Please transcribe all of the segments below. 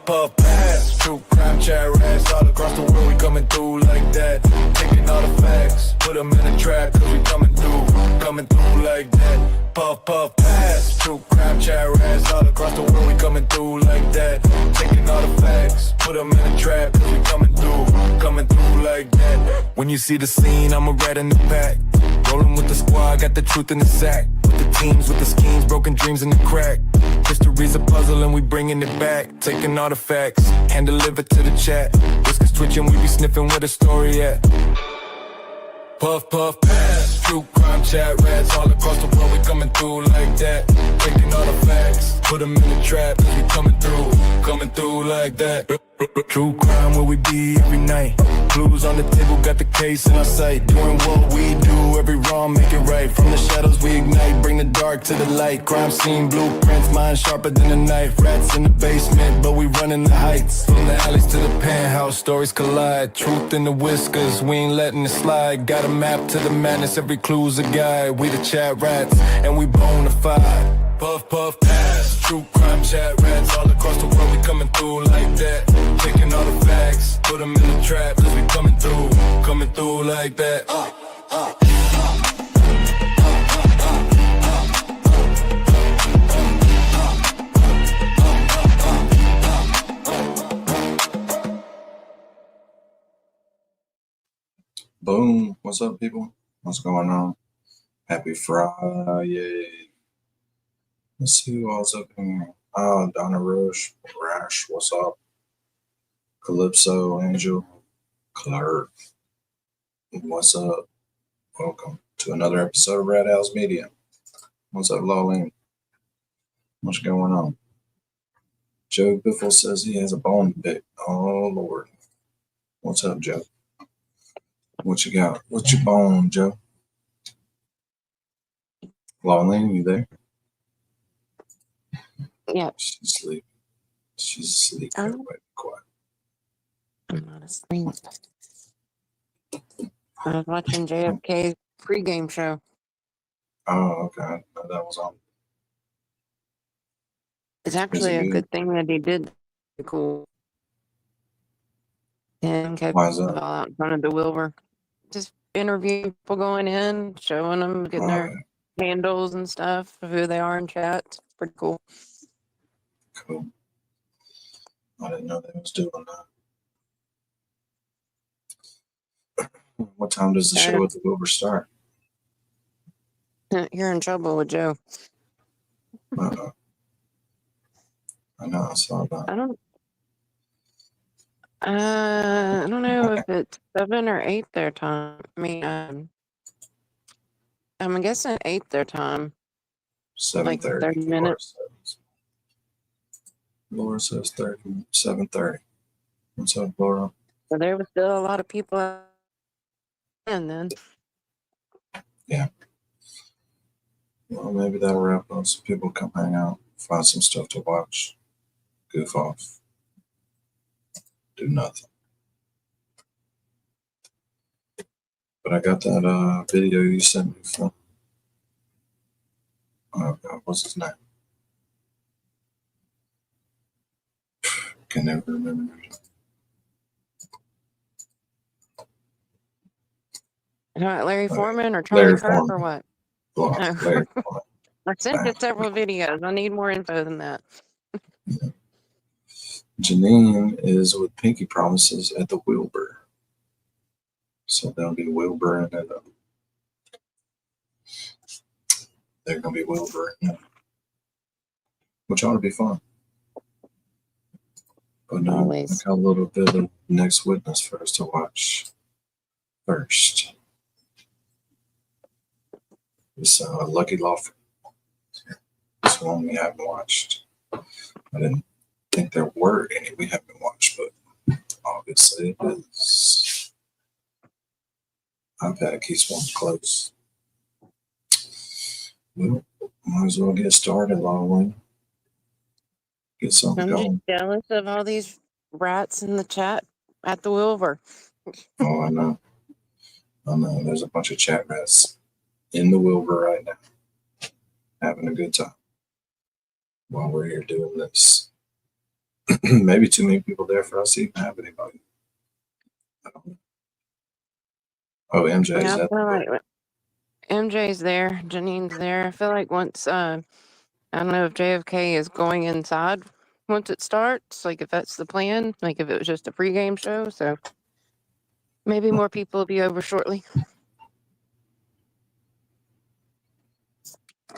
Puff, puff, pass. True crime, ChatRats. All across the world, we coming through like that. Taking all the facts, put them in a trap, cause we coming through like that. Puff, puff, pass. True crime, ChatRats. All across the world, we coming through like that. Taking all the facts, put them in a trap, cause we coming through like that. When you see the scene, I'm a rat in the back. Rolling with the squad, got the truth in the sack. With the teams, with the schemes, broken dreams in the crack. History's a puzzle and we bringing it back. Taking all the facts, hand deliver to the chat. Whiskers twitching, we be sniffing where the story at. Puff, puff, pass. True crime, ChatRats. All across the world, we coming through like that. Taking all the facts, put them in the trap. We coming through like that. True crime, where we be every night. Clues on the table, got the case in our sight. Doing what we do, every wrong, make it right. From the shadows we ignite, bring the dark to the light. Crime scene blueprints, mind sharper than a knife. Rats in the basement, but we running the heights. From the alleys to the penthouse, stories collide. Truth in the whiskers, we ain't letting it slide. Got a map to the madness, every clue's a guide. We the ChatRats, and we bona fide. Puff, puff, pass. True crime, ChatRats. All across the world, we coming through like that. Taking all the facts, put them in the trap, cause we coming through like that. Boom. What's up, people? What's going on? Happy Friday. Let's see who else up in here. Oh, Donna Rash, what's up? Calypso, Angel, Clark, what's up? Welcome to another episode of Red House Media. What's up, Lawlene? What's going on? Joe Biffle says he has a bone to pick. Oh, Lord. What's up, Joe? What you got? What's your bone, Joe? Lawlene, you there? Yeah. She's asleep. She's asleep. Everybody be quiet. I'm not asleep. I was watching JFK's pregame show. Oh, okay. I didn't know that was on. It's actually a good thing that he did. Cool. And kept Why is that? all out in front of the Wilbur. Just interviewing people going in, showing them, getting their handles and stuff of who they are in chat. It's pretty cool. Cool. I didn't know they was doing that. What time does the show at the Wilbur start? You're in trouble with Joe. I know, I saw that. I don't know if it's 7 or 8 their time. I mean, I'm guessing 8 their time. 7:30. Like 30 minutes. Laura says 7:30. What's up, Laura? So there was still a lot of people in then. Yeah. Well, maybe that'll wrap up. Some people come hang out, find some stuff to watch, goof off, do nothing. But I got that video you sent me from. Oh God, what's his name? Can never remember. Larry Foreman or Charlie Kirk or what? Larry Foreman. I sent you several videos. I need more info than that. Yeah. Janine is with Pinky Promises at the Wilbur. So they'll be Wilbur and they're going to be Wilbur, which ought to be fun. But no, I got a little bit of Next Witness for us to watch first. It's Lucky Lawful. This one we haven't watched. I didn't think there were any we haven't watched, but obviously it is. iPad keeps one close. Well, might as well get started, Lawlene. Get something going. I'm just jealous of all these rats in the chat at the Wilbur. Oh, I know. There's a bunch of ChatRats in the Wilbur right now, having a good time while we're here doing this. Maybe too many people there for us to even have anybody. I don't know. Oh, MJ's Yeah, I at feel the like MJ's there, Janine's there. I feel like once I don't know if JFK is going inside once it starts, like if that's the plan, like if it was just a pregame show. So maybe more people will be over shortly.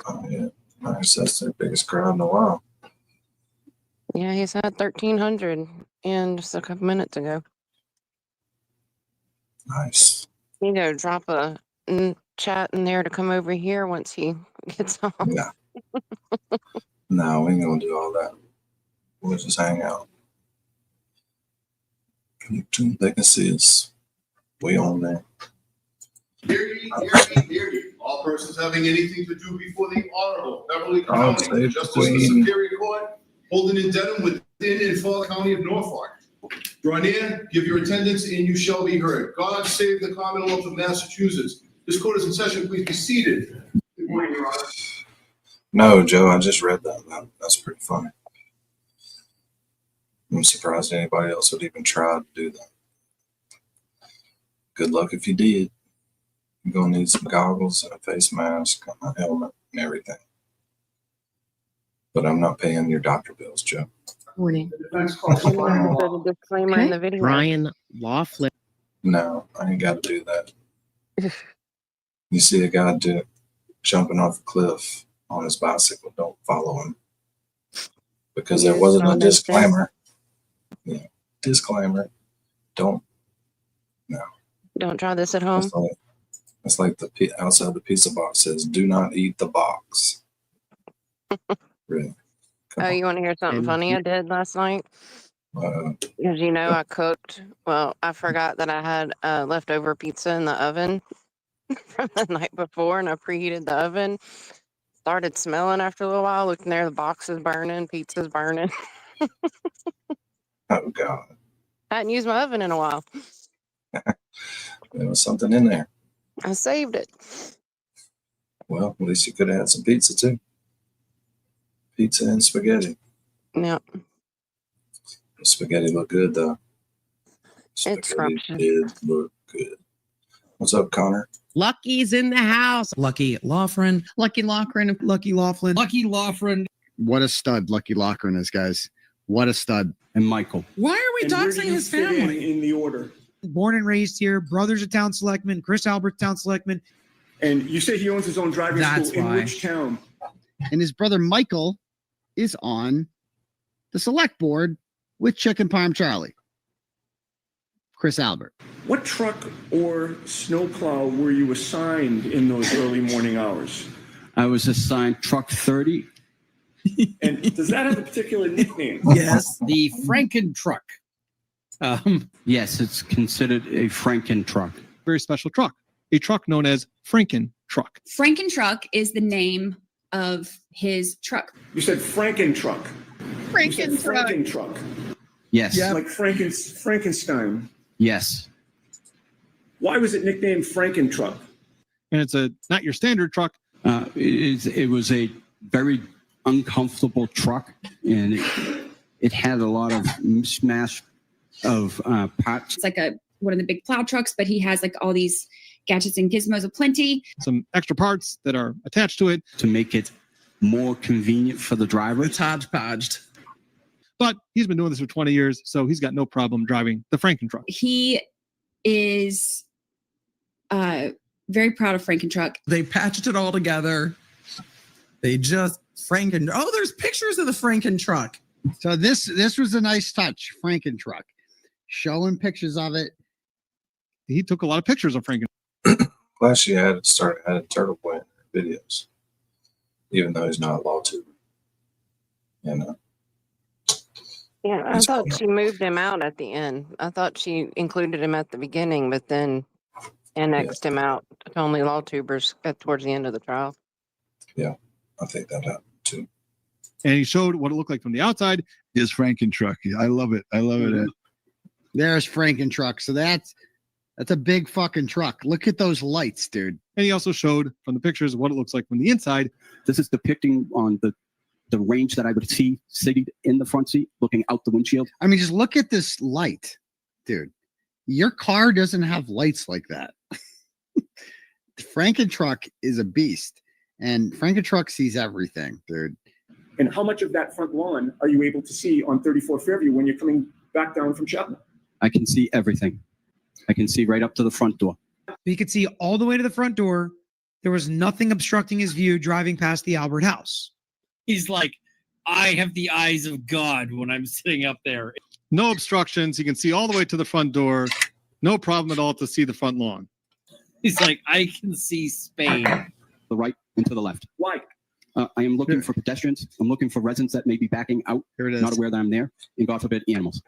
Oh, yeah. Nice. That's their biggest crowd in a while. Yeah, he's had 1,300 in just a couple minutes ago. Nice. You know, drop a chat in there to come over here once he gets off. Yeah. No, we ain't gonna do all that. We'll just hang out. They can see us. We on there. Hear ye, hear ye, hear ye. All persons having anything to do before the Honorable Beverly County save Justice the of the Queen. Superior Court, holding in Dedham within and for the County of Norfolk. Draw near, give your attendance, and you shall be heard. God save the Commonwealth of Massachusetts. This court is in session. Please be seated. Good morning, Your Honor. No, Joe, I just read that. That's pretty funny. I'm surprised anybody else would even try to do that. Good luck if you did. You're gonna need some goggles and a face mask, and a helmet, and everything. But I'm not paying your doctor bills, Joe. Morning. The defense calls You for have to final put a disclaimer in the video. Brian Laughlin. No, I ain't got to do that. You see a guy jumping off a cliff on his bicycle, don't follow him. Because there Yes, wasn't a I'll make that. disclaimer. Yeah, disclaimer. Don't. Don't try this at home. It's like the outside the pizza box says, "Do not eat the box." Really? Come Oh, you want to hear something And funny I did last night? on. Because you know I cooked. Well, I forgot that I had leftover pizza in the oven from the night before, and I preheated the oven. Started smelling after a little while. Looking there, the box is burning, pizza's burning. Oh God, I hadn't used my oven in a while. there was something in there. I saved it. Well, at least you could have had some pizza too. Pizza and spaghetti. Yeah, The spaghetti looked good though. It's Spaghetti scrumptious. did look good. What's up, Connor? Lucky's in the house. Lucky Laughlin. Lucky Loughran. Lucky Laughlin. Lucky Loughran. What a stud Lucky Loughran is, guys. What a stud. And Michael. Why are we And where doxing do you his fit family? in the order. Born and raised here, brothers are town selectmen, Chris Albert town selectman. And you say he owns his own driving That's school. In why. which town? And his brother Michael is on the select board with Chicken Parm Charlie. Chris Albert. What truck or snowplow were you assigned in those early morning hours? I was assigned truck 30. And does that have a particular nickname? Yes. The Franken truck. Yes, it's considered a Franken truck. Very special truck, a truck known as Franken truck. Franken truck is the name of his truck. You said Franken truck. You said Franken truck. Franken truck. Yes. Like Frankenstein. Yes. Why was it nicknamed Franken truck? And it's not your standard truck. It was a very uncomfortable truck, and it had a lot of mismatch of parts. It's like one of the big plow trucks, but he has like all these gadgets and gizmos aplenty. Some extra parts that are attached to it. To make it more convenient for the driver. It's hodgepodged. But he's been doing this for 20 years, so he's got no problem driving the Franken truck. He is very proud of Franken truck. They patched it all together. They just Franken. Oh, there's pictures of the Franken truck. So this was a nice touch, Franken truck. Showing pictures of it. He took a lot of pictures of Franken. Glad she had started adding Turtleboy in her videos, even though he's not a law tutor. You know. Yeah, I He's thought cool. she moved him out at the end. I thought she included him at the beginning, but then annexed him out to only law tubers towards the end of the trial. Yeah, I think that happened too. And he showed what it looked like from the outside. His Franken truck. I love it. I love it. There's Franken truck. So that's a big fucking truck. Look at those lights, dude. And he also showed from the pictures what it looks like from the inside. This is depicting on the the range that I would see sitting in the front seat, looking out the windshield. I mean, just look at this light, dude. Your car doesn't have lights like that. Frankentruck is a beast, and Frankentruck sees everything, dude. And how much of that front lawn are you able to see on 34 Fairview when you're coming back down from Chapman? I can see everything. I can see right up to the front door. He could see all the way to the front door. There was nothing obstructing his view driving past the Albert house. He's like, I have the eyes of God when I'm sitting up there. No obstructions. You can see all the way to the front door. No problem at all to see the front lawn. He's like, I can see Spain. The right and to the left. Why? I am looking for pedestrians. I'm looking for residents that may be backing out. Here it is. Not aware that I'm there. And God forbid, animals.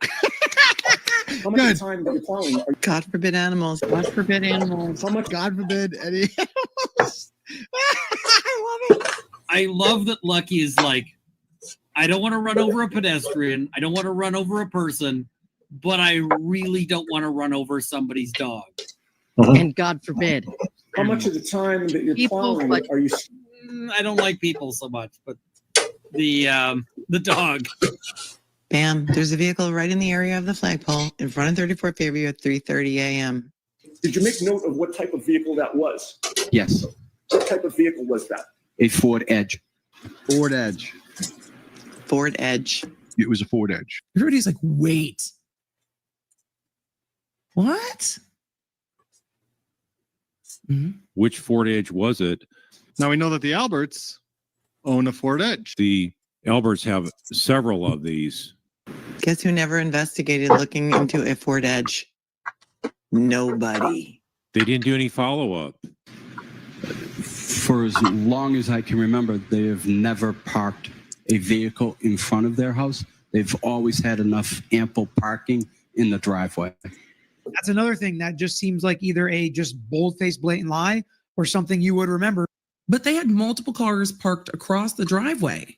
How much of the time that you're plowing? God forbid animals. God forbid animals. How much? God forbid any animals. I love it. I love that Lucky is like, I don't want to run over a pedestrian. I don't want to run over a person, but I really don't want to run over somebody's dog. And God forbid. How much of the time that you're People plowing like- are you? I don't like people so much, but the dog. Bam, there's a vehicle right in the area of the flagpole in front of 34 Fairview at 3:30 a.m. Did you make note of what type of vehicle that was? Yes. What type of vehicle was that? A Ford Edge. Ford Edge. Ford Edge. It was a Ford Edge. Everybody's like, wait. What? Which Ford Edge was it? Now we know that the Alberts own a Ford Edge. The Alberts have several of these. Guess who never investigated looking into a Ford Edge? Nobody. They didn't do any follow-up. For as long as I can remember, they have never parked a vehicle in front of their house. They've always had enough ample parking in the driveway. That's another thing that just seems like either a just bold-faced blatant lie or something you would remember. But they had multiple cars parked across the driveway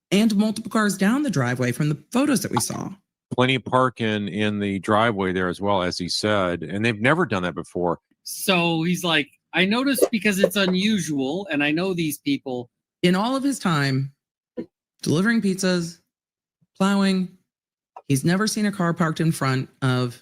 and multiple cars down the driveway from the photos that we saw. Plenty of parking in the driveway there as well, as he said, and they've never done that before. So he's like, I noticed because it's unusual, and I know these people. In all of his time delivering pizzas, plowing, he's never seen a car parked in front of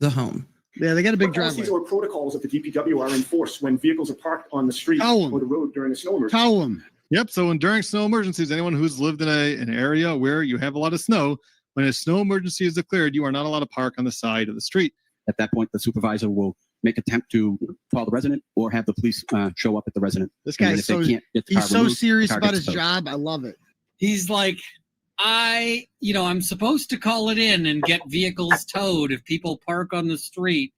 the home. Yeah, they got a big Policies driveway. or protocols of the DPW are enforced when vehicles are parked on the street or the road during a snow emergency. Tell them. Yep. So when during snow emergencies, anyone who's lived in an area where you have a lot of snow, when a snow emergency is declared, you are not allowed to park on the side of the street. At that point, the supervisor will make attempt to call the resident or have the police show up at the resident. This And then guy's if they so can't get the he's car so removed, serious the car about gets his towed. job. I love it. He's like, I'm supposed to call it in and get vehicles towed if people park on the street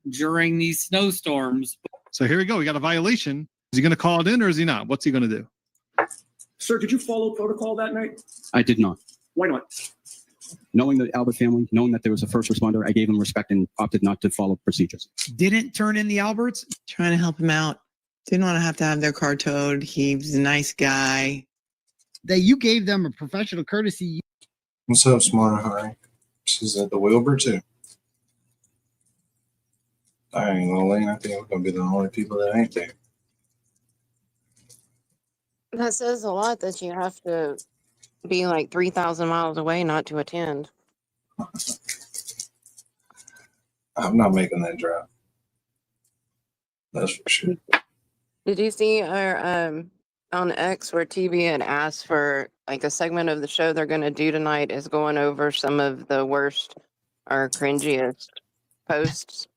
during these snowstorms. So here we go. We got a violation. Is he going to call it in or is he not? What's he going to do? Sir, did you follow protocol that night? I did not. Why not? Knowing the Albert family, knowing that there was a first responder, I gave them respect and opted not to follow procedures. Didn't turn in the Alberts. Trying to help him out. Didn't want to have their car towed. He's a nice guy. That you gave them a professional courtesy. What's up, Smart High? She's at the Wilbur too. I ain't gonna lie. I think we're gonna be the only people that ain't there. That says a lot that you have to be like 3,000 miles away not to attend. I'm not making that drive. That's for sure. Did you see our on X where TV had asked for like a segment of the show they're going to do tonight is going over some of the worst or cringiest posts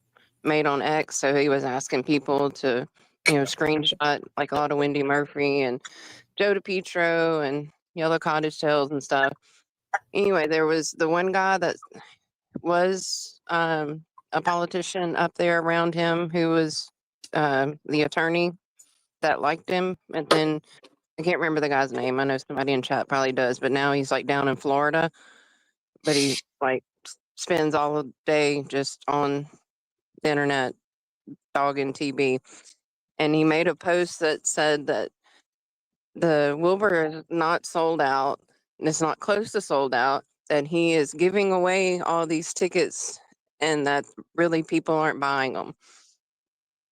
made on X. So he was asking people to, screenshot like a lot of Wendy Murphy and Joe DiPietro and Yellow Cottage Tales and stuff. Anyway, there was the one guy that was a politician up there around him who was the attorney that liked him. And then I can't remember the guy's name. I know somebody in chat probably does, but now he's like down in Florida. But he like spends all day just on the internet dogging TB. And he made a post that said that the Wilbur is not sold out, and it's not close to sold out, that he is giving away all these tickets and that really people aren't buying them.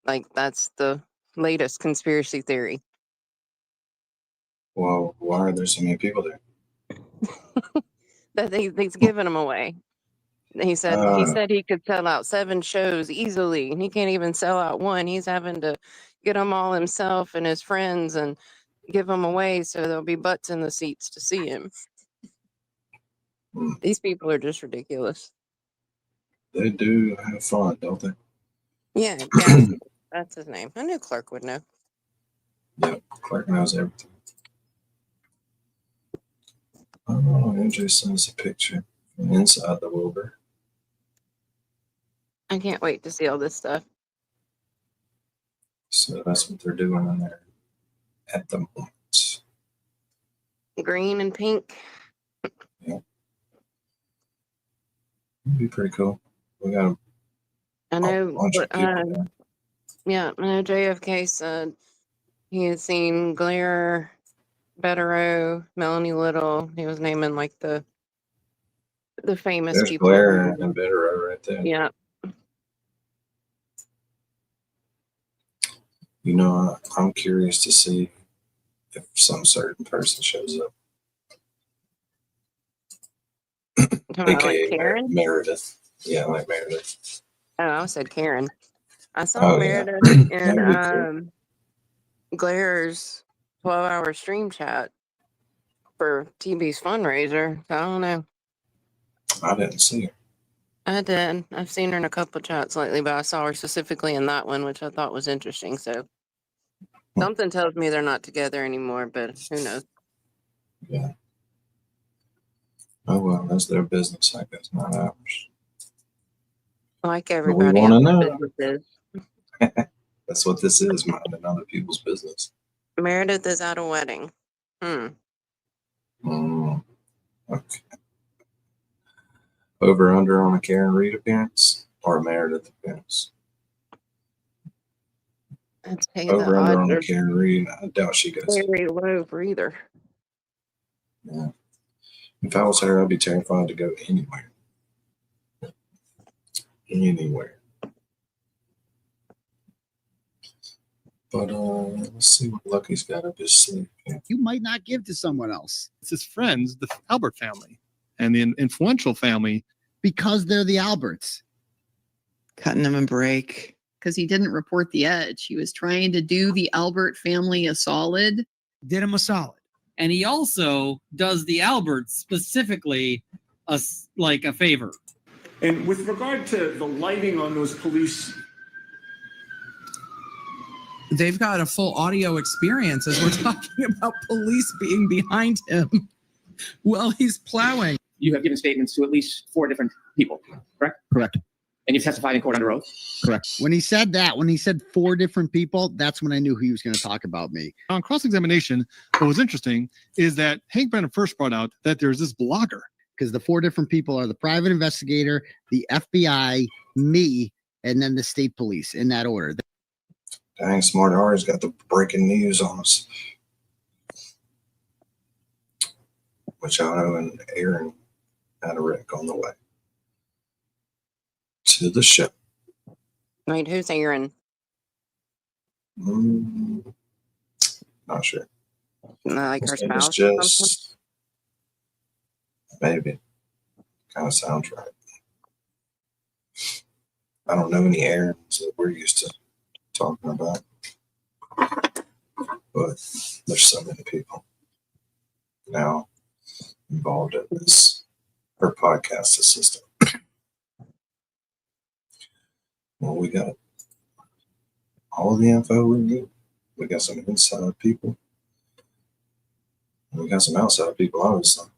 Like, that's the latest conspiracy theory. Well, why are there so many people there? That he's giving them away. He said he could sell out 7 shows easily, and he can't even sell out one. He's having to get them all himself and his friends and give them away so there'll be butts in the seats to see him. These people are just ridiculous. They do have fun, don't they? Yeah, that's his name. I knew Clark would know. Yep, Clark knows everything. Oh, MJ sends a picture from inside the Wilbur. I can't wait to see all this stuff. So that's what they're doing in there at the moment. Green and pink. Yep. It'd be pretty cool. We got I know. bunch of people there. Yeah, I know JFK said he had seen Glare, Betterow, Melanie Little. He was naming like the famous There's people. Blair and Bitterow right there. Yeah. You know, I'm curious to see if some certain person shows up. AKA like Karen? Meredith. Yeah, like Meredith. Oh, I said Karen. I saw Meredith in Glare's 12-hour stream chat for TB's fundraiser. I don't know. I didn't see her. I did. I've seen her in a couple chats lately, but I saw her specifically in that one, which I thought was interesting. So something tells me they're not together anymore, but who knows? Yeah. Oh, well, that's their business. I guess not ours. Like But we everybody want to else's know. businesses. That's what this is, minding other people's business. Meredith is at a wedding. Okay. Over under on a Karen Reed appearance or a Meredith appearance? I'd say Over the under on a odds Karen Reed. I doubt she are goes. very low for either. Yeah. If I was her, I'd be terrified to go anywhere. Anywhere. But let's see what Lucky's got up his sleeve. You might not give to someone else. It's his friends, the Albert family, and the influential family. Because they're the Alberts. Cutting him a break. Because he didn't report the edge. He was trying to do the Albert family a solid. Did him a solid. And he also does the Alberts specifically a favor. And with regard to the lighting on those police, They've got a full audio experience as we're talking about police being behind him while he's plowing. You have given statements to at least 4 different people, correct? Correct. And you've testified in court under oath? Correct. When he said 4 different people, that's when I knew he was going to talk about me. On cross-examination, what was interesting is that Hank Brennan first brought out that there's this blogger. Because the 4 different people are the private investigator, the FBI, me, and then the state police in that order. Dang, Smart R's got the breaking news on us. Machado and Aaron had a wreck on the way to the show. Wait, who's Aaron? Not sure. Like her His name is spouse or something? just maybe. Kind of sounds right. I don't know any Aarons that we're used to talking about, but there's so many people now involved in this, her podcast assistant. Well, we got all the info we need. We got some inside people. And we got some outside people, obviously.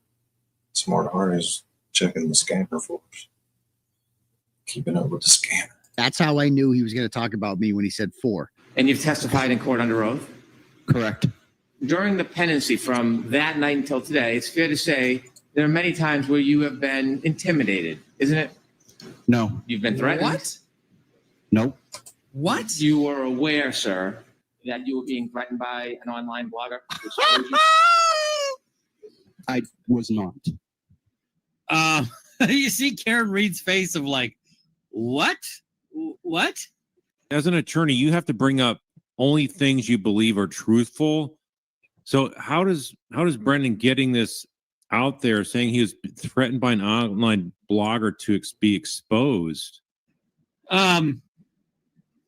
Smart Heart is checking the scanner for us. Keeping up with the scanner. That's how I knew he was going to talk about me when he said 4. And you've testified in court under oath? Correct. During the pendency from that night until today, it's fair to say there are many times where you have been intimidated, isn't it? No. You've been threatened? What? Nope. What? You were aware, sir, that you were being threatened by an online blogger? I was not. You see Karen Reed's face of like, what? What? As an attorney, you have to bring up only things you believe are truthful. So how does Brendan getting this out there, saying he was threatened by an online blogger to be exposed? They're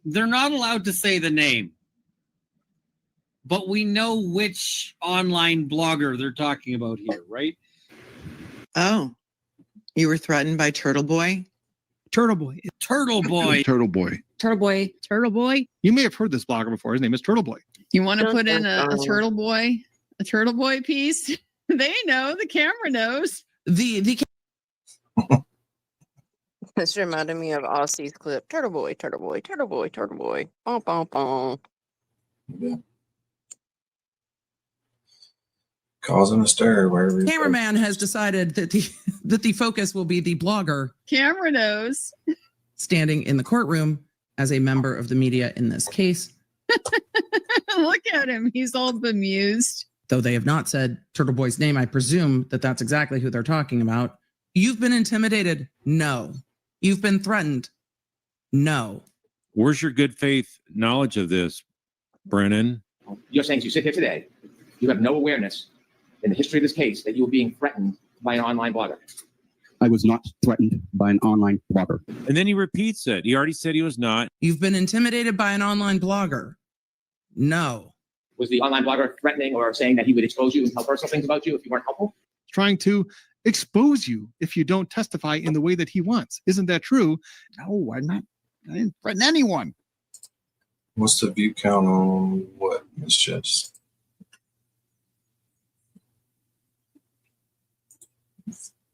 not allowed to say the name, but we know which online blogger they're talking about here, right? Oh, you were threatened by Turtleboy? Turtleboy. Turtleboy. Turtleboy. Turtleboy. Turtleboy. You may have heard this blogger before. His name is Turtleboy. You want to put in a Turtleboy piece? They know. The camera knows. This reminded me of Aussie's clip. Turtleboy, Turtleboy, Turtleboy, Turtleboy. Bom, bom, bom. Yeah. Causing a stir wherever he Cameraman has decided that the focus will be the blogger Camera knows. standing in the courtroom as a member of the media in this case. Look at him. He's all bemused. Though they have not said Turtleboy's name, I presume that that's exactly who they're talking about. You've been intimidated? No. You've been threatened? No. Where's your good faith knowledge of this, Brennan? You're saying, as you sit here today, you have no awareness in the history of this case that you were being threatened by an online blogger. I was not threatened by an online blogger. And then he repeats it. He already said he was not. You've been intimidated by an online blogger? No. Was the online blogger threatening or saying that he would expose you and tell personal things about you if you weren't helpful? Trying to expose you if you don't testify in the way that he wants. Isn't that true? No, I didn't threaten anyone. What's the view count on what, Miss Jess?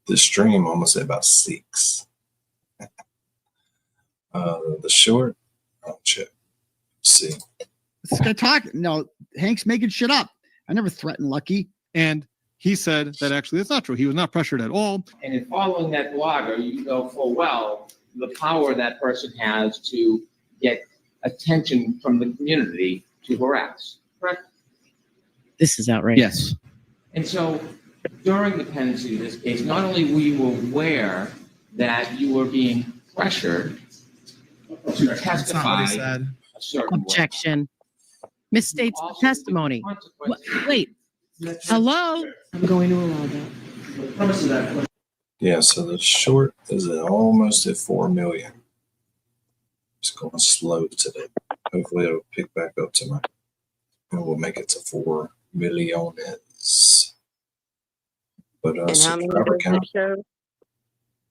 The stream, I'm gonna say about 6. The short, I'll check. See. No, Hank's making shit up. I never threatened Lucky. And he said that actually that's not true. He was not pressured at all. And in following that blogger, you know full well the power that person has to get attention from the community to harass, correct? This is outrageous. Yes. And so during the pendency of this case, not only were you aware that you were being pressured to testify a certain way. Objection. Misstates the testimony. Wait. Hello? I'm going to allow that. Yeah, so the short is almost at 4 million. It's going slow today. Hopefully it'll pick back up tonight. And we'll make it to 4 million. But And how many subscriber does count, it show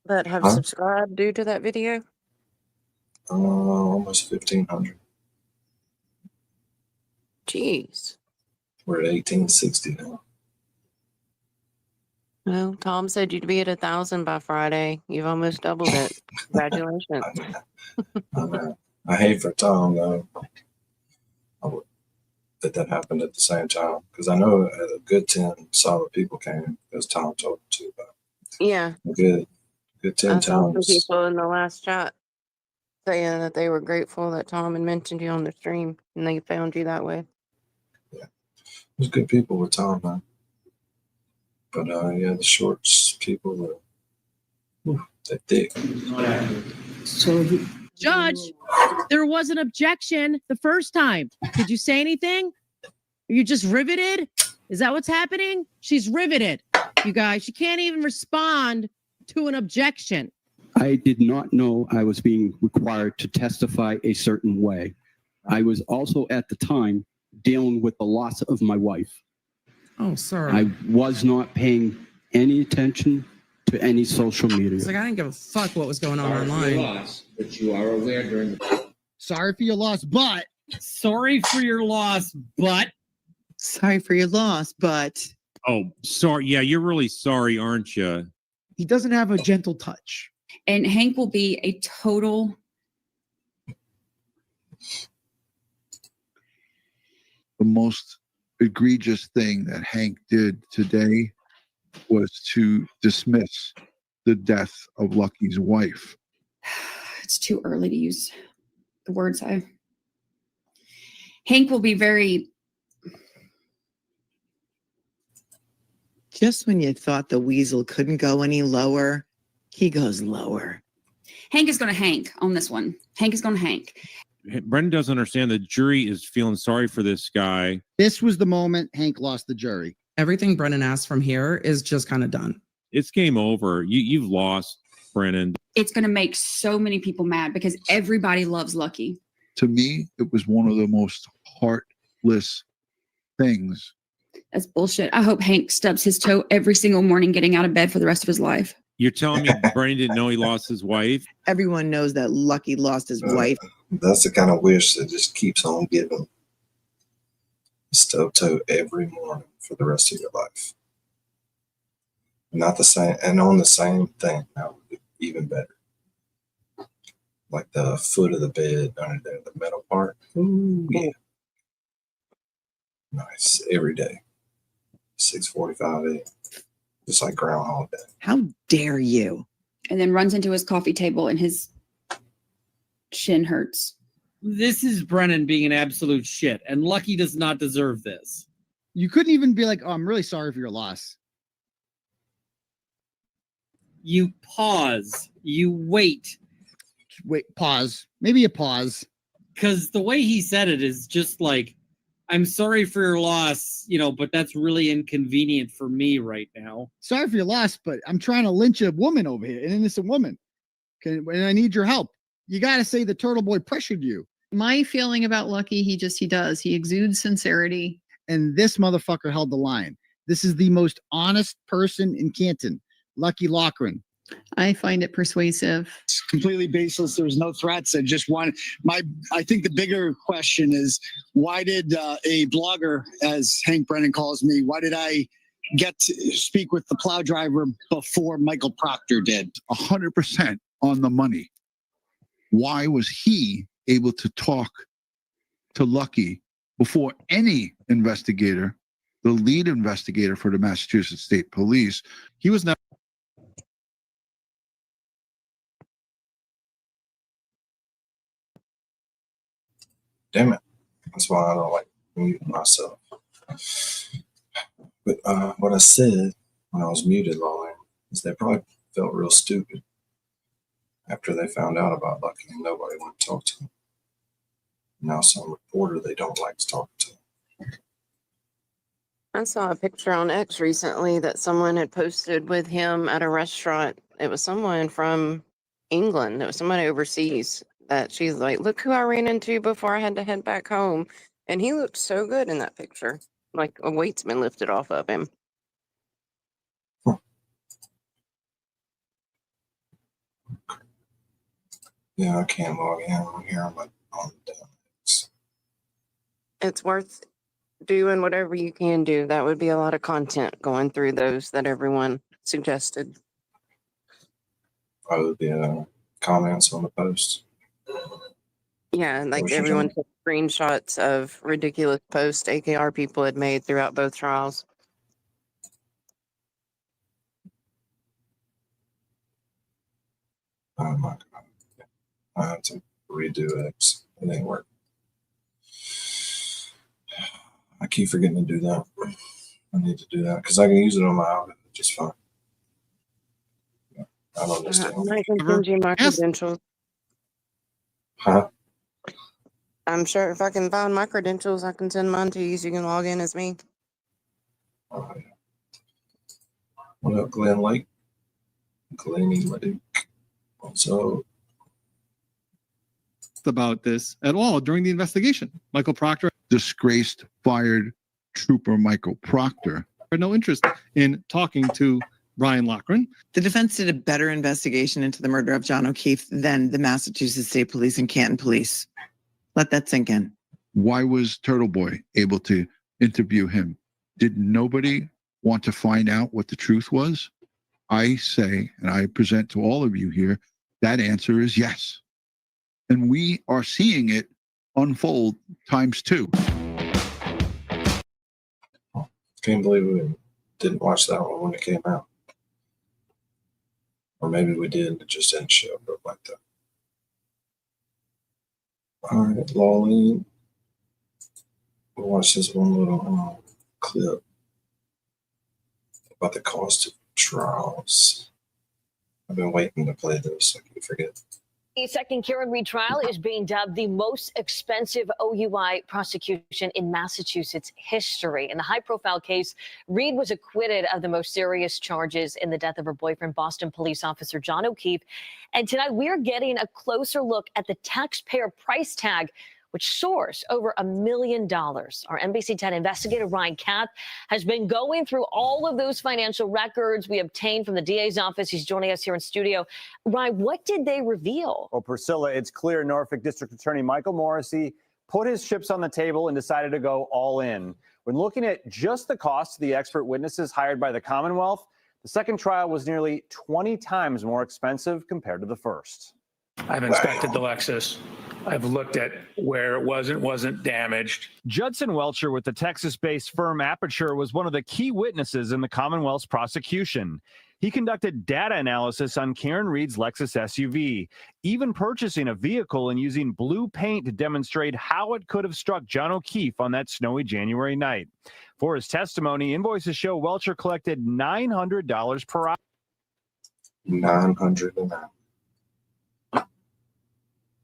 that have Huh? subscribed due to that video? almost 1,500. Jeez. We're at 1860 now. Well, Tom said you'd be at 1,000 by Friday. You've almost doubled it. Congratulations. I know. I hate for Tom though. That happened at the same time because I know a good 10 solid people came because Tom told them to. But Yeah. good 10 I saw some times. people in the last chat saying that they were grateful that Tom had mentioned you on the stream and they found you that way. There's good people with Tom, man. But yeah, the shorts people are they're thick. Judge, there was an objection the first time. Did you say anything? Are you just riveted? Is that what's happening? She's riveted, you guys. She can't even respond to an objection. I did not know I was being required to testify a certain way. I was also at the time dealing with the loss of my wife. Oh, sir. I was not paying any attention to any social media. It's like I didn't give a fuck what was going on online. But you are aware during the Sorry for your loss, but. Sorry for your loss, but. Sorry for your loss, but. Oh, sorry. Yeah, you're really sorry, aren't you? He doesn't have a gentle touch. And Hank will be a total. The most egregious thing that Hank did today was to dismiss the death of Lucky's wife. It's too early to use the words Hank will be very. Just when you thought the weasel couldn't go any lower, he goes lower. Hank is going to Hank on this one. Hank is going to Hank. Brendan doesn't understand the jury is feeling sorry for this guy. This was the moment Hank lost the jury. Everything Brennan asked from here is just kind of done. It's game over. You've lost, Brennan. It's going to make so many people mad because everybody loves Lucky. To me, it was one of the most heartless things. That's bullshit. I hope Hank stubs his toe every single morning getting out of bed for the rest of his life. You're telling me Brendan didn't know he lost his wife? Everyone knows that Lucky lost his wife. That's the kind of wish that just keeps on giving. Stub toe every morning for the rest of your life. Not the same, and on the same thing. That would be even better. Like the foot of the bed under there, the metal part. Ooh, yeah. Nice. Every day. 6:45 a.m. Just like Groundhog Day. How dare you? And then runs into his coffee table and his shin hurts. This is Brennan being an absolute shit, and Lucky does not deserve this. You couldn't even be like, oh, I'm really sorry for your loss. You pause. You wait. Wait, pause. Maybe a pause. Because the way he said it is just like, I'm sorry for your loss, but that's really inconvenient for me right now. Sorry for your loss, but I'm trying to lynch a woman over here, an innocent woman. And I need your help. You got to say the Turtleboy pressured you. My feeling about Lucky, he does. He exudes sincerity. And this motherfucker held the line. This is the most honest person in Canton, Lucky Loughran. I find it persuasive. It's completely baseless. There was no threats. I think the bigger question is, why did a blogger, as Hank Brennan calls me, why did I get to speak with the plow driver before Michael Proctor did? 100% on the money. Why was he able to talk to Lucky before any investigator, the lead investigator for the Massachusetts State Police? He was not. Damn it. That's why I don't like muting myself. But what I said when I was muted, Lauren, is they probably felt real stupid after they found out about Lucky and nobody wanted to talk to him. Now some reporter they don't like to talk to. I saw a picture on X recently that someone had posted with him at a restaurant. It was someone from England. It was somebody overseas that she's like, look who I ran into before I had to head back home. And he looked so good in that picture. Like a weight's been lifted off of him. Yeah, I can't log in on here, but on It's worth doing whatever you can do. That would be a lot of content going through those that everyone suggested. probably the comments on the post. Yeah, like Motion everyone to- took screenshots of ridiculous posts AKR people had made throughout both trials. Oh my God. I have to redo X. It ain't working. I keep forgetting to do that. I need to do that because I can use it on my iPad just fine. Yeah, I don't understand. I can send you my credentials. Huh? I'm sure if I can find my credentials, I can send mine to you so you can log in as me. Oh, yeah. What up, Glen Lake? Glenny Lake. So About this at all during the investigation. Michael Proctor disgraced, fired Trooper Michael Proctor had no interest in talking to Brian Loughran. The defense did a better investigation into the murder of John O'Keefe than the Massachusetts State Police and Canton Police. Let that sink in. Why was Turtleboy able to interview him? Did nobody want to find out what the truth was? I say, and I present to all of you here, that answer is yes. And we are seeing it unfold times two. can't believe we didn't watch that one when it came out. Or maybe we did and it just didn't show up like that. All right, Lawleen. We'll watch this one little clip about the cost of trials. I've been waiting to play this so I can forget. The second Karen Reid trial is being dubbed the most expensive OUI prosecution in Massachusetts history. In the high-profile case, Reid was acquitted of the most serious charges in the death of her boyfriend, Boston police officer John O'Keefe. And tonight, we're getting a closer look at the taxpayer price tag, which soars over $1 million. Our NBC 10 investigator, Ryan Kath, has been going through all of those financial records we obtained from the DA's office. He's joining us here in studio. Ryan, what did they reveal? Well, Priscilla, it's clear Norfolk District Attorney Michael Morrissey put his chips on the table and decided to go all in. When looking at just the cost of the expert witnesses hired by the Commonwealth, the second trial was nearly 20 times more expensive compared to the first. I've inspected the Lexus. I've looked at where it wasn't damaged. Judson Welcher with the Texas-based firm Aperture was one of the key witnesses in the Commonwealth's prosecution. He conducted data analysis on Karen Reid's Lexus SUV, even purchasing a vehicle and using blue paint to demonstrate how it could have struck John O'Keefe on that snowy January night. For his testimony, invoices show Welcher collected $900 per hour. 900 an hour.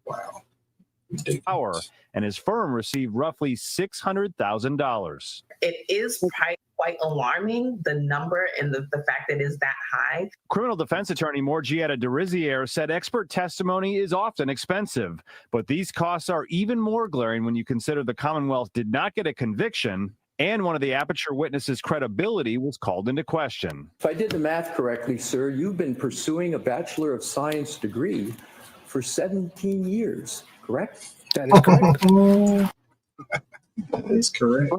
Wow. And his firm received roughly $600,000. It is quite alarming, the number and the fact that it's that high. Criminal defense attorney Morgietta de Riziere said expert testimony is often expensive, but these costs are even more glaring when you consider the Commonwealth did not get a conviction and one of the Aperture witnesses' credibility was called into question. If I did the math correctly, sir, you've been pursuing a Bachelor of Science degree for 17 years, correct? That is correct. That is correct.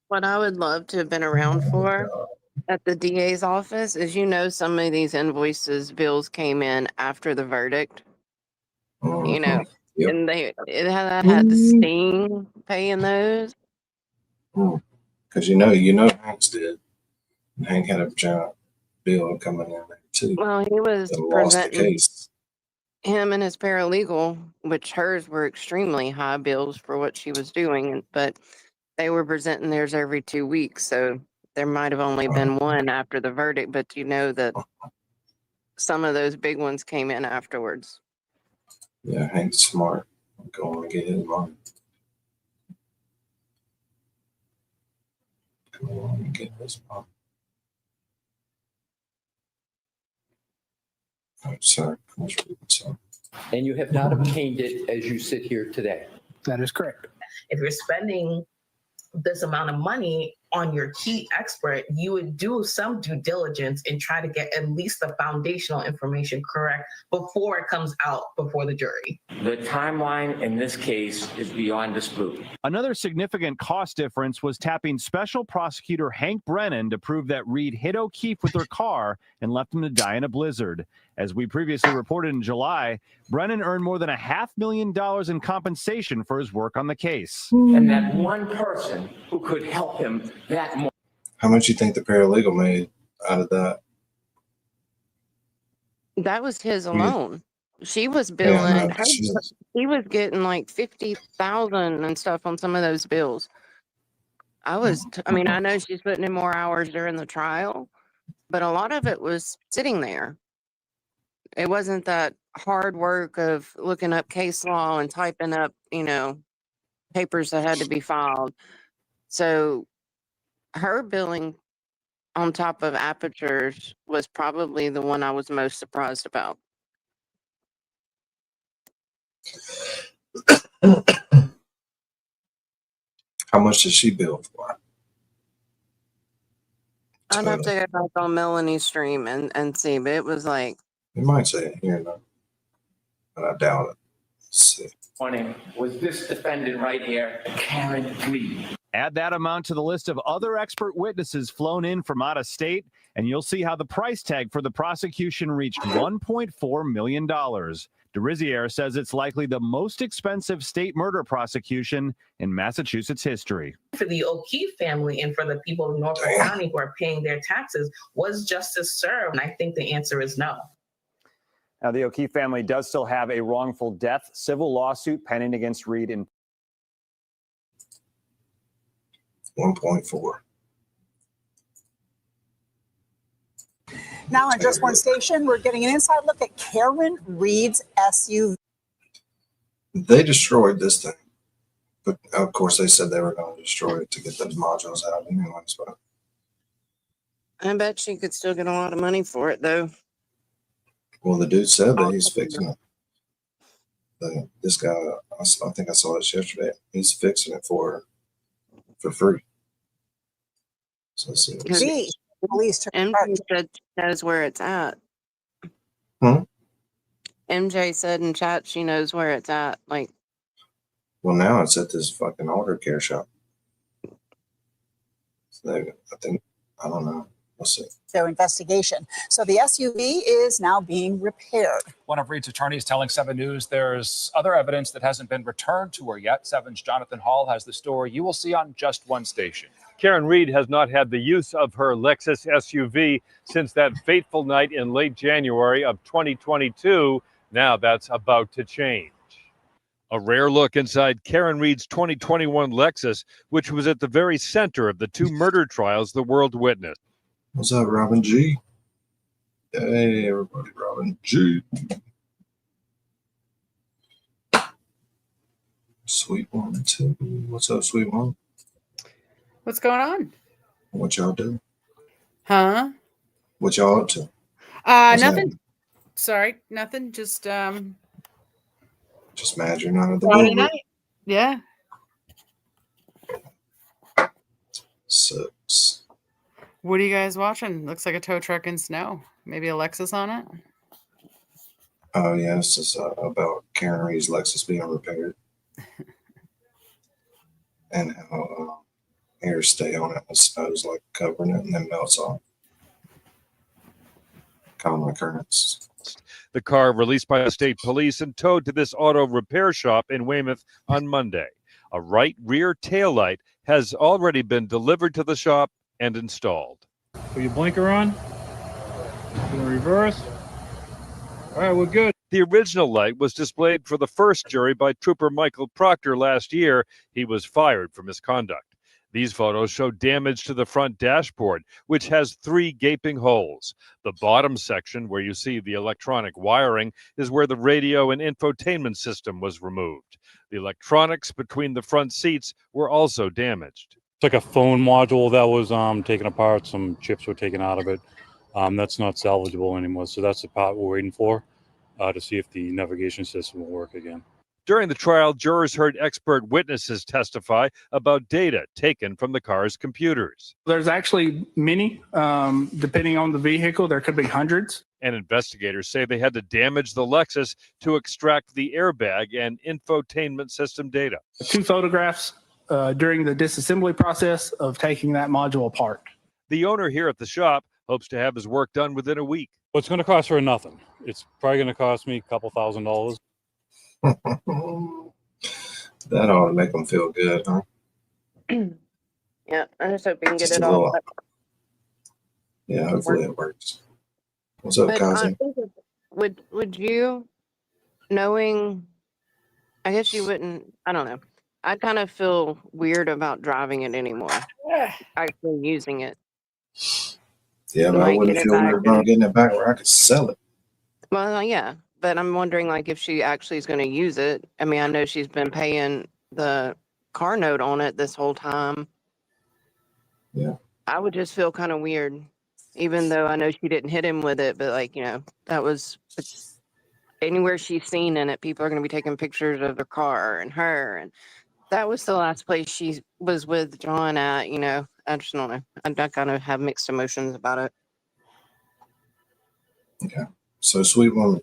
What I would love to have been around for at the DA's office is, some of these invoices, bills came in after the verdict, and it had the sting paying those. Because Hanks did. Hank had a giant bill coming in there too. Well, he was presenting him and his paralegal, which hers were extremely high bills for what she was doing, but they were presenting theirs every 2 weeks. So there might have only been one after the verdict, but that some of those big ones came in afterwards. Yeah, Hank's smart. Go on and get his money. Come on and get his money. Oh, sorry. And you have not obtained it as you sit here today. That is correct. If you're spending this amount of money on your key expert, you would do some due diligence and try to get at least the foundational information correct before it comes out before the jury. The timeline in this case is beyond dispute. Another significant cost difference was tapping special prosecutor Hank Brennan to prove that Reid hit O'Keefe with her car and left him to die in a blizzard. As we previously reported in July, Brennan earned more than $500,000 in compensation for his work on the case. And that one person who could help him that more. How much you think the paralegal made out of that? That was his alone. She was billing. He was getting like 50,000 and stuff on some of those bills. I know she's putting in more hours during the trial, but a lot of it was sitting there. It wasn't that hard work of looking up case law and typing up, papers that had to be filed. So her billing on top of Aperture's was probably the one I was most surprised about. How much did she bill for? I'd have to go back on Melanie's stream and see, but it was like. You might say it here, though, but I doubt it. Let's see. Morning was this defendant right here, Karen Reid. Add that amount to the list of other expert witnesses flown in from out of state, and you'll see how the price tag for the prosecution reached $1.4 million. De Riziere says it's likely the most expensive state murder prosecution in Massachusetts history. For the O'Keefe family and for the people of Norfolk County who are paying their taxes, was justice served? And I think the answer is no. Now, the O'Keefe family does still have a wrongful death civil lawsuit pending against Reid in 1.4. Now on Just One Station, we're getting an inside look at Karen Reed's SUV. They destroyed this thing, but of course they said they were going to destroy it to get those modules out anyways. But I bet she could still get a lot of money for it, though. well, the dude said that he's fixing it. This guy, I think I saw this yesterday. He's fixing it for free. So let's see. MJ said she knows where it's at. Hmm? MJ said in chat she knows where it's at. Like, Well, now it's at this fucking auto care shop. So I don't know. We'll see. Their investigation. So the SUV is now being repaired. One of Reed's attorneys telling 7 News there's other evidence that hasn't been returned to her yet. 7's Jonathan Hall has the story you will see on Just One Station. Karen Reed has not had the use of her Lexus SUV since that fateful night in late January of 2022. Now that's about to change. A rare look inside Karen Reed's 2021 Lexus, which was at the very center of the 2 murder trials the world witnessed. What's up, Robin G? Hey, everybody, Robin G. Sweet One, too. What's up, Sweet One? What's going on? What y'all do? Huh? What y'all up to? Nothing. happening? Sorry, nothing. Just mad you're not at the Friday Wilbur. night. Yeah. Sucks. What are you guys watching? Looks like a tow truck in snow. Maybe a Lexus on it. Oh, yeah, it's just about Karen Reed's Lexus being repaired. And how air stay on it. The snow's like covering it and then melts off. Common occurrence. The car released by the state police and towed to this auto repair shop in Weymouth on Monday. A right rear taillight has already been delivered to the shop and installed. Put your blinker on. Gonna reverse. All right, we're good. The original light was displayed for the first jury by Trooper Michael Proctor last year. He was fired for misconduct. These photos show damage to the front dashboard, which has 3 gaping holes. The bottom section, where you see the electronic wiring, is where the radio and infotainment system was removed. The electronics between the front seats were also damaged. It's like a phone module that was taken apart. Some chips were taken out of it. That's not salvageable anymore. So that's the part we're waiting for to see if the navigation system will work again. During the trial, jurors heard expert witnesses testify about data taken from the car's computers. There's actually many, depending on the vehicle, there could be hundreds. And investigators say they had to damage the Lexus to extract the airbag and infotainment system data. 2 photographs during the disassembly process of taking that module apart. The owner here at the shop hopes to have his work done within a week. Well, it's going to cost her nothing. It's probably going to cost me a couple $1,000. That ought to make them feel good, huh? Yeah, I just hope we can get Just it a all. little- Yeah, hopefully it works. What's up, But Kazi? would you, knowing, I guess you wouldn't, I don't know. I kind of feel weird about driving it anymore. Actually using it. Yeah, but I Might wouldn't get it feel weird back. about getting it back where I could sell it. Well, yeah, but I'm wondering, like, if she actually is going to use it. I mean, I know she's been paying the car note on it this whole time. Yeah. I would just feel kind of weird, even though I know she didn't hit him with it. But, like, you know, that was anywhere she's seen in it, people are going to be taking pictures of their car and her. And that was the last place she was with John at, you know. I just don't know. I kind of have mixed emotions about it. Okay. So, Sweet Woman.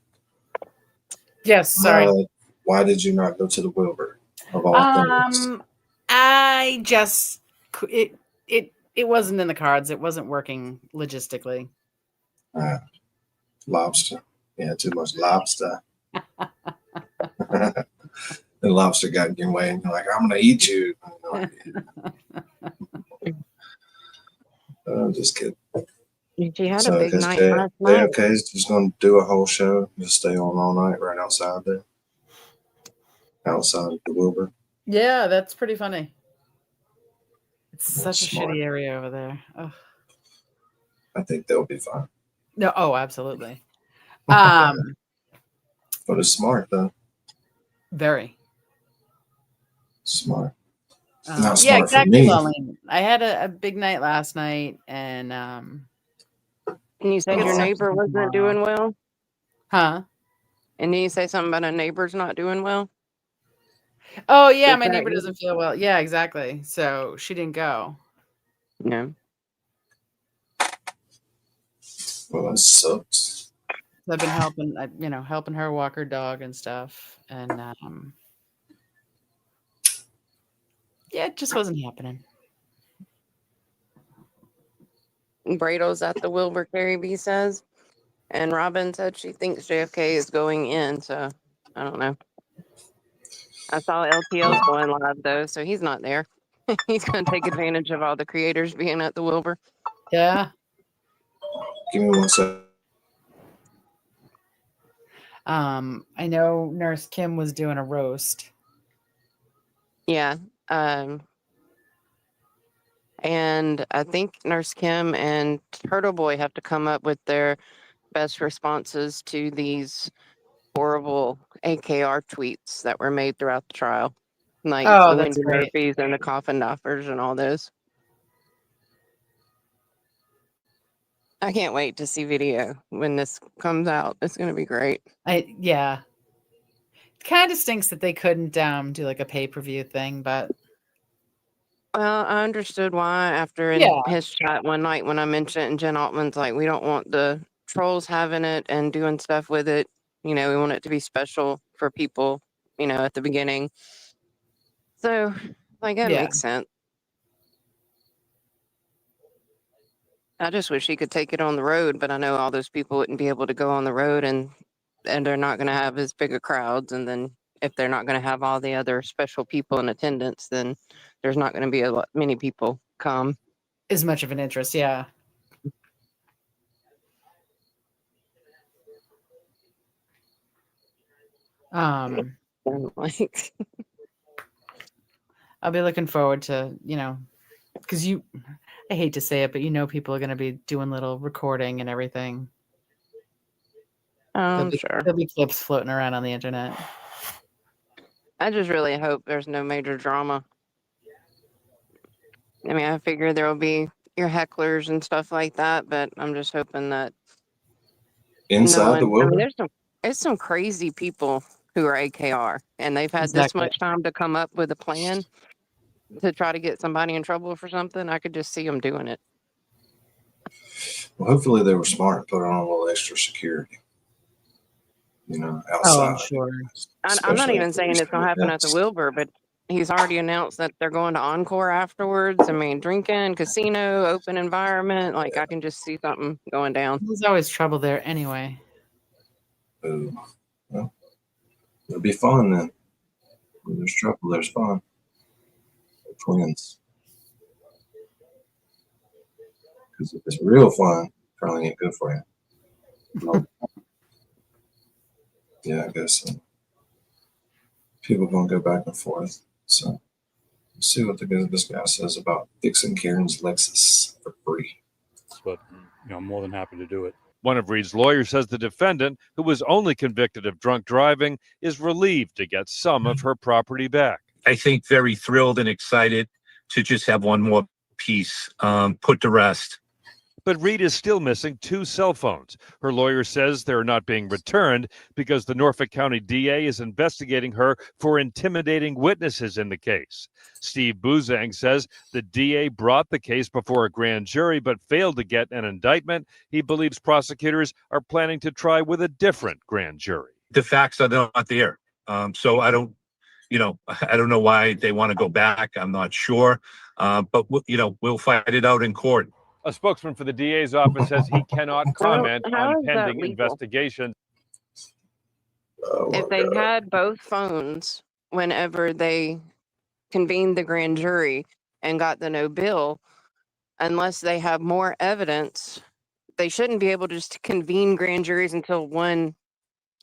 Yes, sorry. Why did you not go to the Wilbur of all things? I just it wasn't in the cards. It wasn't working logistically. Lobster. Yeah, too much lobster. The lobster got in your way, and you're like, I'm going to eat you. I'm just kidding. She had a big night last They night. okay, just going to do a whole show, just stay on all night right outside there. Outside the Wilbur. Yeah, that's pretty funny. It's such Smart. a shitty area over there. Ugh. I think they'll be fine. No, oh, absolutely. But it's smart though. Very. Smart. Not Yeah, smart exactly, for me. Lolene. I had a big night last night, and And you said get your stuff neighbor done wasn't tomorrow. doing well? Huh? And then you say something about a neighbor's not doing well? Oh yeah, Is my that neighbor you? doesn't feel well. Yeah, exactly. So she didn't go. No. Well, that sucks. So I've been helping, helping her walk her dog and stuff, and yeah, it just wasn't happening. Brado's at the Wilbur, Carrie B says. And Robin said she thinks JFK is going in, so I don't know. I saw LTL's going live though, so he's not there. He's going to take advantage of all the creators being at the Wilbur. Yeah. Give me 1 second. I know Nurse Kim was doing a roast. Yeah. And I think Nurse Kim and Turtleboy have to come up with their best responses to these horrible AKR tweets that were made throughout the trial. Like Oh, the that's Wendy great. Murphys and the Coffin Doffers and all those. I can't wait to see video when this comes out. It's going to be great. Yeah. It kind of stinks that they couldn't do like a pay-per-view thing, but Well, I understood why after in yeah. his chat one night when I mentioned it, and Jen Altman's like, we don't want the trolls having it and doing stuff with it. We want it to be special for people, at the beginning. So, like, that Yeah. makes sense. I just wish he could take it on the road, but I know all those people wouldn't be able to go on the road, and they're not going to have as big of crowds. And then if they're not going to have all the other special people in attendance, then there's not going to be many people come. As much of an interest, yeah. Like, I'll be looking forward to, because I hate to say it, but people are going to be doing little recording and everything. Sure. There'll be clips floating around on the internet. I just really hope there's no major drama. I mean, I figure there will be your hecklers and stuff like that, but I'm just hoping that Inside the Wilbur? there's some crazy people who are AKR, and they've had this Exactly. much time to come up with a plan to try to get somebody in trouble for something. I could just see them doing it. Well, hopefully they were smart and put on a little extra security. Outside. Oh, I'm sure. I'm not even saying it's going to happen at the Wilbur, but he's already announced that they're going to Encore afterwards. I mean, drinking, casino, open environment. Like, I can just see something going down. There's always trouble there anyway. Oh, well, it'll be fun then. When there's trouble, there's fun. They're twins. Because if it's real fun, probably ain't good for you. No. Yeah, I guess so. People going to go back and forth. So let's see what this guy says about fixing Karen's Lexus for free. But I'm more than happy to do it. One of Reed's lawyers says the defendant, who was only convicted of drunk driving, is relieved to get some of her property back. I think very thrilled and excited to just have one more piece put to rest. But Reed is still missing 2 cell phones. Her lawyer says they're not being returned because the Norfolk County DA is investigating her for intimidating witnesses in the case. Steve Buzang says the DA brought the case before a grand jury but failed to get an indictment. He believes prosecutors are planning to try with a different grand jury. The facts are not there. So I don't know why they want to go back. I'm not sure. But we'll fight it out in court. A spokesman for the DA's office says he cannot comment how on is that pending legal? investigation. If they had both phones whenever they convened the grand jury and got the no bill, unless they have more evidence, they shouldn't be able to just convene grand juries until one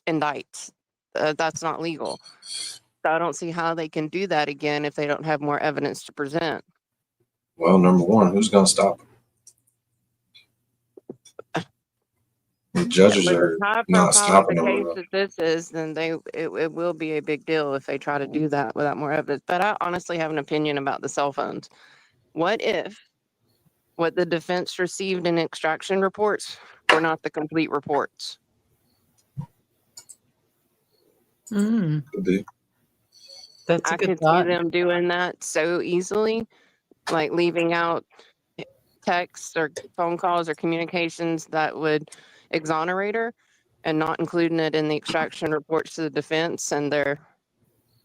indicts. That's not legal. So I don't see how they can do that again if they don't have more evidence to present. Well, number one, who's going to stop them? The judges With are as high not profile of stopping a them case enough. that this is, then it will be a big deal if they try to do that without more evidence. But I honestly have an opinion about the cell phones. What if what the defense received in extraction reports were not the complete reports? Mm, Could be. that's a I good could see thought. them doing that so easily, like leaving out texts or phone calls or communications that would exonerate her and not including it in the extraction reports to the defense, and they're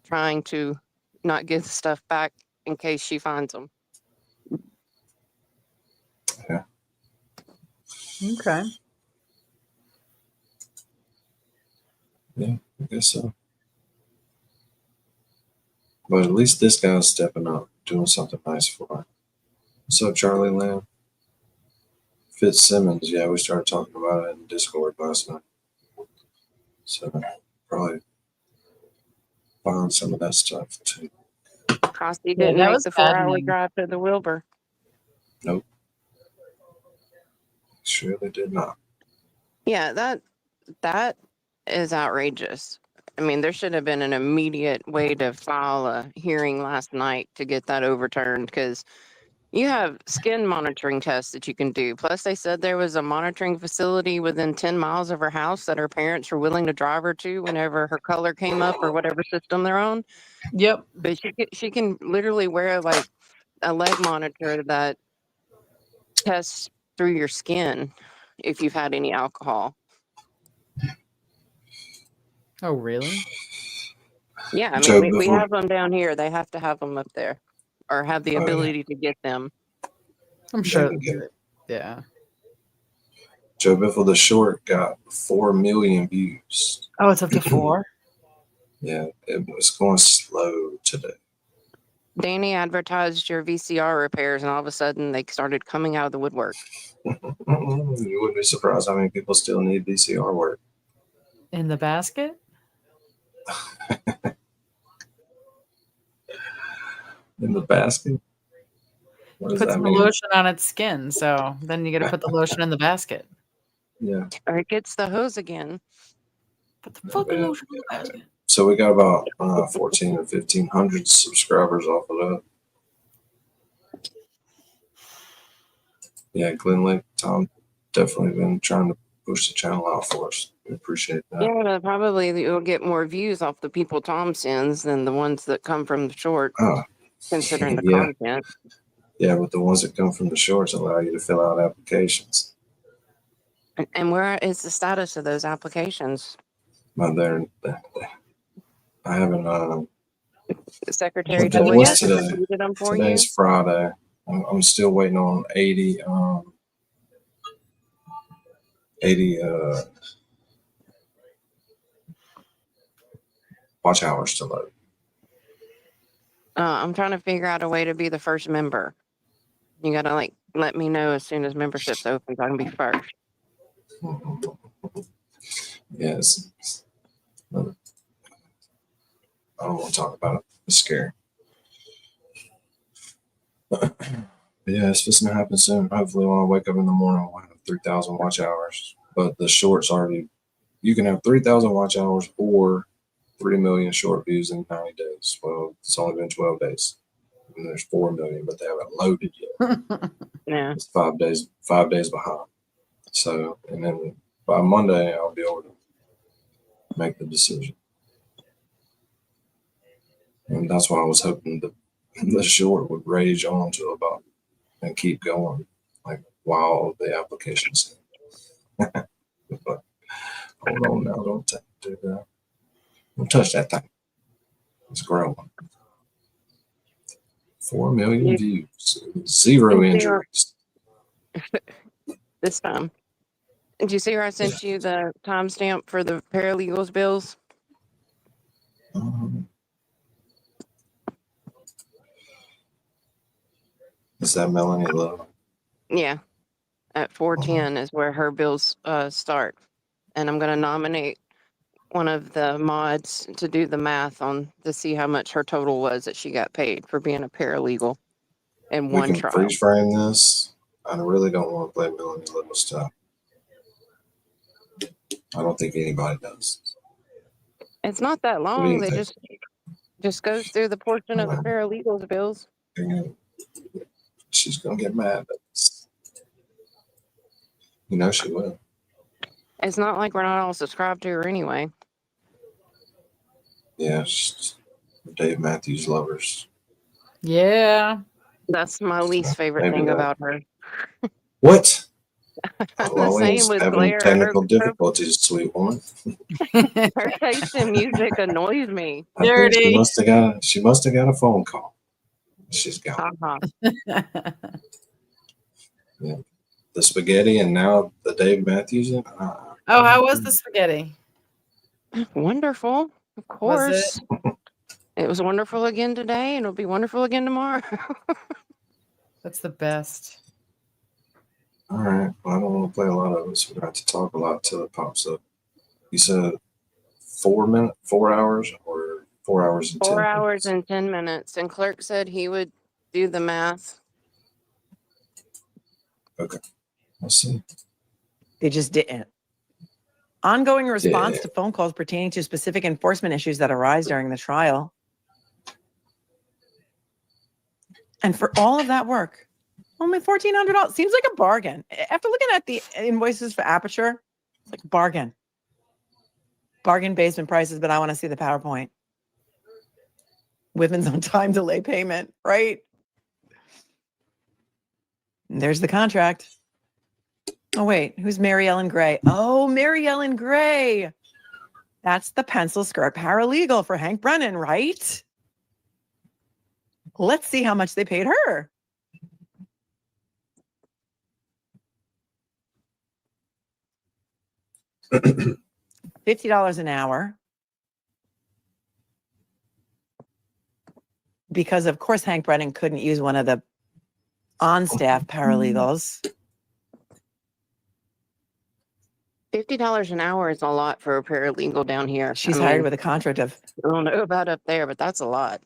trying to not give the stuff back in case she finds them. Yeah. Okay. Yeah, I guess so. But at least this guy's stepping up, doing something nice for her. What's up, Charlie Lamb? Fitzsimmons, yeah, we started talking about it in Discord last night. So probably find some of that stuff too. Costi Yeah, didn't that make was the bad 4-hour news. drive to the Wilbur. Nope. Surely did not. Yeah, that is outrageous. I mean, there should have been an immediate way to file a hearing last night to get that overturned, because you have skin monitoring tests that you can do. Plus, they said there was a monitoring facility within 10 miles of her house that her parents were willing to drive her to whenever her color came up or whatever system they're on. Yep. But she can literally wear like a leg monitor that tests through your skin if you've had any alcohol. Oh, really? Yeah, I mean, Joe, we before, have them down here. They have to have them up there or have the oh, yeah, ability to get them. I'm they sure. can get it. Yeah. Joe Biffle the Short got 4 million views. Oh, it's up to 4? Yeah, it was going slow today. Danny advertised your VCR repairs, and all of a sudden they started coming out of the woodwork. You wouldn't be surprised how many people still need VCR work. In the basket? In the basket? What does Puts that the mean? lotion on its skin, so then you got to put the lotion in the basket. Yeah. Or it gets the hose again. Put the fucking lotion in the basket. So we got about 14 or 1,500 subscribers off of that. Yeah, Glen Lake, Tom, definitely been trying to push the channel out for us. We appreciate that. Yeah, but probably you'll get more views off the people Tom sends than the ones that come from the short, considering the Yeah. content. Yeah, but the ones that come from the shorts allow you to fill out applications. And where is the status of those applications? But I haven't Secretary looked at Joy what's has today. completed them for you? Today's Friday. I'm still waiting on 80 watch hours to load. I'm trying to figure out a way to be the first member. You gotta like let me know as soon as memberships open so I can be first. Yes. I don't want to talk about it. It's scary. But yeah, it's just gonna happen soon. Hopefully when I wake up in the morning, I'll have 3,000 watch hours. But the shorts already, you can have 3,000 watch hours or 3 million short views in 90 days. Well, it's only been 12 days. And there's 4 million, but they haven't loaded yet. Yeah. It's 5 days behind. So, and then by Monday, I'll be able to make the decision. And that's why I was hoping the short would rage on to about and keep going, like while the applications. But hold on now, don't do that. Don't touch that thing. It's growing. 4 million views, 0 injuries. This time. Did you see where I sent you the timestamp for the paralegals bills? Is that Melanie Love? Yeah. At 4:10 is where her bills start. And I'm going to nominate one of the mods to do the math on to see how much her total was that she got paid for being a paralegal in We one can trial. freeze frame this. I really don't want to play Melanie Love stuff. I don't think anybody does. It's not that What do long. you They think? just goes through the portion of the paralegal's bills. She's gonna get mad at us. You know she will. It's not like we're not all subscribed to her anyway. Yeah, she's Dave Matthews lovers. Yeah. That's my least favorite Maybe thing that. about her. What? The same with Having Claire. technical difficulties, sweet woman. Her taste in music annoys me. I think she must have got a phone call. She's gone. Yeah. The spaghetti and now the Dave Matthews. Oh, how was the spaghetti? Wonderful, of course. It was wonderful again today, and it'll be wonderful again tomorrow. That's the best. All right. Well, I don't want to play a lot of this. We're going to talk a lot till it pops up. You said 4 hours, or 4 hours and 10 4 hours and 10 minutes. And Clerk said he would do the math. Okay. Let's see. They just didn't. Ongoing response to phone calls pertaining to specific enforcement issues that arise during the trial. And for all of that work, only $1,400 seems like a bargain. After looking at the invoices for Aperture, it's like a bargain. Bargain basement prices, but I want to see the PowerPoint. Women's on time delay payment, right? And there's the contract. Oh, wait, who's Mary Ellen Gray? Oh, Mary Ellen Gray. That's the pencil skirt paralegal for Hank Brennan, right? Let's see how much they paid her. $50 an hour. Because, of course, Hank Brennan couldn't use one of the on-staff paralegals. $50 an hour is a lot for a paralegal down here. She's hired with a contract of... I don't know about up there, but that's a lot.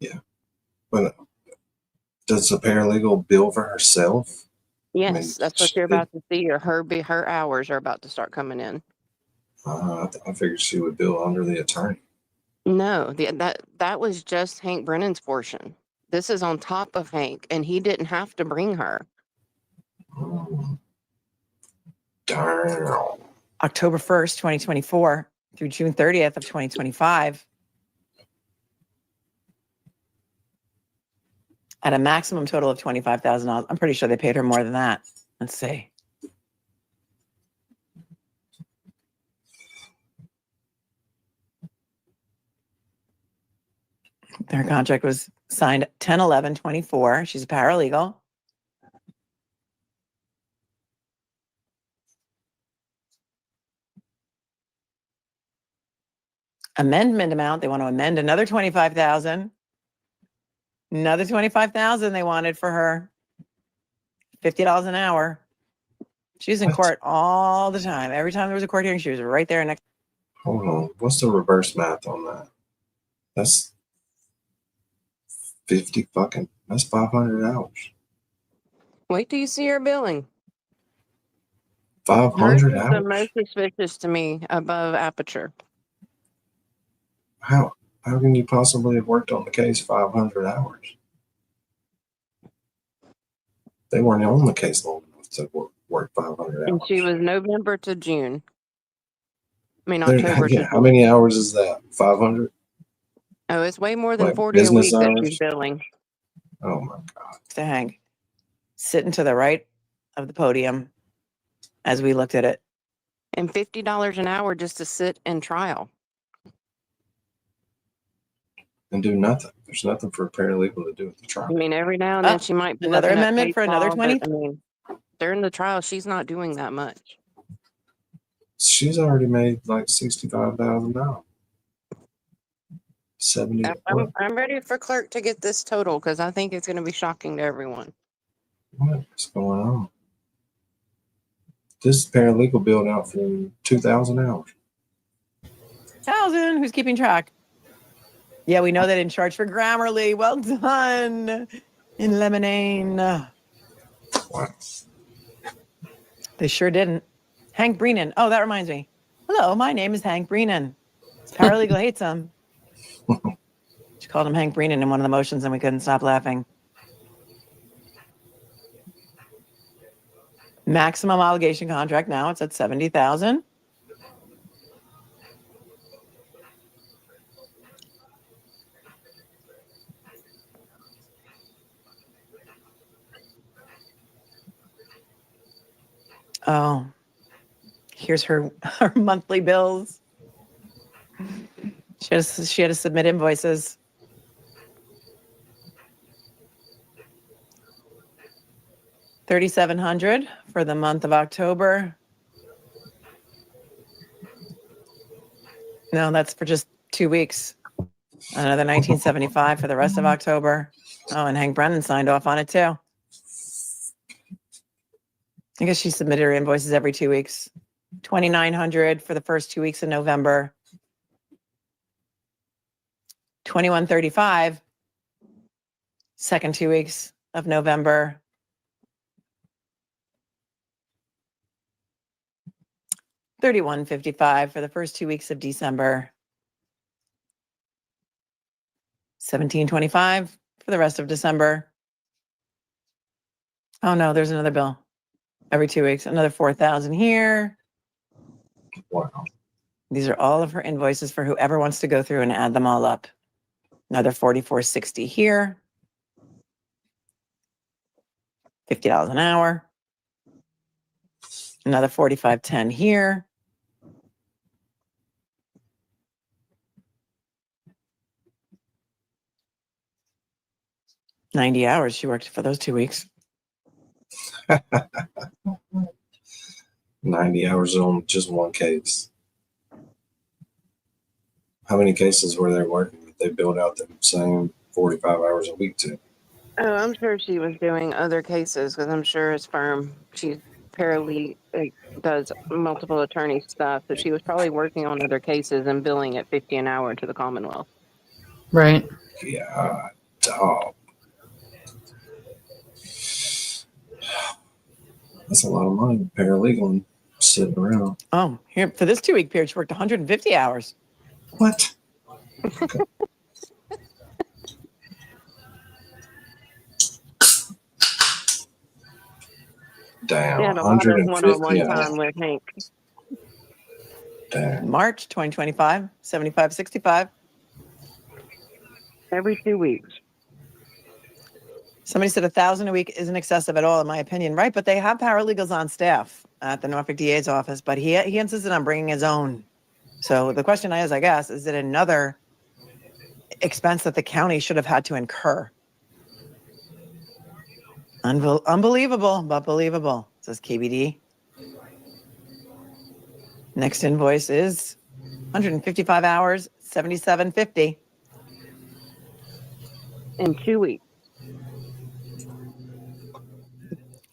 Yeah. But does the paralegal bill for herself? Yes, that's what you're about to see. Or her hours are about to start coming in. I figured she would bill under the attorney. No, that was just Hank Brennan's portion. This is on top of Hank, and he didn't have to bring her. Darn. October 1st, 2024 through June 30th of 2025. At a maximum total of $25,000. I'm pretty sure they paid her more than that. Let's see. Their contract was signed 10/11/24. She's a paralegal. Amendment amount, they want to amend another $25,000. Another $25,000 they wanted for her. $50 an hour. She's in court all the time. Every time there was a court hearing, she was right there next. Hold on. What's the reverse math on that? That's 500 hours. Wait till you see her billing. 500 Hers is hours. the most suspicious to me above Aperture. How can you possibly have worked on the case 500 hours? They weren't on the case long enough to work 500 hours. And she was November to June. I mean, There- October to yeah, how June. many hours is that? 500? Oh, it's way more than Like 40 a business week that hours? she's billing. Oh my God. to Hank, sitting to the right of the podium as we looked at it. And $50 an hour just to sit in trial. And do nothing. There's nothing for a paralegal to do at the I trial. mean, every now and then she might be another looking at amendment case for another law, 20? but, I mean, during the trial, she's not doing that much. She's already made like $65,000. 70. I'm ready for Clerk to get this total because I think it's going to be shocking to everyone. What's going on? This is paralegal billed out for 2,000 hours. 1,000. Who's keeping track? Yeah, we know they didn't charge for Grammarly. Well done. In Lemonade. Wow. They sure didn't. Hank Breenan. Oh, that reminds me. Hello, my name is Hank Breenan. Paralegal hates him. She called him Hank Breenan in one of the motions, and we couldn't stop laughing. Maximum obligation contract now, it's at 70,000. Oh, here's her monthly bills. She had to submit invoices. $3,700 for the month of October. No, that's for just 2 weeks. Another $1,975 for the rest of October. Oh, and Hank Brennan signed off on it too. I guess she submitted her invoices every 2 weeks. $2,900 for the first 2 weeks of November. $2,135 second 2 weeks of November. $3,155 for the first 2 weeks of December. $1,725 for the rest of December. Oh no, there's another bill every 2 weeks. Another $4,000 here. Wow. These are all of her invoices for whoever wants to go through and add them all up. Another $44.60 here. $50 an hour. Another $45.10 here. $90 hours she worked for those 2 weeks. 90 hours on just one case. How many cases were they working that they billed out the same 45 hours a week to? Oh, I'm sure she was doing other cases because I'm sure his firm, she's paralegal, does multiple attorney stuff. So she was probably working on other cases and billing at $50 an hour to the Commonwealth. Right. Yeah, dog. That's a lot of money, paralegal, and sitting around. Oh, here for this 2 week period, she worked 150 hours. What? Damn, She had a lot of 150 one-on-one hours. time with Hank. Damn. March 2025, 75.65. Every 2 weeks. Somebody said 1,000 a week isn't excessive at all, in my opinion, right? But they have paralegals on staff at the Norfolk DA's office, but he insisted on bringing his own. So the question is, I guess, is it another expense that the county should have had to incur? Unbelievable, but believable, says KBD. Next invoice is 155 hours, $77.50. In 2 weeks.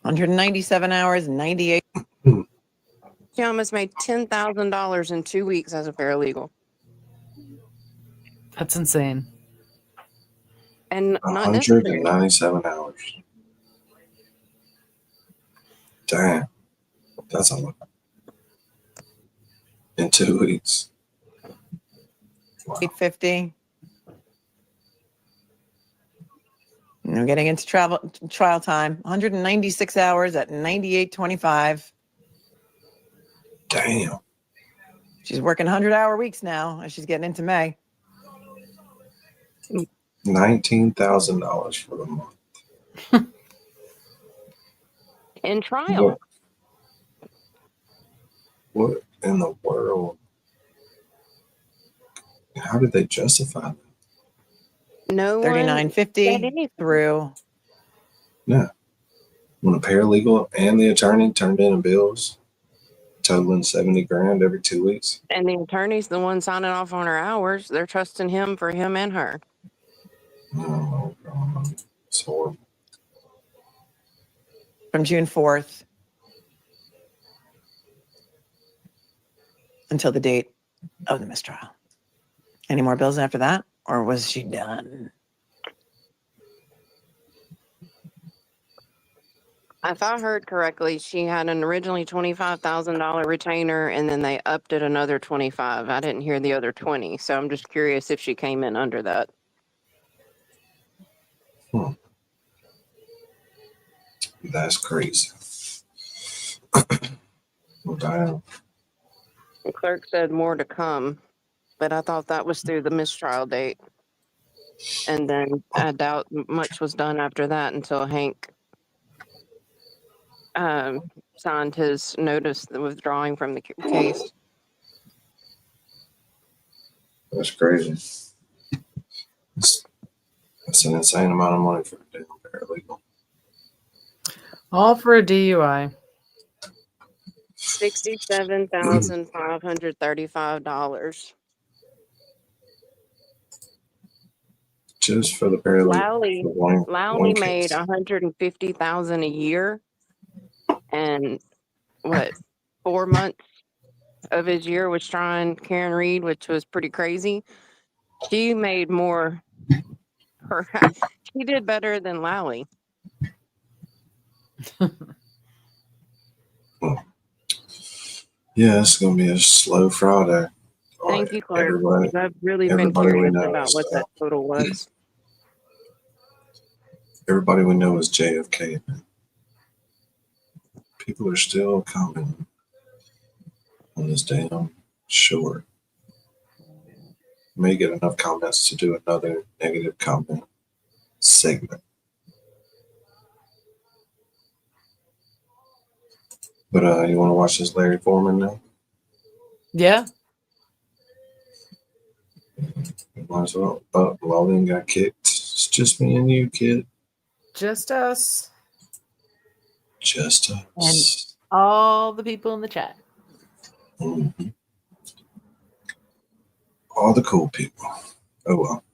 197 hours, 98. She almost made $10,000 in 2 weeks as a paralegal. That's insane. And not necessary. 197 hours. Damn. That's a lot. In 2 weeks. Wow. 850. Now getting into trial time. 196 hours at 98.25. Damn. She's working 100-hour weeks now as she's getting into May. $19,000 for the month. In trial. What in the world? How did they justify that? No one said $39.50 anything. through. No. When a paralegal and the attorney turned in bills totaling 70 grand every 2 weeks. And the attorney's the one signing off on her hours. They're trusting him for him and her. Oh, God. It's horrible. From June 4th until the date of the mistrial. Any more bills after that? Or was she done? If I heard correctly, she had an originally $25,000 retainer, and then they upped it another 25. I didn't hear the other 20, so I'm just curious if she came in under that. That's crazy. Well, damn. The clerk said more to come, but I thought that was through the mistrial date. And then I doubt much was done after that until Hank signed his notice withdrawing from the case. That's crazy. That's an insane amount of money for a damn paralegal. All for a DUI. $67,535. Just for the paralegal. Lowry made $150,000 a year, and what, 4 months of his year was trying Karen Reed, which was pretty crazy. She made more. She did better than Lowry. Yeah, it's gonna be a slow Friday. Thank you, Clark. I've really been curious about what that total was. Everybody we know is JFK. People are still coming on this damn short. May get enough comments to do another negative comment segment. But you want to watch this Larry Foreman now? Yeah. Might as well. Oh, Logan got kicked. It's just me and you, kid. Just us. Just us. And all the people in the chat. Mm-hmm. All the cool people. Oh well.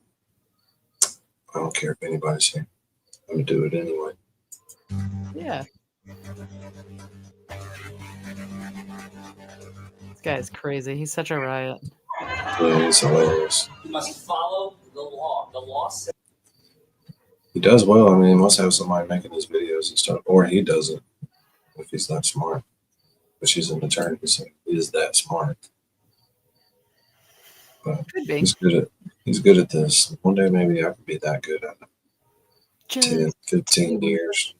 I don't care if anybody's here. I'm gonna do it anyway. Yeah. This guy's crazy. He's such a riot. Yeah, he's hilarious. You must follow the law. The law says. He does well. I mean, he must have somebody making his videos and stuff, or he doesn't if he's that smart. But she's an attorney, so he is that smart. But could be. He's good at this. One day maybe I could be that good at it. 10, 15 years.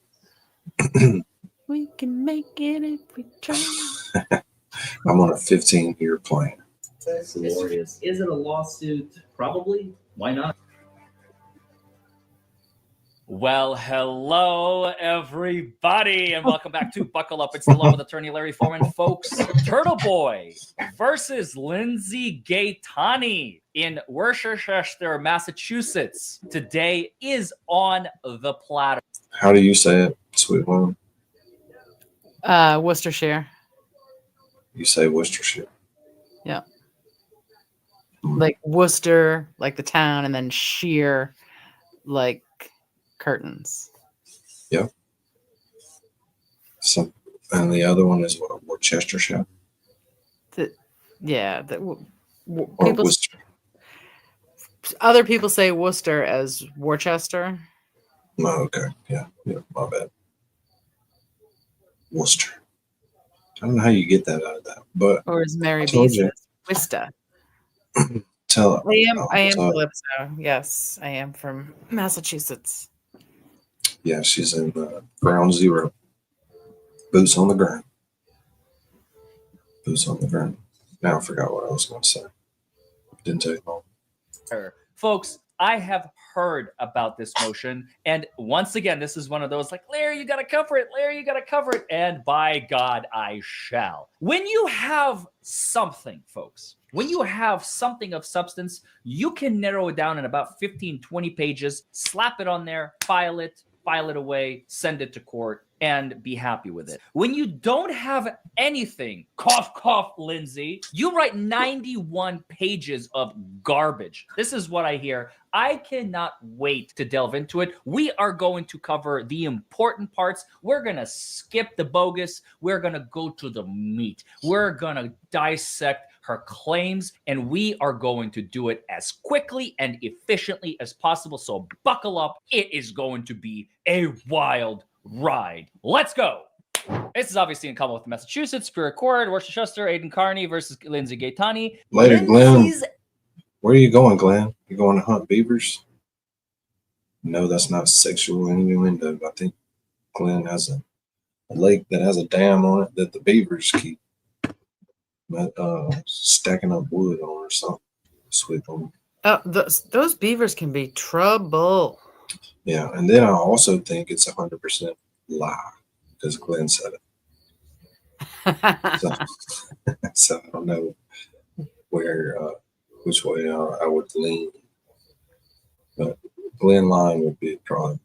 We can make it if we try. I'm on a 15-year plan. That's glorious. Is it a lawsuit? Probably. Why not? Well, hello, everybody, and welcome back to Buckle Up. It's the Love with Attorney Larry Foreman, folks. Turtleboy versus Lindsay Gaetani in Worcester, Massachusetts. Today is on the platter. How do you say it, sweet woman? Worcestershire. You say Worcestershire. Yeah. Like Worcester, like the town, and then sheer, like curtains. Yep. So, and the other one is what? Worcestershire. People. Other people say Worcester as Worcester. Oh, okay. Yeah. My bad. Worcester. I don't know how you get that out of that, but or as Mary B says, Worcester. Tell I am Calypso. Yes, I am from Massachusetts. Yeah, she's in ground zero. Boots on the ground. Boots on the ground. Now I forgot what I was going to say. Didn't take long. Folks, I have heard about this motion, and once again, this is one of those like, Larry, you got to cover it. Larry, you got to cover it. And by God, I shall. When you have something, folks, when you have something of substance, you can narrow it down in about 15, 20 pages, slap it on there, file it away, send it to court, and be happy with it. When you don't have anything, cough, cough, Lindsay, you write 91 pages of garbage. This is what I hear. I cannot wait to delve into it. We are going to cover the important parts. We're going to skip the bogus. We're going to go to the meat. We're going to dissect her claims, and we are going to do it as quickly and efficiently as possible. So buckle up. It is going to be a wild ride. Let's go. This is obviously in Commonwealth of Massachusetts, Superior Court, Worcester, Aidan Kearney versus Lindsay Gaetani. Later, Glenn. Lindsay's- Where are you going, Glenn? You going to hunt beavers? No, that's not sexual innuendo. I think Glenn has a lake that has a dam on it that the beavers keep stacking up wood on or something. Sweep them. Oh, those beavers can be trouble. Yeah, and then I also think it's 100% lie because Glenn said it. So I don't know which way I would lean, but Glenn lying would be probably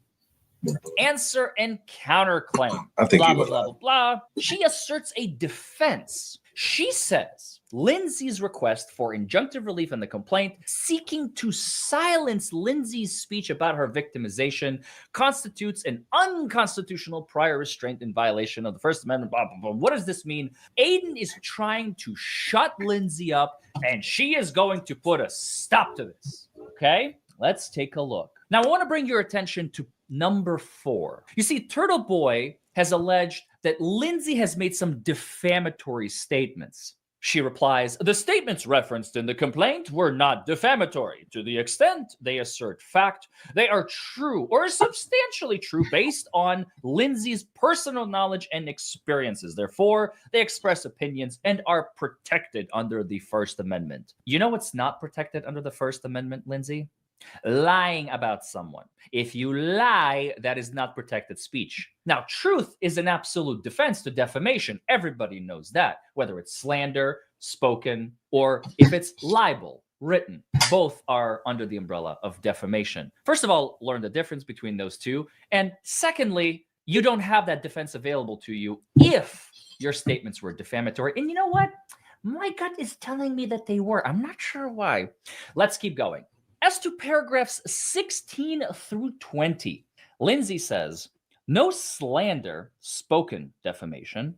more. Answer and counterclaim. I think blah, he blah, would blah, lie. blah, blah. She asserts a defense. She says Lindsay's request for injunctive relief in the complaint, seeking to silence Lindsay's speech about her victimization, constitutes an unconstitutional prior restraint in violation of the First Amendment. Blah, blah, blah. What does this mean? Aidan is trying to shut Lindsay up, and she is going to put a stop to this. Okay, let's take a look. Now, I want to bring your attention to number 4. You see, Turtleboy has alleged that Lindsay has made some defamatory statements. She replies, the statements referenced in the complaint were not defamatory. To the extent they assert fact, they are true or substantially true based on Lindsay's personal knowledge and experiences. Therefore, they express opinions and are protected under the First Amendment. You know what's not protected under the First Amendment, Lindsay? Lying about someone. If you lie, that is not protected speech. Now, truth is an absolute defense to defamation. Everybody knows that, whether it's slander, spoken, or if it's libel, written. Both are under the umbrella of defamation. First of all, learn the difference between those two. And secondly, you don't have that defense available to you if your statements were defamatory. And you know what? My gut is telling me that they were. I'm not sure why. Let's keep going. As to paragraphs 16 through 20, Lindsay says, no slander, spoken defamation,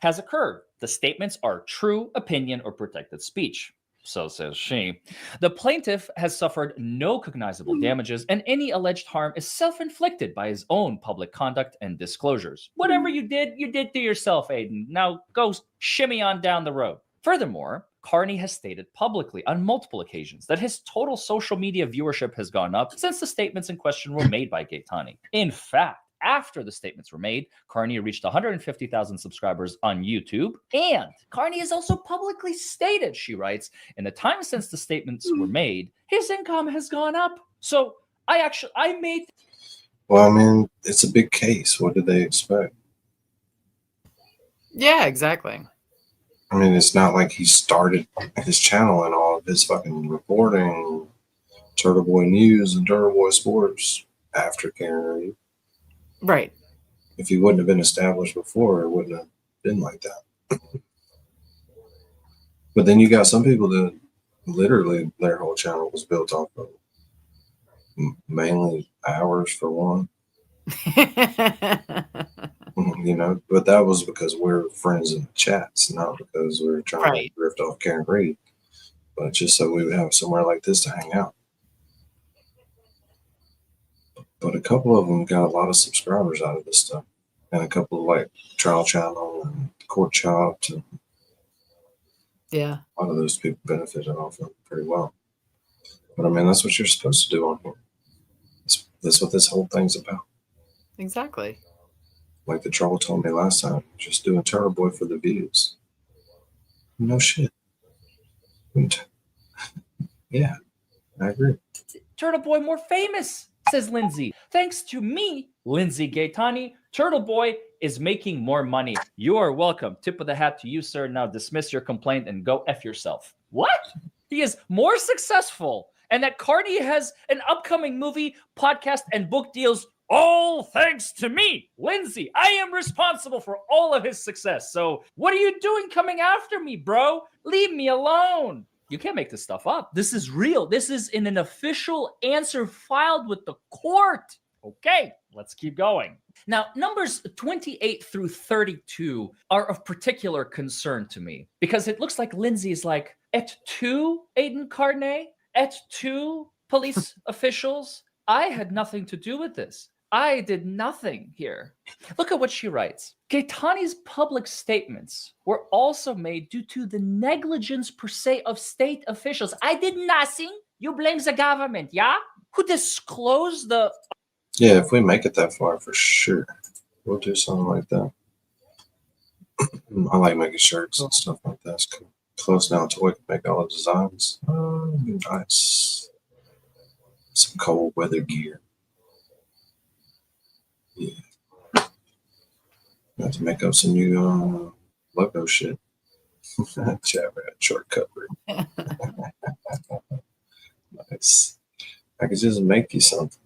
has occurred. The statements are true opinion or protected speech. So says she. The plaintiff has suffered no cognizable damages, and any alleged harm is self-inflicted by his own public conduct and disclosures. Whatever you did to yourself, Aidan. Now go shimmy on down the road. Furthermore, Kearney has stated publicly on multiple occasions that his total social media viewership has gone up since the statements in question were made by Gaetani. In fact, after the statements were made, Kearney reached 150,000 subscribers on YouTube. And Kearney has also publicly stated, she writes, in the time since the statements were made, his income has gone up. So I made... Well, I mean, it's a big case. What did they expect? Yeah, exactly. I mean, it's not like he started his channel and all of his fucking reporting, Turtleboy News and Turtleboy Sports after Karen. Right. If he wouldn't have been established before, it wouldn't have been like that. But then you got some people that literally their whole channel was built off of mainly hours for one. You know, but that was because we're friends in the chats, not because we were trying to drift off Karen Reed, but just so we would have somewhere like this to hang out. But a couple of them got a lot of subscribers out of this stuff, and a couple of like Trial Channel and Court Chopped, and yeah, a lot of those people benefited off of it pretty well. But I mean, that's what you're supposed to do on here. That's what this whole thing's about. Exactly. Like the troll told me last time, just doing Turtleboy for the views. No shit. Yeah, I agree. Turtleboy more famous, says Lindsay. Thanks to me, Lindsay Gaetani, Turtleboy is making more money. You are welcome. Tip of the hat to you, sir. Now dismiss your complaint and go F yourself. What? He is more successful, and that Kearney has an upcoming movie, podcast, and book deals all thanks to me, Lindsay. I am responsible for all of his success. So what are you doing coming after me, bro? Leave me alone. You can't make this stuff up. This is real. This is in an official answer filed with the court. Okay, let's keep going. Now, numbers 28 through 32 are of particular concern to me because it looks like Lindsay is like, et tu, Aidan Kearney? Et tu, police officials? I had nothing to do with this. I did nothing here. Look at what she writes. Keitani's public statements were also made due to the negligence per se of state officials. I did nothing. You blame the government, yeah? Who disclosed the... Yeah, if we make it that far, for sure, we'll do something like that. I like making shirts and stuff like that. It's close now to we can make all the designs. Nice. Some cold weather gear. Yeah. Got to make up some new logo shit. ChatRats shortcut. Nice. I could just make you something.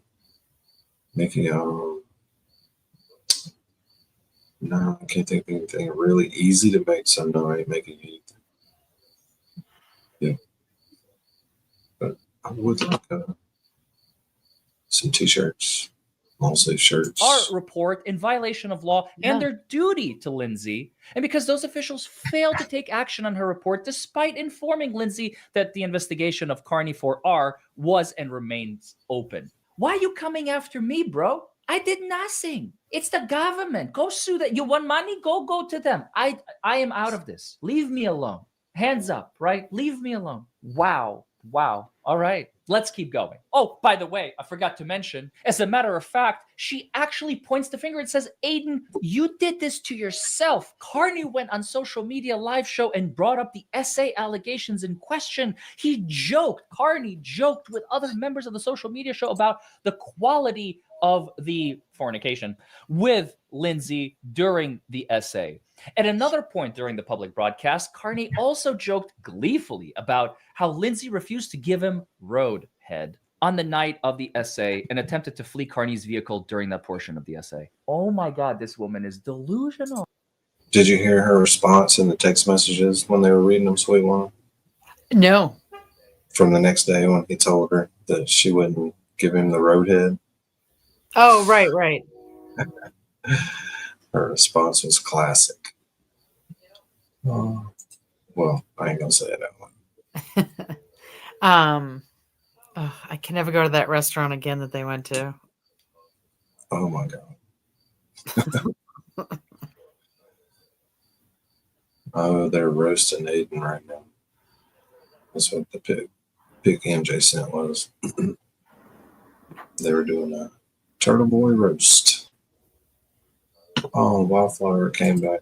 Make you no, I can't think of anything really easy to make, so no, I ain't making anything. Yeah. But I would like some t-shirts, long sleeve shirts. Our report in violation of law and their duty to Lindsay, and because those officials failed to take action on her report despite informing Lindsay that the investigation of Kearney 4R was and remains open. Why are you coming after me, bro? I did nothing. It's the government. Go sue that. You want money? Go to them. I am out of this. Leave me alone. Hands up, right? Leave me alone. Wow. All right, let's keep going. Oh, by the way, I forgot to mention, as a matter of fact, she actually points the finger and says, Aidan, you did this to yourself. Kearney went on social media live show and brought up the essay allegations in question. Kearney joked with other members of the social media show about the quality of the fornication with Lindsay during the essay. At another point during the public broadcast, Kearney also joked gleefully about how Lindsay refused to give him road head on the night of the essay and attempted to flee Kearney's vehicle during that portion of the essay. Oh my God, this woman is delusional. Did you hear her response in the text messages when they were reading them, Sweet One? No. From the next day when he told her that she wouldn't give him the road head? Oh, right. Her response was classic. Well, I ain't gonna say it that one. I can never go to that restaurant again that they went to. Oh my God. Oh, they're roasting Aidan right now. That's what the pic MJ sent was. They were doing a Turtleboy roast. Oh, Wildflower came back.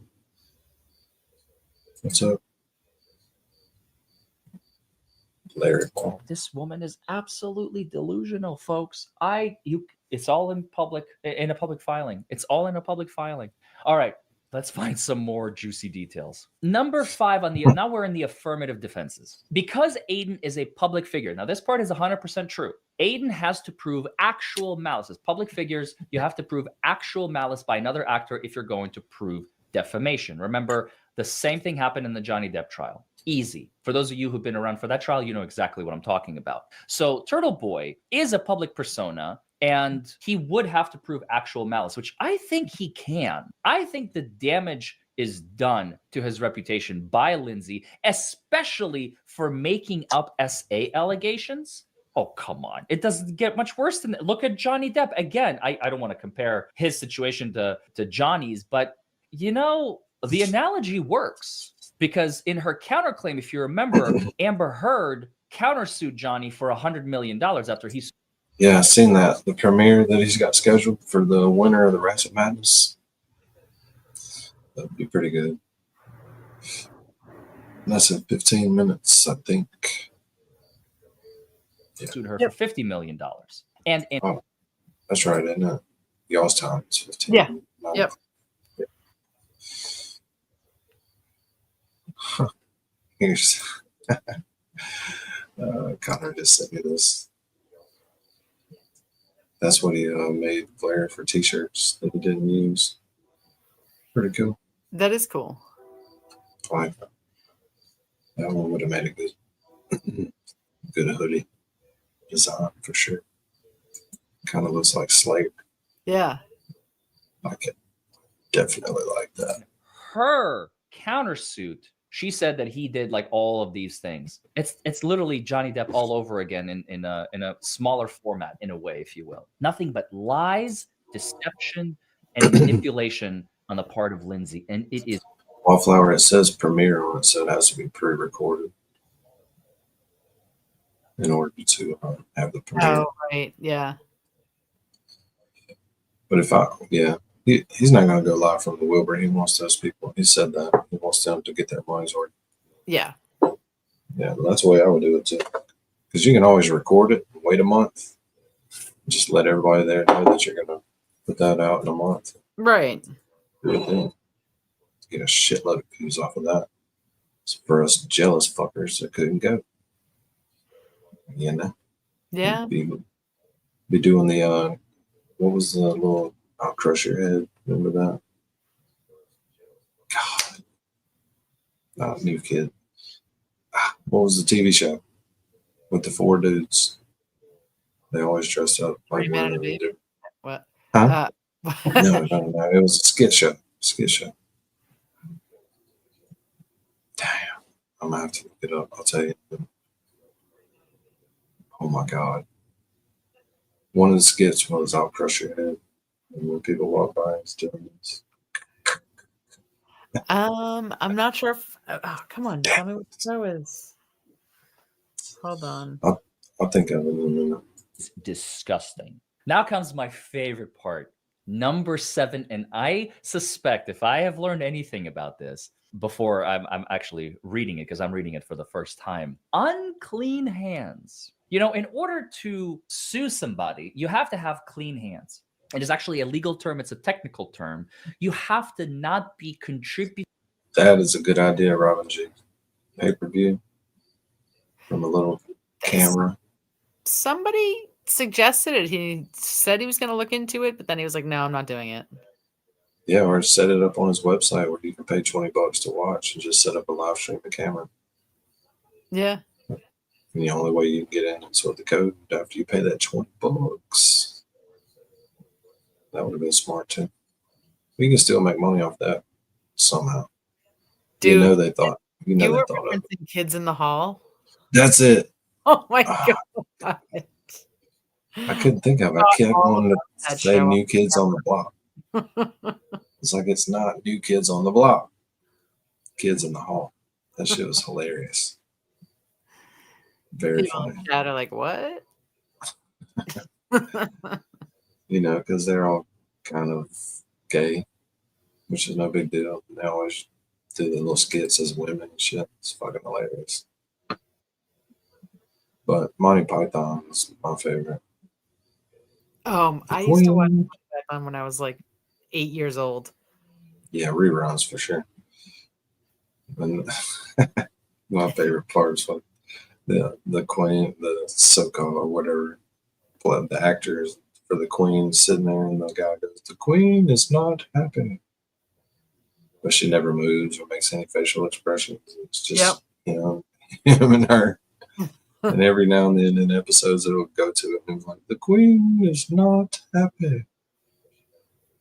What's up? Larry Paul. This woman is absolutely delusional, folks. It's all in a public filing. It's all in a public filing. All right, let's find some more juicy details. Number 5 now we're in the affirmative defenses. Because Aidan is a public figure. Now this part is 100% true. Aidan has to prove actual malice. As public figures, you have to prove actual malice by another actor if you're going to prove defamation. Remember, the same thing happened in the Johnny Depp trial. Easy. For those of you who've been around for that trial, you know exactly what I'm talking about. So Turtleboy is a public persona, and he would have to prove actual malice, which I think he can. I think the damage is done to his reputation by Lindsay, especially for making up SA allegations. Oh, come on. It doesn't get much worse than that. Look at Johnny Depp. Again, I don't want to compare his situation to Johnny's, but you know, the analogy works because in her counterclaim, if you remember, Amber Heard countersued Johnny for $100 million after he... Yeah, I've seen that. The premiere that he's got scheduled for the winner of the Ratchet Madness. That would be pretty good. And that's in 15 minutes, I think. Sued her for $50 million. And that's right, isn't it? Y'all's time. It's 15. Yeah. Yep. Here's Connor just sent me this. That's what he made Blair for t-shirts that he didn't use. Pretty cool. That is cool. I like that. That one would have made a good hoodie design for sure. Kind of looks like Slayer. Yeah. Like it. Definitely like that. Her countersuit, she said that he did like all of these things. It's literally Johnny Depp all over again in a smaller format, in a way, if you will. Nothing but lies, deception and manipulation on the part of Lindsay. And it is Wallflower, it says premiere on it, so it has to be pre-recorded in order to have the premiere. Oh, right. Yeah. But if he's not going to go live from the Wilbur. He wants those people. He said that he wants them to get their money's worth. Yeah. Yeah, that's the way I would do it too. Because you can always record it, wait a month, just let everybody there know that you're going to put that out in a month. Right. Good thing. Get a shitload of views off of that. It's for us jealous fuckers that couldn't go. You know? Yeah. Be doing the what was the little I'll crush your head? Remember that? God. New Kid. What was the TV show with the 4 dudes? They always dressed up like women. What? Huh? No. It was a skit show. Damn. I'm gonna have to look it up. I'll tell you. Oh my God. One of the skits was I'll crush your head. And when people walk by, it's doing this. I'm not sure if. Oh, come on, tell me what the show is. Hold on. I'll think of it in a minute. It's disgusting. Now comes my favorite part, number 7, and I suspect if I have learned anything about this before I'm actually reading it, because I'm reading it for the first time, unclean hands. You know, in order to sue somebody, you have to have clean hands. It is actually a legal term. It's a technical term. You have to not be contributing. That is a good idea, Robin G. Pay-per-view from a little camera. Somebody suggested it. He said he was going to look into it, but then he was like, no, I'm not doing it. Yeah, or set it up on his website where you can pay $20 to watch and just set up a live stream the camera. Yeah. And the only way you can get in is with the code after you pay that $20. That would have been smart too. We can still make money off that somehow. Dude, you know they thought. You know you they were thought of it. referencing Kids in the Hall. That's it. Oh my God. I couldn't think of it. I kept wanting to That say show. New Kids on the Block. It's like it's not New Kids on the Block. Kids in the Hall. That shit was hilarious. Very People in funny. the chat are like, what? You know, because they're all kind of gay, which is no big deal. They always do the little skits as women and shit. It's fucking hilarious. But Monty Python is my favorite. I used to watch Monty Python when I was like 8 years old. Yeah, reruns for sure. And my favorite part is when the queen, the so-called or whatever, the actors for the queen sitting there, and the guy goes, "The queen is not happy," but she never moves or makes any facial expressions. It's just you know him and her. And every now and then in episodes it'll go to it and like, "The queen is not happy."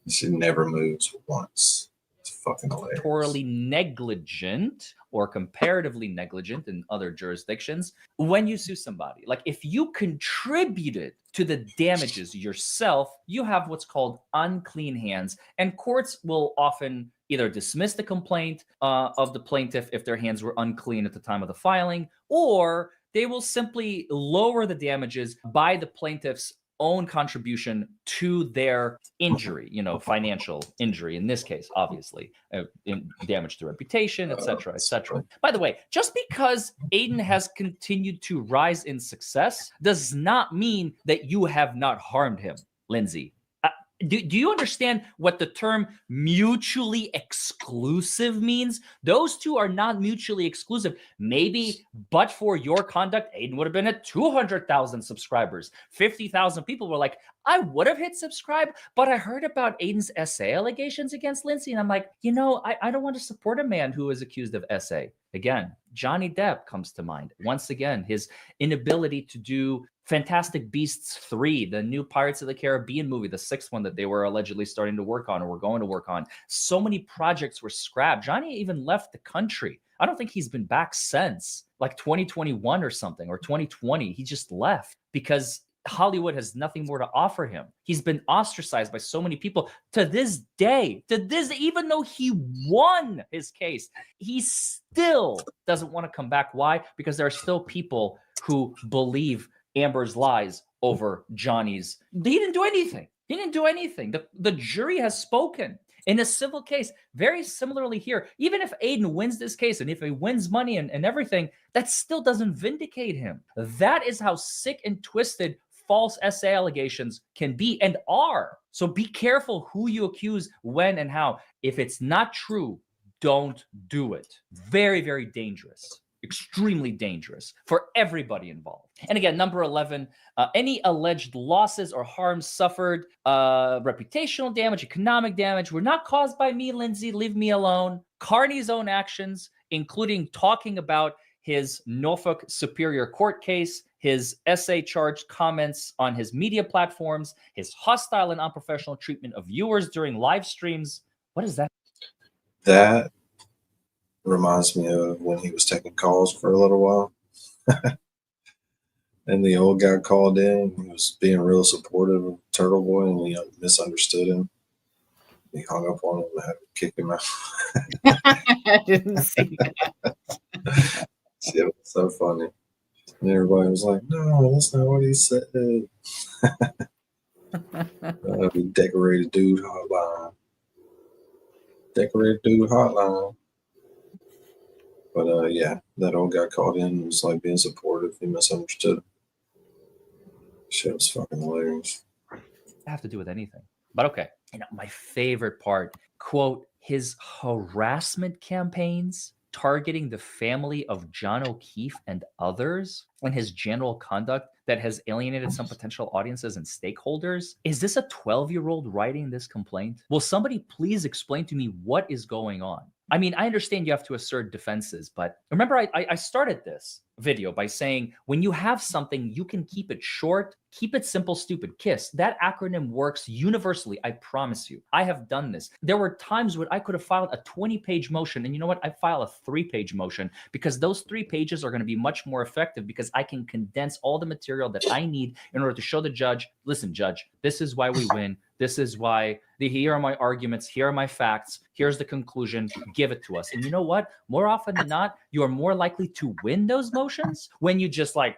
She never moves once. It's fucking hilarious. Statutorily negligent or comparatively negligent in other jurisdictions when you sue somebody. Like if you contributed to the damages yourself, you have what's called unclean hands, and courts will often either dismiss the complaint of the plaintiff if their hands were unclean at the time of the filing, or they will simply lower the damages by the plaintiff's own contribution to their injury, you know, financial injury in this case, obviously, in damage to reputation, etc., etc. By the way, just because Aidan has continued to rise in success does not mean that you have not harmed him, Lindsay. Do you understand what the term mutually exclusive means? Those two are not mutually exclusive. Maybe, but for your conduct, Aidan would have been at 200,000 subscribers. 50,000 people were like, I would have hit subscribe, but I heard about Aidan's SA allegations against Lindsay. And I'm like, you know, I don't want to support a man who is accused of SA. Again, Johnny Depp comes to mind. Once again, his inability to do Fantastic Beasts 3, the new Pirates of the Caribbean movie, the 6th one that they were allegedly starting to work on or were going to work on. So many projects were scrapped. Johnny even left the country. I don't think he's been back since like 2021 or something, or 2020. He just left because Hollywood has nothing more to offer him. He's been ostracized by so many people to this day. Even though he won his case, he still doesn't want to come back. Why? Because there are still people who believe Amber's lies over Johnny's. He didn't do anything. He didn't do anything. The jury has spoken. In a civil case, very similarly here, even if Aidan wins this case and if he wins money and everything, that still doesn't vindicate him. That is how sick and twisted false essay allegations can be and are. So be careful who you accuse, when and how. If it's not true, don't do it. Very, very dangerous. Extremely dangerous for everybody involved. And again, number 11, any alleged losses or harms suffered, reputational damage, economic damage, were not caused by me, Lindsay, leave me alone. Kearney's own actions, including talking about his Norfolk Superior Court case, his essay charged comments on his media platforms, his hostile and unprofessional treatment of viewers during live streams. What is that? That reminds me of when he was taking calls for a little while. And the old guy called in. He was being real supportive of Turtleboy, and he misunderstood him. He hung up on him and had to kick him out. I didn't see that. It was so funny. And everybody was like, no, that's not what he said. Decorated dude hotline. Decorated dude hotline. But yeah, that old guy called in and was like being supportive. He misunderstood. Shit was fucking hilarious. Have to do with anything. But okay, my favorite part, quote, his harassment campaigns targeting the family of John O'Keefe and others, and his general conduct that has alienated some potential audiences and stakeholders. Is this a 12-year-old writing this complaint? Will somebody please explain to me what is going on? I mean, I understand you have to assert defenses, but remember, I started this video by saying, when you have something, you can keep it short, keep it simple, stupid, KISS. That acronym works universally. I promise you. I have done this. There were times when I could have filed a 20-page motion, and you know what? I file a 3-page motion because those 3 pages are going to be much more effective because I can condense all the material that I need in order to show the judge, listen, judge, this is why we win. This is why, here are my arguments, here are my facts, here's the conclusion, give it to us. And you know what? More often than not, you are more likely to win those motions when you just like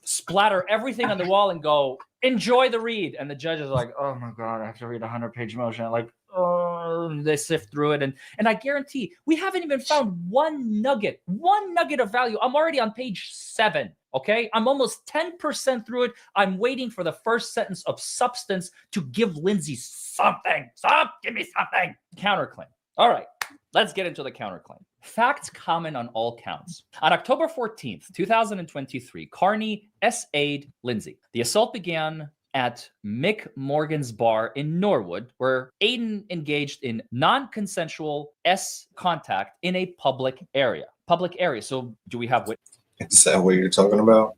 splatter everything on the wall and go, enjoy the read. And the judge is like, oh my God, I have to read a 100-page motion. Like, oh, they sift through it. And I guarantee we haven't even found one nugget of value. I'm already on page 7. Okay, I'm almost 10% through it. I'm waiting for the first sentence of substance to give Lindsay something. Give me something. Counterclaim. All right, let's get into the counterclaim. Facts common on all counts. On October 14th, 2023, Kearney SA'd Lindsay. The assault began at Mick Morgan's bar in Norwood, where Aidan engaged in non-consensual S contact in a public area. So do we have Is that what you're talking about?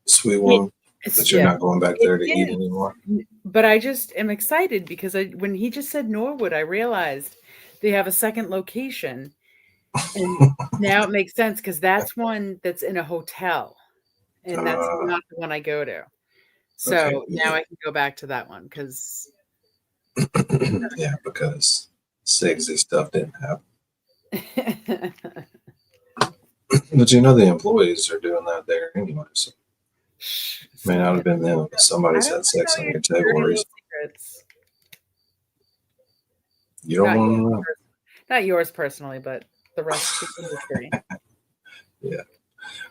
Sweet one. That you're not going back there to eat anymore. But I just am excited because when he just said Norwood, I realized they have a second location. And now it makes sense because that's one that's in a hotel. And that's not the one I go to. So okay, now I can go back to that one because yeah, because sexy stuff didn't happen. But you know the employees are doing that there anyway. So may not have been them. Somebody's had sex on your table recently. You don't want to know. Not yours personally, but the rest of the industry. Yeah.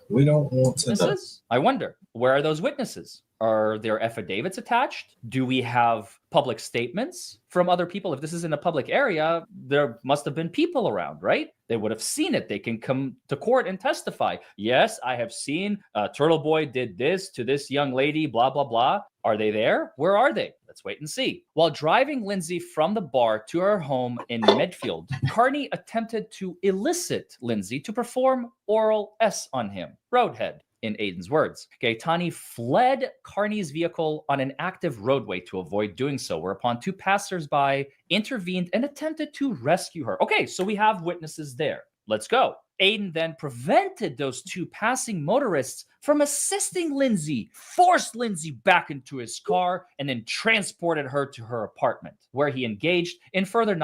We don't want to know. I wonder, where are those witnesses? Are there affidavits attached? Do we have public statements from other people? If this is in a public area, there must have been people around, right? They would have seen it. They can come to court and testify. Yes, I have seen Turtleboy did this to this young lady, blah, blah, blah. Are they there? Where are they? Let's wait and see. While driving Lindsay from the bar to her home in Medfield, Kearney attempted to elicit Lindsay to perform oral S on him. Roadhead. In Aidan's words, Gaetani fled Kearney's vehicle on an active roadway to avoid doing so, whereupon 2 passersby intervened and attempted to rescue her. Okay, so we have witnesses there. let's go. Aidan then prevented those two passing motorists from assisting Lindsay, forced Lindsay back into his car, and then transported her to her apartment, where he engaged in further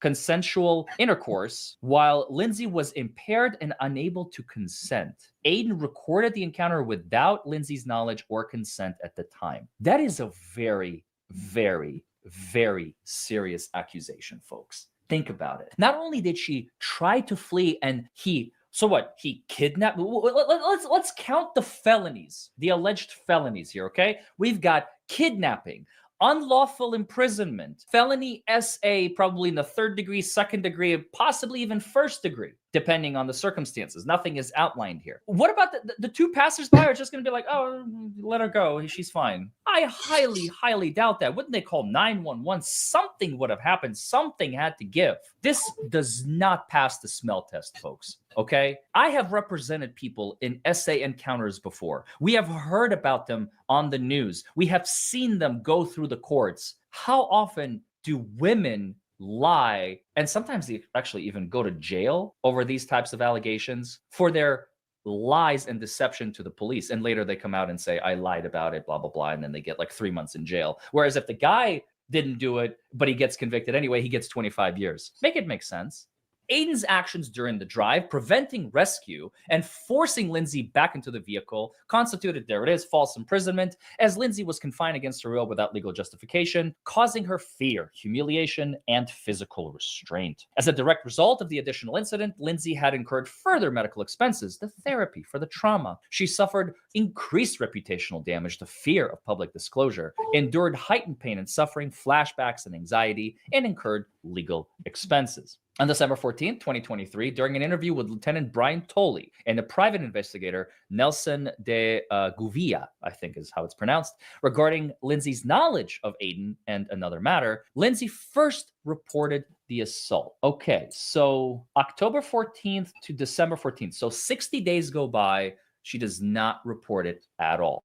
consensual intercourse while Lindsay was impaired and unable to consent. Aidan recorded the encounter without Lindsay's knowledge or consent at the time. That is a very, very, very serious accusation, folks. Think about it. Not only did she try to flee and he kidnapped. Let's count the felonies, the alleged felonies here, okay? We've got kidnapping, unlawful imprisonment, felony SA, probably in the 3rd degree, 2nd degree, possibly even 1st degree, depending on the circumstances. Nothing is outlined here. What about the two passersby are just going to be like, oh, let her go, she's fine? I highly, highly doubt that. Wouldn't they call 911? Something would have happened. Something had to give. This does not pass the smell test, folks. Okay? I have represented people in SA encounters before. We have heard about them on the news. We have seen them go through the courts. How often do women lie, and sometimes they actually even go to jail over these types of allegations for their lies and deception to the police, and later they come out and say, I lied about it, blah, blah, blah, and then they get like 3 months in jail. Whereas if the guy didn't do it, but he gets convicted anyway, he gets 25 years. Make it make sense. Aidan's actions during the drive, preventing rescue and forcing Lindsay back into the vehicle, constituted, there it is, false imprisonment, as Lindsay was confined against her will without legal justification, causing her fear, humiliation, and physical restraint. As a direct result of the additional incident, Lindsay had incurred further medical expenses, the therapy for the trauma. She suffered increased reputational damage, the fear of public disclosure, endured heightened pain and suffering, flashbacks and anxiety, and incurred legal expenses. On December 14th, 2023, during an interview with Lieutenant Brian Tolley and a private investigator, Nelson de Gouveia, I think is how it's pronounced, regarding Lindsay's knowledge of Aidan and another matter, Lindsay first reported the assault. Okay, so October 14th to December 14th. So 60 days go by. She does not report it at all.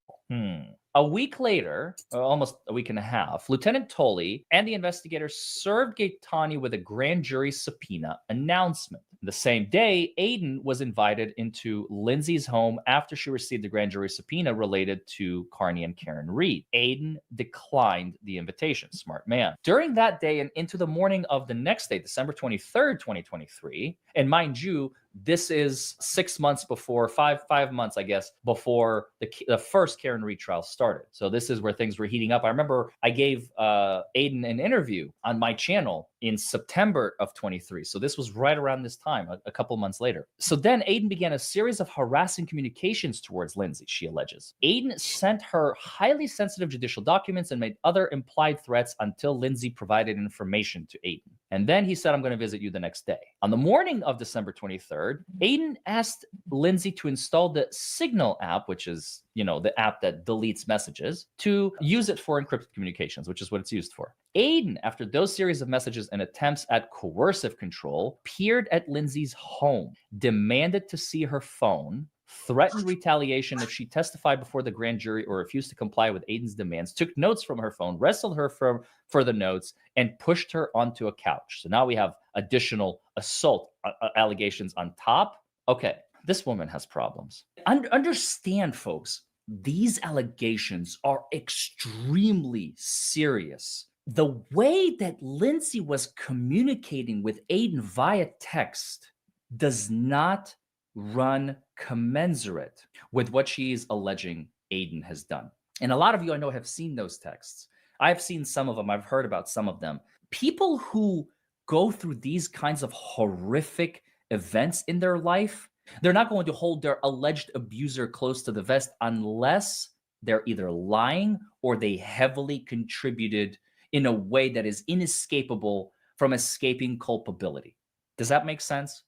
A week later, almost a week and a half, Lieutenant Tolley and the investigators served Gaetani with a grand jury subpoena announcement. The same day, Aidan was invited into Lindsay's home after she received the grand jury subpoena related to Kearney and Karen Reid. Aidan declined the invitation. Smart man. During that day and into the morning of the next day, December 23rd, 2023, and mind you, this is 6 months before, five months, I guess, before the first Karen Reid trial started. So this is where things were heating up. I remember I gave Aidan an interview on my channel in September of 23. So this was right around this time, a couple months later. So then Aidan began a series of harassing communications towards Lindsay, she alleges. Aidan sent her highly sensitive judicial documents and made other implied threats until Lindsay provided information to Aidan. And then he said, I'm going to visit you the next day. On the morning of December 23rd, Aidan asked Lindsay to install the Signal app, which is, the app that deletes messages, to use it for encrypted communications, which is what it's used for. Aidan, after those series of messages and attempts at coercive control, peered at Lindsay's home, demanded to see her phone, threatened retaliation if she testified before the grand jury or refused to comply with Aidan's demands, took notes from her phone, wrestled her for the notes, and pushed her onto a couch. So now we have additional assault allegations on top. Okay, this woman has problems. Understand, folks, these allegations are extremely serious. The way that Lindsay was communicating with Aidan via text does not run commensurate with what she is alleging Aidan has done. And a lot of you I know have seen those texts. I've seen some of them. I've heard about some of them. People who go through these kinds of horrific events in their life, they're not going to hold their alleged abuser close to the vest unless they're either lying or they heavily contributed in a way that is inescapable from escaping culpability. Does that make sense?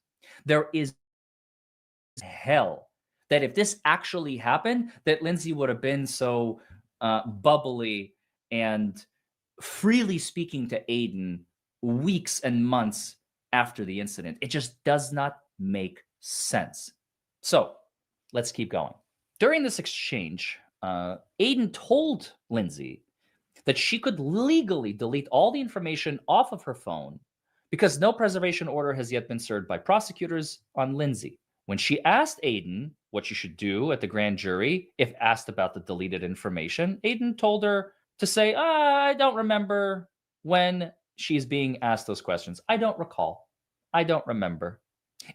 There is hell that if this actually happened, that Lindsay would have been so bubbly and freely speaking to Aidan weeks and months after the incident. It just does not make sense. So let's keep going. During this exchange, Aidan told Lindsay that she could legally delete all the information off of her phone because no preservation order has yet been served by prosecutors on Lindsay. When she asked Aidan what she should do at the grand jury if asked about the deleted information, Aidan told her to say, I don't remember when she's being asked those questions. I don't recall. I don't remember.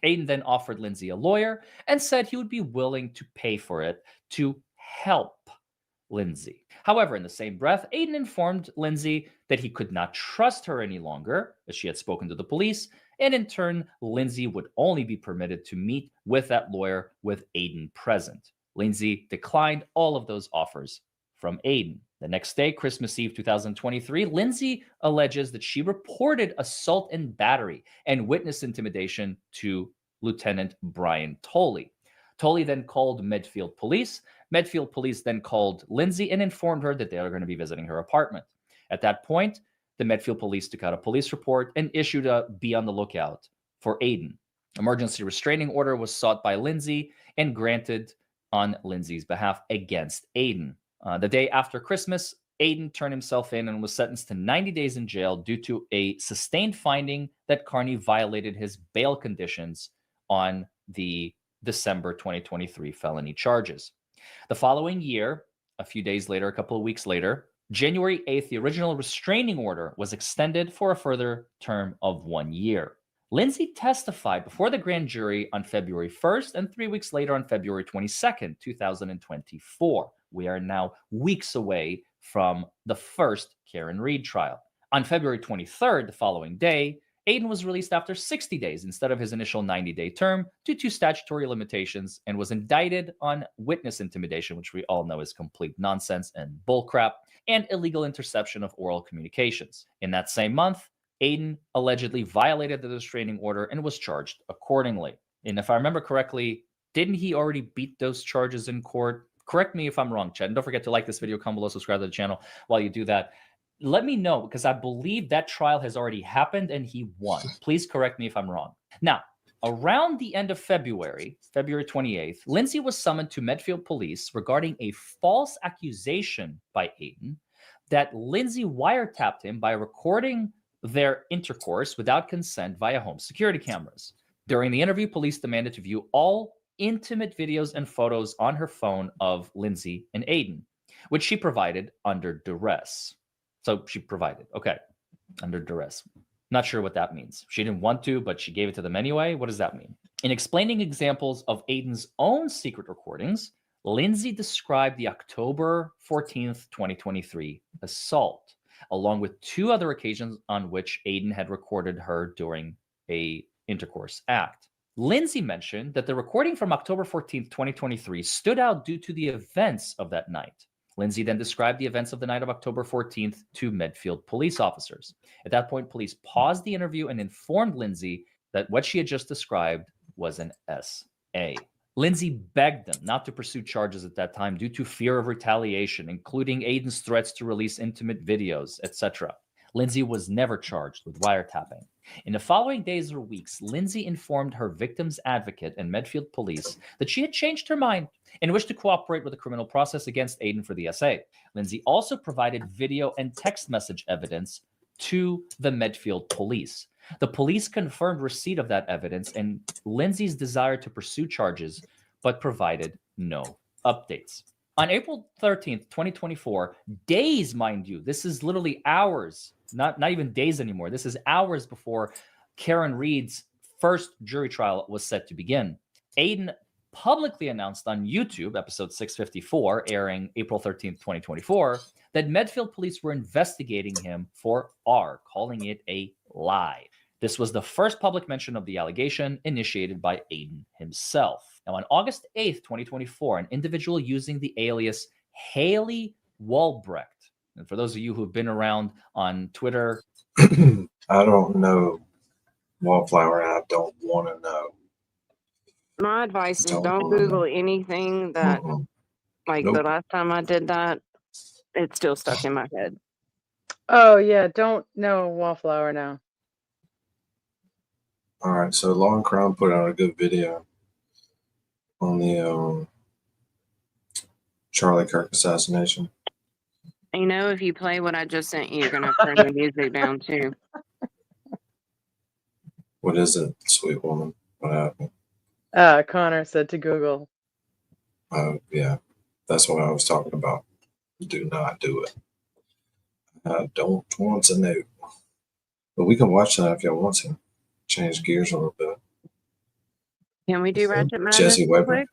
Aidan then offered Lindsay a lawyer and said he would be willing to pay for it to help Lindsay. However, in the same breath, Aidan informed Lindsay that he could not trust her any longer, as she had spoken to the police, and in turn, Lindsay would only be permitted to meet with that lawyer with Aidan present. Lindsay declined all of those offers from Aidan. The next day, Christmas Eve 2023, Lindsay alleges that she reported assault and battery and witness intimidation to Lieutenant Brian Tolley. Tolley then called Medfield Police. Medfield Police then called Lindsay and informed her that they are going to be visiting her apartment. At that point, the Medfield Police took out a police report and issued a be on the lookout for Aidan. Emergency restraining order was sought by Lindsay and granted on Lindsay's behalf against Aidan. The day after Christmas, Aidan turned himself in and was sentenced to 90 days in jail due to a sustained finding that Kearney violated his bail conditions on the December 2023 felony charges. The following year, a few days later, a couple of weeks later, January 8th, the original restraining order was extended for a further term of 1 year. Lindsay testified before the grand jury on February 1st and 3 weeks later on February 22nd, 2024. We are now weeks away from the first Karen Reid trial. On February 23rd, the following day, Aidan was released after 60 days instead of his initial 90-day term due to statutory limitations and was indicted on witness intimidation, which we all know is complete nonsense and bullcrap, and illegal interception of oral communications. In that same month, Aidan allegedly violated the restraining order and was charged accordingly. And if I remember correctly, didn't he already beat those charges in court? Correct me if I'm wrong, Chad. And don't forget to like this video, comment below, subscribe to the channel while you do that. Let me know, because I believe that trial has already happened and he won. Please correct me if I'm wrong. Now, around the end of February, February 28th, Lindsay was summoned to Medfield Police regarding a false accusation by Aidan that Lindsay wiretapped him by recording their intercourse without consent via home security cameras. During the interview, police demanded to view all intimate videos and photos on her phone of Lindsay and Aidan, which she provided under duress. So she provided, okay, under duress. Not sure what that means. She didn't want to, but she gave it to them anyway. What does that mean? In explaining examples of Aidan's own secret recordings, Lindsay described the October 14th, 2023 assault, along with 2 other occasions on which Aidan had recorded her during a intercourse act. Lindsay mentioned that the recording from October 14th, 2023 stood out due to the events of that night. Lindsay then described the events of the night of October 14th to Medfield police officers. At that point, police paused the interview and informed Lindsay that what she had just described was an SA. Lindsay begged them not to pursue charges at that time due to fear of retaliation, including Aidan's threats to release intimate videos, etc. Lindsay was never charged with wiretapping. In the following days or weeks, Lindsay informed her victim's advocate and Medfield police that she had changed her mind and wished to cooperate with the criminal process against Aidan for the SA. Lindsay also provided video and text message evidence to the Medfield police. The police confirmed receipt of that evidence and Lindsay's desire to pursue charges, but provided no updates. On April 13th, 2024, days, mind you, this is literally hours, not even days anymore. This is hours before Karen Reid's first jury trial was set to begin. Aidan publicly announced on YouTube, episode 654, airing April 13th, 2024, that Medfield police were investigating him for R, calling it a lie. This was the first public mention of the allegation initiated by Aidan himself. Now, on August 8th, 2024, an individual using the alias Haley Walbrecht, and for those of you who've been around on Twitter, I don't know Wallflower, and I don't want to know. My advice is Don't don't wanna know. Google anything that, like Nope. the last time I did that, it's still stuck in my head. Oh yeah, don't know Wallflower now. All right, so Law and Crime put out a good video on the Charlie Kirk assassination. You know, if you play what I just sent you, you're going to turn the music down too. What is it, sweet woman? What happened? Connor said to Google. Yeah, that's what I was talking about. Do not do it. I don't want to know. But we can watch that if y'all want to. Change gears a little bit. Can we do Ratchet Madness Jesse real Weber. quick?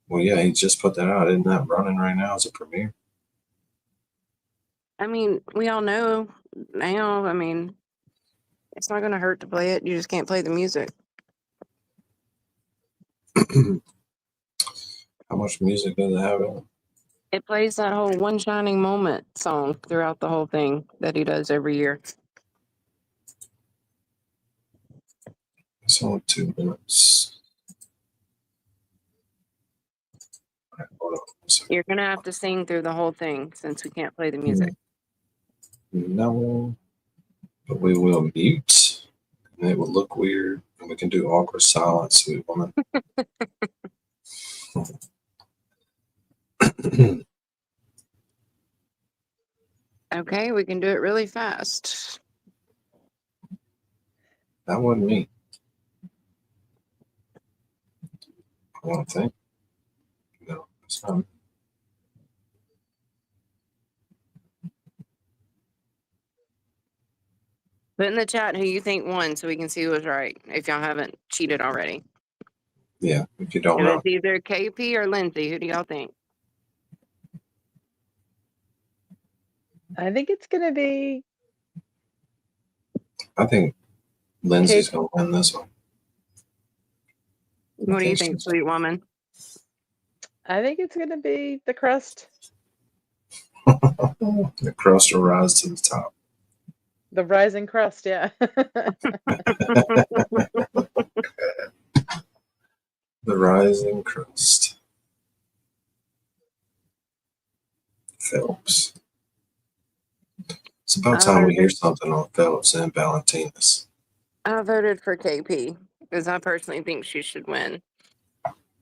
Well, yeah, he just put that out. Isn't that running right now as a premiere? I mean, we all know now. I mean, it's not going to hurt to play it. You just can't play the music. How much music does it have in it? It plays that whole One Shining Moment song throughout the whole thing that he does every year. It's only 2 minutes. All right, hold on a second. You're going to have to sing through the whole thing since we can't play the music. No, but we will mute, and it will look weird, and we can do awkward silence, sweet woman. Okay, we can do it really fast. That wasn't me. I don't think. No, it's not. Put in the chat who you think won so we can see who was right, if y'all haven't cheated already. Yeah, if you don't If know. it's either KP or Lindsay, who do y'all think? I think it's gonna be. I think Lindsay's going to win this one. What do you think, sweet woman? I think it's gonna be the crust. The crust will rise to the top. The rising crust, yeah. The rising crust. Phelps. It's about time we hear something on Phelps and Valentinas. I voted for KP because I personally think she should win.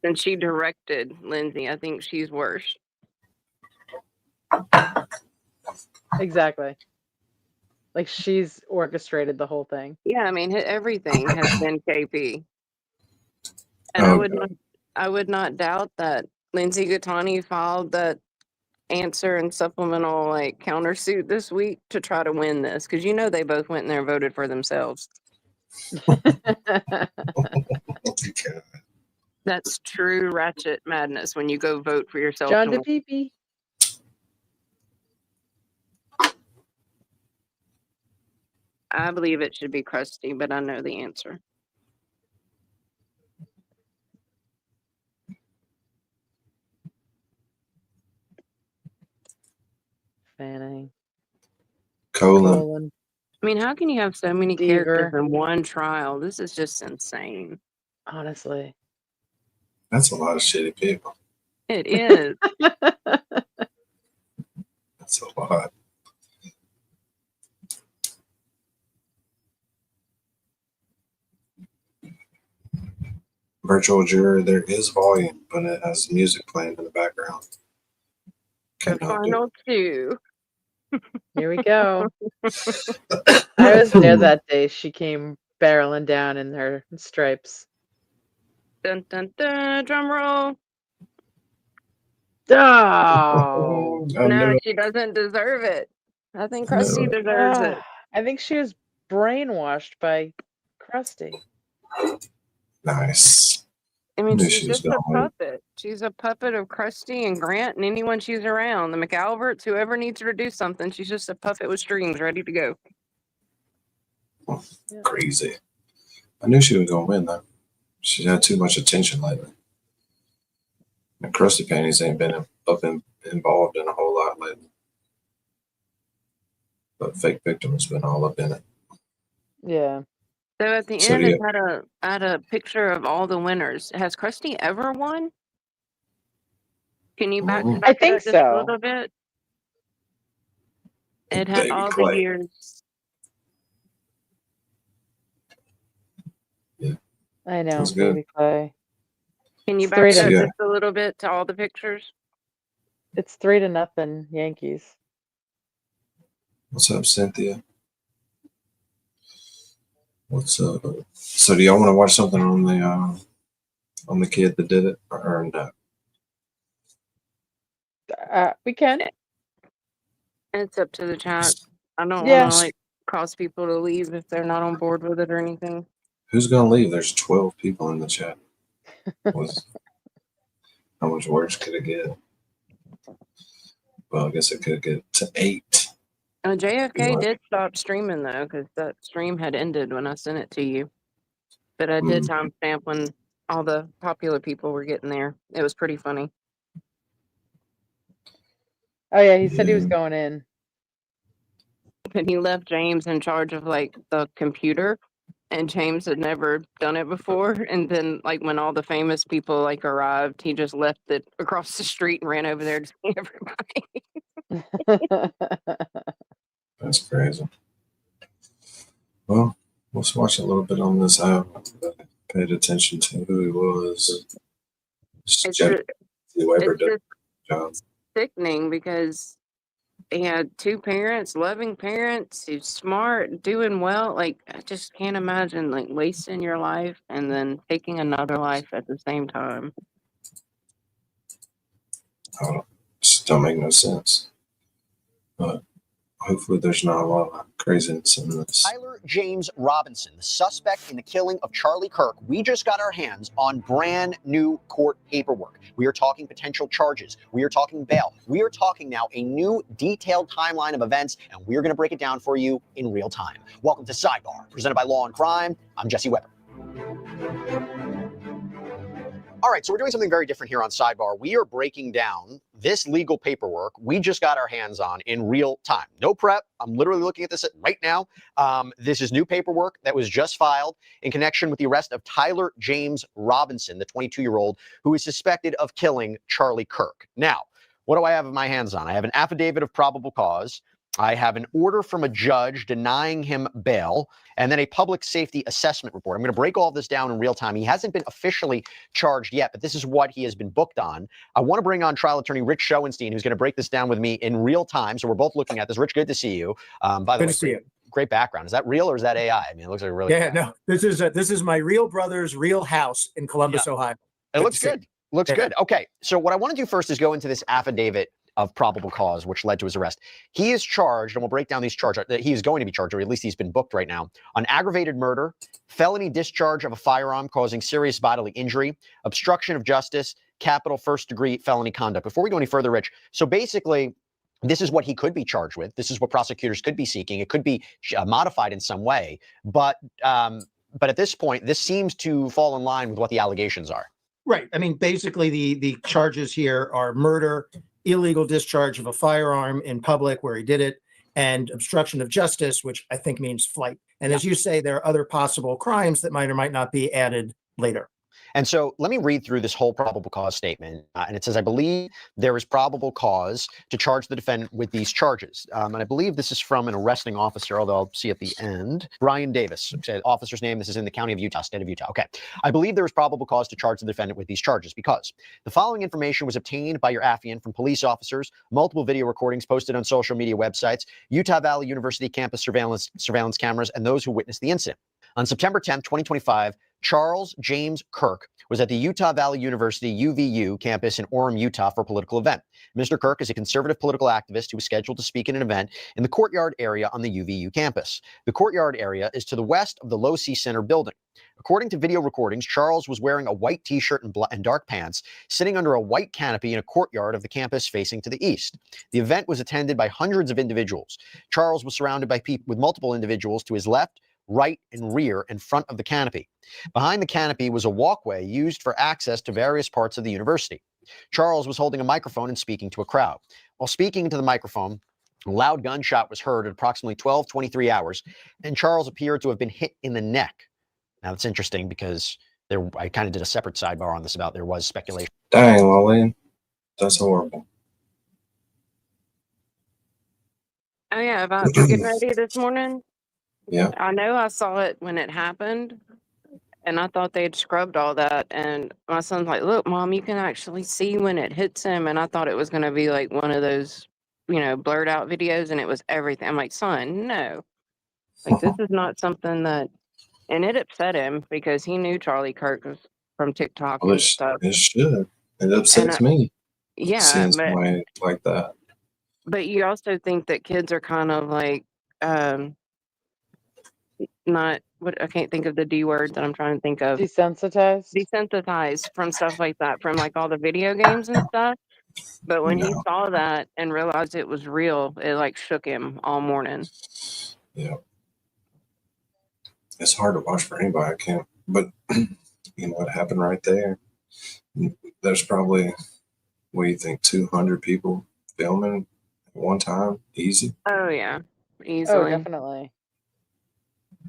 Since she directed Lindsay, I think she's worse. Exactly. Like she's orchestrated the whole thing. Yeah, I mean everything has been KP, and I would not doubt that Lindsay Gattani filed that answer and supplemental like countersuit this week to try to win this because you know they both went in there and voted for themselves. That's true ratchet madness when you go vote for yourself. John to win. DePepe. I believe it should be Krusty, but I know the answer. Fanning. Colon. I mean, how can you have so many Deaver. characters in one trial? This is just insane. Honestly. That's a lot of shitty people. It is. That's a lot. Virtual juror, there is volume, but it has music playing in the background. The final two. Here we go. I was there that day. She came barreling down in her stripes. Dun dun dun! Drum roll. Oh no, she doesn't deserve it. I think Krusty deserves it. I think she was brainwashed by Krusty. Nice. I mean, she's just a puppet. She's a puppet of Krusty and Grant and anyone she's around. The McAlberts, whoever needs her to do something, she's just a puppet with strings ready to go. Crazy. I knew she was going to win, though. She's had too much attention lately. And Krusty Panties ain't been involved in a whole lot lately. But Fake Victim's been all up in it. Yeah. So at the end, it had a picture of all the winners. Has Krusty ever won? Can you back I think just a so. little bit? It had Baby all Clay. the years. Yeah. I know. That's good. Baby Clay. Can you It's back 3 up to just a little bit to all the pictures? It's 3-0 Yankees. What's up, Cynthia? What's up? So do y'all want to watch something on the kid that did it or no? We can. It's up to the chat. I don't Yeah. want to like cause people to leave if they're not on board with it or anything. Who's gonna leave? There's 12 people in the chat. How much worse could it get? Well, I guess it could get to 8. JFK did stop streaming though, because that stream had ended when I sent it to you. But I did timestamp when all the popular people were getting there. It was pretty funny. Oh yeah, he said he was going in. And he left James in charge of like the computer, and James had never done it before. And then like when all the famous people like arrived, he just left it across the street and ran over there to see everybody. That's crazy. Well, let's watch a little bit on this. I paid attention to who he was. It's Wilbur did just job. sickening because he had 2 parents, loving parents, who's smart, doing well. Like, I just can't imagine like wasting your life and then taking another life at the same time. Just don't make no sense. But hopefully there's not a lot of craziness in this. Tyler James Robinson, the suspect in the killing of Charlie Kirk. We just got our hands on brand new court paperwork. We are talking potential charges. We are talking bail. We are talking now a new detailed timeline of events, and we're going to break it down for you in real time. Welcome to Sidebar, presented by Law and Crime. I'm Jesse Weber. All right, so we're doing something very different here on Sidebar. We are breaking down this legal paperwork we just got our hands on in real time. No prep. I'm literally looking at this right now. This is new paperwork that was just filed in connection with the arrest of Tyler James Robinson, the 22-year-old who is suspected of killing Charlie Kirk. Now, what do I have in my hands on? I have an affidavit of probable cause. I have an order from a judge denying him bail, and then a public safety assessment report. I'm going to break all this down in real time. He hasn't been officially charged yet, but this is what he has been booked on. I want to bring on trial attorney Rich Schoenstein, who's going to break this down with me in real time. So we're both looking at this. Rich, good to see you. By the way, Good to see you. Great background. Is that real or is that AI? I mean, it looks like a really no. This is my real brother's real house in Columbus, Ohio. It looks good. Looks good. Okay, so what I want to do first is go into this affidavit of probable cause, which led to his arrest. He is charged, and we'll break down these charges. He is going to be charged, or at least he's been booked right now, on aggravated murder, felony discharge of a firearm causing serious bodily injury, obstruction of justice, capital first-degree felony conduct. Before we go any further, Rich, so basically, this is what he could be charged with. This is what prosecutors could be seeking. It could be modified in some way, but at this point, this seems to fall in line with what the allegations are. Right. I mean, basically, the charges here are murder, illegal discharge of a firearm in public where he did it, and obstruction of justice, which I think means flight. And as you say, there are other possible crimes that might or might not be added later. And so let me read through this whole probable cause statement. And it says, I believe there is probable cause to charge the defendant with these charges. And I believe this is from an arresting officer, although I'll see at the end. Brian Davis, officer's name. This is in the county of Utah, state of Utah. Okay. I believe there is probable cause to charge the defendant with these charges because the following information was obtained by your affiant from police officers, multiple video recordings posted on social media websites, Utah Valley University campus surveillance cameras, and those who witnessed the incident. On September 10th, 2025, Charles James Kirk was at the Utah Valley University UVU campus in Orem, Utah for a political event. Mr. Kirk is a conservative political activist who was scheduled to speak at an event in the courtyard area on the UVU campus. The courtyard area is to the west of the Low C Center building. According to video recordings, Charles was wearing a white t-shirt and dark pants, sitting under a white canopy in a courtyard of the campus facing to the east. The event was attended by hundreds of individuals. Charles was surrounded by people with multiple individuals to his left, right, and rear in front of the canopy. Behind the canopy was a walkway used for access to various parts of the university. Charles was holding a microphone and speaking to a crowd. While speaking into the microphone, a loud gunshot was heard at approximately 12:23 hours, and Charles appeared to have been hit in the neck. Now, it's interesting because I kind of did a separate sidebar on this about there was speculation. Dang, Lillian. That's horrible. Oh yeah, about getting ready this morning. Yeah. I know I saw it when it happened, and I thought they'd scrubbed all that. And my son's like, "Look, Mom, you can actually see when it hits him." And I thought it was going to be like one of those, blurred out videos, and it was everything. I'm like, "Son, no, like this is not something that And it upset him because he knew Charlie Kirk was from TikTok Well, and stuff. it should. It And upsets me yeah, seeing somebody like that. but you also think that kids are kind of like not what I can't think of the D word that I'm trying to think of. Desensitized. Desensitized from stuff like that, from like all the video games and stuff. But when he No. saw that and realized it was real, it like shook him all morning. Yeah. It's hard to watch for anybody. I can't. But you know what happened right there? There's probably, what do you think, 200 people filming at one time? Easy. Oh yeah, Oh, easily. definitely.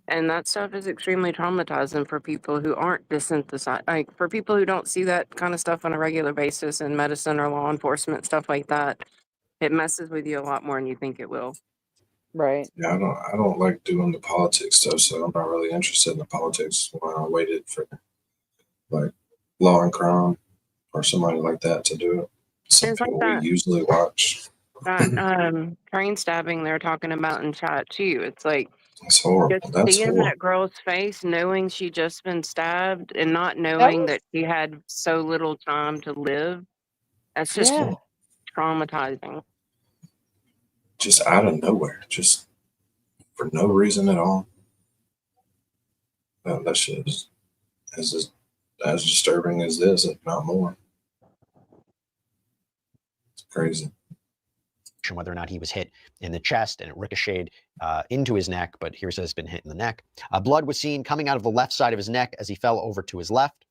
And that stuff is extremely traumatizing for people who aren't desensitized. Like for people who don't see that kind of stuff on a regular basis in medicine or law enforcement, stuff like that, it messes with you a lot more than you think it will. Right. Yeah, I don't like doing the politics stuff, so I'm not really interested in the politics when I waited for like Law and Crime or somebody like that to do it. Some It's like people that. we usually watch. That train stabbing they're talking about in chat too. It's like It's horrible. just That's seeing horrible. that girl's face, knowing she just been stabbed, and not That knowing was, that she had so little time to live. That's just yeah. traumatizing. Just out of nowhere, just for no reason at all. That shit is as disturbing as this, if not more. It's crazy. Whether or not he was hit in the chest and it ricocheted into his neck, but here it says it's been hit in the neck. Blood was seen coming out of the left side of his neck as he fell over to his left.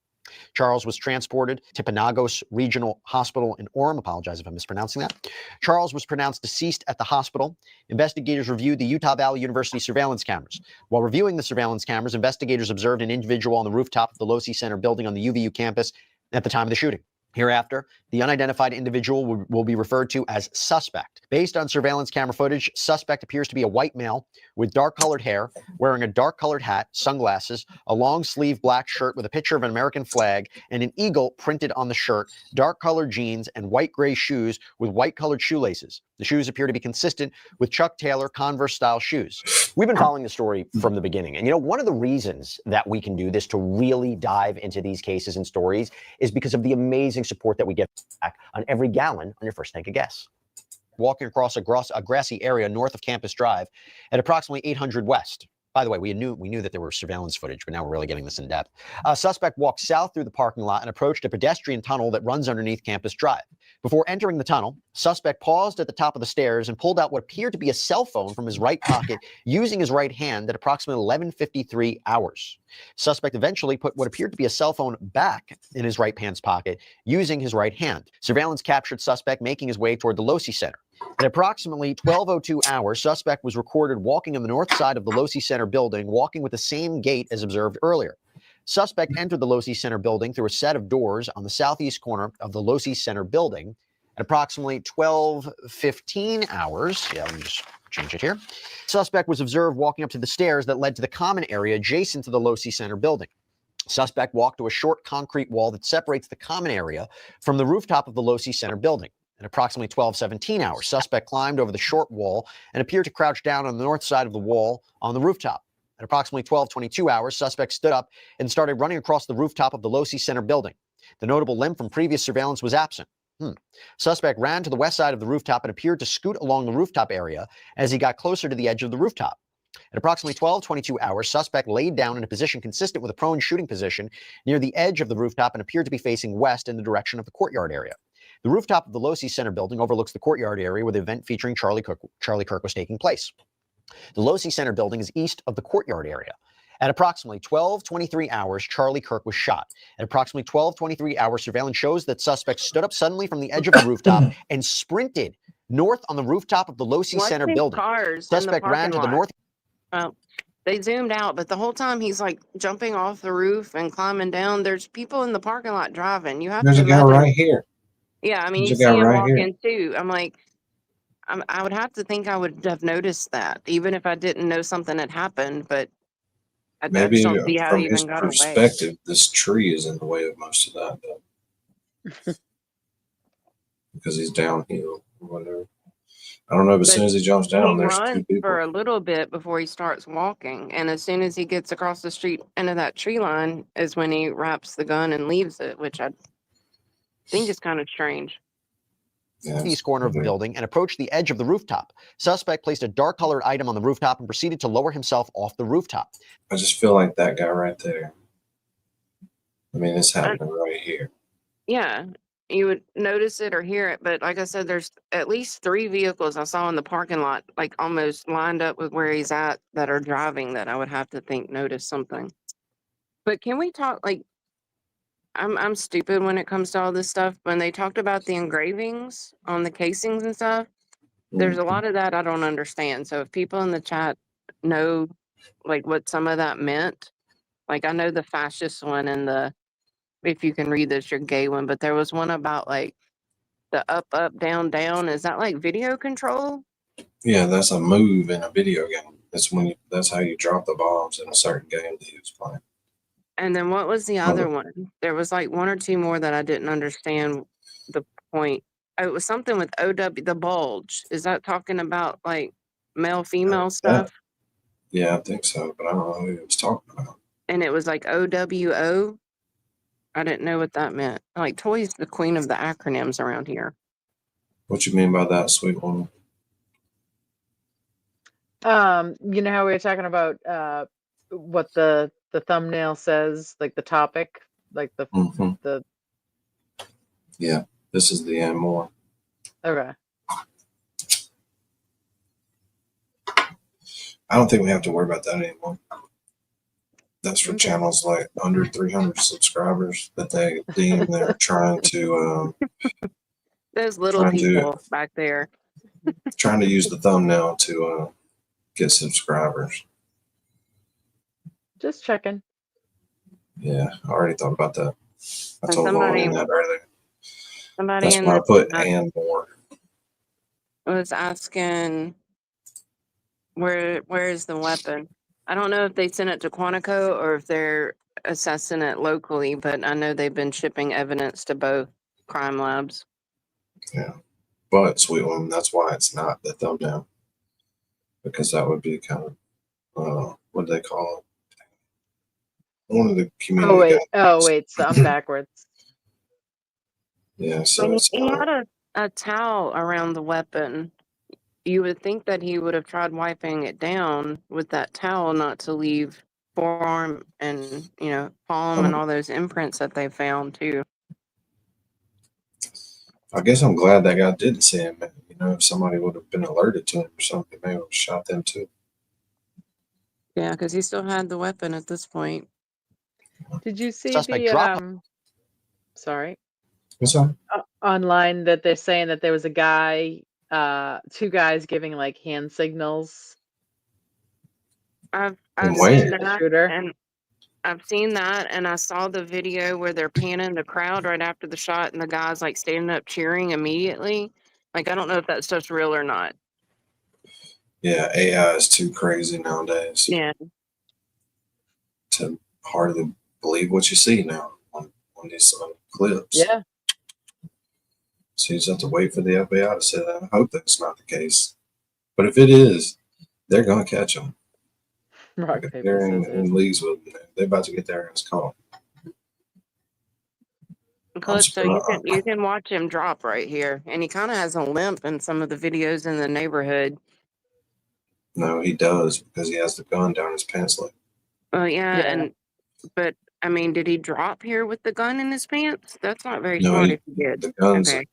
Charles was transported to Panagos Regional Hospital in Orem. Apologize if I'm mispronouncing that. Charles was pronounced deceased at the hospital. Investigators reviewed the Utah Valley University surveillance cameras. While reviewing the surveillance cameras, investigators observed an individual on the rooftop of the Losi Center building on the UVU campus at the time of the shooting. Hereafter, the unidentified individual will be referred to as suspect. Based on surveillance camera footage, suspect appears to be a white male with dark-colored hair, wearing a dark-colored hat, sunglasses, a long-sleeve black shirt with a picture of an American flag and an eagle printed on the shirt, dark-colored jeans, and white-gray shoes with white-colored shoelaces. The shoes appear to be consistent with Chuck Taylor Converse-style shoes. We've been following the story from the beginning. And, you know, one of the reasons that we can do this to really dive into these cases and stories is because of the amazing support that we get back on every gallon on your first tank of gas. Walking across a grassy area north of Campus Drive at approximately 800 West. By the way, we knew that there were surveillance footage, but now we're really getting this in depth. A suspect walked south through the parking lot and approached a pedestrian tunnel that runs underneath Campus Drive. Before entering the tunnel, suspect paused at the top of the stairs and pulled out what appeared to be a cell phone from his right pocket using his right hand at approximately 11:53 hours. Suspect eventually put what appeared to be a cell phone back in his right pants pocket using his right hand. Surveillance captured suspect making his way toward the Losi Center. At approximately 12:02 hours, suspect was recorded walking on the north side of the Losi Center building, walking with the same gait as observed earlier. Suspect entered the Losi Center building through a set of doors on the southeast corner of the Losi Center building. At approximately 12:15 hours, let me just change it here. Suspect was observed walking up to the stairs that led to the common area adjacent to the Losi Center building. Suspect walked to a short concrete wall that separates the common area from the rooftop of the Losi Center building. At approximately 12:17 hours, suspect climbed over the short wall and appeared to crouch down on the north side of the wall on the rooftop. At approximately 12:22 hours, suspect stood up and started running across the rooftop of the Losi Center building. The notable limb from previous surveillance was absent. Suspect ran to the west side of the rooftop and appeared to scoot along the rooftop area as he got closer to the edge of the rooftop. At approximately 12:22 hours, suspect laid down in a position consistent with a prone shooting position near the edge of the rooftop and appeared to be facing west in the direction of the courtyard area. The rooftop of the Losi Center building overlooks the courtyard area where the event featuring Charlie Kirk was taking place. The Losi Center building is east of the courtyard area. At approximately 12:23 hours, Charlie Kirk was shot. At approximately 12:23 hours, surveillance shows that suspect stood up suddenly from the edge of the rooftop and sprinted north on the rooftop of the Losi Center building. Cars Suspect ran to the north. Well, they zoomed out, but the whole time he's like jumping off the roof and climbing down. There's people in the parking lot driving. You have There's to a guy imagine. right here. Yeah, I mean, There's you a see guy him right here. walking too. I'm like, I would have to think I would have noticed that, even if I didn't know something had happened. But I just Maybe don't see how he from his even got away. perspective, this tree is in the way of most of that, though. Because he's downhill or whatever. I don't know, but as But soon as he jumps he down, there's two runs people. for a little bit before he starts walking, and as soon as he gets across the street into that tree line is when he wraps the gun and leaves it, which I think is kind of strange. East corner of the building and approached the edge of the rooftop. Suspect placed a dark-colored item on the rooftop and proceeded to lower himself off the rooftop. I just feel like that guy right there. I mean, it's happening right here. Yeah, you would notice it or hear it, but like I said, there's at least 3 vehicles I saw in the parking lot, like almost lined up with where he's at, that are driving, that I would have to think notice something. But can we talk, like, I'm stupid when it comes to all this stuff. When they talked about the engravings on the casings and stuff, there's a lot of that I don't understand. So if people in the chat know like what some of that meant, like I know the fascist one and the, if you can read this, you're gay one, but there was one about like the up, up, down, down. Is that like video control? Yeah, that's a move in a video game. That's when you, that's how you drop the bombs in a certain game that he was playing. And then what was the other one? There was like 1 or 2 more that I didn't understand the point. Oh, it was something with OW, the bulge. Is that talking about like male female stuff? Yeah, I think so, but I don't know who he was talking about. And it was like OWO. I didn't know what that meant. Like Toy's the queen of the acronyms around here. What you mean by that, sweet woman? You know how we were talking about what the thumbnail says, like the topic, like the the Yeah, this is the end more. okay. I don't think we have to worry about that anymore. That's for channels like under 300 subscribers that they deem they're trying to Those little people back there. trying to use the thumbnail to get subscribers. Just checking. Yeah, I already thought about that. I And told somebody- Lonnie that earlier. Somebody That's in why I the put chat and more. was asking where is the weapon? I don't know if they sent it to Quantico or if they're assessing it locally, but I know they've been shipping evidence to both crime labs. Yeah, but sweet woman, that's why it's not the thumbnail, because that would be kind of what do they call it? One of the community. Oh wait, so I'm backwards. Yeah, so When it's he had a towel around the weapon, you would think that he would have tried wiping it down with that towel, not to leave forearm and palm and all those imprints that they found too. I guess I'm glad that guy didn't see him. You know, if somebody would have been alerted to him or something, they would have shot them too. Yeah, because he still had the weapon at this point. Did you see Suspect the drop- sorry. What's that? Online that they're saying that there was a guy, 2 guys giving like hand signals. I've where? seen that, Shooter. and I've seen that, and I saw the video where they're panning the crowd right after the shot, and the guys like standing up cheering immediately. Like I don't know if that stuff's real or not. Yeah, AI is too crazy nowadays. Yeah. To hardly believe what you see now on these clips. Yeah. So you just have to wait for the FBI to say that. I hope that's not the case. But if it is, they're going to catch them. Rock, paper, They're scissors. in leagues with them. They're about to get their ass caught. Clip, so you can watch him drop right here, and he kind of has a limp in some of the videos in the neighborhood. No, he does, because he has the gun down his pants leg. Oh yeah, Yeah. but I mean, did he drop here with the gun in his pants? That's not very No, smart he- if he did. the gun's Okay.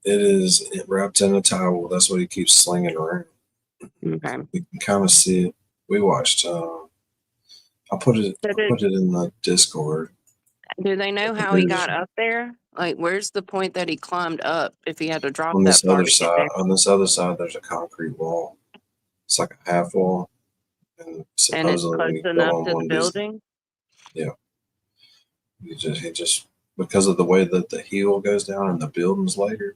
it wrapped in a towel. That's what he keeps slinging around. Okay. You can kind of see it. We watched. I put it in the Discord. Do they know how he got up there? Like, where's the point that he climbed up if he had to drop On that this far other to get side, there? on this other side, there's a concrete wall. It's like a half wall, and And it's supposedly when close you go enough on to the one of these, building? yeah, he just because of the way that the heel goes down in the buildings later.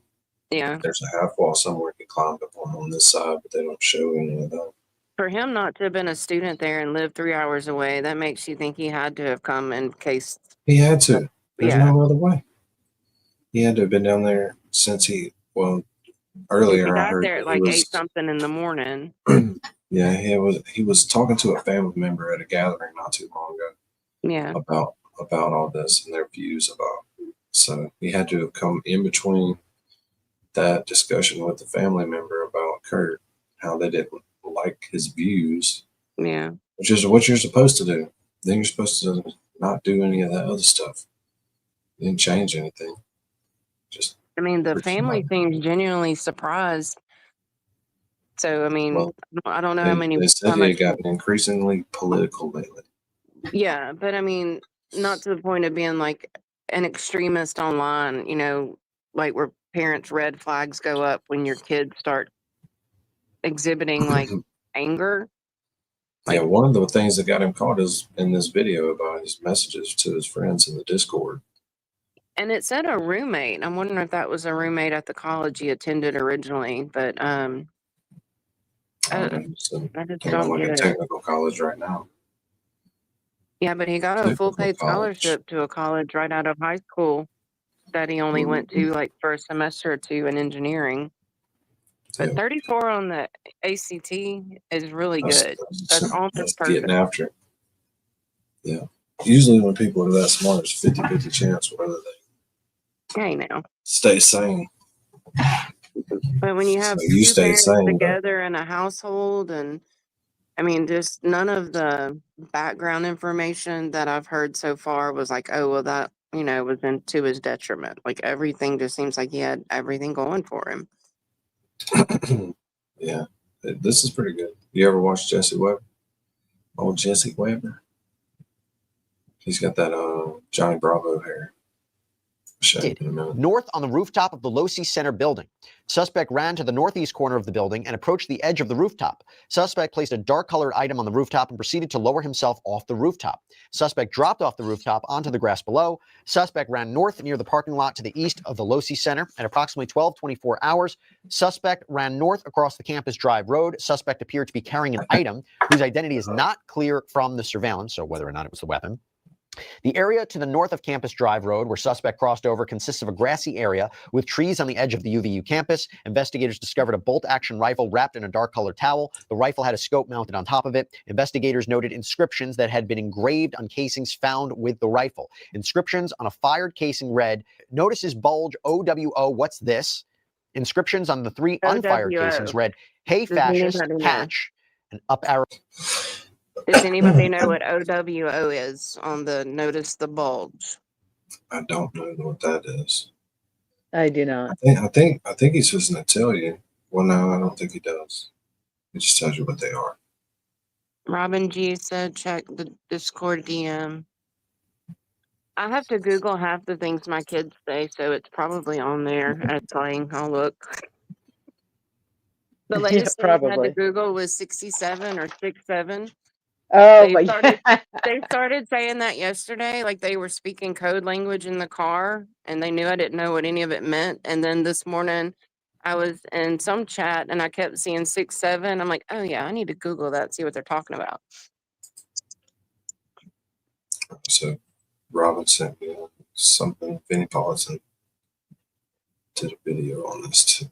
Yeah. There's a half wall somewhere he climbed up on this side, but they don't show any of that. For him not to have been a student there and lived 3 hours away, that makes you think he had to have come in case. He had to. There's Yeah. no other way. He had to have been down there since Earlier, He I got heard there that at he like was 8 something in the morning. yeah, he was talking to a family member at a gathering not too long ago Yeah. about all this and their views about it. So he had to come in between that discussion with the family member about Kirk, how they didn't like his views. Yeah. Which is what you're supposed to do. Then you're supposed to not do any of that other stuff. You didn't change anything. Just I mean, the family seems genuinely surprised. So, I mean, well, I don't know how they said he much. had gotten increasingly political lately. Yeah, but I mean, not to the point of being like an extremist online, you know, like where parents' red flags go up when your kids start exhibiting like anger. Yeah, one of the things that got him caught is in this video about his messages to his friends in the Discord. And it said a roommate. I'm wondering if that was a roommate at the college he attended originally, but I just They're don't like get a it. technical college right now. Yeah, but he got a full Technical paid college. scholarship to a college right out of high school that he only went to like for a semester or two in engineering. But 34 on the ACT is really good. That's almost That's perfect. getting after it. Yeah. Usually when people are that smart, it's 50-50 chance whether they Hey, now. stay sane. But when you have So you two stay parents sane, but together in a household, and I mean, just none of the background information that I've heard so far was like, oh, well, that, you know, was to his detriment. Like everything just seems like he had everything going for him. yeah, this is pretty good. You ever watch Jesse Weber? Old Jesse Weber? He's got that Johnny Bravo hair. North on the rooftop of the Losi Center building. Suspect ran to the northeast corner of the building and approached the edge of the rooftop. Suspect placed a dark-colored item on the rooftop and proceeded to lower himself off the rooftop. Suspect dropped off the rooftop onto the grass below. Suspect ran north near the parking lot to the east of the Losi Center. At approximately 12:24 hours, suspect ran north across the Campus Drive Road. Suspect appeared to be carrying an item whose identity is not clear from the surveillance, so whether or not it was the weapon. The area to the north of Campus Drive Road, where suspect crossed over, consists of a grassy area with trees on the edge of the UVU campus. Investigators discovered a bolt-action rifle wrapped in a dark-colored towel. The rifle had a scope mounted on top of it. Investigators noted inscriptions that had been engraved on casings found with the rifle. Inscriptions on a fired casing read, "Notices bulge OWO, what's this?" Inscriptions on the three unfired OWO. casings read, "Hey Does fascist, anybody know? catch," an up arrow. Does anybody know what OWO is on the notice the bulge? I don't know what that is. I do not. I think he's just gonna tell you. Well, no, I don't think he does. He just tells you what they are. Robin G said check the Discord DM. I have to Google half the things my kids say, so it's probably on there as playing. I'll look. The Yeah, latest thing I had to probably. Google was 67 or 67. Oh They my started God. they started saying that yesterday, like they were speaking code language in the car and they knew I didn't know what any of it meant. And then this morning I was in some chat and I kept seeing 6-7. I'm like, oh yeah, I need to Google that, see what they're talking about. So Robin sent me something. Vinnie Paulson did a video on this too.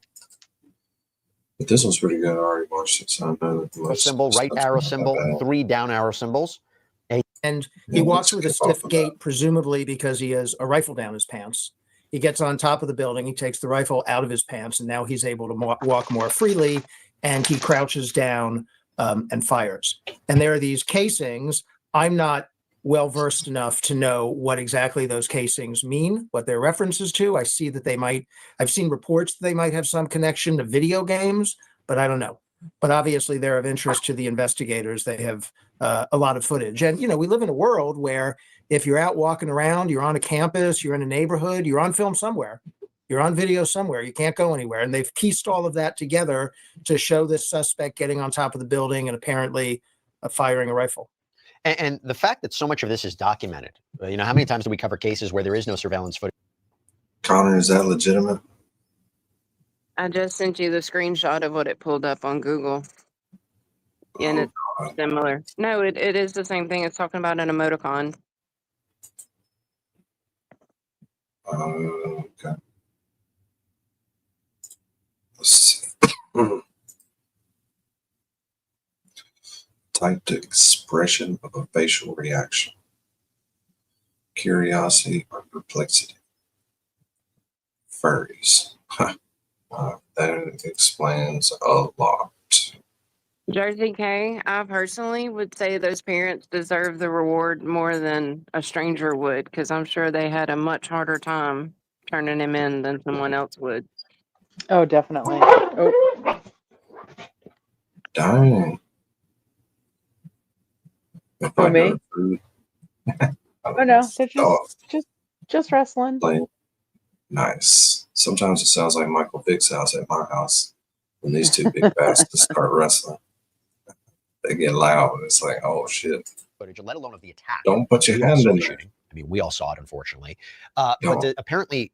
But this one's pretty good. I already watched it, so I know that the most Symbol, right stuff's arrow not that symbol, bad. 3 down arrow symbols. And he Yeah, walks let's with a skip off stiff of gait, presumably because he has a rifle down his pants. He gets on top of the building, he takes the rifle out of his pants, and now he's able to walk more freely, and he crouches down and fires. And there are these casings. I'm not well versed enough to know what exactly those casings mean, what they're references to. I see that I've seen reports that they might have some connection to video games, but I don't know. But obviously they're of interest to the investigators. They have a lot of footage. And, you know, we live in a world where if you're out walking around, you're on a campus, you're in a neighborhood, you're on film somewhere, you're on video somewhere, you can't go anywhere. And they've pieced all of that together to show this suspect getting on top of the building and apparently firing a rifle. And the fact that so much of this is documented, you know, how many times do we cover cases where there is no surveillance footage? Connor, is that legitimate? I just sent you the screenshot of what it pulled up on Google. And it's similar. No, it is the same thing. It's talking about an emoticon. Okay. Let's see. Typed expression of a facial reaction. Curiosity or perplexity. Furries. That explains a lot. Jersey K, I personally would say those parents deserve the reward more than a stranger would, because I'm sure they had a much harder time turning him in than someone else would. Oh, definitely. Oh, Dang. If who, I me? go to food, Oh no, they're oh, just wrestling. playing. Nice. Sometimes it sounds like Michael Vick's house at my house when these two big bastards start wrestling. They get loud. It's like, oh shit. Footage, let alone of the attack. Don't put your We all hand saw in the there. shooting. I mean, we all saw it, unfortunately. But to apparently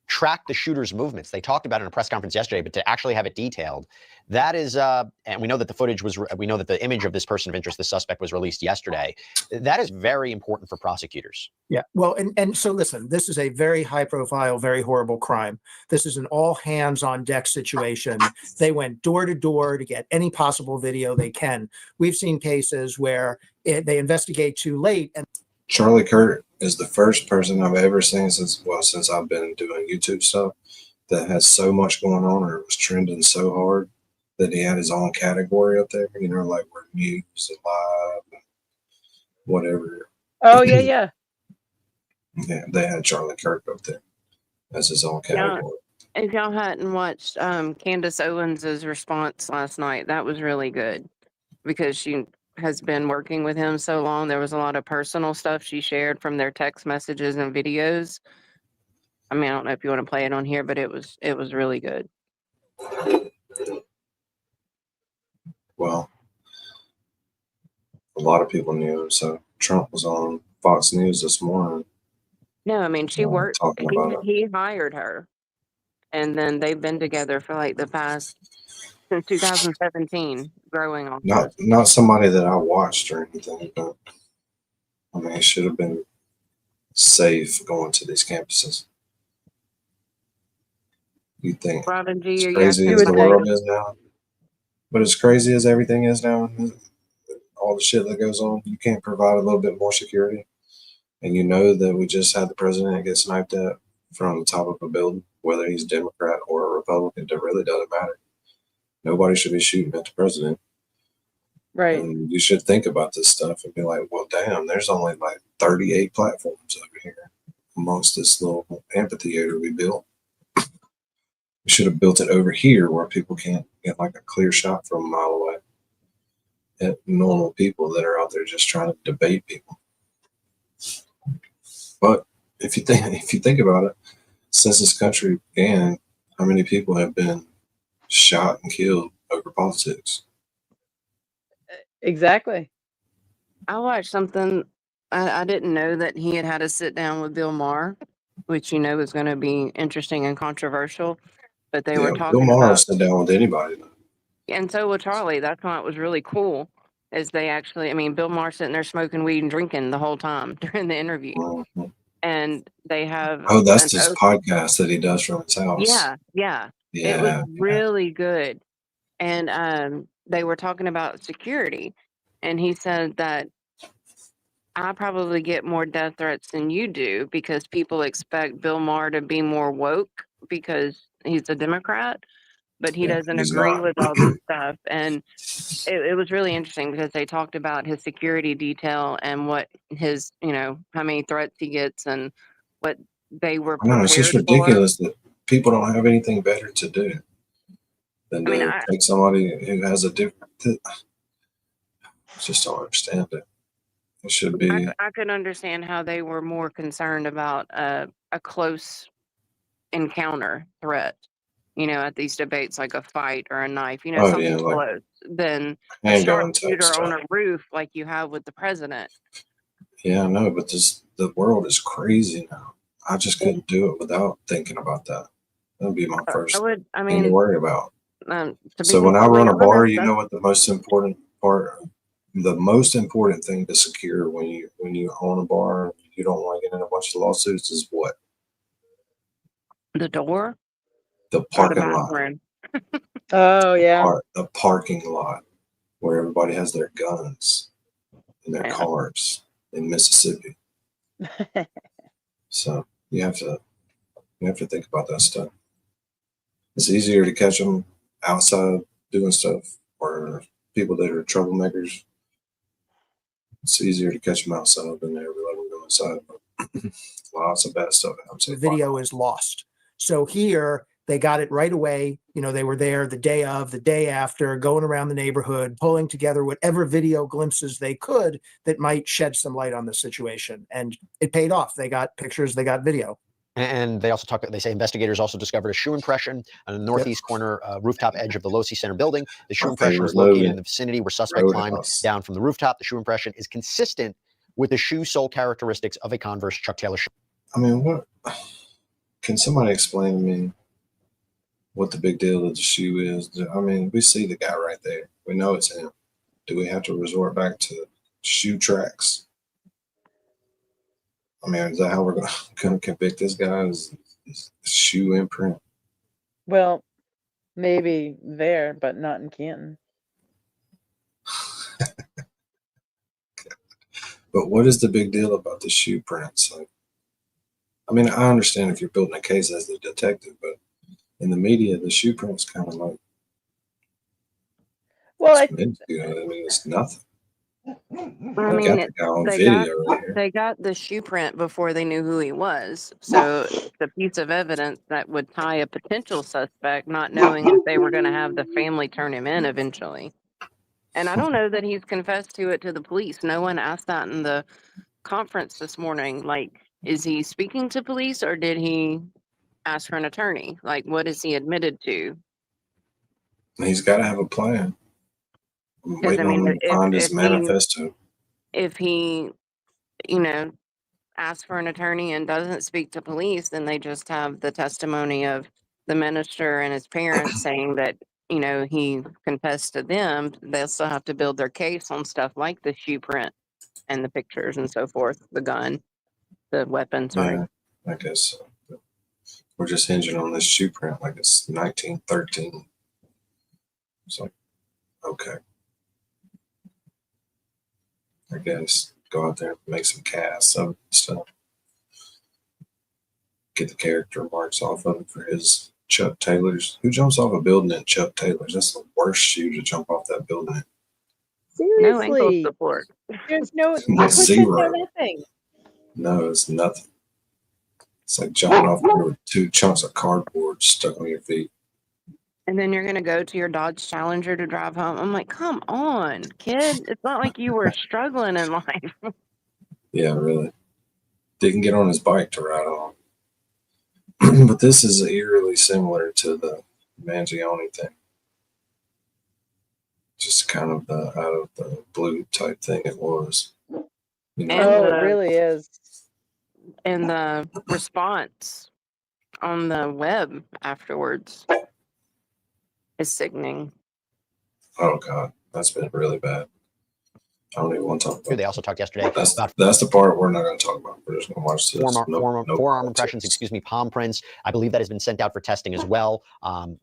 track the shooter's movements, they talked about it in a press conference yesterday, but to actually have it detailed, that is, and we know that the footage was, we know that the image of this person of interest, the suspect, was released yesterday. That is very important for prosecutors. Yeah, well, and so listen, this is a very high profile, very horrible crime. This is an all hands on deck situation. They went door to door to get any possible video they can. We've seen cases where they investigate too late. And Charlie Kirk is the first person I've ever seen since I've been doing YouTube stuff that has so much going on, or it was trending so hard that he had his own category up there, you know, like where news and live and whatever. Oh yeah, yeah. Yeah, they had Charlie Kirk up there as his own category. If y'all hadn't watched Candace Owens's response last night, that was really good because she has been working with him so long. There was a lot of personal stuff she shared from their text messages and videos. I mean, I don't know if you want to play it on here, but it was really good. Well, a lot of people knew. So Trump was on Fox News this morning. No, I mean, she worked, talking about it. he hired her. And then they've been together for like the past, since 2017, growing on this. Not somebody that I watched or anything, but I mean, it should have been safe going to these campuses. You think Robin G, as are you crazy asking as the about world it? is now, but as crazy as everything is now, all the shit that goes on, you can't provide a little bit more security. And you know that we just had the president get sniped at from the top of a building, whether he's Democrat or a Republican, it really doesn't matter. Nobody should be shooting at the president. Right. And you should think about this stuff and be like, well, damn, there's only like 38 platforms over here amongst this little amphitheater we built. We should have built it over here where people can't get like a clear shot from a mile away at normal people that are out there just trying to debate people. But if you think about it, since this country began, how many people have been shot and killed over politics? Exactly. I watched something, I didn't know that he had a sit down with Bill Maher, which you know is going to be interesting and controversial. But they were Bill talking Maher about, sit down with anybody. and so will Charlie. That's why it was really cool. Is they actually, I mean, Bill Maher sitting there smoking weed and drinking the whole time during the interview. Mm-hmm. And they have Oh, that's his podcast that he does from his house. Yeah. It was really good. And they were talking about security. And he said that I probably get more death threats than you do because people expect Bill Maher to be more woke because he's a Democrat, but he doesn't agree with all this stuff. And it was really interesting because they talked about his security detail and what his, you know, how many threats he gets and what they were I know, it's just prepared for. ridiculous that people don't have anything better to do than to take somebody who has a different. I just don't understand it. It should be. I could understand how they were more concerned about a close encounter threat, you know, at these debates, like a fight or a knife, you know, something close, than a sharpshooter on a roof like you have with the president. Yeah, I know, but the world is crazy now. I just couldn't do it without thinking about that. That'd be my first thing to worry about. So when I run a bar, you know what the most important thing to secure when you own a bar, you don't want to get in a bunch of lawsuits is what? The door? The parking lot. Oh yeah. The parking lot where everybody has their guns in their Yeah. cars in Mississippi. So you have to think about that stuff. It's easier to catch them outside doing stuff, or people that are troublemakers. It's easier to catch them outside than they ever let them go inside. But lots of bad stuff happens. The video is lost. So here they got it right away. You know, they were there the day of, the day after, going around the neighborhood, pulling together whatever video glimpses they could that might shed some light on the situation. And it paid off. They got pictures, they got video. And they also they say investigators also discovered a shoe impression on the northeast corner rooftop edge of the Losi Center building. The shoe impression was located in the vicinity where suspect climbed down from the rooftop. The shoe impression is consistent with the shoe sole characteristics of a Converse Chuck Taylor shoe. I mean, what? Can somebody explain to me what the big deal of the shoe is? I mean, we see the guy right there. We know it's him. Do we have to resort back to shoe tracks? I mean, is that how we're going to convict this guy? Is shoe imprint? Well, maybe there, but not in Canton. But what is the big deal about the shoe prints? Like, I mean, I understand if you're building a case as the detective, but in the media, the shoe print's kind of like, well, I mean, it's nothing. I mean, they got the shoe print before they knew who he was. So it's a piece of evidence that would tie a potential suspect, not knowing if they were going to have the family turn him in eventually. And I don't know that he's confessed to it to the police. No one asked that in the conference this morning. Like, is he speaking to police or did he ask for an attorney? Like, what is he admitted to? He's got to have a plan. I'm waiting on him to find his manifesto. If he, you know, asks for an attorney and doesn't speak to police, then they just have the testimony of the minister and his parents saying that, you know, he confessed to them. They'll still have to build their case on stuff like the shoe print and the pictures and so forth, the gun, the weapon, sorry. Yeah, I guess so. We're just hinging on this shoe print like it's 1913. It's like, okay. I guess go out there and make some casts of stuff. Get the character marks off of it for his Chuck Taylors. Who jumps off a building in Chuck Taylors? That's the worst shoe to jump off that building in. Seriously. No ankle support. There's no Zero. nothing. No, it's nothing. It's like jumping off there with 2 chunks of cardboard stuck on your feet. And then you're going to go to your Dodge Challenger to drive home. I'm like, come on, kid. It's not like you were struggling in life. Yeah, really. Didn't get on his bike to ride on. But this is eerily similar to the Mangione thing. Just kind of the out of the blue type thing it was. You know? It really is. And the response on the web afterwards is sickening. Oh God, that's been really bad. I don't even want to talk about. They also talked yesterday about that's the part we're not going to talk about. We're just going to watch this. Forearm impressions, palm prints. I believe that has been sent out for testing as well.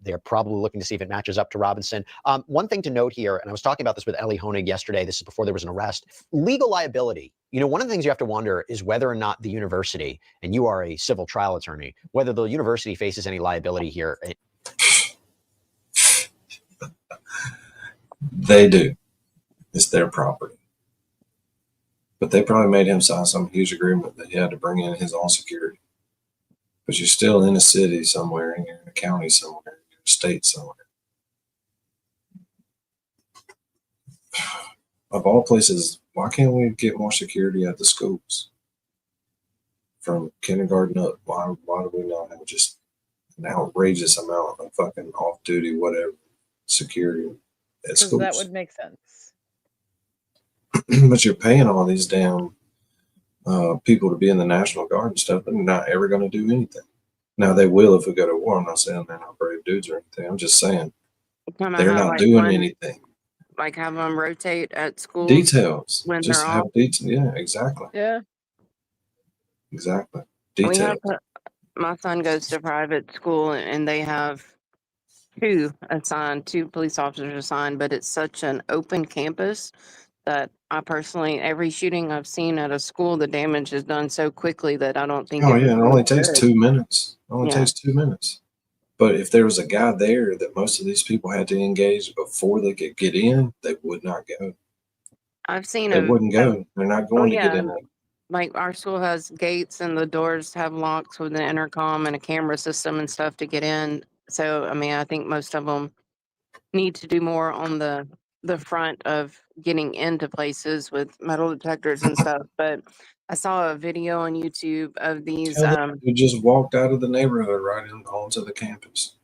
They're probably looking to see if it matches up to Robinson. One thing to note here, and I was talking about this with Ellie Honig yesterday. This is before there was an arrest. Legal liability. You know, one of the things you have to wonder is whether or not the university, and you are a civil trial attorney, whether the university faces any liability here. They do. It's their property. But they probably made him sign some huge agreement that he had to bring in his own security. But you're still in a city somewhere, and you're in a county somewhere, you're in a state somewhere. Of all places, why can't we get more security at the schools? From kindergarten up, why do we not have just an outrageous amount of fucking off-duty, whatever, security at schools? That would make sense. But you're paying all these damn people to be in the National Guard and stuff. They're not ever going to do anything. Now, they will if we go to war. I'm not saying they're not brave dudes or anything. I'm just saying they're not doing anything. Like have them rotate at school. Details. When just they're have off. details. Yeah, exactly. Yeah. Exactly. We Details. have my son goes to private school and they have two assigned, 2 police officers assigned, but it's such an open campus that I personally, every shooting I've seen at a school, the damage is done so quickly that I don't think Oh it yeah, would it do only any takes good. 2 minutes. It only Yeah. takes 2 minutes. But if there was a guy there that most of these people had to engage before they could get in, they would not go. I've seen They them. wouldn't go. They're not Oh going to get yeah, in there. like our school has gates and the doors have locks with an intercom and a camera system and stuff to get in. So I mean, I think most of them need to do more on the front of getting into places with metal detectors and stuff. But I saw a video on YouTube of these. Hell, they just walked out of the neighborhood right onto the campus.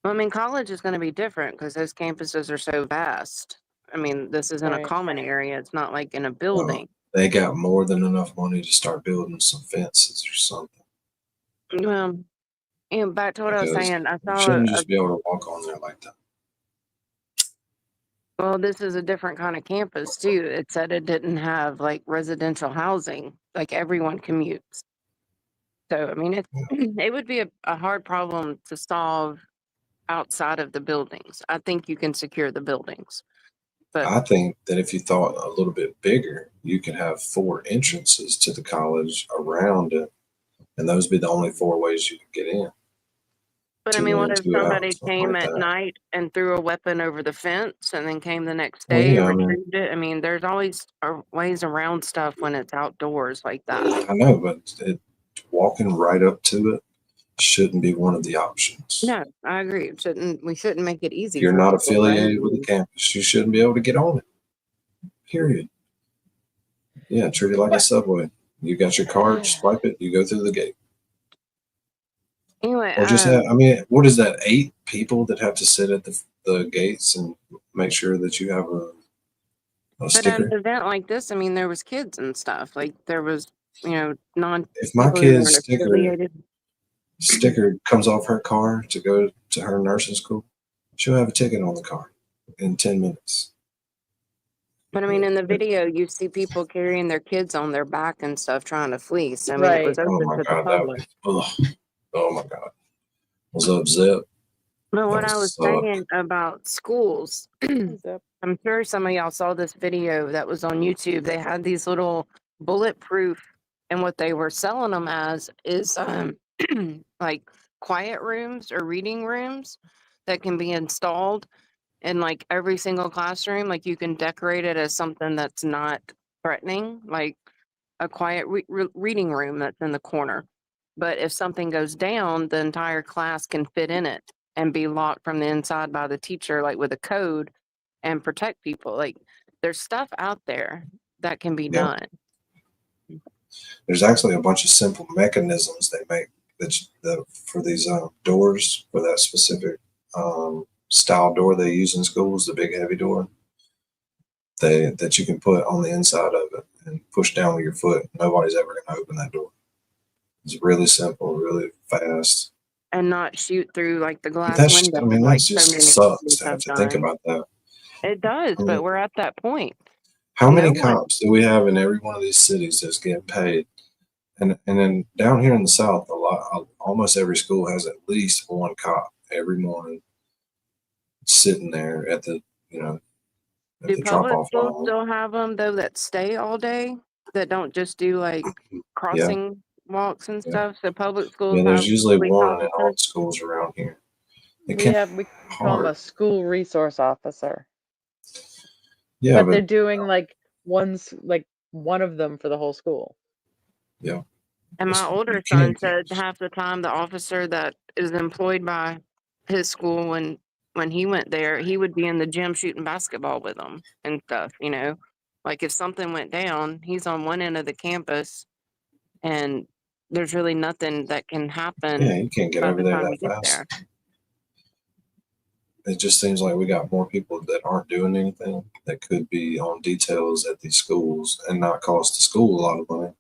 I mean, college is going to be different because those campuses are so vast. I mean, this isn't a Right. common area. It's not like in a Well, building. they got more than enough money to start building some fences or something. Well, and back to what I was Because saying, I you saw shouldn't just be able to walk on there like that. well, this is a different kind of campus too. It said it didn't have like residential housing, like everyone commutes. So, I mean, it would be a hard problem to solve outside of the buildings. I think you can secure the buildings, but I think that if you thought a little bit bigger, you could have 4 entrances to the college around it, and those be the only 4 ways you could get in. But I 2 mean, what in, if 2 out, somebody something came like at that. night and threw a weapon over the fence and then came the next Well, day, yeah, I mean, retrieved it? I mean, there's always ways around stuff when it's outdoors like that. I know, but walking right up to it shouldn't be one of the options. No, I agree. We shouldn't make it easy If you're for not people by any affiliated with the means. campus, you shouldn't be able to get on it. Period. Yeah, treat it like a subway. You got your card, swipe it, you go through the gate. Anyway, Or just have, I mean, what is that? 8 people that have to sit at the gates and make sure that you have a but at sticker. an event like this, I mean, there was kids and stuff. Like there was, non If my people who kid's weren't affiliated. sticker comes off her car to go to her nursing school, she'll have a ticket on the car in 10 minutes. But I mean, in the video, you see people carrying their kids on their back and stuff trying to flee. So I mean, it was Right. Oh open my to the God, that public. was, oh my God. What's up, Zip? But That what was I was suck. saying about schools, I'm sure some of y'all saw this video that was on YouTube. They had these little bulletproof, and what they were selling them as is like quiet rooms or reading rooms that can be installed in like every single classroom. Like you can decorate it as something that's not threatening, like a quiet reading room that's in the corner. But if something goes down, the entire class can fit in it and be locked from the inside by the teacher, like with a code, and protect people. Like there's stuff out there that can be Yeah. done. There's actually a bunch of simple mechanisms they make for these doors, for that specific style door they use in schools, the big heavy door, that you can put on the inside of it and push down with your foot. Nobody's ever going to open that door. It's really simple, really fast. And not shoot through like the But glass that's, window. I mean, like that so just many sucks schools to have have to think done. about that. It does, I mean, but we're at that point. how many No one- cops do we have in every one of these cities that's getting paid? And then down here in the South, almost every school has at least one cop every morning sitting there at the, at Do the drop public off schools line. still have them though that stay all day, that don't just do like crossing walks and Yeah. stuff? So public schools Yeah, there's have usually police one in all officers. the schools around here. It We can't we be call him a hard. school resource officer, Yeah, but they're but doing like one of them for the whole school. yeah. And my You older son can't said half the time the officer that is employed by his school when he went there, he would be in the gym shooting basketball with them and stuff, Like if something went down, he's on one end of the campus and there's really nothing that can happen Yeah, you can't get by over the there time that he gets fast. there. It just seems like we got more people that aren't doing anything that could be on details at these schools and not cost the school a lot of money.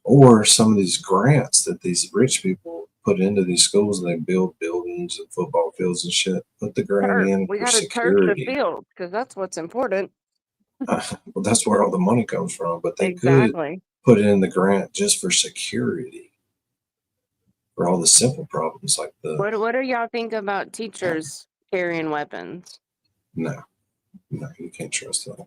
Or some of these grants that these rich people put into these schools and they build buildings and football fields and shit. Put the grant Turf. in We for got to turf the security. field because that's what's important. Well, that's where all the money comes from. But they could Exactly. put in the grant just for security for all the simple problems like the. What do y'all think about teachers carrying weapons. No, you can't trust that.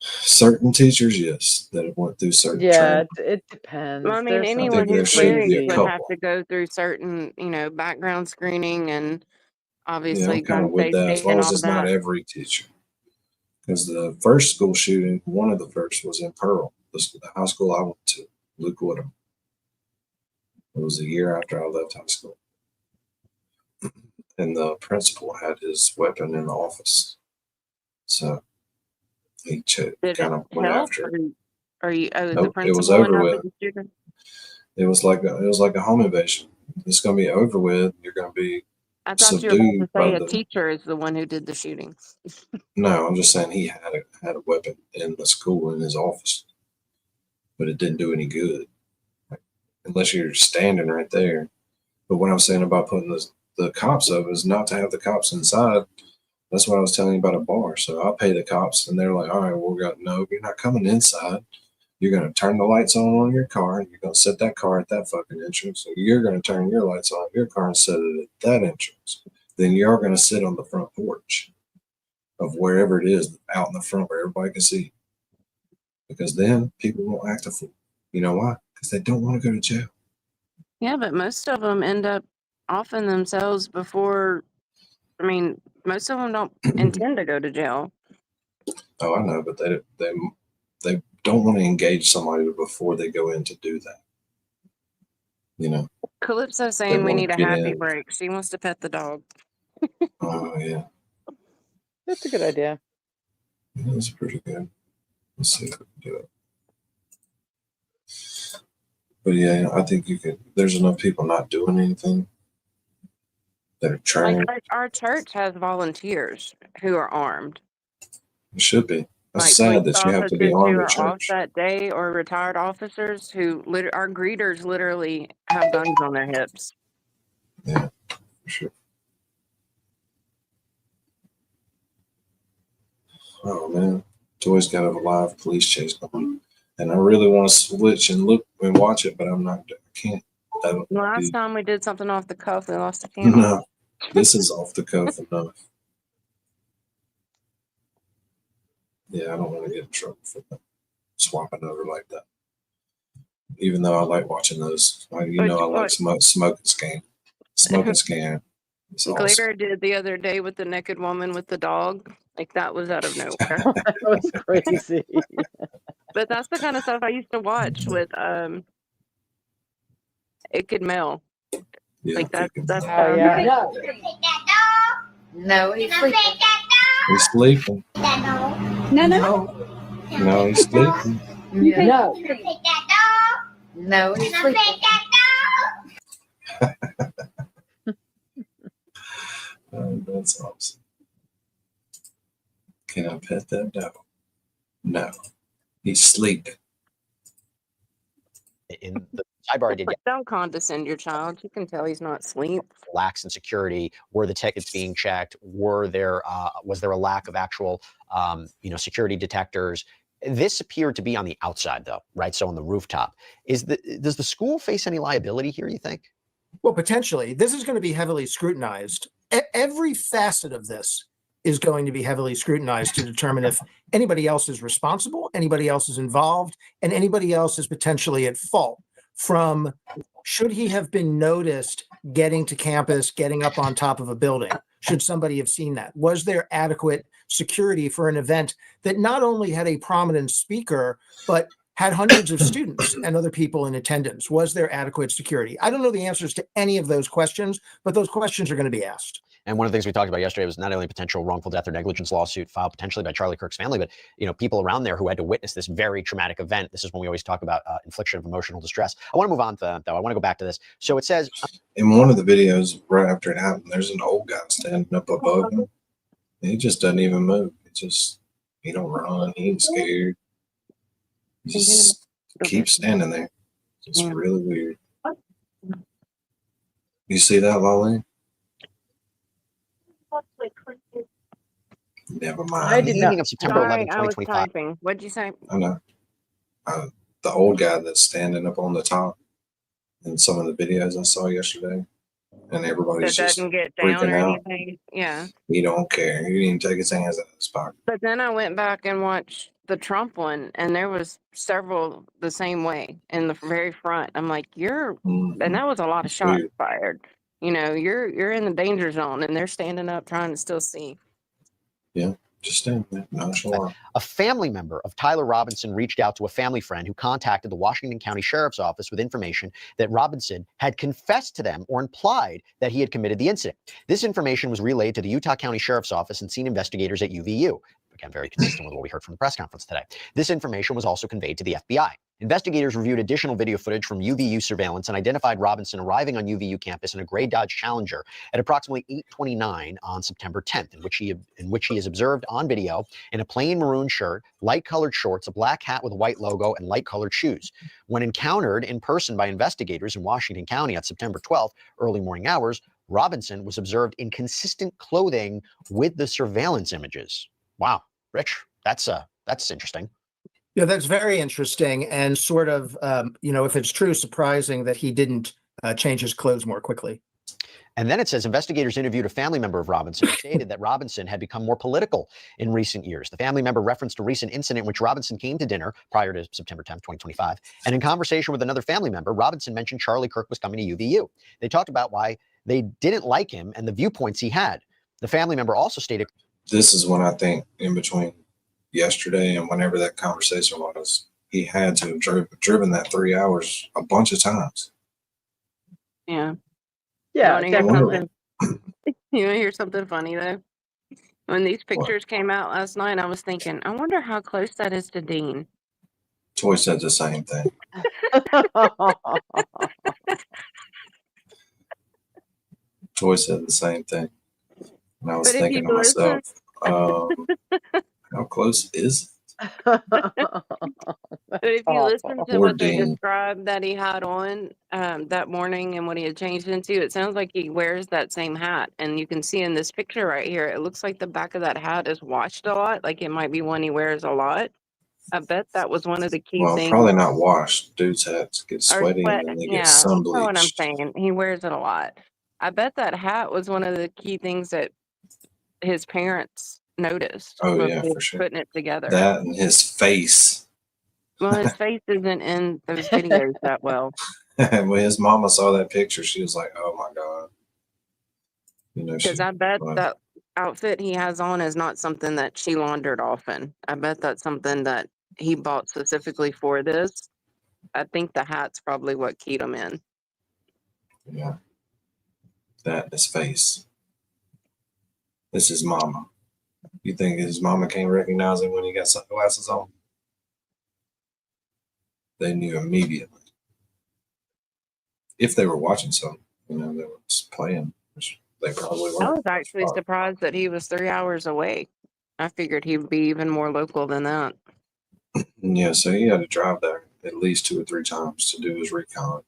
Certain teachers, yes, that have went through certain Yeah, training. it depends. Well, I mean, There's some anyone there who's should be clearing a would have couple. to go through certain, background screening and Yeah, obviously I'm kind gun of with that as safety long and as all it's not that. every teacher. Because the first school shooting, one of the first was in Pearl, the high school I went to, Luke Woodham. It was a year after I left high school. And the principal had his weapon in the office. So he Did kind it of went help? after it. Or the Nope, it was principal went over after with. the student? It was like a home invasion. It's going to be over with. You're going to be I thought you were about to subdued by say a the. teacher is the one who did the shooting. No, I'm just saying he had a weapon in the school in his office, but it didn't do any good unless you're standing right there. But what I was saying about putting the cops up is not to have the cops inside. That's what I was telling you about a bar. So I'll pay the cops, and they're like, "All right, well, no, you're not coming inside. You're going to turn the lights on your car, and you're going to set that car at that fucking entrance. So you're going to turn your lights on your car and set it at that entrance. Then you're going to sit on the front porch of wherever it is out in the front where everybody can see. Because then people won't act a fool. You know why? Because they don't want to go to jail. Yeah, but most of them end up offing themselves before. I mean, most of them don't intend to go to jail. Oh, I know, but they don't want to engage somebody before they go in to do that. You know. Calypso's They saying we want need to a get happy in. break. She wants to pet the dog. Oh yeah, That's a good idea. that's pretty good. Let's see if we can do it. But yeah, I think you could. There's enough people not doing anything that are Like trained. our church has volunteers who are armed. It should be. That's Like sad police that you have to be officers who armed at are off church. that day, or retired officers who our greeters literally have guns on their hips. Yeah, for sure. Oh man, Toy's got a live police chase going, and I really want to switch and look and watch it, but I'm not. I can't. The last time we did something off the cuff, we lost a channel. No, this is off the cuff enough. Yeah, I don't want to get in trouble for that. Swapping over like that. Even though I like watching those, I like smoking scan. Smoking scan. It's awesome. Glitter did the other day with the naked woman with the dog. Like that was out of nowhere. That was crazy. But that's the kind of stuff I used to watch with It Could Mail. Yeah, like that's Oh yeah. No, he's sleeping. He's sleeping. No. No, he's sleeping. No. No, he's sleeping. Oh, that's awesome. Can I pet that dog? No, he's sleeping. In the sidebar I did Don't condescend your child. You can tell he's not asleep. lax in security. Were the tickets being checked? Was there a lack of actual security detectors? This appeared to be on the outside though, right? So on the rooftop. Does the school face any liability here, you think? Well, potentially. This is going to be heavily scrutinized. Every facet of this is going to be heavily scrutinized to determine if anybody else is responsible, anybody else is involved, and anybody else is potentially at fault. From should he have been noticed getting to campus, getting up on top of a building? Should somebody have seen that? Was there adequate security for an event that not only had a prominent speaker, but had hundreds of students and other people in attendance? Was there adequate security? I don't know the answers to any of those questions, but those questions are going to be asked. And one of the things we talked about yesterday was not only potential wrongful death or negligence lawsuit filed potentially by Charlie Kirk's family, but people around there who had to witness this very traumatic event. This is when we always talk about infliction of emotional distress. I want to move on to that, though. I want to go back to this. So it says in one of the videos right after it happened, there's an old guy standing up above him. He just doesn't even move. He don't run. He ain't scared. He just keeps standing there. It's really weird. You see that, Lolly? Never mind. I did not. Of September 11, I was 2025. typing. What'd you say? I know. The old guy that's standing up on the top in some of the videos I saw yesterday. and That everybody's just doesn't get down freaking or out. anything. Yeah. He don't care. He didn't even take his hands out of his pocket. But then I went back and watched the Trump one, and there was several the same way in the very front. I'm like, and that was a lot of shots Weird. fired. You know, you're in the danger zone, and they're standing up trying to still see. Yeah, just stand there. Nonchalant. A family member of Tyler Robinson reached out to a family friend who contacted the Washington County Sheriff's Office with information that Robinson had confessed to them or implied that he had committed the incident. This information was relayed to the Utah County Sheriff's Office and scene investigators at UVU. Again, very consistent with what we heard from the press conference today. This information was also conveyed to the FBI. Investigators reviewed additional video footage from UVU surveillance and identified Robinson arriving on UVU campus in a gray Dodge Challenger at approximately 8:29 on September 10th, in which he is observed on video in a plain maroon shirt, light-colored shorts, a black hat with a white logo, and light-colored shoes. When encountered in person by investigators in Washington County on September 12th, early morning hours, Robinson was observed in consistent clothing with the surveillance images. Wow, Rich, that's interesting. Yeah, that's very interesting and sort of, if it's true, surprising that he didn't change his clothes more quickly. And then it says investigators interviewed a family member of Robinson who stated that Robinson had become more political in recent years. The family member referenced a recent incident in which Robinson came to dinner prior to September 10th, 2025. And in conversation with another family member, Robinson mentioned Charlie Kirk was coming to UVU. They talked about why they didn't like him and the viewpoints he had. The family member also stated, This is when I think in between yesterday and whenever that conversation was, he had to have driven that 3 hours a bunch of times. Yeah. Yeah, You wanna hear definitely. something? You want to hear something funny though? When these pictures came out last night, I was thinking, I wonder how close that is to Dean. Toy said the same thing. Toy said the same thing. And I was But if thinking you to myself, listen, how close is it? but if you listen to Poor what they Dean. described that he had on that morning and what he had changed into, it sounds like he wears that same hat. And you can see in this picture right here, it looks like the back of that hat is washed a lot. Like it might be one he wears a lot. I bet that was one of the key Well, things. probably not washed. Dudes' hats get Or sweaty sweat, and then they get yeah, sun you know what I'm bleached. saying. He wears it a lot. I bet that hat was one of the key things that his parents noticed Oh yeah, before for sure. putting it together. That and his face. Well, his face isn't in those videos that well. When his mama saw that picture, she was like, "Oh my god!" You know, Because she. I bet Well, that outfit he has on is not something that she laundered often. I bet that's something that he bought specifically for this. I think the hat's probably what keyed him in. yeah, that and his face. This is mama. You think his mama can't recognize him when he got sunglasses on? They knew immediately. If they were watching something, they were just playing, which they probably I were. was actually surprised that he was 3 hours away. I figured he'd be even more local than that. Yeah, so he had to drive there at least 2 or 3 times to do his recon.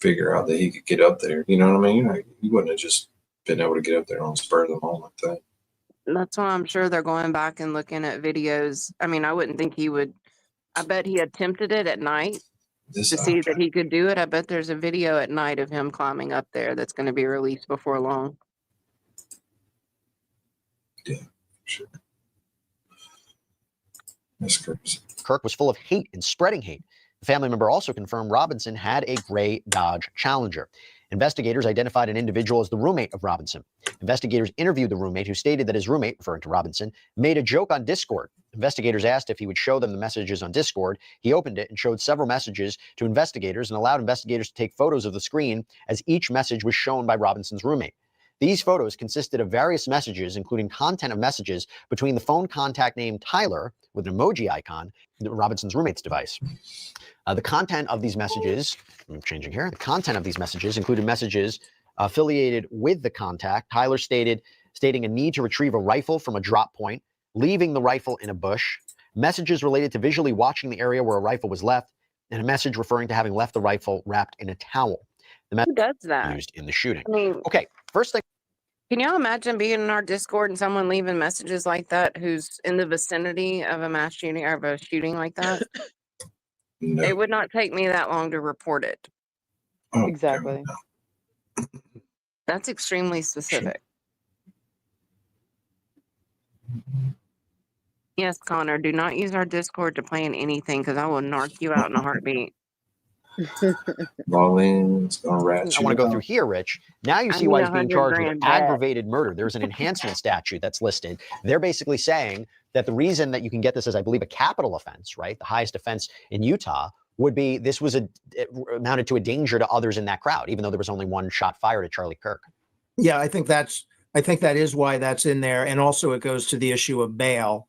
Figure out that he could get up there. You know what I mean? He wouldn't have just been able to get up there on the spur of the moment thing. That's why I'm sure they're going back and looking at videos. I mean, I wouldn't think he would. I bet he attempted it at night to see that he could do it. I bet there's a video at night of him climbing up there that's going to be released before long. Yeah, sure. That's crazy. Kirk was full of hate and spreading hate. The family member also confirmed Robinson had a gray Dodge Challenger. Investigators identified an individual as the roommate of Robinson. Investigators interviewed the roommate, who stated that his roommate, referring to Robinson, made a joke on Discord. Investigators asked if he would show them the messages on Discord. He opened it and showed several messages to investigators and allowed investigators to take photos of the screen as each message was shown by Robinson's roommate. These photos consisted of various messages, including content of messages between the phone contact named Tyler with an emoji icon, Robinson's roommate's device. The content of these messages, I'm changing here, the content of these messages included messages affiliated with the contact. Tyler stating a need to retrieve a rifle from a drop point, leaving the rifle in a bush, messages related to visually watching the area where a rifle was left, and a message referring to having left the rifle wrapped in a towel. The Who does that? used in the shooting. I mean, Okay, first thing. Can y'all imagine being in our Discord and someone leaving messages like that who's in the vicinity of a mass shooting or of a shooting like that? No. It would not take me that long to report it. Oh, Exactly. That's extremely specific. Yes, Connor, do not use our Discord to plan anything because I will narc you out in a heartbeat. Marlene's gonna rat I you want to go out. through here, Rich. Now you I see why need he's being 100 charged with grand back. aggravated murder. There's an enhancement statute that's listed. They're basically saying that the reason that you can get this as, I believe, a capital offense, right? The highest offense in Utah would be this was it amounted to a danger to others in that crowd, even though there was only one shot fired at Charlie Kirk. Yeah, I think that is why that's in there. And also it goes to the issue of bail.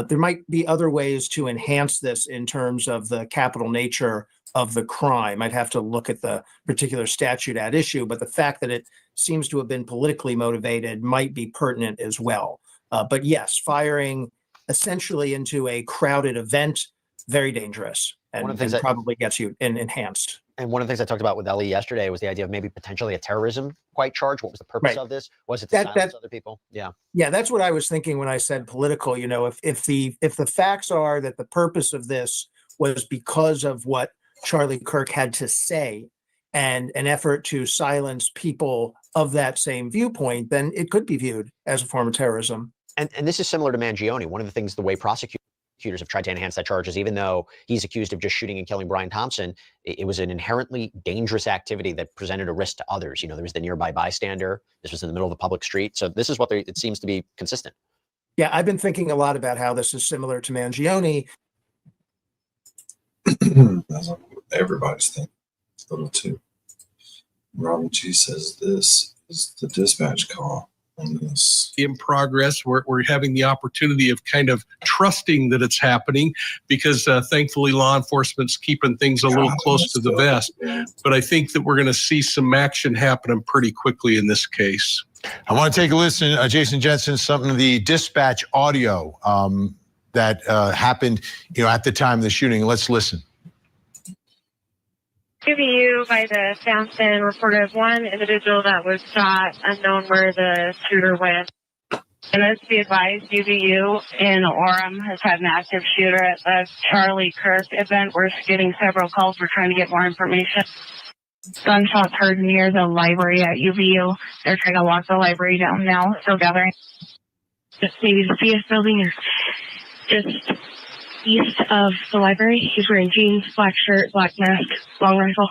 There might be other ways to enhance this in terms of the capital nature of the crime. I'd have to look at the particular statute at issue, but the fact that it seems to have been politically motivated might be pertinent as well. But yes, firing essentially into a crowded event, very dangerous, and probably gets you enhanced. And one of the things I talked about with Ellie yesterday was the idea of maybe potentially a terrorism charge. What was the purpose of this? Was it to silence other people? Yeah. Yeah, that's what I was thinking when I said political. You know, if the facts are that the purpose of this was because of what Charlie Kirk had to say and an effort to silence people of that same viewpoint, then it could be viewed as a form of terrorism. And this is similar to Mangione. One of the things, the way prosecutors have tried to enhance that charge is, even though he's accused of just shooting and killing Brian Thompson, it was an inherently dangerous activity that presented a risk to others. You know, there was the nearby bystander. This was in the middle of a public street. So this is what it seems to be consistent. Yeah, I've been thinking a lot about how this is similar to Mangione. That's what everybody's thinking. It's a little too. Robin G says this is the dispatch call. In progress, we're having the opportunity of kind of trusting that it's happening because thankfully law enforcement's keeping things a little close to the vest. But I think that we're going to see some action happening pretty quickly in this case. I want to take a listen, Jason Jensen, something of the dispatch audio that happened, at the time of the shooting. Let's listen. UVU by the Soundson reported one individual that was shot, unknown where the shooter went. And let's be advised, UVU in Orem has had an active shooter at the Charlie Kirk event. We're getting several calls. We're trying to get more information. Gunshots heard near the library at UVU. They're trying to lock the library down now. Still gathering. Just maybe the CS building is just east of the library. He's wearing jeans, black shirt, black mask, long rifle.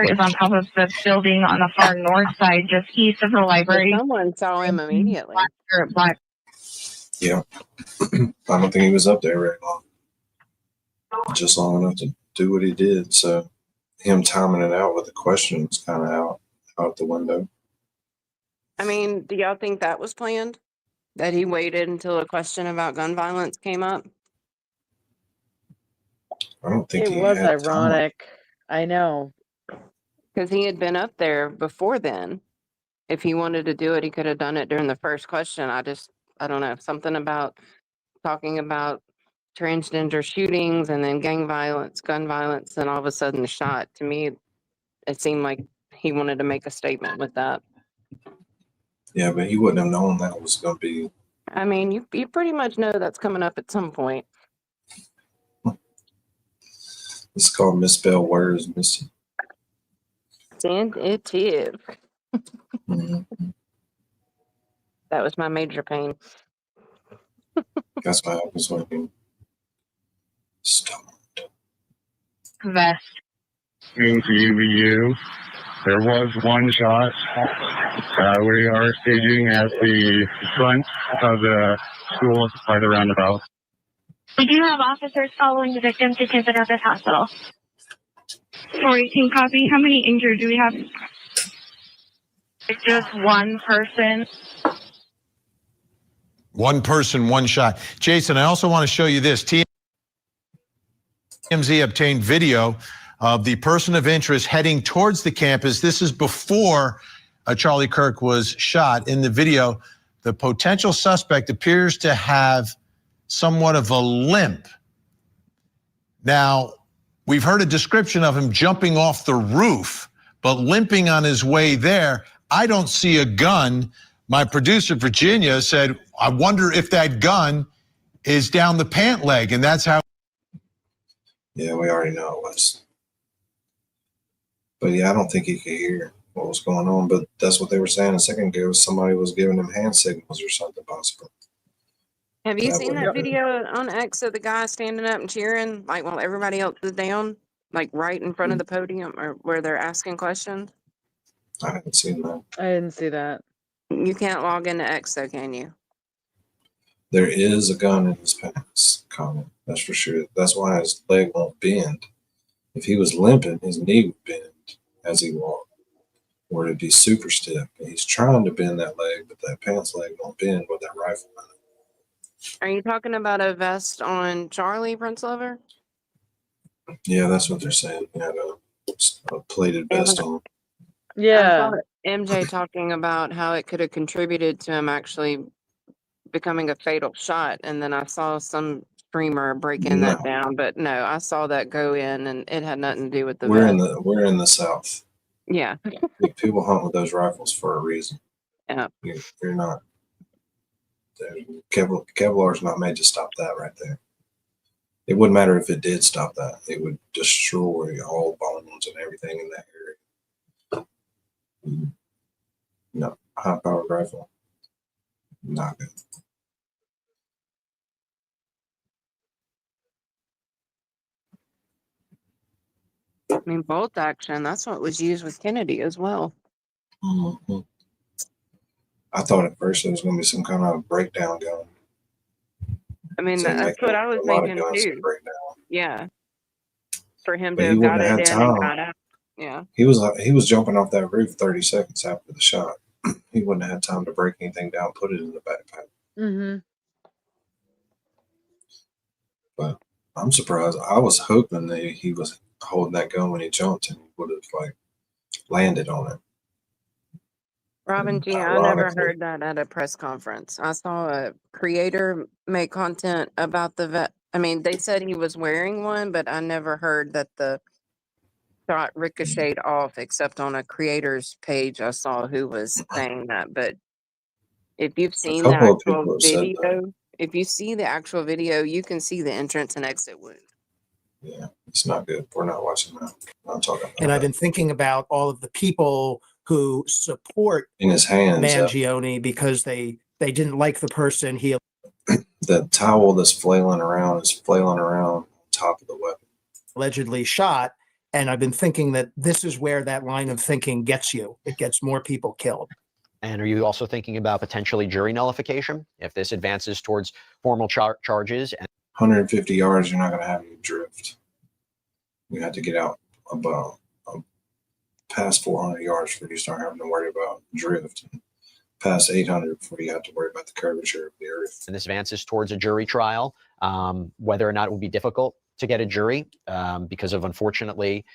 Is on top of the building on the far north side, just east of the library. Someone saw him immediately. Black shirt, black. Yeah. I don't think he was up there very long. Just long enough to do what he did. So him timing it out with the questions kind of out the window. I mean, do y'all think that was planned? That he waited until a question about gun violence came up? I don't think it was ironic. I know. Because he had been up there before then. If he wanted to do it, he could have done it during the first question. I don't know. Something about talking about transgender shootings and then gang violence, gun violence, and all of a sudden the shot. To me, it seemed like he wanted to make a statement with that. Yeah, but he wouldn't have known that was going to be. I mean, you pretty much know that's coming up at some point. It's called misspelled words, Missy. Sensitive. Mm-hmm. That was my major pain. That's what happens when you stoned. Vest. Into UVU. There was one shot. We are staging at the front of the school by the roundabout. We do have officers following the victim to Tiffin Others Hospital. 418 copy. How many injured do we have? It's just one person. One person, one shot. Jason, I also want to show you this. TMZ obtained video of the person of interest heading towards the campus. This is before Charlie Kirk was shot. In the video, the potential suspect appears to have somewhat of a limp. Now, we've heard a description of him jumping off the roof, but limping on his way there. I don't see a gun. My producer, Virginia, said, I wonder if that gun is down the pant leg, and that's how. Yeah, we already know it was. But yeah, I don't think he could hear what was going on, but that's what they were saying a second ago. Somebody was giving him hand signals or something possible. Have you That seen wouldn't that have been- video on X of the guy standing up and cheering, like while everybody else is down, like right in front of the podium, or where they're asking questions? I haven't seen that. I didn't see that. You can't log into X, though, can you? There is a gun in his pants, Colin. That's for sure. That's why his leg won't bend. If he was limping, his knee would bend as he walked, or it'd be super stiff. He's trying to bend that leg, but that pants leg won't bend with that rifle on it. Are you talking about a vest on Charlie, Prince Lover? Yeah, that's what they're saying. He had a plated vest on. I saw MJ talking about how it could have contributed to him actually becoming a fatal shot, and then I saw some streamer breaking that down. But no, I saw that go in, and it had nothing to do with the We're vest. we're in the South. Yeah. People hunt with those rifles for a reason. Yeah. You're not. Kevlar's not made to stop that right there. It wouldn't matter if it did stop that. It would destroy all bones and everything in that area. No, high-powered rifle. Not good. I mean, bolt action, that's what was used with Kennedy as well. Mm-hmm. I thought at first it was going to be some kind of breakdown gun. I mean, So that's what I was a lot of thinking guns to too. break down. Yeah. For him But to he have got wouldn't have it had in and time. got out. Yeah. He was jumping off that roof 30 seconds after the shot. He wouldn't have had time to break anything down, put it in the backpack. Mm-hmm. But I'm surprised. I was hoping that he was holding that gun when he jumped and would have landed on it. Robin G, I never Ironically. heard that at a press conference. I saw a creator make content about the vet. I mean, they said he was wearing one, but I never heard that the shot ricocheted off, except on a creator's page. I saw who was saying that. But if you've seen the couple of actual people have said that. video, if you see the actual video, you can see the entrance and exit wound. Yeah, it's not good. We're not watching that. I'm talking about And I've been thinking about all of the people who support in his hands. Mangione because they didn't like the person he The towel that's flailing around is flailing around on top of the weapon. allegedly shot. And I've been thinking that this is where that line of thinking gets you. It gets more people killed. And are you also thinking about potentially jury nullification if this advances towards formal charges? 150 yards, you're not going to have any drift. You have to get out about past 400 yards before you start having to worry about drift. And past 800 before you have to worry about the curvature of the earth. And this advances towards a jury trial, whether or not it will be difficult to get a jury because of, unfortunately,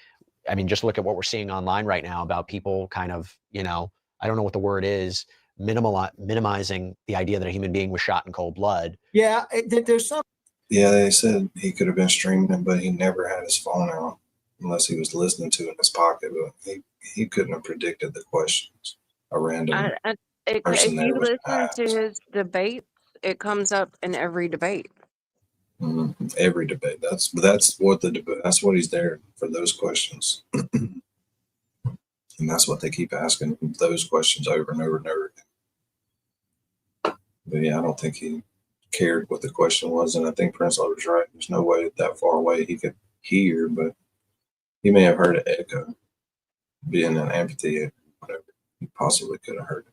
I mean, just look at what we're seeing online right now about people kind of, I don't know what the word is, minimizing the idea that a human being was shot in cold blood. Yeah, there's some. Yeah, they said he could have been streaming it, but he never had his phone out unless he was listening to it in his pocket. But he couldn't have predicted the questions. A random person if there you was listen to his debate, it comes up in every debate. Every debate. That's what he's there for, those questions. And that's what they keep asking, those questions over and over and over again. But yeah, I don't think he cared what the question was, and I think Prince Lover's right. There's no way that far away he could hear, but he may have heard an echo. Being an amphitheater, whatever, he possibly could have heard it.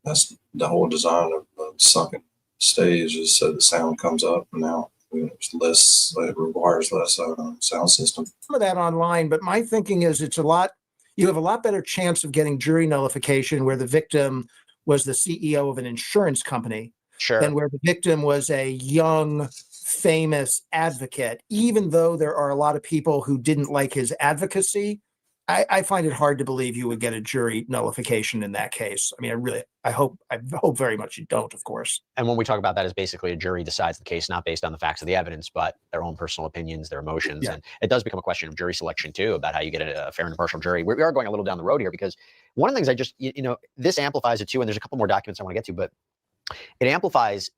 That's the whole design of the sunken stage, is so the sound comes up, and now it requires less sound system. Some of that online, but my thinking is you have a lot better chance of getting jury nullification where the victim was the CEO of an insurance company than where the victim was a young, famous advocate. Even though there are a lot of people who didn't like his advocacy, I find it hard to believe you would get a jury nullification in that case. I mean, I hope very much you don't, of course. And when we talk about that, is basically a jury decides the case not based on the facts of the evidence, but their own personal opinions, their emotions. Yeah. And it does become a question of jury selection too, about how you get a fair and impartial jury. We are going a little down the road here because one of the things this amplifies it too, and there's a couple more documents I want to get to, but it amplifies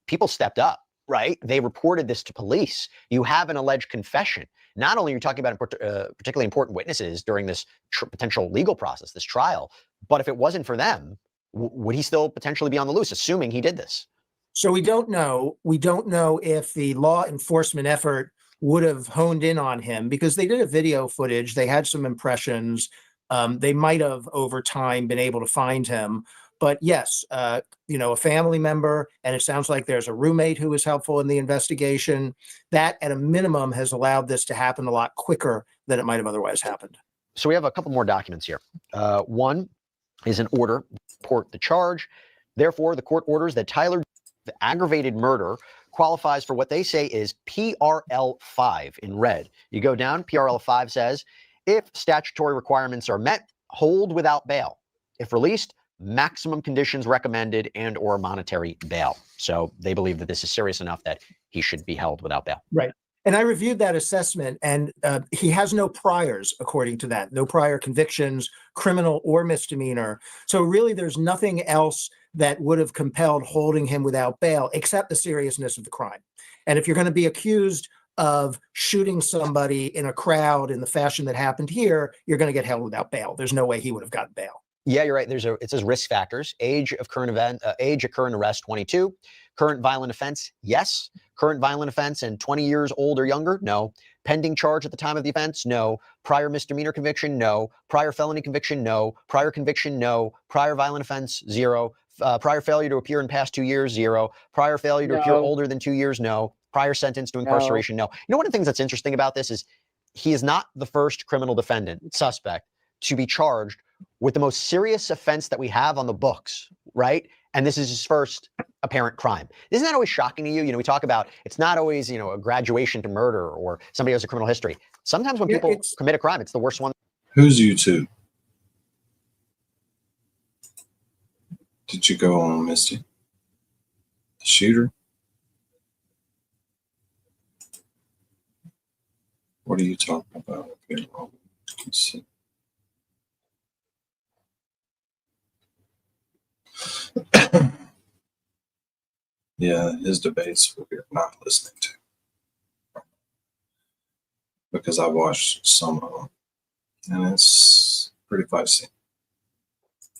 people stepped up. right? They reported this to police. You have an alleged confession. Not only are you talking about particularly important witnesses during this potential legal process, this trial, but if it wasn't for them, would he still potentially be on the loose, assuming he did this? So we don't know. We don't know if the law enforcement effort would have honed in on him, because they did a video footage. They had some impressions. They might have over time been able to find him. But yes, a family member, and it sounds like there's a roommate who was helpful in the investigation. That at a minimum has allowed this to happen a lot quicker than it might have otherwise happened. So we have a couple more documents here. One is an order to report the charge. Therefore, the court orders that Tyler aggravated murder qualifies for what they say is PRL 5 in red. You go down, PRL 5 says, if statutory requirements are met, hold without bail. If released, maximum conditions recommended and or monetary bail. So they believe that this is serious enough that he should be held without bail. Right. And I reviewed that assessment, and he has no priors, according to that. No prior convictions, criminal or misdemeanor. So really, there's nothing else that would have compelled holding him without bail, except the seriousness of the crime. And if you're going to be accused of shooting somebody in a crowd in the fashion that happened here, you're going to get held without bail. There's no way he would have gotten bail. Yeah, you're right. It says risk factors. Age of current arrest 22. Current violent offense, yes. Current violent offense and 20 years old or younger, no. Pending charge at the time of the offense, no. Prior misdemeanor conviction, no. Prior felony conviction, no. Prior conviction, no. Prior violent offense, 0. Prior failure to appear in past 2 years, 0. Prior failure to appear older than 2 years, no. Prior sentence to incarceration, no. You know, one of the things that's interesting about this is he is not the first criminal suspect to be charged with the most serious offense that we have on the books, right? And this is his first apparent crime. Isn't that always shocking to you? You know, we talk about it's not always, a graduation to murder or somebody has a criminal history. Sometimes when people commit a crime, it's the worst one. Who's you two? Did you go on, Misty? The shooter? What are you talking about? Okay, well, let's see. Yeah, his debates we're not listening to, because I watched some of them, and it's pretty feisty.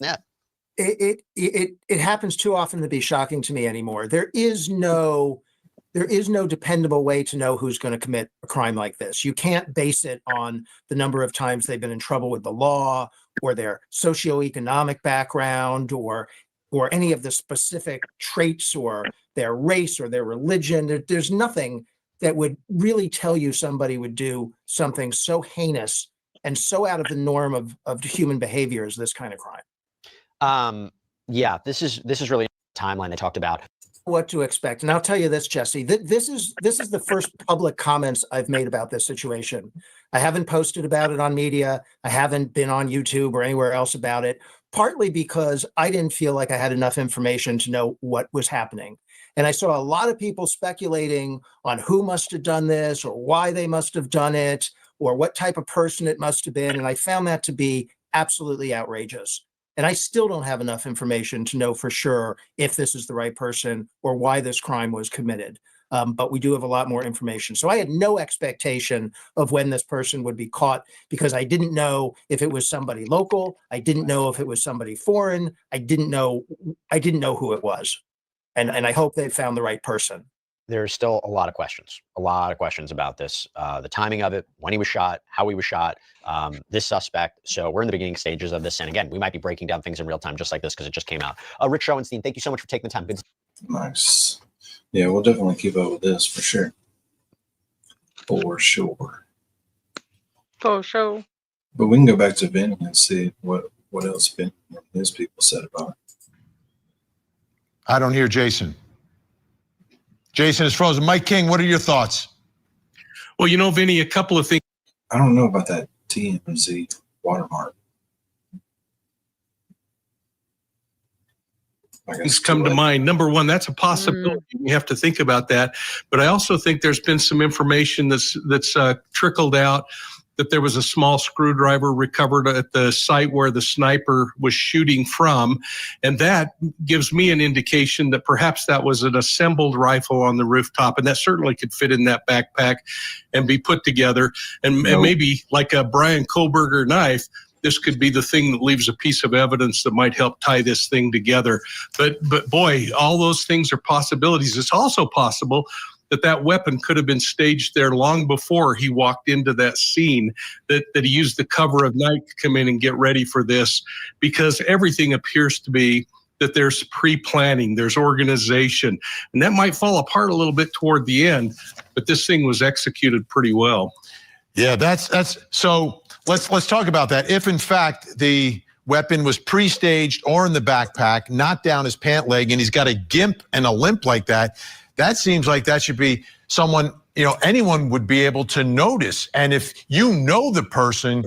Yeah. It happens too often to be shocking to me anymore. There is no dependable way to know who's going to commit a crime like this. You can't base it on the number of times they've been in trouble with the law or their socioeconomic background or any of the specific traits or their race or their religion. There's nothing that would really tell you somebody would do something so heinous and so out of the norm of human behavior as this kind of crime. Yeah, this is really a timeline they talked about. What to expect. And I'll tell you this, Jesse, this is the first public comments I've made about this situation. I haven't posted about it on media. I haven't been on YouTube or anywhere else about it, partly because I didn't feel like I had enough information to know what was happening. And I saw a lot of people speculating on who must have done this or why they must have done it or what type of person it must have been. And I found that to be absolutely outrageous. And I still don't have enough information to know for sure if this is the right person or why this crime was committed. But we do have a lot more information. So I had no expectation of when this person would be caught because I didn't know if it was somebody local. I didn't know if it was somebody foreign. I didn't know who it was. And I hope they found the right person. There's still a lot of questions about this, the timing of it, when he was shot, how he was shot, this suspect. So we're in the beginning stages of this. And again, we might be breaking down things in real time just like this because it just came out. Rich Schoenstein, thank you so much for taking the time. Good. Nice. Yeah, we'll definitely keep up with this for sure. For sure. For sure. But we can go back to Vinny and see what else Vinny and his people said about it. I don't hear Jason. Jason is frozen. Mike King, what are your thoughts? Well, Vinny, a couple of things. I don't know about that TMZ watermark. Things come to mind. Number one, that's a possibility. We have to think about that. But I also think there's been some information that's trickled out that there was a small screwdriver recovered at the site where the sniper was shooting from. And that gives me an indication that perhaps that was an assembled rifle on the rooftop. And that certainly could fit in that backpack and be put together. And maybe like a Brian Kohlberger knife, this could be the thing that leaves a piece of evidence that might help tie this thing together. But boy, all those things are possibilities. It's also possible that that weapon could have been staged there long before he walked into that scene, that he used the cover of night to come in and get ready for this, because everything appears to be that there's pre-planning, there's organization, and that might fall apart a little bit toward the end, but this thing was executed pretty well. Yeah, that's so let's talk about that. If in fact the weapon was pre-staged or in the backpack, not down his pant leg, and he's got a gimp and a limp like that, that seems like that should be someone, anyone would be able to notice. And if you know the person,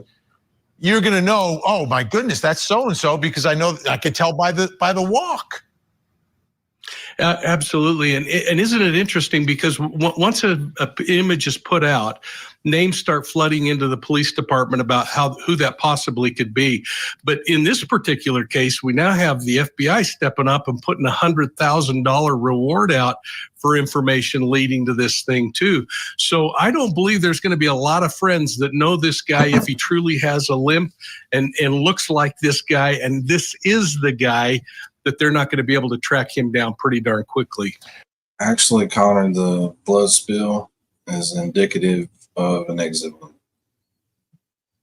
you're going to know, oh my goodness, that's so-and-so, because I know, I can tell by the walk. Absolutely. And isn't it interesting, because once an image is put out, names start flooding into the police department about who that possibly could be. But in this particular case, we now have the FBI stepping up and putting $100,000 reward out for information leading to this thing too. So I don't believe there's going to be a lot of friends that know this guy if he truly has a limp and looks like this guy, and this is the guy, that they're not going to be able to track him down pretty darn quickly. Actually, Connor, the blood spill is indicative of an exit wound.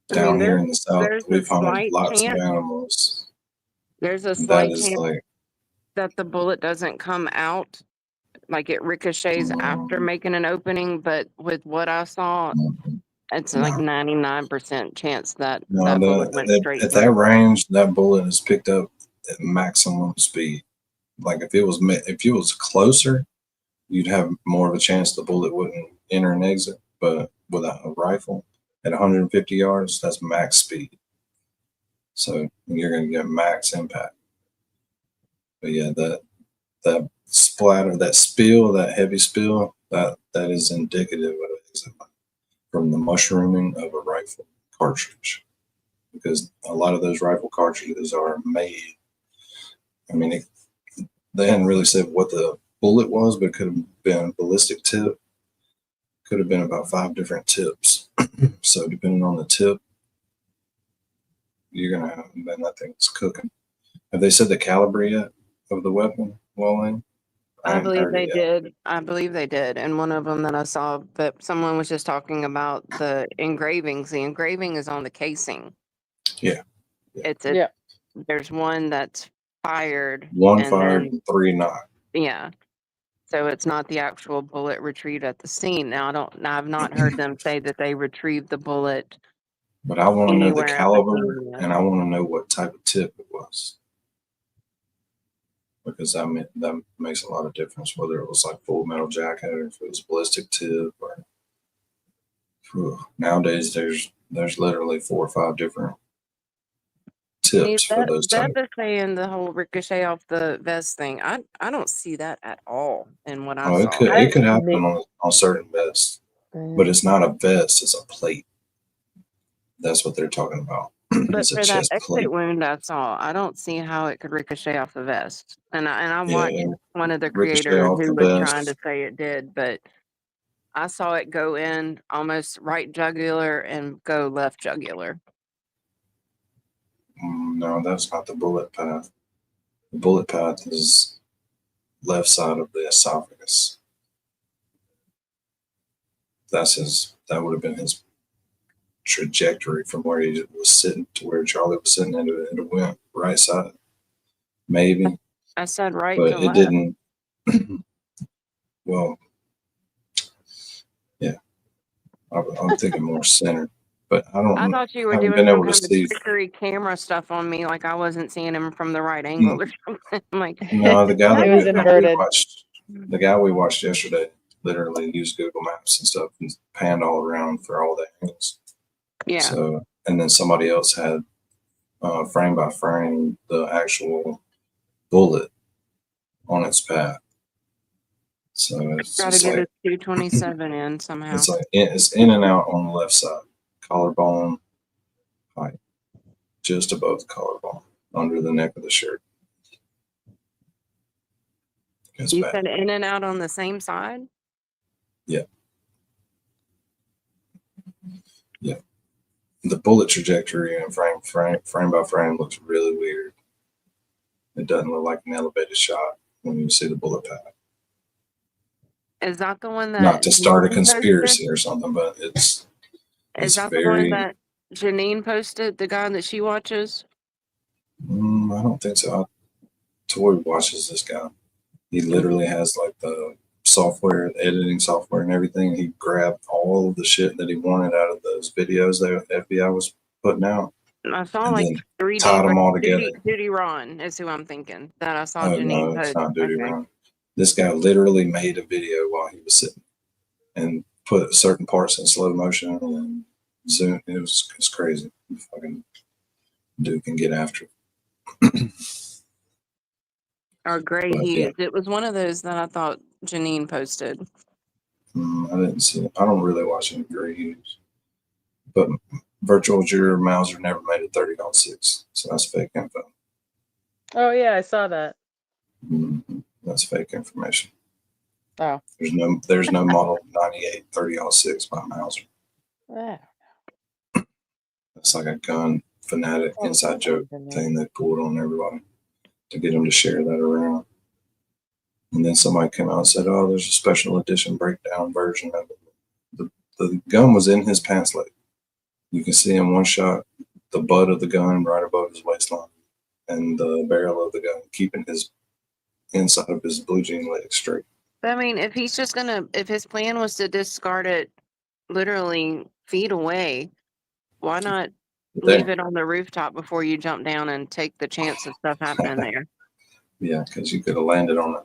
Down here in the South, we found lots of animals. There's a slight chance that the bullet doesn't come out, like it ricochets after making an opening, but with what I saw, it's like 99% chance that that bullet went straight at through. that range, that bullet is picked up at maximum speed. Like if it was closer, you'd have more of a chance the bullet wouldn't enter and exit. But with a rifle at 150 yards, that's max speed. So you're going to get max impact. But yeah, that splatter, that spill, that heavy spill, that is indicative of exit from the mushrooming of a rifle cartridge, because a lot of those rifle cartridges are made. I mean, they hadn't really said what the bullet was, but it could have been ballistic tip. Could have been about 5 different tips. So depending on the tip, you're gonna have, then that thing's cooking. Have they said the caliber yet of the weapon, Walling? I believe they did. I believe they did. And one of them that I saw, but someone was just talking about the engravings. The engraving is on the casing. Yeah. There's one that's fired. One fired, 3 not. Yeah. So it's not the actual bullet retrieved at the scene. Now I've not heard them say that they retrieved the bullet. But I want to know the anywhere at caliber, scene yet. and I want to know what type of tip it was. Because that makes a lot of difference, whether it was like Full Metal Jacket or if it was ballistic tip. Or nowadays, there's literally 4 or 5 different tips for those types. That is saying the whole ricochet off the vest thing. I don't see that at all in what I saw. It could happen on certain vests, but it's not a vest; it's a plate. That's what they're talking about. But It's a for that chest exit plate. wound I saw, I don't see how it could ricochet off the vest. And I Yeah, watched one of the ricochet creators off who the was vest. trying to say it did, but I saw it go in almost right jugular and go left jugular. No, that's not the bullet path. The bullet path is left side of the esophagus. That would have been his trajectory from where he was sitting to where Charlie was sitting, and it went right side. Maybe. I said right But to it left. didn't. Well, yeah. I'm thinking more center. But I thought you were haven't doing been some able to kind of see. trickery camera stuff on me, like I wasn't seeing him from the right angle or something. I'm like, No, the guy It was that inverted. we watched yesterday literally used Google Maps and stuff and panned all around for all the angles. yeah. So, and then somebody else had frame by frame the actual bullet on its path. So it's Try to just get like his 227 in somehow. it's in and out on the left side collarbone height, just above the collarbone, under the neck of the shirt. It's You bad. said in and out on the same side? Yeah. Yeah. The bullet trajectory and frame by frame looks really weird. It doesn't look like an elevated shot when you see the bullet path. Is that the one that Not to start a Janine posted? conspiracy or something, but it's Is that the one that Janine posted, the guy that she watches? I don't think so. Toy watches this guy. He literally has like the software, the editing software and everything. He grabbed all of the shit that he wanted out of those videos that FBI was putting out. I saw and like then 3D. tied them all together. Duty Ron is who I'm thinking that I saw Oh Janine no, it's post. not Duty Okay. Ron. This guy literally made a video while he was sitting and put certain parts in slow motion and zoom. It's crazy. Fucking dude can get after it. Or Gray But, yeah. Hughes. It was one of those that I thought Janine posted. I didn't see it. I don't really watch any Gray Hughes. But virtual juror Mauser never made it 30-6, so that's fake info. Oh yeah, I saw that. That's fake information. Oh. There's no model 98 30-6 by Mauser. Yeah. It's like a gun fanatic inside joke thing they pulled on everybody to get them to share that around. And then somebody came out and said, "Oh, there's a special edition breakdown version of it." The gun was in his pants leg. You can see in one shot the butt of the gun right above his waistline, and the barrel of the gun keeping his inside of his blue jean leg straight. I mean, if he's just gonna, if his plan was to discard it literally feet away, why not leave it on the rooftop before you jump down and take the chance of stuff happening there? Yeah, because you could have landed on it,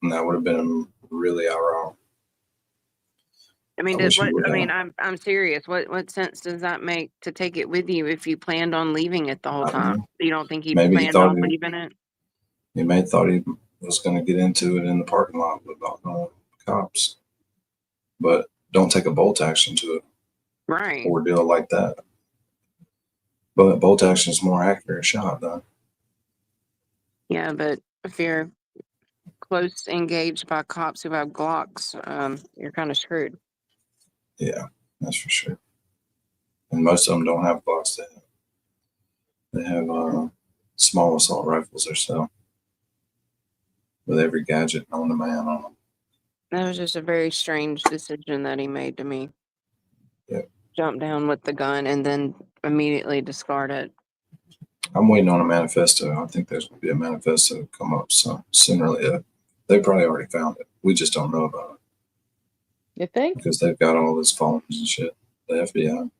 and that would have been really ironic. I mean, I wish you what? I would mean, have. I'm serious. What sense does that make to take it with you if you planned on leaving it the whole I don't time? know. You don't think he Maybe he planned thought on he- leaving it? He may have thought he was going to get into it in the parking lot with cops, but don't take a bolt action to it. Right. Ordeal like that. But bolt action is more accurate shot, though. Yeah, but if you're close engaged by cops who have Glocks, you're kind of screwed. Yeah, that's for sure. And most of them don't have Glocks. They have small assault rifles themselves with every gadget known to man on them. That was just a very strange decision that he made to me. Yeah. Jump down with the gun and then immediately discard it. I'm waiting on a manifesto. I think there's going to be a manifesto come up sooner or later. They probably already found it. We just don't know about it. You think? Because they've got all his phones and shit. The FBI.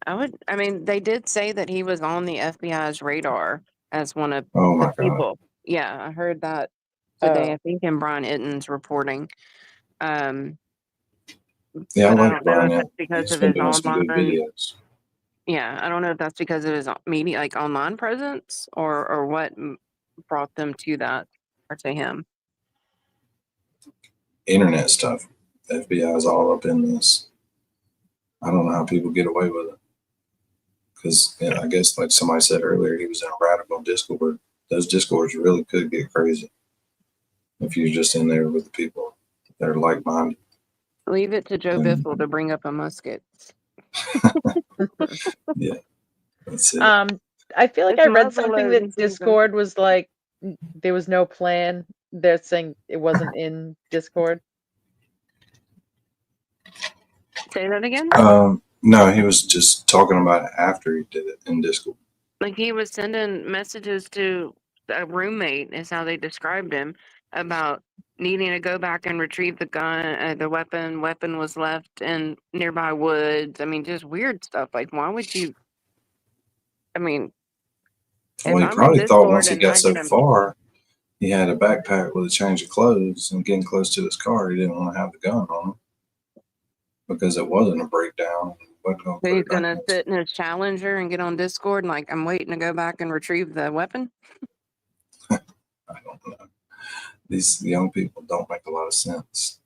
I mean, they did say that he was on the FBI's radar as one of Oh the my God. people. Yeah, I heard that today. Oh. I think in Brian Itten's reporting. Yeah, I But I like don't know Brian. if that's because He's of been his doing some good online. videos. Yeah, I don't know if that's because of his media, like online presence, or what brought them to that or to him. Internet stuff. The FBI is all up in this. I don't know how people get away with it. Because I guess, like somebody said earlier, he was in a radical Discord. Those Discords really could get crazy if you're just in there with the people that are like-minded. Leave it to Joe Biffle to bring up a musket. Yeah, that's it. I feel like It's I read muzzle something loading that season. Discord was like there was no plan. They're saying it wasn't in Discord. Say that again? No, he was just talking about it after he did it in Discord. Like he was sending messages to a roommate, is how they described him, about needing to go back and retrieve the gun, the weapon. Weapon was left in nearby woods. I mean, just weird stuff. Like, why would you? I mean, Well, he if I'm in probably thought Discord once he and got I so get a far, he had a backpack with a change of clothes and getting close to his car, he didn't want to have the gun on him because it wasn't a breakdown. Wasn't gonna So put he's it back gonna in. sit in his Challenger and get on Discord and like, I'm waiting to go back and retrieve the weapon. I don't know. These young people don't make a lot of sense.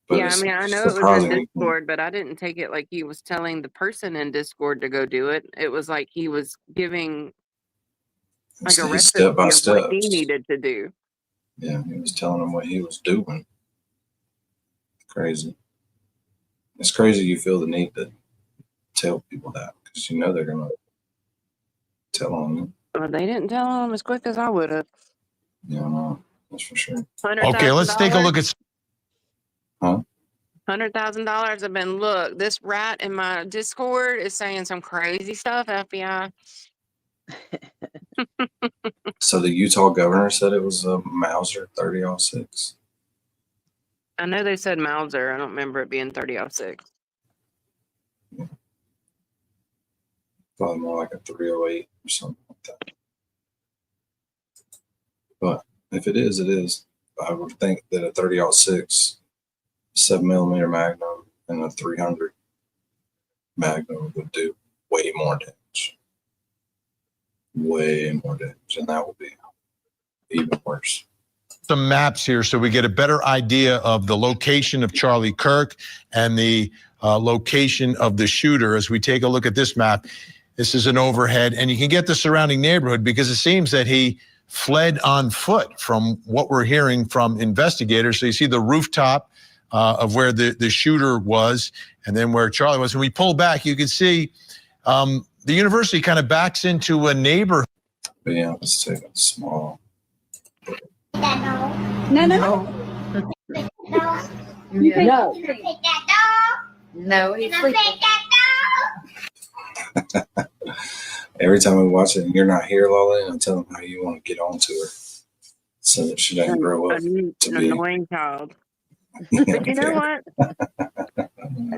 But Yeah, I it's mean, I know it was in surprising. Discord, but I didn't take it like he was telling the person in Discord to go do it. It was like he was giving like a He's step by recipe of what he steps. needed to do. Yeah, he was telling them what he was doing. Crazy. It's crazy you feel the need to tell people that because you know they're gonna tell on you. But they didn't tell him as quick as I would have. Yeah, no, that's for sure. Okay, let's take a look at. $100,000 have been, look, this rat in my Discord is saying some crazy stuff, FBI. So the Utah governor said it was a Mauser 30-06. I know they said Mauser. I don't remember it being 30-06. Probably more like a 308 or something like that. But if it is, it is. I would think that a 30-06 7mm Magnum and a 300 Magnum would do way more damage. Way more damage, and that would be even worse. Some maps here so we get a better idea of the location of Charlie Kirk and the location of the shooter. As we take a look at this map, this is an overhead, and you can get the surrounding neighborhood because it seems that he fled on foot from what we're hearing from investigators. So you see the rooftop of where the shooter was and then where Charlie was. When we pull back, you can see the university kind of backs into a neighborhood. But yeah, let's take a small. No. No. No, he's sleeping. Every time we watch it and you're not here, Lolly, I tell them how you want to get on to her so that she doesn't grow up An to be annoying child. But you know what?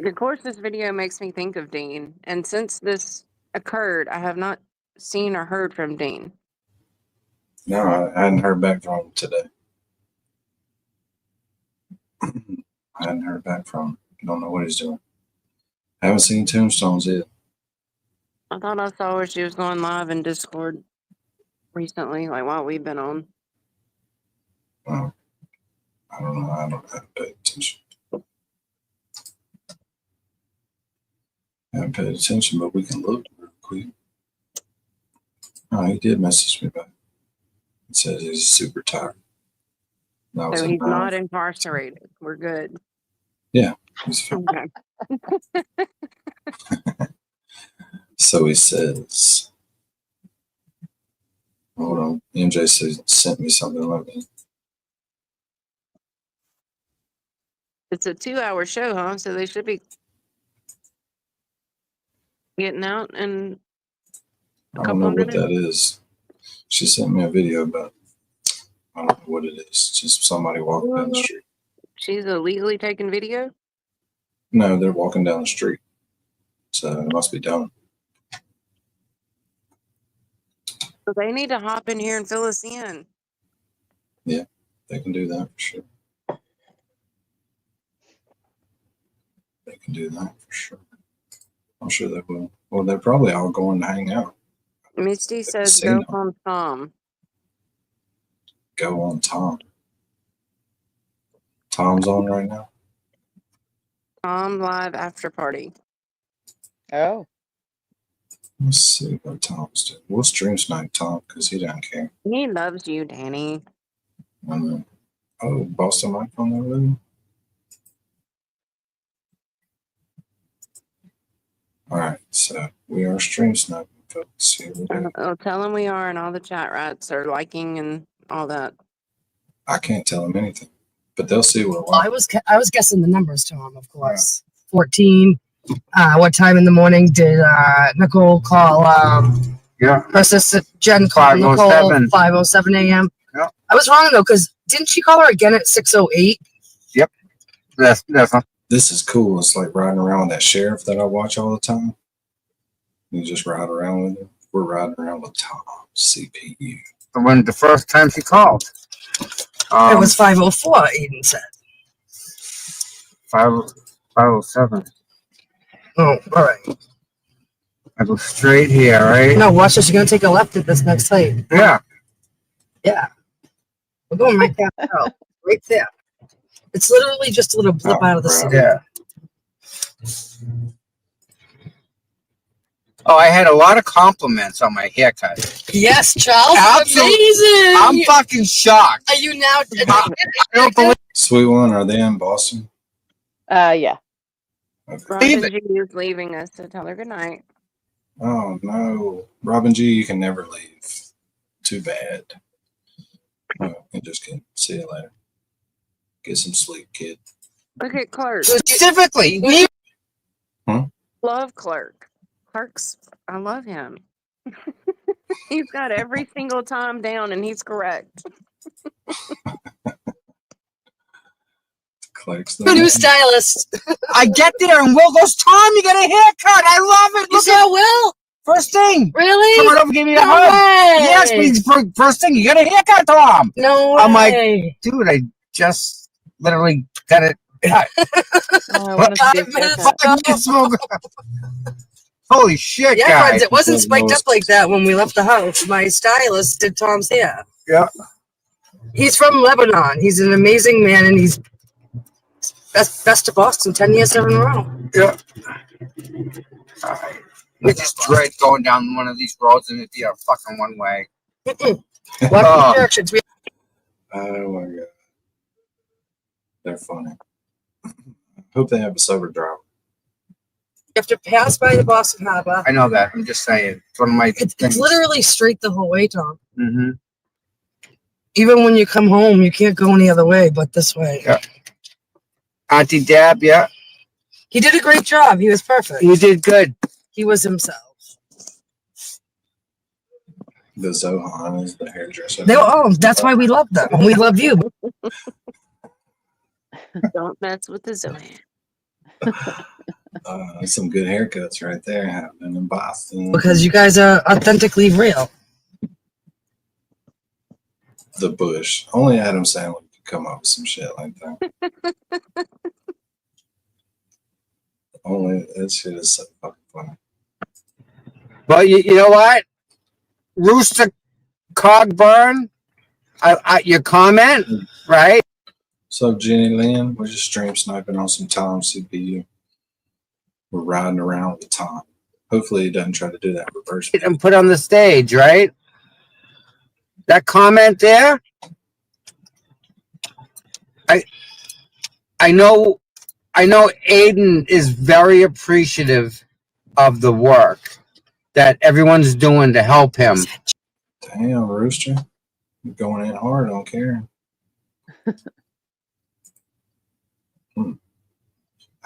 Of course, this video makes me think of Dean. And since this occurred, I have not seen or heard from Dean. No, I hadn't heard back from him today. I hadn't heard back from him. Don't know what he's doing. I haven't seen Tombstones yet. I thought I saw where she was going live in Discord recently, like while we've been on. I don't know. I don't have to pay attention. I haven't paid attention, but we can look real quick. Oh, he did message me back. He says he's super tired. So he's not incarcerated. We're good. Yeah, he's fine. Okay. So he says, hold on. MJ sent me something. Let me. It's a 2-hour show, huh? So they should be getting out in a I don't couple know of what minutes. that is. She sent me a video, but I don't know what it is. Just somebody walking down the street. She's illegally taking video? No, they're walking down the street. So it must be done. So they need to hop in here and fill us in. Yeah, they can do that for sure. They can do that for sure. I'm sure they will. Well, they're probably all going to hang out. Misty says casino. go home, Tom. Go on Tom. Tom's on right now. Tom live after party. Oh. Let's see what Tom's doing. We'll stream snipe Tom because he doesn't care. He loves you, Danny. Oh, Boston Mike on there with him. All right, so we are stream sniping, folks. Here we go. I'll tell them we are, and all the chat rats are liking and all that. I can't tell them anything, but they'll see what. Well, I was guessing the numbers to him, of course. 14. What time in the morning did Nicole call? Her sister Jen called Nicole 5:07 a.m. Yeah. I was wrong though, because didn't she call her again at 6:08? Yep. That's This is cool. It's like riding around with that sheriff that I watch all the time. You just ride around with him. We're riding around with Tom, CPU. when the first time she called. It was 5:04. Aidan said. 5:07. Oh, all right. I go straight here, right? No, watch this. You're gonna take a left at this next light. Yeah. Yeah. We're going right down the road. Right there. It's literally just a little blip out of the city. Yeah. Oh, I had a lot of compliments on my haircut. Yes, Charles. Absolutely. Amazing. I'm fucking shocked. Are you now? I don't believe. Sweet one, are they in Boston? Yeah. Robin G is leaving us, so tell her good night. Oh no, Robin G, you can never leave. Too bad. Oh, I'm just kidding. See you later. Get some sleep, kid. Look at Clark. Specifically, Love Clark. Clark's, I love him. He's got every single time down, and he's correct. Clark's The new stylist. I get there and Will goes, Tom, you got a haircut. I love it. You saw Will? First thing. Really? Come on over, give me a No hug. way. Yes, please. First thing, you got a haircut, Tom. No way. I'm like, dude, I just literally got it. I want to see a haircut. Holy shit, Yeah, guys. friends, it wasn't spiked up like that when we left the house. My stylist did Tom's hair. Yeah. He's from Lebanon. He's an amazing man, and he's best of Boston 10 years in a row. Yeah. We just dread going down one of these roads and it'd be a fucking one way. What directions? Oh my god. They're funny. Hope they have a sober driver. You have to pass by the Boston Harbor. I know that. I'm just saying. It's one of my It's things. literally straight the whole way, Tom. Mm-hmm. Even when you come home, you can't go any other way but this way. Yeah. Auntie Dab, yeah. He did a great job. He was perfect. You did good. He was himself. The Zohan is the hairdresser. That's why we love them. We love you. Don't mess with the Zoe. Some good haircuts right there happening in Boston. Because you guys are authentically real. The Bush. Only Adam Sandler could come up with some shit like that. Only that shit is so fucking funny. But you know what? Rooster Cogburn, your comment, right? So Jenny Lynn, we're just stream sniping on some Tom CPU. We're riding around with Tom. Hopefully he doesn't try to do that reverse. And put on the stage, right? That comment there. I know Aidan is very appreciative of the work that everyone's doing to help him. Damn, Rooster. You're going in hard on Karen.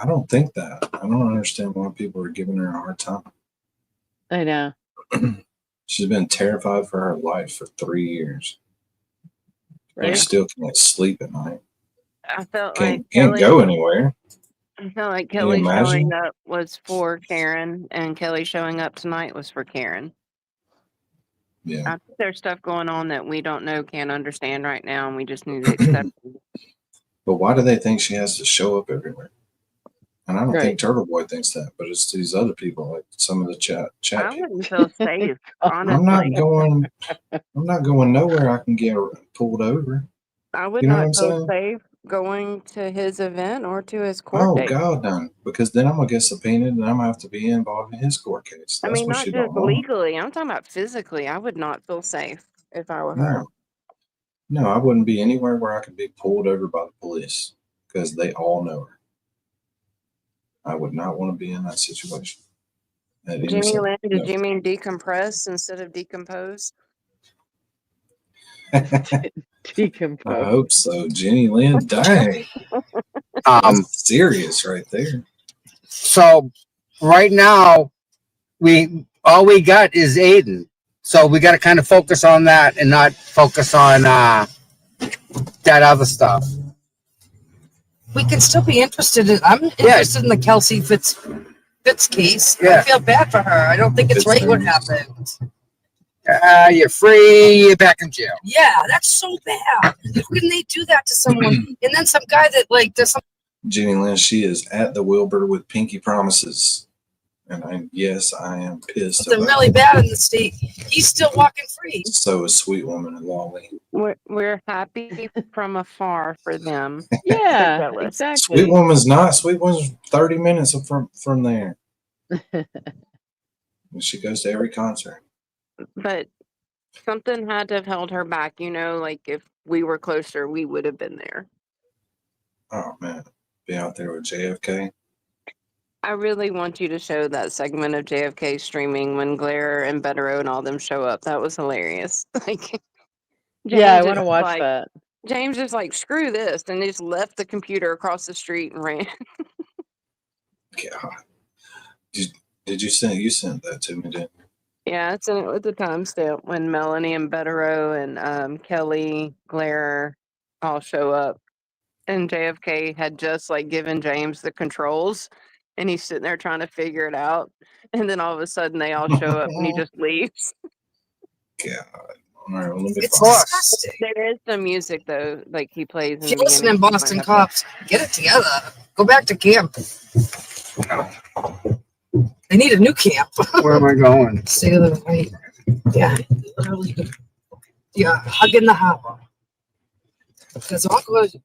I don't think that. I don't understand why people are giving her a hard time. I know. She's been terrified for her life for 3 years. Right. She still can't sleep at night. I felt Can't like Kelly, go anywhere. I felt like Can you Kelly imagine? showing up was for Karen, and Kelly showing up tonight was for Karen. Yeah. I think there's stuff going on that we don't know, can't understand right now, and we just need to accept it. But why do they think she has to show up everywhere? And I don't Right. think Turtleboy thinks that, but it's these other people, like some of the chat I people. wouldn't feel safe, I'm honestly. not going nowhere I can get pulled over. I would You know what not I'm feel saying? safe going to his event or to his court Oh date. God, no! Because then I'm gonna get subpoenaed and I'm gonna have to be involved in his court case. I That's mean, what not she just don't want. legally. I'm talking about physically. I would not feel safe if I were her. No, I wouldn't be anywhere where I could be pulled over by the police because they all know her. I would not want to be in that situation. At any Jenny second. Lynn, did No. you mean decompress instead of decompose? Decompose. I hope so, Jenny Lynn. Dang, that's serious right there. So right now, all we got is Aidan. So we got to kind of focus on that and not focus on that other stuff. We can still be interested in. I'm interested in the Kelsey Fitz case. I feel bad for her. I don't think it's right what happened. You're free. You're back in jail. Yeah, that's so bad. How can they do that to someone? And then some guy that like does some. Jenny Lynn, she is at the Wilbur with pinky promises. And yes, I am pissed. Something really bad in the state. He's still walking free. So is Sweet Woman and Lolly. We're happy from afar for them. Yeah, Jealous. exactly. Sweet Woman's not. Sweet Woman's 30 minutes from there. She goes to every concert. But something had to have held her back, you know, like if we were closer, we would have been there. Oh man, be out there with JFK. I really want you to show that segment of JFK streaming when Glare and Betero and all them show up. That was hilarious. Like, Yeah, I James want to just watch like that. James just like screw this, and just left the computer across the street and ran. God, did you sent that to me? Didn't you? Yeah, it's in it with the timestamp when Melanie and Betero and Kelly Glare all show up, and JFK had just like given James the controls, and he's sitting there trying to figure it out, and then all of a sudden they all show up and he just leaves. God. All right, well, let me It's find disgusting. There is some music though, like he plays in If the you're listening, beginning. Boston cops, get it together. Go back to camp. They need a new camp. Where am I going? Stay to the right. Yeah, literally. Yeah, hug in the harbor. Because all goes.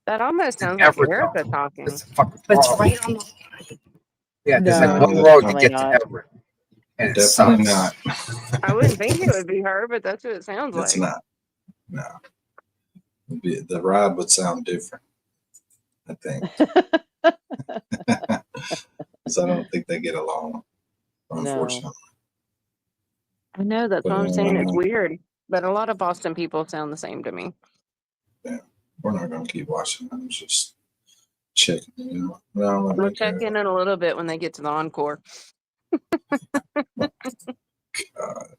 That almost sounds like Erica talking. But it's right on the line. Yeah, there's No, like one road to definitely get not. to Everett. And it Definitely sucks. not. I wouldn't think it would be her, but that's what it sounds It's like. not. No. The ride would sound different, I think. So I don't think they get along, unfortunately. I know, that's what I'm saying. It's weird, but a lot of Boston people sound the same to me. Yeah, we're not going to keep watching. I'm just checking. You know? No, let We'll me check in a little bit when they get to the encore. God.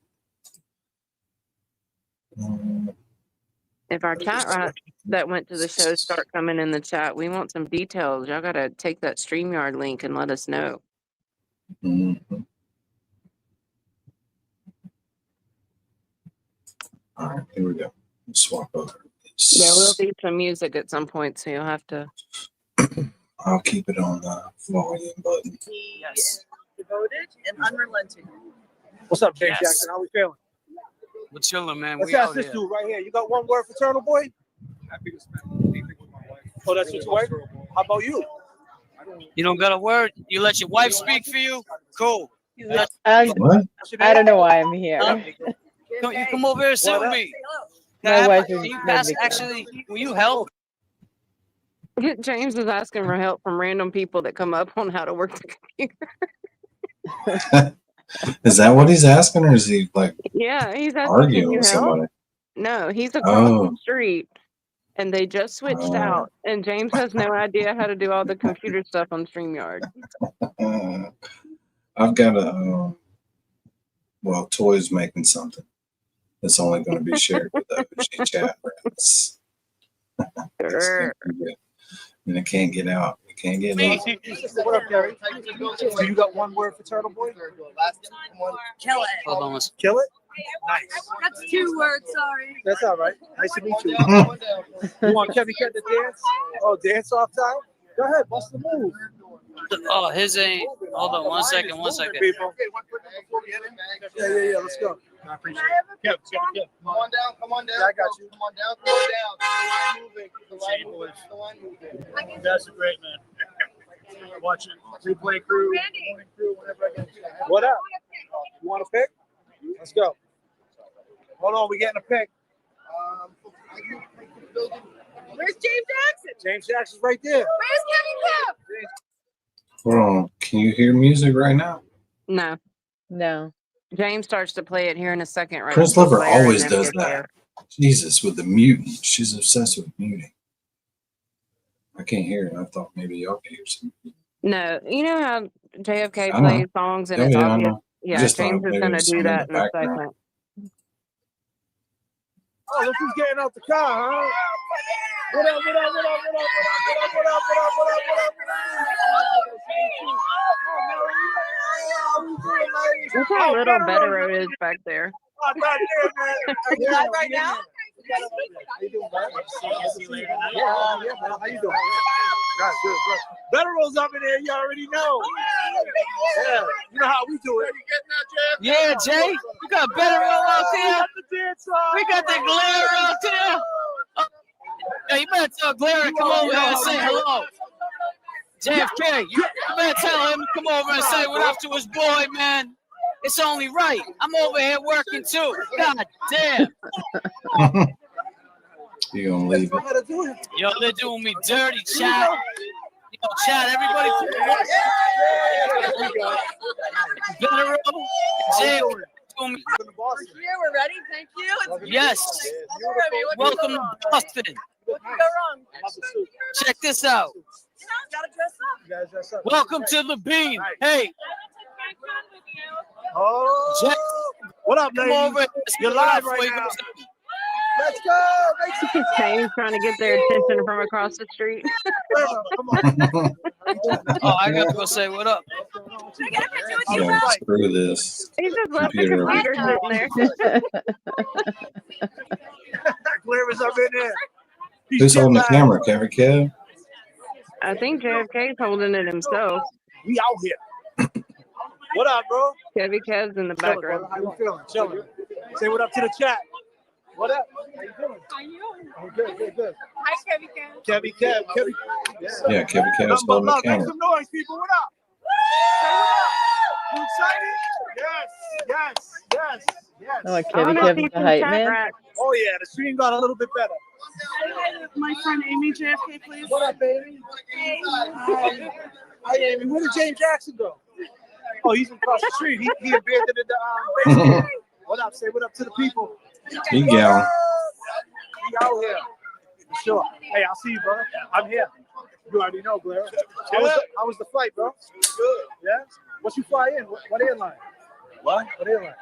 If our chat rats that went to the show start coming in the chat, we want some details. Y'all got to take that StreamYard link and let us know. Mm-hmm. All right, here we go. Swap over. There will be some music at some point, so you'll have to. I'll keep it on the volume button. Yes. Devoted and unrelenting. What's up, James Yes. Jackson? How we feeling? We're chilling, man. Let's We ask out this here. dude right here. You got one word for Turtleboy? Happy to spend the evening with my wife. Oh, that's what you like? How about you? You don't got a word? You let your wife speak for you? Cool. What? I don't know why I'm here. Huh? You come over here and sit with me. My wife is Can you no pass? big deal. Actually, will you help? James is asking for help from random people that come up on how to work the computer. Is that what he's asking, or is he like Yeah, he's asking, arguing can you with help? somebody? No, he's across Oh. the street, and they just switched out, and James has no idea how to do all the computer stuff on StreamYard. I've got a well, Toy's making something that's only going to be shared with OG chat rats. Sure. And it can't get out. It can't get out. What up, Gary? So you got one word for Turtleboy? Kill it. Hold on. Kill it? Nice. That's 2 words, sorry. That's all right. Nice to meet you. You want Kevin Cat to dance? Oh, dance off time? Go ahead, bust the move. Oh, his ain't. Hold on. 1 second. 1 second. People. Yeah. Let's go. I appreciate it. Come on down. Come on down. Yeah, I got you. Come on down. Come on down. The line moving. You guys are great, man. Watching replay crew, morning crew, whenever I get. What up? You want to pick? Let's go. Hold on, we getting a pick. Where's James Jackson? James Jackson's right there. Where's Kevin Cup? Hold on. Can you hear music right now? No. No. James starts to play it here in a second. Right. Prince before Lover Claire, and always then does get that. there. Jesus, with the muting. She's obsessed with muting. I can't hear it. I thought maybe y'all could hear something. No, you know how JFK I know. plays songs and Oh, it's yeah, I obvious. know. I Yeah, just thought James is maybe it going to was do something in that the in a background. second. Oh, look who's getting out the car, huh? What up, what up, what up, what up, what up, what up, what up, what up, what up, Look how little Betero is back there. You live right now? you doing, man? Yeah, man. How you doing? Good, good, good. Better rolls up in there. You already know. Yeah, you know how we do it. Yeah, Jay, you got better roll out there. We got the glare out there. Yeah, you better tell Glare to come over here and say hello. JFK, you better tell him to come over and say what up to his boy, man. It's only right. I'm over here working too. God damn. You gonna leave it? Yo, they're doing me dirty, chat. Yo, chat, everybody. Better roll. Jay, We're here. We're ready. Thank you. yes. Welcome to Boston. What could go wrong? Check this out. Gotta dress up. Welcome to the Bean. Hey. Oh, Jack, what up, come ladies? over. You're live right now. Let's go. He's trying to get their attention from across the street. Come on. Oh, I gotta go say what up. Yeah, screw this. He just left the Computer. computer sitting there. Claire was up in there. Who's holding the camera? Kevin Kev? I think JFK's holding it himself. We out here. What up, bro? Kevy Kev's in the background. How you feeling? Chilling. Say what up to the chat. What up? How you doing? I'm good, good, good. Hi, Kevy Kev. Kevy. Yeah, Kevin Kev's holding the Make camera. some noise, people. What up? Say what up. You excited? Yes. Oh, Kevy Kev the hype man. Oh yeah, the stream got a little bit better. My friend Amy JFK, please. What up, baby? Hi, Amy. Where did James Jackson go? Oh, he's across the street. He abandoned the basement. What up? Say what up to the people. He gal. We out here. For sure. Hey, I'll see you, brother. I'm here. You already know, Blair. How was the flight, bro? Good. Yeah? What you fly in? What airline? What airline?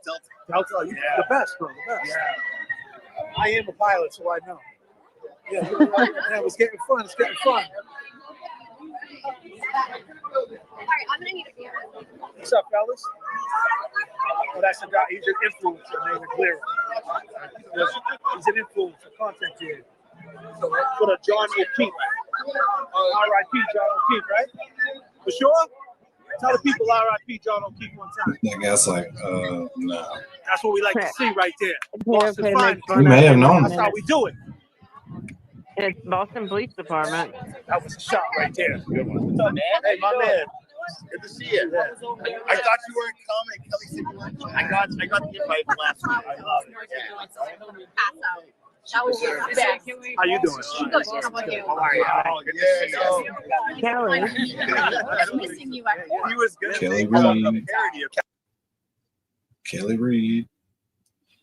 Delta. Delta. You the best, bro. The best. Yeah. I am a pilot, so I know. Yeah, it's getting fun. It's getting fun. I'm gonna need a beer. What's up, fellas? Oh, that's a guy. He's an influencer named Clear. He's an influencer, content creator. So put a John O'Keefe. R.I.P. John O'Keefe, right? For sure? Tell the people R.I.P. John O'Keefe one time. That guy's like, no. That's what we like to see right there. Boston fine. We may have known. That's how we do it. It's Boston Police Department. That was a shot right there. Good one. What's up, man? Hey, my man. Good to see you. I thought you weren't coming. Kelly said you weren't coming. I got the invite last week. I love it. That was your best. How you doing? Good. How about you? How are you? Oh, good to see you. Kelly. I'm missing you. He was good. Kelly Reid. Kelly Reid.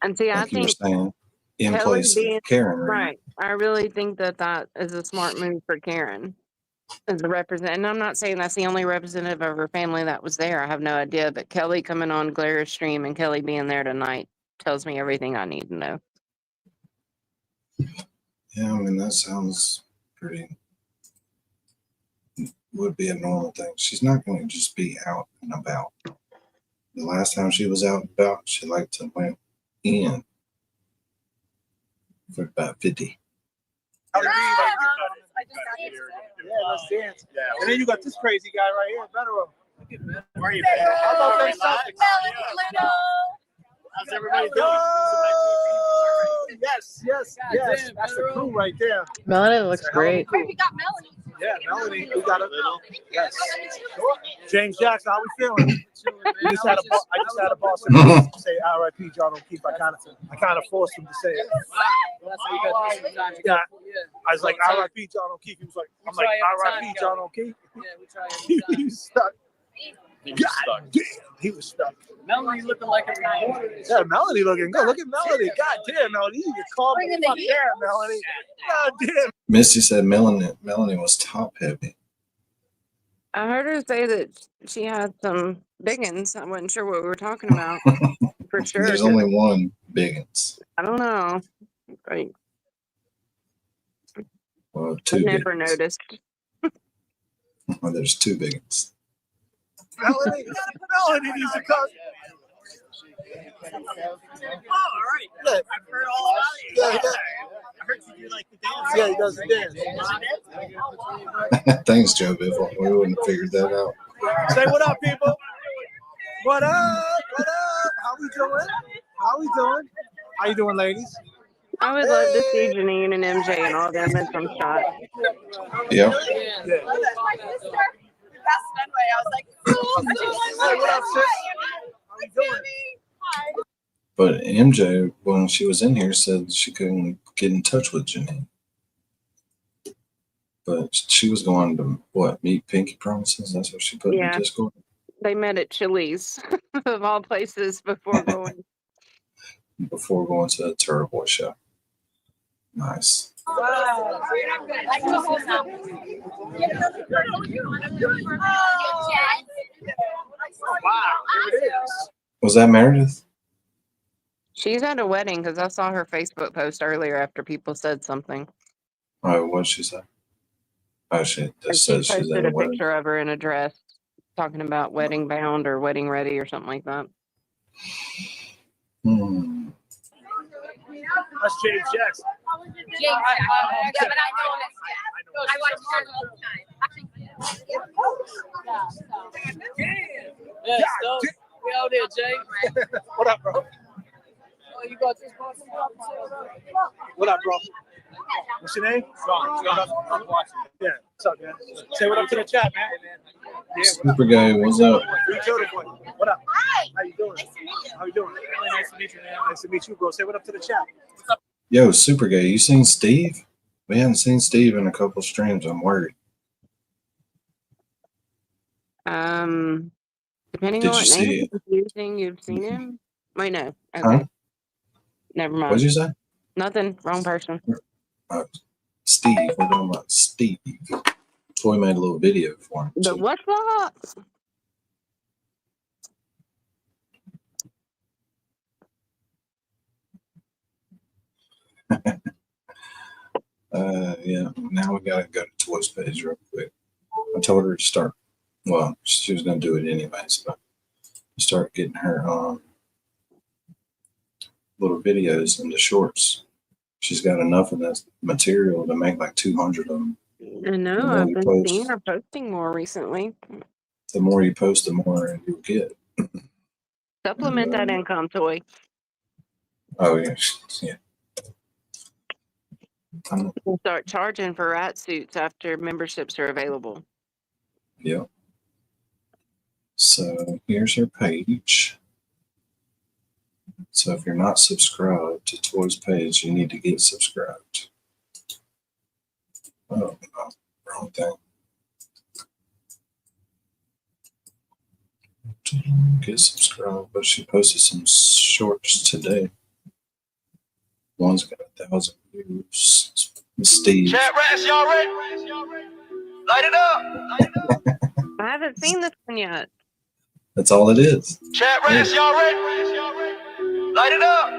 And see, I Like you were think saying, in Kelly place being of Karen Reid. right. I really think that is a smart move for Karen as the representative. And I'm not saying that's the only representative of her family that was there. I have no idea. But Kelly coming on Glara's stream and Kelly being there tonight tells me everything I need to know. Yeah, I mean, that sounds pretty, would be a normal thing. She's not going to just be out and about. The last time she was out and about, she liked to went in for about 50. Yeah, let's dance. And then you got this crazy guy right here, Better. Where are you? How about them Celtics? How's everybody doing? Yes. That's the crew right there. Melanie looks great. We got Melanie. Yeah, Melanie. We got a little. Yes. James Jackson, how we feeling? I just had a boss say R.I.P. John O'Keefe. I kind of forced him to say it. Yeah. I was like R.I.P. John O'Keefe. He was like, I'm like R.I.P. John O'Keefe. Yeah, we try. He was stuck. God damn, he was stuck. Melanie looking like a Yeah, Melanie looking good. Look at Melanie. God damn, Melanie. You can calm the fuck down, Melanie. God damn. Misty said Melanie was top heavy. I heard her say that she had some biggins. I wasn't sure what we were talking about for sure. There's only one Biggins. I don't know. Right. Well, two I've never Biggins. noticed. Well, there's two Biggins. Melanie needs to come. right. Yeah. I've heard all about it. Yeah, yeah. I heard you do like the dance. Yeah, he does the dance. Thanks, Joe Biffle. We wouldn't have figured that out. Say what up, people. What up? What up? How we doing? How we doing? How you doing, ladies? I would love to see Janine and MJ and all them in some shot. Yeah. My sister. That's Fenway. I was like, hey, what up, sis? How you doing? Hi. But MJ, when she was in here, said she couldn't get in touch with Janine. But she was going to, what, meet Pinky Promises? That's what she put in Yeah. the Discord? They met at Chili's, of all places, before going. Before going to the Turtleboy show. Nice. Wow. Was that Meredith? She's at a wedding because I saw her Facebook post earlier after people said something. Oh, what did she say? Oh, she And just she says she's posted at a a wedding. picture of her in a dress talking about wedding bound or wedding ready or something like that. Hmm. That's James Jackson. Yeah, but I know him as I watch Kirk all the time. Yeah, we out there, Jay. What up, bro? Oh, you got this boss? What up, bro? What's your name? Sean. Yeah, what's up, man? Say what up to the chat, man. Yeah, Super Gay, what's up? Turtleboy. What up? Hi. How you doing? Nice to meet you. How you doing? Really nice to meet you, man. Nice to meet you, bro. Say what up to the chat. What's up? Yo, Super Gay, you seen Steve? We haven't seen Steve in a couple streams. I'm worried. Depending Did on you what see name it? you think you've seen him. Wait, no. Okay. Huh? Never mind. What'd you say? Nothing. Wrong person. Steve. We're talking about Steve. Toy made a little video for him. The what's up? Yeah, now we gotta go to Toys page real quick. I told her to start. Well, she was gonna do it anyways, but start getting her little videos into shorts. She's got enough of that material to make like 200 of them. I know. The more I've you been post, seeing her posting more recently. the more you post, the more you'll get. Supplement that And, income, Toy. Oh yeah, yeah. We'll start charging for rat suits after memberships are available. Yep. So here's her page. So if you're not subscribed to Toys page, you need to get subscribed. Oh, no, wrong thing. Get subscribed, but she posted some shorts today. One's got 1,000 views. Steve. ChatRats, y'all ready? Light it up. I haven't seen this one yet. That's all it is. ChatRats, y'all ready? Light it up.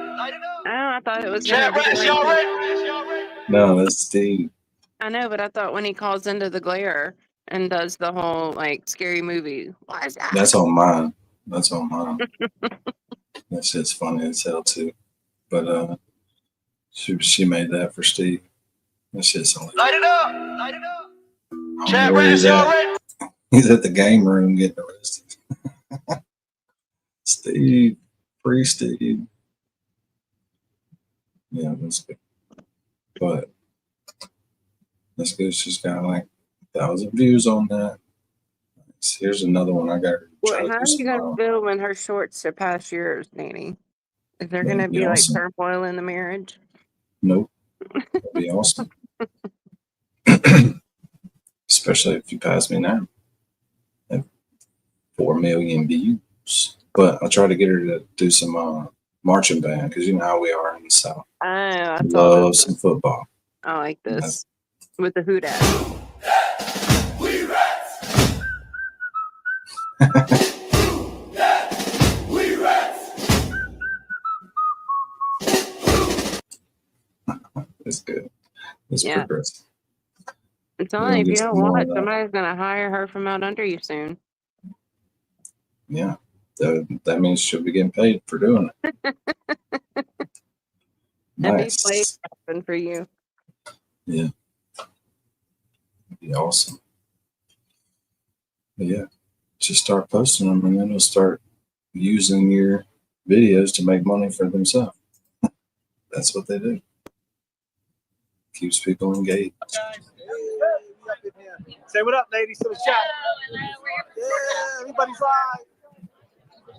Oh, I thought it was gonna be ChatRats, like y'all ready? No, that's Steve. I know, but I thought when he calls into the glare and does the whole like scary movie. What is that? That's on mine. That's on mine. That shit's funny as hell too. But she made that for Steve. That shit's hilarious. Light it up. Chat Rats, y'all ready? He's at the game room getting arrested. Steve, free Steve. Yeah, that's good. But that's good. She's got like 1,000 views on that. Here's another one I got her. Well, how are you gonna feel when her shorts surpass yours, Nanny? Is there gonna be like awesome. turmoil in the marriage? Nope. That'd be awesome. Especially if you pass me now. At 4 million views. But I'll try to get her to do some marching band because you know how we are in the South. Oh, I Love some football. I like this. With the hoot at. It's good. It's Yeah. progressive. It's We're only gonna if you get don't some more want of it, that. somebody's gonna hire her from out under you soon. Yeah. That means she'll be getting paid for doing it. That'd be play Nice. happen for you. Yeah. That'd be awesome. But yeah. Just start posting them and then they'll start using your videos to make money for themselves. That's what they do. Keeps people engaged. Say what up, ladies, to the chat. Yeah, everybody's live.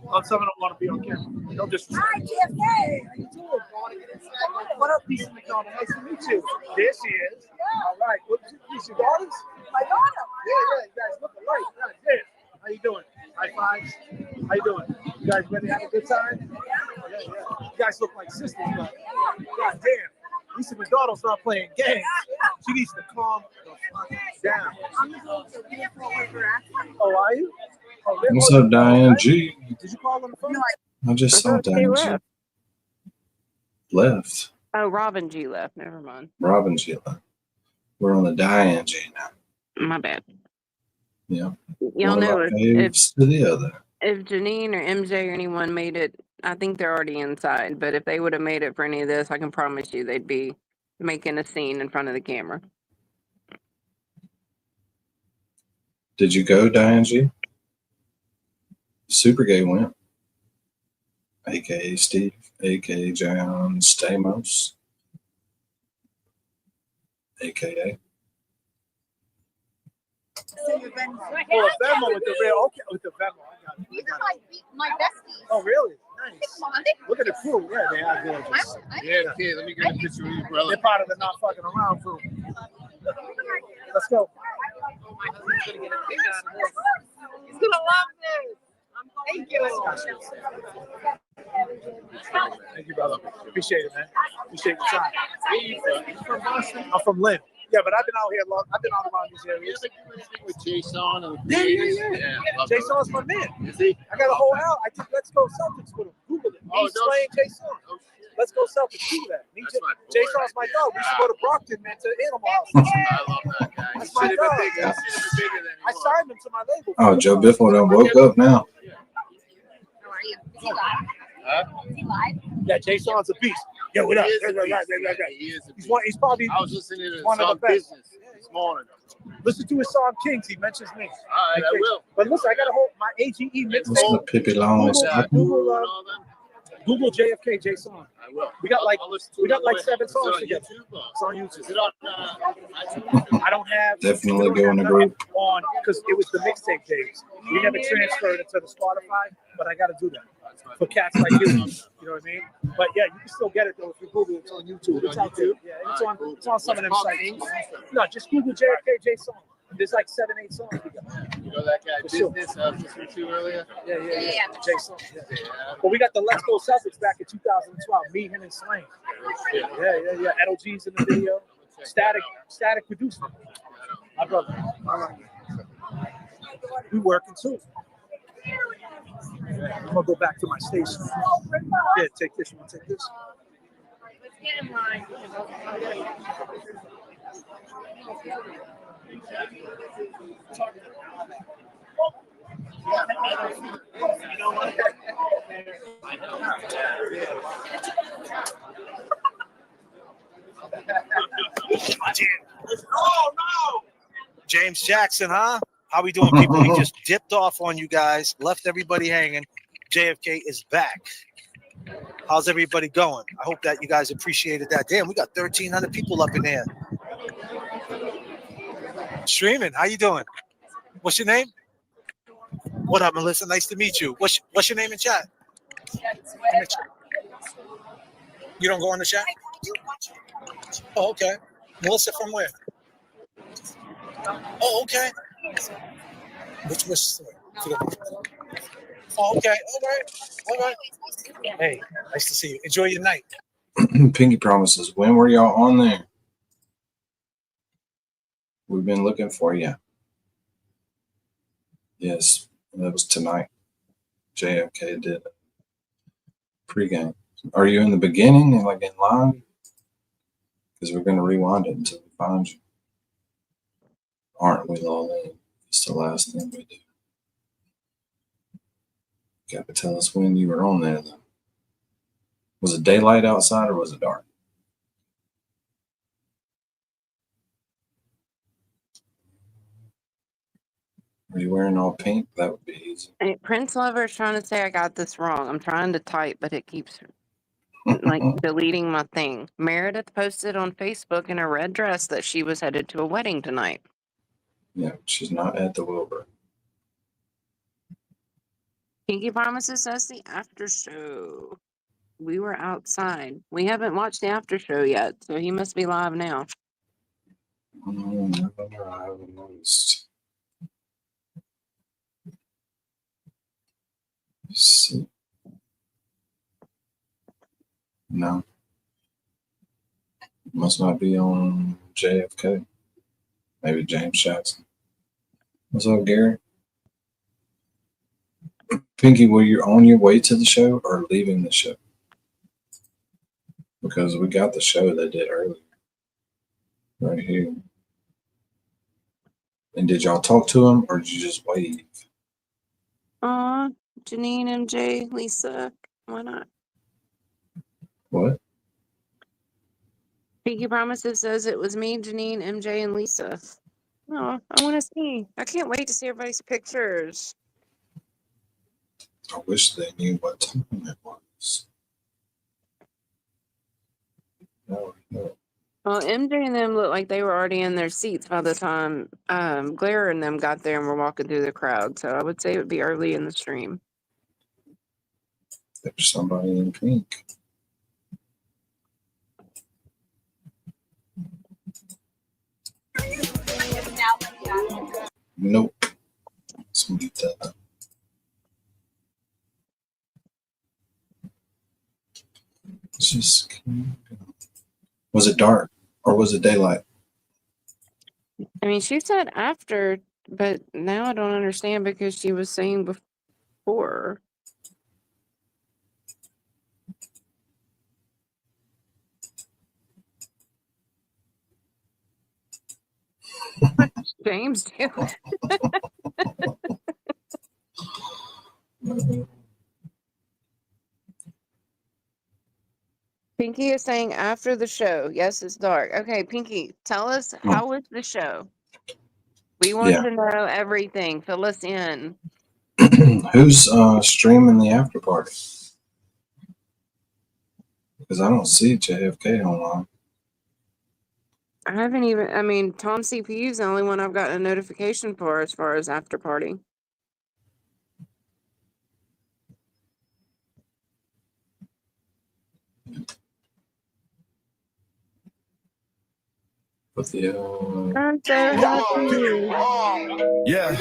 Oh, some of them want to be on camera. Don't disrespect. Hi, JFK. How you doing? What up, Lisa McDonald? Nice to meet you. There she is. All right. These your daughters? My daughter. Yeah. You guys look alike. Yeah. How you doing? High fives. How you doing? You guys ready to have a good time? Yeah. You guys look like sisters, but god damn. Lisa McDonald's not playing games. She needs to calm the fuck down. Oh, are you? Oh, What's up, Diane G? Did you call on the phone? I just saw She Diane G. left. Left. Oh, Robin G left. Never mind. Robin G left. We're on the Diane G now. My bad. Yeah. Y'all One of know our if faves to the other. Janine or MJ or anyone made it, I think they're already inside. But if they would have made it for any of this, I can promise you they'd be making a scene in front of the camera. Did you go, Diane G? Super Gay went. AKA Steve, AKA John Stamos, AKA. Oh, a Venmo with the real. Okay, with the Venmo. I got it. These are my besties. Oh, really? Nice. Look at the crew. Yeah, they are gorgeous. Yeah, okay, let me get a picture of you, brother. They're part of the not fucking around crew. Let's go. He's gonna love this. Thank you. Thank you, brother. Appreciate it, man. Appreciate your time. You from Boston? I'm from Lynn. Yeah, but I've been out here long. I've been out around these areas. With Jason and Yeah. Jason's my man. Is he? I got a whole hour. I took Let's Go Celtics with him. Google it. Oh, He's playing Jason. Let's Go Celtics. Google that. Jason's my dog. We used to go to Brockton, man, to Animal House. I love that guy. That's my dog. I signed him to my label. Oh, Joe Biffle done woke up now. How are you? Is he live? Huh? Is he live? Yeah, Jason's a beast. Yo, what up? He's probably I was listening to one of song the best. Business this morning. Listen to his song Kings. He mentions me. All right, I will. But listen, I got a whole my AGE Listen mixtape. to Pippi Longlegs. Google JFK Jason. I will. We got like it on 7 songs YouTube? together. It's on YouTube. Is it on iTunes? I don't have Definitely go in the group. on because it was the mixtape days. We never transferred it to the Spotify, but I got to do that for cats like you. You know what I mean? But yeah, you can still get it though if you Google it. It's on YouTube. It's out there. Yeah, it's on some of them sites. No, just Google JFK Jason. There's like 7, 8 songs. You know that guy For sure. Business I was listening to earlier? Yeah. Jason. Yeah. But we got the Let's Go Celtics back in 2012. Me, him, and Slang. Yeah. LG's in the video. Static producer. My brother. All right. We working too. I'm gonna go back to my station. Yeah, take this one. Take this. Let's get in line. Oh no! James Jackson, huh? How we doing, people? We just dipped off on you guys, left everybody hanging. JFK is back. How's everybody going? I hope that you guys appreciated that. Damn, we got 1,300 people up in there. Streaming, how you doing? What's your name? What up, Melissa? Nice to meet you. What's your name in chat? You don't go on the chat? Oh, okay. Melissa from where? Oh, okay. Which store? Oh, okay. All right. Hey, nice to see you. Enjoy your night. Pinky Promises. When were y'all on there? We've been looking for you. Yes, that was tonight. JFK did a pregame. Are you in the beginning, like in live? Because we're going to rewind it until we find you. Aren't we, Lolene? It's the last thing we do. Got to tell us when you were on there, though. Was it daylight outside or was it dark? Are you wearing all pink? That would be easy. Hey, Prince Lover is trying to say I got this wrong. I'm trying to type, but it keeps like deleting my thing. Meredith posted on Facebook in a red dress that she was headed to a wedding tonight. Yeah, she's not at the Wilbur. Pinky Promises us the after show. We were outside. We haven't watched the after show yet, so he must be live now. No, I haven't noticed. Let's see. No. Must not be on JFK. Maybe James Jackson. What's up, Gary? Pinky, were you on your way to the show or leaving the show? Because we got the show they did earlier. Right here. And did y'all talk to him or did you just wave? Aw, Janine, MJ, Lisa. Why not? What? Pinky Promises says it was me, Janine, MJ, and Lisa. Oh, I want to see. I can't wait to see everybody's pictures. I wish they knew what time it was. No. Well, MJ and them looked like they were already in their seats by the time Glare and them got there and were walking through the crowd. So I would say it would be early in the stream. There's somebody in pink. Nope. Let's mute that up. Just was it dark or was it daylight? I mean, she said after, but now I don't understand because she was saying before. What's James doing? Pinky is saying after the show. Yes, it's dark. Okay, Pinky, tell us how was the show? We want to know everything. Fill us in. Who's streaming the after party? Because I don't see JFK online. I haven't even, I mean, Tom CPU is the only one I've gotten a notification for as far as after party. But the I'm so happy. yeah.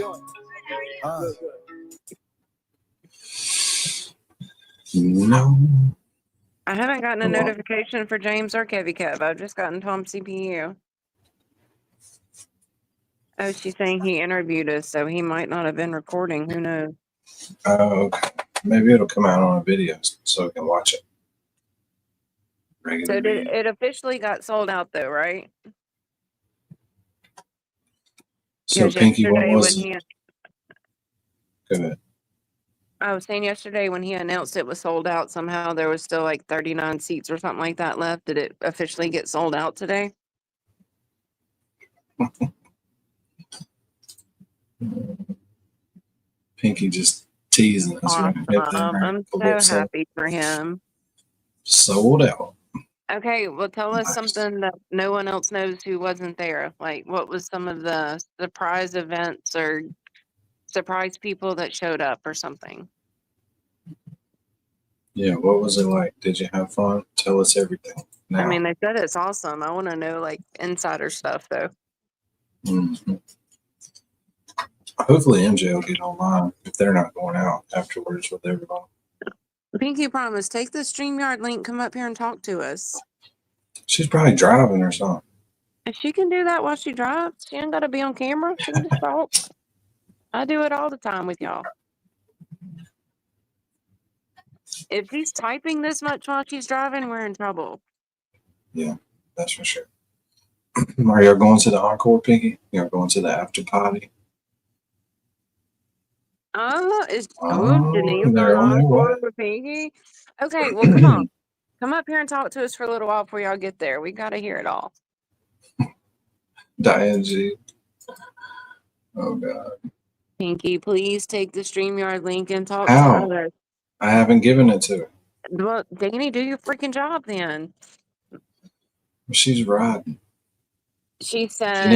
No. I haven't gotten a notification for James or Kevy Kev. I've just gotten Tom CPU. Oh, she's saying he interviewed us, so he might not have been recording. Who knows? Okay. Maybe it'll come out on a video so we can watch it. So it officially got sold out, though, right? So Pinky, what was it? Go ahead. I was saying yesterday when he announced it was sold out, somehow there was still like 39 seats or something like that left. Did it officially get sold out today? Pinky just teasing us. Awesome. I'm so happy for him. Sold out. Okay, well, tell us something that no one else knows who wasn't there. Like, what was some of the surprise events or surprise people that showed up or something? Yeah, what was it like? Did you have fun? Tell us everything now. I mean, they said it's awesome. I want to know, like, insider stuff, though. Mm-hmm. Hopefully MJ will get online if they're not going out afterwards with everybody. Pinky Promise, take the StreamYard link, come up here and talk to us. She's probably driving or something. If she can do that while she drives, she ain't got to be on camera. She can just talk. I do it all the time with y'all. If she's typing this much while she's driving, we're in trouble. Yeah, that's for sure. Are y'all going to the encore, Pinky? Y'all going to the after party? Janine's they're on on their way. encore with Pinky? Okay, well, come on. Come up here and talk to us for a little while before y'all get there. We got to hear it all. Diane G. Oh, God. Pinky, please take the StreamYard link and talk How? to others. I haven't given it to her. Well, Danny, do your freaking job then. She's riding. She said...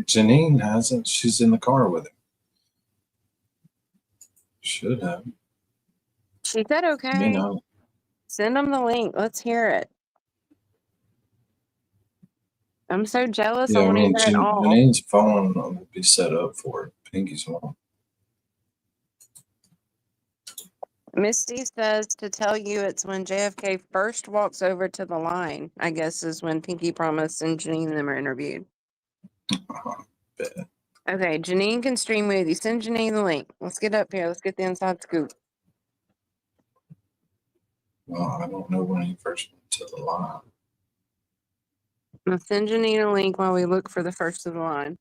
Janine hasn't. She's in the car with him. Should have. She said okay. know. Send them the link. Let's hear it. I'm so jealous. I Yeah, I want to mean, hear it all. Janine's phone will be set up for it. Pinky's one. Misty says to tell you it's when JFK first walks over to the line, I guess is when Pinky Promise and Janine and them are interviewed. Okay, Janine can stream with you. Send Janine the link. Let's get up here. Let's get the inside scoop. Well, I don't know when he first went to the line. I'll send Janine a link while we look for the first of the line.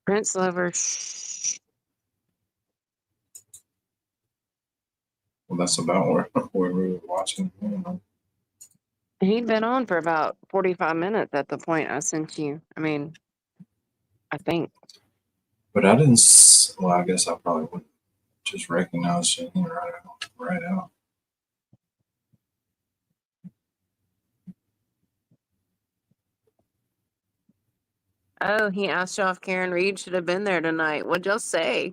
Prince Lover. Shh. Well, that's about where we were watching. He'd been on for about 45 minutes at the point I sent you. I mean, I think. But I didn't. Well, I guess I probably wouldn't just recognize Janine right out. Oh, he asked y'all if Karen Reed should have been there tonight. What'd y'all say?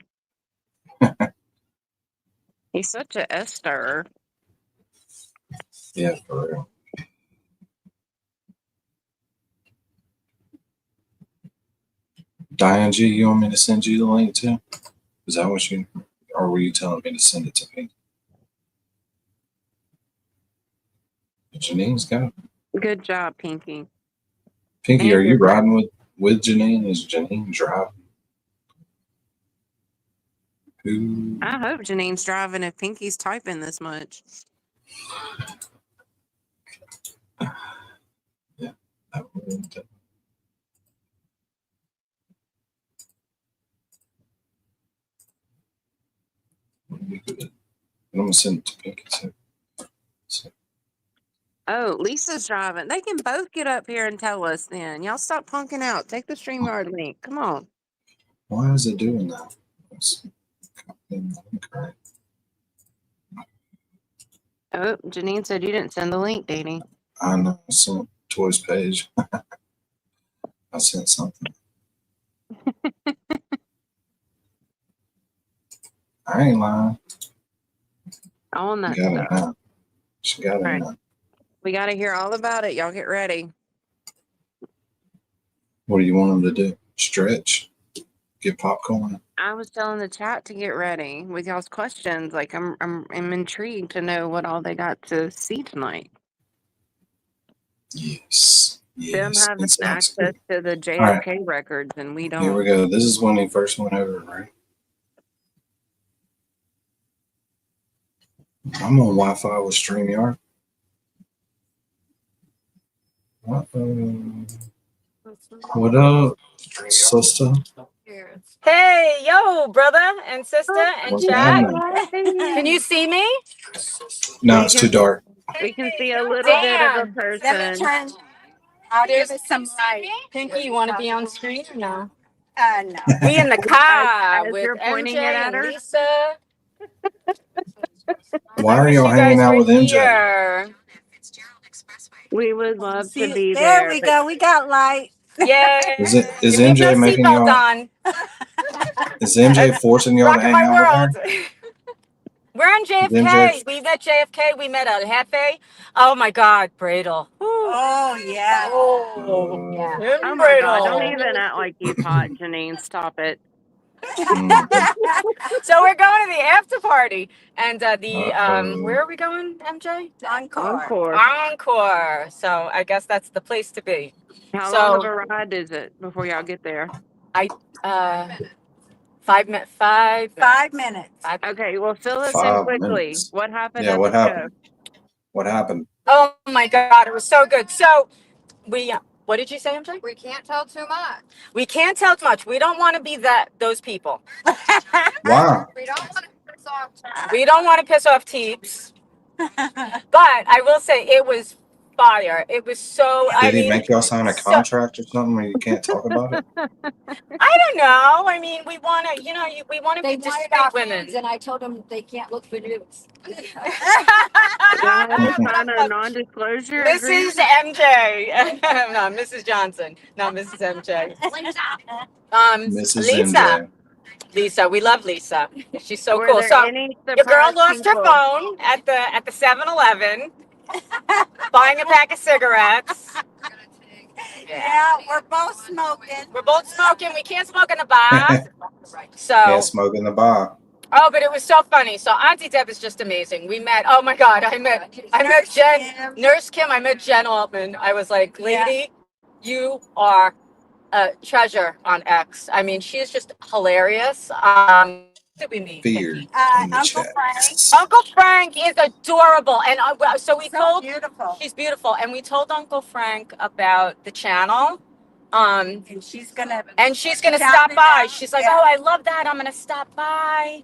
He's such a S-star. Yeah, for real. Diane G, you want me to send you the link too? Is that what you, or were you telling me to send it to me? Janine's got it. Good job, Pinky. Pinky, are you riding with Janine? Is Janine driving? Who? I hope Janine's driving if Pinky's typing this much. Yeah, I wouldn't. I'm gonna send it to Pinky too. So. Oh, Lisa's driving. They can both get up here and tell us then. Y'all stop punking out. Take the StreamYard link. Come on. Why is it doing that? Oh, Janine said you didn't send the link, Danny. I know. I sent Toy's page. I sent something. I ain't lying. On that Got it stuff. now. She got it Right. now. We got to hear all about it. Y'all get ready. What do you want them to do? Stretch? Get popcorn? I was telling the chat to get ready with y'all's questions. Like I'm intrigued to know what all they got to see tonight. Yes. Them Yes. having It's access to the JFK records and we don't. Here we go. This is when he first went over, right? I'm on Wi-Fi with StreamYard. What up, sister? Hey, yo, brother and sister and What's chat. happening? Can you see me? No, it's too dark. We can see a little bit of a person. Let me turn. There's some light. Pinky, you want to be on screen or no? No. We in the car As with you're pointing MJ it at and her? Lisa. Why are y'all hanging out with MJ? Here. We would love to See, be there there. we but- go. We got light. Yeah. Is Give me MJ no making seatbelt y'all? on. Is MJ forcing y'all to Rocking hang my out with world. her? We're on JFK. MJ We met JFK. We met El Jefe. Oh my God, Bradle. Oh yeah. Oh yeah. Oh my God! Don't even act like you hot, Janine. Stop it. So we're going to the after party, and where are we going, MJ? Encore. Encore. So I guess that's the place to be. How So long of a ride is it before y'all get there? 5 minutes. 5 minutes. Okay, well, fill us in 5 quickly. minutes. What happened Yeah, at what the happened? What happened? Oh my God, it was so good. So we What did you say, MJ? We can't tell too much. We can't tell too much. We don't want to be those people. Wow. We don't want to piss off. We don't want to piss off Teeps. But I will say it was fire. It was so. Did he make y'all sign a contract or something where you can't talk about it? I don't know. I mean, we want to, we want to be discreet women. And I told them they can't look for nudes. Sign a non-disclosure Mrs. MJ. No, Mrs. Johnson. No, Mrs. MJ. Mrs. Lisa. MJ. Lisa, we love Lisa. She's so Were cool. there So any your girl surprise lost her people? phone at the 7-Eleven, buying a pack of cigarettes. Yeah, we're both smoking. We're both smoking. We can't smoke in the bar. So Can't smoke in the bar. oh, but it was so funny. So Auntie Deb is just amazing. We met. Oh my God, I met Jen, Nurse Kim. I met Jen Altman. I was like, lady, you are a treasure on X. I mean, she's just hilarious. Did we meet? Feared. Uncle Frank. Uncle Frank is adorable, and so we So told. beautiful. She's beautiful, and we told Uncle Frank about the channel. And she's gonna stop by. out. She's like, Yeah. oh, I love that. I'm gonna stop by.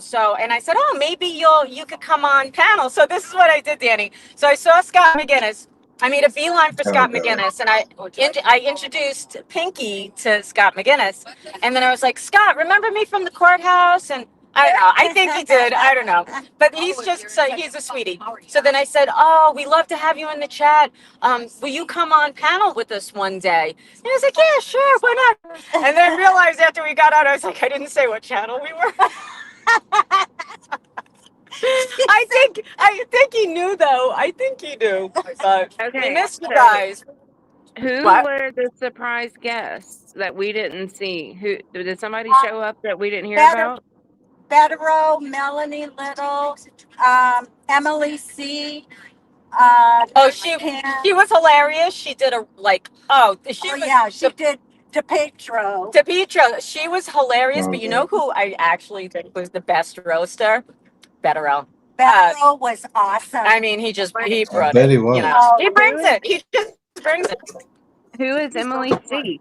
So, and I said, oh, maybe you could come on panel. So this is what I did, Danny. So I saw Scott McGinnis. I made a beeline for Scott McGinnis, and I introduced Pinky to Scott McGinnis, and then I was like, Scott, remember me from the courthouse? And I don't know. I think he did. I don't know. But he's a sweetie. So then I said, oh, we love to have you in the chat. Will you come on panel with us one day? And he was like, yeah, sure, why not? And then I realized after we got out, I was like, I didn't say what channel we were. I think he knew though. I think he knew. But we missed you guys. Who What? were the surprise guests that we didn't see? Who did somebody show up that we didn't hear about? Bettero, Melanie Little, Emily C. She was hilarious. She did she did DePietro. DePietro. She was hilarious, but you know who I actually think was the best roaster? Bettero. Bettero was awesome. I mean, he brought bet it. he was. He brings it. He just brings it. Who is Emily C?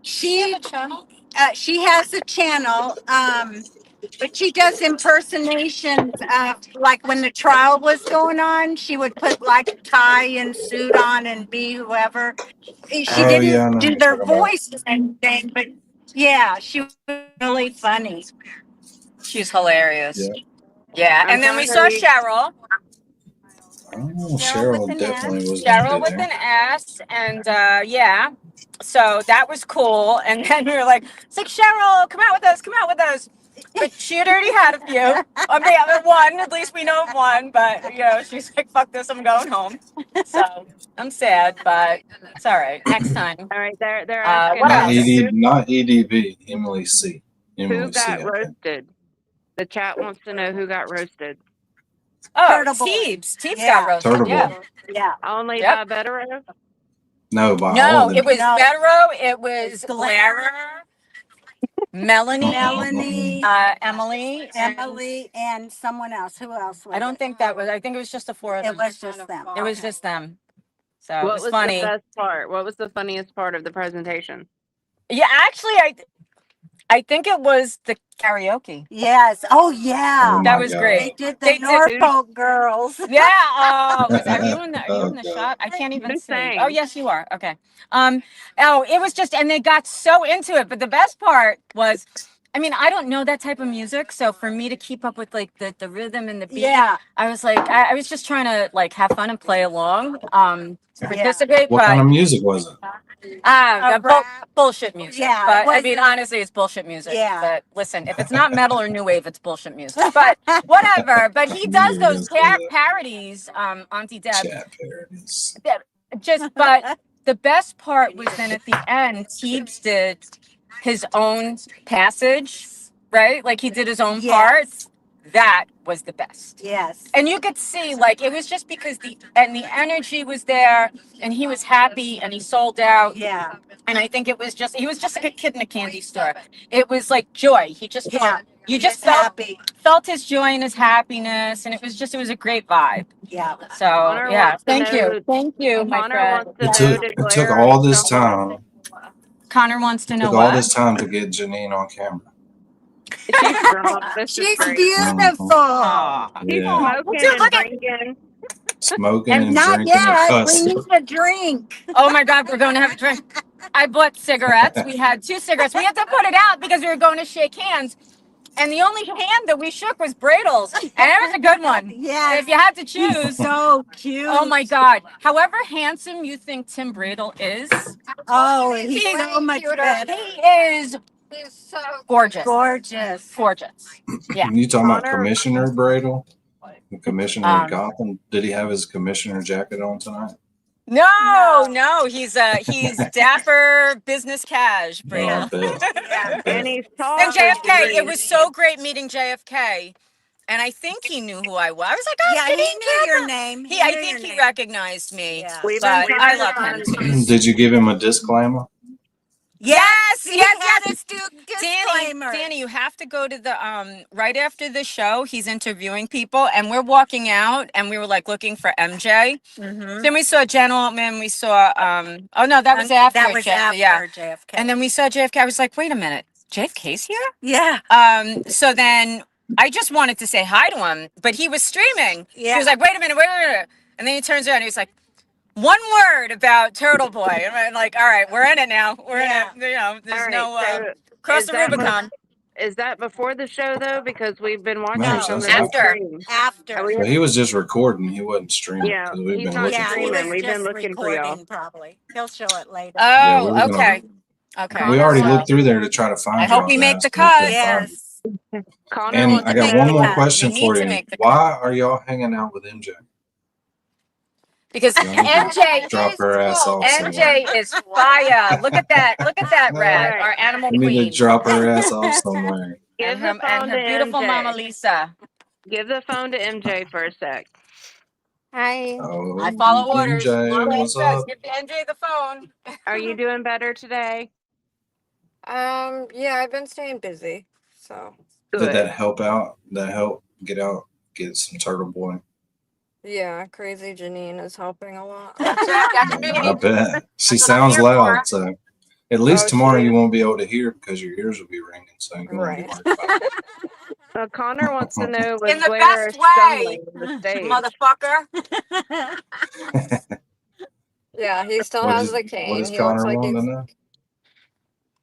She has a channel, but she does impersonations of, like when the trial was going on, she would put like a tie and suit on and be whoever. She didn't do their voice and thing, but yeah, she was really funny. She's hilarious. Yeah. And then we saw Cheryl. Oh, Cheryl definitely was. Cheryl with an S, and so that was cool. And then we were like, it's like, Cheryl, come out with us. But she had already had a few. I mean, one, at least we know of one, but she's like, fuck this, I'm going home. So I'm sad, but it's all right. Next time. All right, they're asking. What else? Not EDB, Emily C. Who got roasted? The chat wants to know who got roasted. Oh, Teebs. Teebs got roasted. Turtleboy. Yeah. Only by Bettero? No, by all No, of them. it was Bettero, it was Glare, Melanie, Emily, and someone else. Who else? I don't think that was. I think it was just the four of them. It was just them. It was just them. So What it was funny. the best part? What was the funniest part of the presentation? Yeah, actually, I think it was the karaoke. Yes. Oh, yeah. That was great. They did the Norfolk girls. Yeah. Oh, are you in the shot? I can't even see. sang? Oh, yes, you are. Okay. It was just, and they got so into it. But the best part was, I mean, I don't know that type of music, so for me to keep up with like the rhythm and the beat, I was like, I was just trying to like have fun and play along, participate. What kind of music was it? Bullshit music. Yeah, but I mean, honestly, it's bullshit music. Yeah. But listen, if it's not metal or new wave, it's bullshit music. But whatever. But he does those parodies, Auntie Deb. Chat parodies. But the best part was then at the end, Teebs did his own passage, right? Like he did his own parts. That was the best. Yes. And you could see, like, it was just because the energy was there, and he was happy, and he sold out. Yeah. And I think he was just like a kid in a candy store. It was like joy. He just you just felt his joy and his happiness, and it was a great vibe. Yeah. So Connor yeah, wants to thank you, my Connor friend. wants to know It took all this time. Connor wants to know Took all what? this time to get Janine on camera. She's drunk. This is She's great. beautiful. She's Yeah. smoking and drinking. Smoking And and not drinking and yet. We cussing. need a drink. Oh my God, we're going to have a drink. I bought cigarettes. We had 2 cigarettes. We had to put it out because we were going to shake hands. And the only hand that we shook was Bradle's. And it was a good one. Yes. If you had to choose. He's so cute. Oh my God. However handsome you think Tim Bradle is, Oh, he's so much better. he is gorgeous. Gorgeous. Gorgeous. Yeah. You talking about Connor- Commissioner Bradle? The commissioner Um, of Gotham? Did he have his commissioner jacket on tonight? No, he's dapper business cash, No, I Bradle. bet. And he's tall. And JFK, it was so great meeting JFK. And I think he knew who I was. I was like, oh, Yeah, he Janine knew your Campbell. name. I knew think your he name. recognized me. Yeah. We've But been I trying love to him. Did you give him a disclaimer? Yes. Let's do disclaimer. Danny, you have to go to the right after the show. He's interviewing people, and we're walking out, and we were like looking for MJ. Mhm. Then we saw a gentleman. We saw oh no, that was after. That was after yeah. JFK. And then we saw JFK. I was like, wait a minute, JFK's here? Yeah. So then I just wanted to say hi to him, but he was streaming. Yeah. He was like, wait a minute. And then he turns around and he's like, one word about Turtleboy. And I'm like, all right, we're in it now. We're in it. You know, there's All right, no so cross is the that Rubicon. Is that before the show though? Because we've been watching No, some of that's the after. streams. After. So he was just recording. He wasn't streaming. Yeah, 'Cause we've he's been not looking Yeah, for he streaming. was We've been just looking for y'all. recording probably. He'll show it later. Yeah, we Oh, were gonna- okay. Okay. We already Connor looked through there to try to find I y'all hope we to make ask, the but we cut. couldn't find you. Yes. Connor And wants I to got know one more that. question You need for to you. make the Why are y'all hanging out with MJ? Because Y'all need to MJ drop her ass off somewhere. MJ is fire. Look at that. Look at that rat. Right. Our animal You need to queen. drop her ass off somewhere. Give And the her, phone to beautiful MJ. mama Lisa. Give the phone to MJ for a sec. Hi. Oh, I follow orders. MJ, Mama what's Lisa, up? give MJ the phone. Are you doing better today? Yeah, I've been staying busy. So Did that help out? That help get some Turtleboy? yeah, crazy Janine is helping a lot. I bet. She That's what I'm sounds here loud, for. so at least Oh, tomorrow she you is. won't be able to hear because your ears will be ringing. So you won't be Right. worried about it. Connor wants to know was In the Blair best way, stumbling on the stage? motherfucker. Yeah, he still What has is the what cane. does He looks Connor like want to he's know?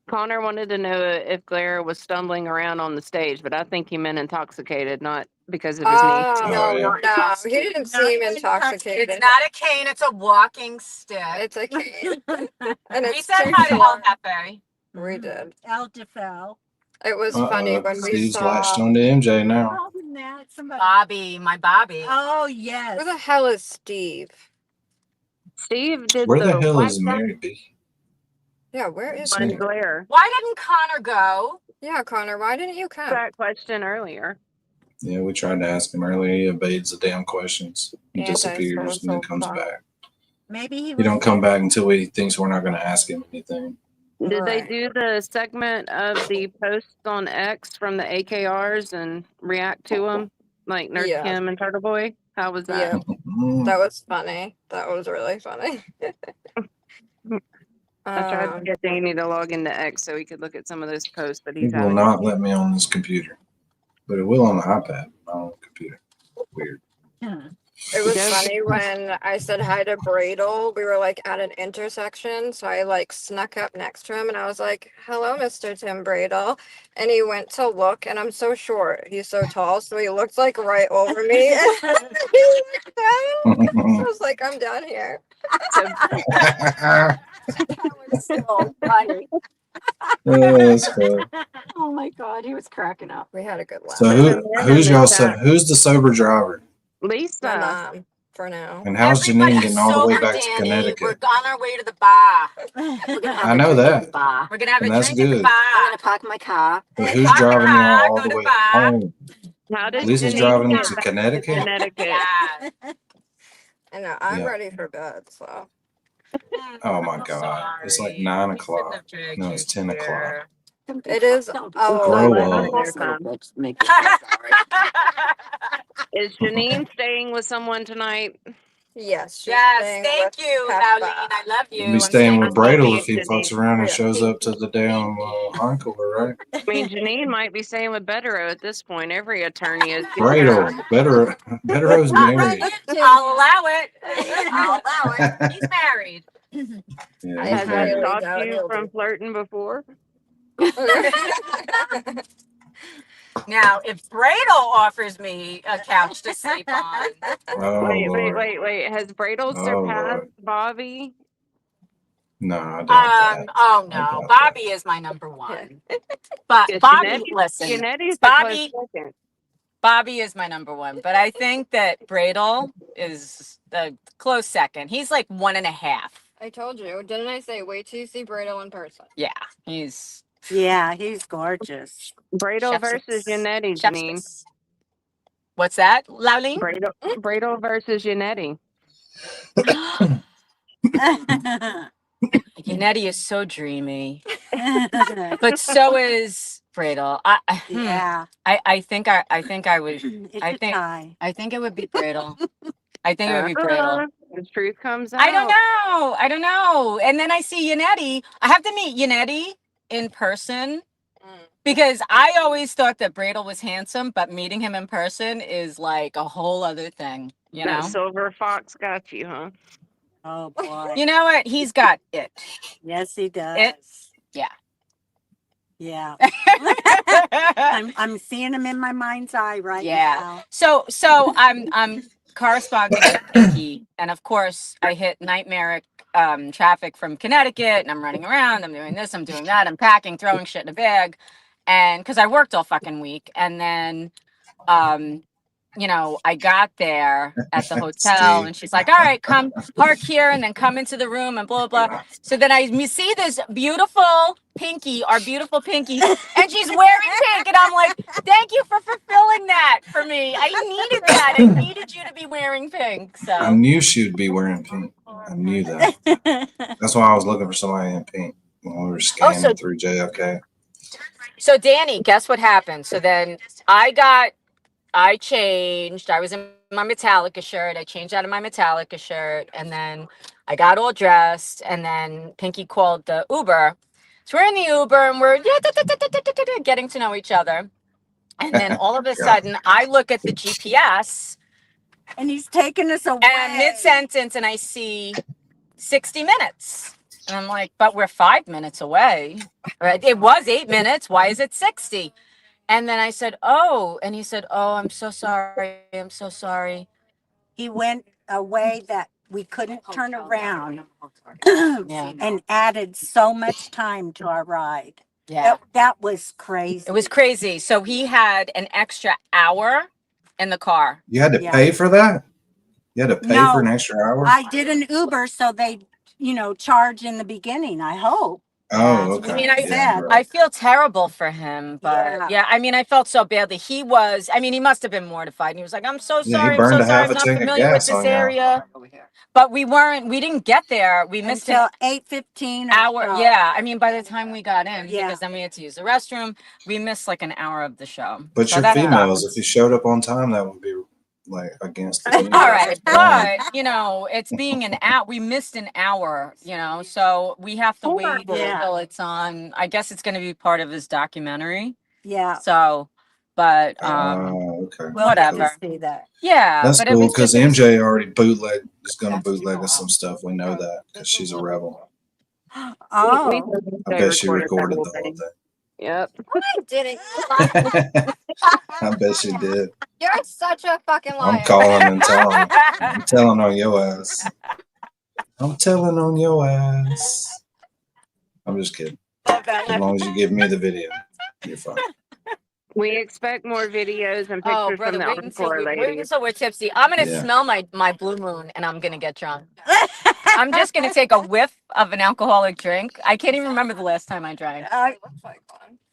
Connor wanted to know if Blair was stumbling around on the stage, but I think he meant intoxicated, not because of his knee. Oh, yeah. no, he didn't seem intoxicated. It's not a cane, it's a walking stick. It's a cane. And We it's said too hi to short. El Jefe. We did. El Jafel. It was funny when we Steve's saw. latched on to MJ now. Bobby, my Bobby. Oh, yes. Who the hell is Steve? Steve did Where the the hell white is Mary B? Yeah, where is Seen he? it. Blair. Why didn't Connor go? Yeah, Connor, why didn't you come? That question earlier. Yeah, we tried to ask him earlier. He evades the damn questions. He Yeah, that's disappears and then comes fun. back. Maybe he He don't come back until he thinks we're not going to ask him anything. Did they Right. do the segment of the posts on X from the AKRs and react to them, like Nurse Yeah. Kim and Turtleboy? How was that? Yeah, that was funny. That was really funny. I tried to get Danny to log into X so he could look at some of those posts, but He he's will having not let me on this computer, but it will on the iPad, not on the computer. Weird. It was funny when I said hi to Bradle. We were like at an intersection, so I like snuck up next to him and I was like, "Hello, Mr. Tim Bradle." And he went to look, and I'm so short. He's so tall, so he looked like right over me. He looked down. I was like, "I'm down here." That was so funny. That's funny. Oh my god, he was cracking up. We had a good laugh. So who's the sober driver? Lisa. For now. And how's Janine getting all the way back to Connecticut? We're on our way to the bar. I know that. We're gonna have And a that's drink at the good. bar. I'm gonna park my car. But who's driving y'all all the way home? How did Lisa's Janine driving get to back Connecticut? Connecticut. Yeah. I know. I'm Yeah. ready for bed, so. Oh my God. It's like 9 o'clock. No, it's 10 o'clock. It is. Oh, Grow Right up. there, son. Is Janine staying with someone tonight? yes. She's Yes, staying thank with you, Peppa. Darlene. I love you. You'll be I'm staying with Bradle if he Janine. fucks around and Yeah. shows up to the damn encore, right? I mean, Janine might be staying with Bettero at this point. Every attorney is. Bradle, Bettero's married. I'll allow it. I'll allow it. He's married. Yeah, I he's Has that married. highly stopped doubt you he'll from be. flirting before? Now, if Bradle offers me a couch to sleep on, Oh Lord. Has Bradle Oh surpassed Lord. Bobby? No, I doubt that. oh I no, doubt Bobby is my number one. But Yeah, Bobby, listen, Janetti's a close Bobby, second. Bobby is my number one. But I think that Bradle is the close second. He's like 1.5. I told you, didn't I say wait till you see Brado in person? Yeah, he's he's gorgeous. Bradle chef's versus kiss. Janetti, Chef's Janine. kiss. What's that, Lauline? Bradle versus Janetti. Yannetti is so dreamy, but so is Bradle. Yeah. I think I would. It's I a think tie. I think it would be Bradle. I think it would be Bradle. The truth comes out. I don't know. And then I see Yannetti. I have to meet Yannetti in person because I always thought that Bradle was handsome, but meeting him in person is like a whole other thing. You That know? silver fox got you, huh? Oh boy. You know what? He's got it. Yes, he does. Yeah. Yeah. I'm seeing him in my mind's eye right now. So I'm corresponding with Pinky, and of course I hit nightmaric traffic from Connecticut, and I'm running around, I'm doing this, I'm doing that, I'm packing, throwing shit in a bag, and because I worked all fucking week, and then I got there at the hotel and she's like, all right, come park here and then come into the room and blah, blah, blah. So then I see this beautiful Pinky, our beautiful Pinky, and she's wearing pink. And I'm like, thank you for fulfilling that for me. I needed that. I needed you to be wearing pink. So I knew she would be wearing pink. I knew that. That's why I was looking for somebody in pink when we were scanning through JFK. So Danny, guess what happened? So then I changed. I was in my Metallica shirt. I changed out of my Metallica shirt. And then I got all dressed. And then Pinky called the Uber. So we're in the Uber and we're getting to know each other. And then all of a sudden, I look at the GPS. And he's taking us away. And mid-sentence, and I see 60 minutes. And I'm like, but we're 5 minutes away. Right? It was 8 minutes. Why is it 60? And then I said, oh, and he said, oh, I'm so sorry. I'm so sorry. He went a way that we couldn't turn around and added so much time to our ride. Yeah. That was crazy. It was crazy. So he had an extra hour in the car. You had to pay for that? You had to pay for an extra hour? I did an Uber, so they, charge in the beginning, I hope. Oh, okay. I mean, I feel terrible for him, but yeah, I mean, I felt so badly. He must have been mortified. And he was like, I'm so sorry. he burned I'm a so sorry. half I'm a not tank of familiar with gas this on you. area. But we didn't get there. We missed until an 8:15 hour. Yeah. I mean, by the time we got in, because then we had to use the restroom, we missed like an hour of the show. But So you're that females. sucks. If you showed up on time, that would be like against the All right, but it's being an hour. We missed an hour, so we have to wait until it's on. I guess it's going to be part of his documentary. Yeah. So, but okay. whatever. See that. Yeah, That's but cool it was because just- MJ already is going to bootleg us some stuff. We know that because she's a rebel. Oh, I bet she recorded the whole thing. Yep. I didn't. I bet she did. You're such a fucking liar. I'm calling and telling. I'm telling on your ass. I'm telling on your ass. I'm just kidding. As long as you give me the video, you're fine. We expect more videos and pictures Oh, from brother, the wait until encore lady. we're tipsy. I'm gonna Yeah. smell my blue moon and I'm gonna get drunk. I'm just gonna take a whiff of an alcoholic drink. I can't even remember the last time I drank. I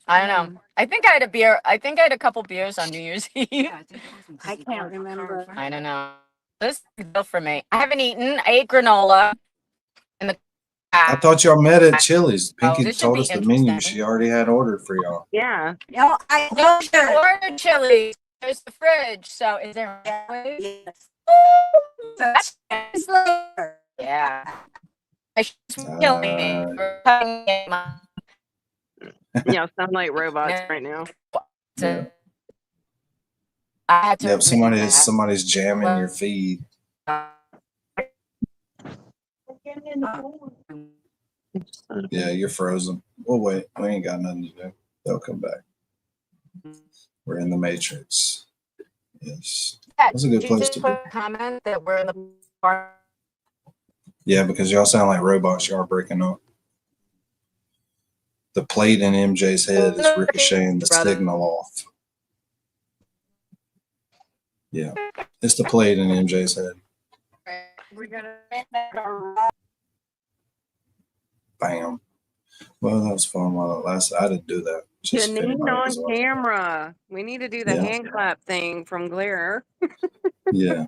don't know. I think I had a beer. I think I had a couple beers on New Year's Eve. I can't remember. I don't know. This is good for me. I haven't eaten. I ate granola in the I thought y'all met at Chili's. Pinky this should told be us the menu interesting. she already had ordered for y'all. Yeah. No, I No, ordered chili. There's the fridge. So is there? Yes. That's later. Yeah. She's killing me for cutting it. Y'all sound like robots right now. Yeah. I had to. Yep, somebody's jamming your feed. Yeah, you're frozen. We'll wait. We ain't got nothing to do. They'll come back. We're in the Matrix. Yes. That's a good place to be. Comment that we're in the park. Yeah, because y'all sound like robots. Y'all are breaking up. The plate in MJ's head is ricocheting the signal off. Yeah. It's the plate in MJ's head. We're gonna Bam. Well, that was fun while it lasted. I didn't do that. Just if Janine anybody on was watching. camera. We need to do the Yeah. hand clap thing from Glare. Yeah.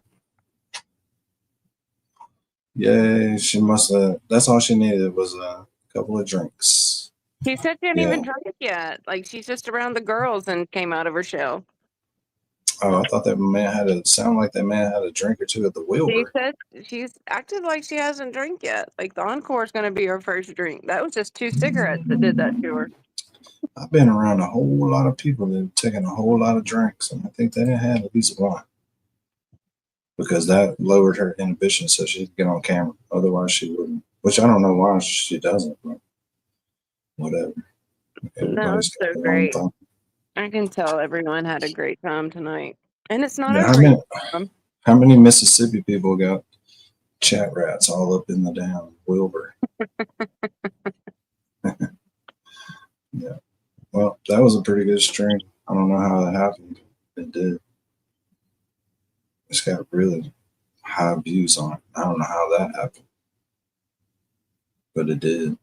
Yay, she must have. That's all she needed was a couple of drinks. She said she hadn't Yeah. even drunk yet. Like she's just around the girls and came out of her shell. Oh, I thought that man had a sound like that man had a drink or two at the She Wilbur. said she's acted like she hasn't drank yet. Like the encore is going to be her first drink. That was just 2 cigarettes that did that to her. I've been around a whole lot of people that have taken a whole lot of drinks, and I think they didn't have at least one. Because that lowered her inhibition so she could get on camera. Otherwise, she wouldn't. Which I don't know why she doesn't, but whatever. That was so great. I can tell everyone had a great time tonight. And it's not Yeah, over. how many Mississippi people got ChatRats all up in the damn Wilbur? Yeah. Well, that was a pretty good stream. I don't know how that happened. It did. It's got really high views on it. I don't know how that happened. But it did.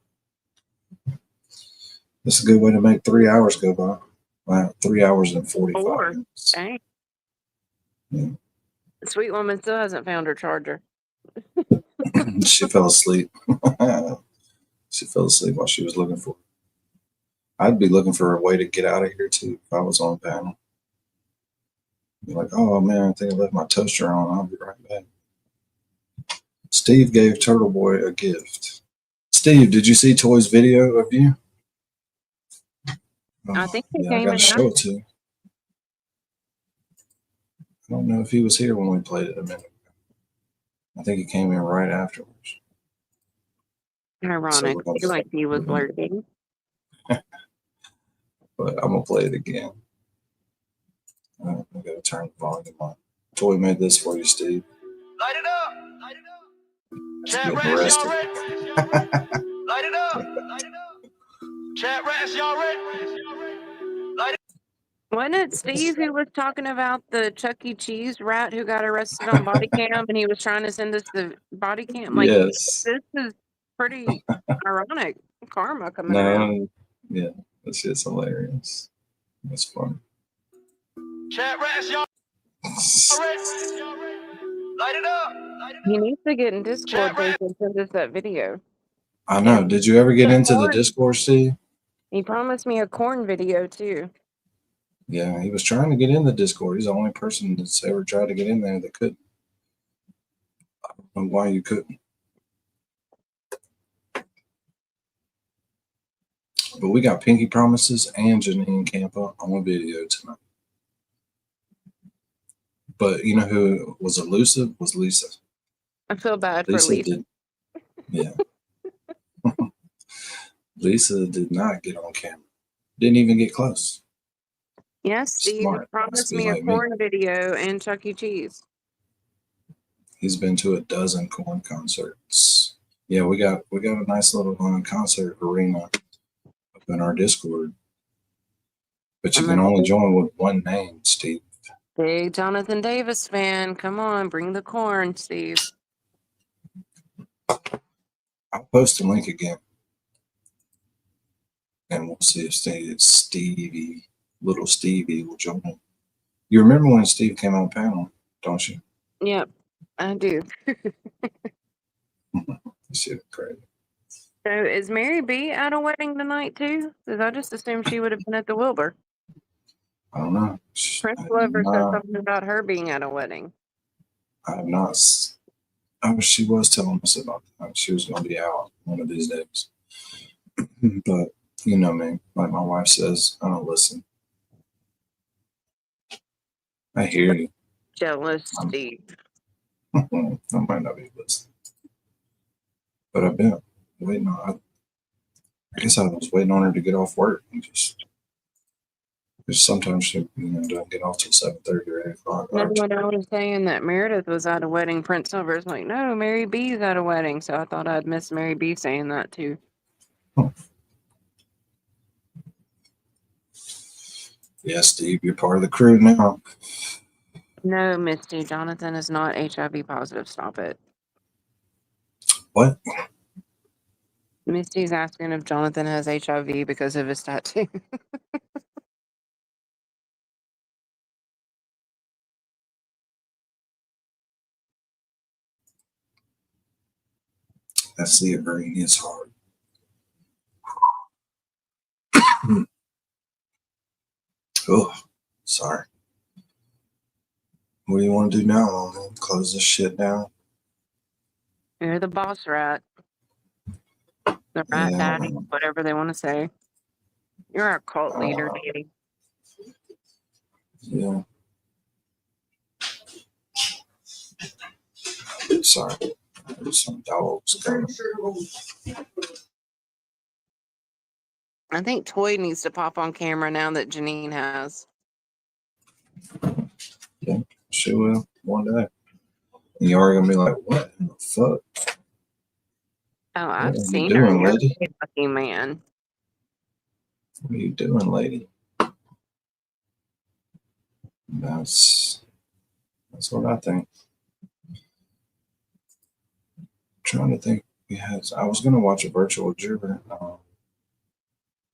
It's a good way to make 3 hours go by. Wow, 3 hours and 45 minutes. Dang. Yeah. The sweet woman still hasn't found her charger. She fell asleep. She fell asleep while she was looking for it. I'd be looking for a way to get out of here too if I was on panel. Be like, oh man, I think I left my toaster on. I'll be right back. Steve gave Turtleboy a gift. Steve, did you see Toy's video of you? I think he Yeah, I came gotta in. show it to you. I don't know if he was here when we played it a minute ago. I think he came in right afterwards. Ironic. So Like he was lurking. But I'm gonna play it again. I gotta turn the volume on. Toy made this for you, Steve. Light it up. Light it up. ChatRats, y'all ready? Light it up. Light it up. ChatRats, y'all ready? Light it up. Wasn't it Steve who was talking about the Chuck E. Cheese rat who got arrested on body cam and he was trying to send us the body cam? Like, Yes. this is pretty ironic karma coming around. No, yeah, that shit's hilarious. That's funny. ChatRats, y'all ready? Light it up. Light it up. He needs to get in Discord so he can send us that video. I know. Did you ever get into the Discord, Steve? He promised me a corn video too. Yeah, he was trying to get in the Discord. He's the only person that's ever tried to get in there that couldn't. I don't know why you couldn't. But we got Pinky Promises and Janine Campa on video tonight. But you know who was elusive? Was Lisa. I feel bad for Lisa. Did, yeah. Lisa did not get on camera. Didn't even get close. Yes, Steve Smart. promised Be me a like me. corn video and Chuck E. Cheese. He's been to a dozen corn concerts. Yeah, we got a nice little concert arena up in our Discord. But you can only join with one name, Steve. Big Jonathan Davis fan. Come on, bring the corn, Steve. I'll post the link again. And we'll see if little Stevie will join in. You remember when Steve came on panel, don't you? Yep, I do. Shit, crazy. So is Mary B at a wedding tonight too? Because I just assumed she would have been at the Wilbur. I don't know. Prince Wilbur said something about her being at a wedding. I have not. Oh, she was telling us about that. She was going to be out one of these days. But you know me, like my wife says, I don't listen. I hear you. Jealous, Steve. I might not be listening, but I've been waiting on. I guess I was waiting on her to get off work and just. Because sometimes she, don't get off till 7:30 or 8 o'clock. No, when I was saying that Meredith was at a wedding, Prince Silver's like, no, Mary B's at a wedding. So I thought I'd miss Mary B saying that too. Yeah, Steve, you're part of the crew now. No, Misty, Jonathan is not HIV positive. Stop it. What? Misty's asking if Jonathan has HIV because of his tattoo. I see it burning his heart. Oh, sorry. What do you want to do now, man? Close this shit down? You're the boss rat. The rat daddy, whatever they want to say. You're our cult leader, Daddy. Yeah. Sorry. There's some dogs coming. I think Toy needs to pop on camera now that Janine has. Yeah, she will one day. And you are gonna be like, what in the fuck? Oh, I've What are seen you her. doing, You're lady? a lucky man. What are you doing, lady? That's what I think. I'm trying to think. I was gonna watch a virtual juror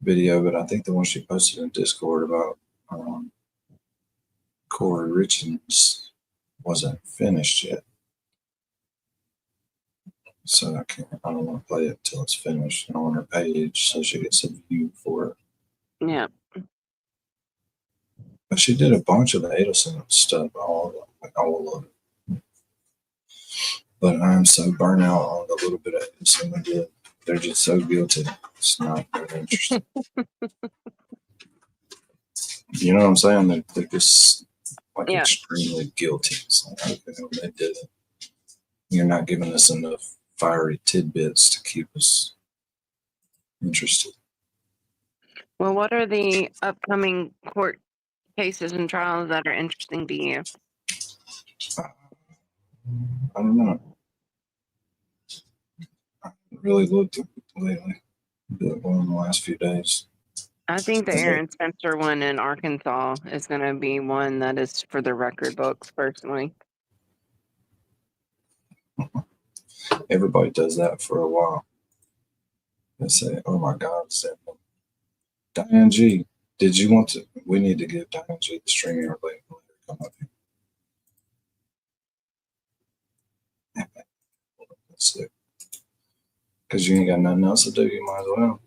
video, but I think the one she posted in Discord about Kouri Richins wasn't finished yet. So I don't want to play it until it's finished on her page so she gets a view for it. Yeah. But she did a bunch of the Adelson stuff, all of it. But I'm so burnt out on the little bit of Adelson I did. They're just so guilty. It's not very interesting. You know what I'm saying? They're just extremely guilty. It's like, okay, they did it. You're not giving us enough fiery tidbits to keep us interested. Well, what are the upcoming court cases and trials that are interesting to you? I don't know. I really looked at it lately. Well, in the last few days. I think the Aaron Spencer one in Arkansas is going to be one that is for the record books, personally. Everybody does that for a while. They say, oh my God, Diane G, did you want to? We need to give Diane G the streaming or later come up here. That's it. Because you ain't got nothing else to do, you might as well.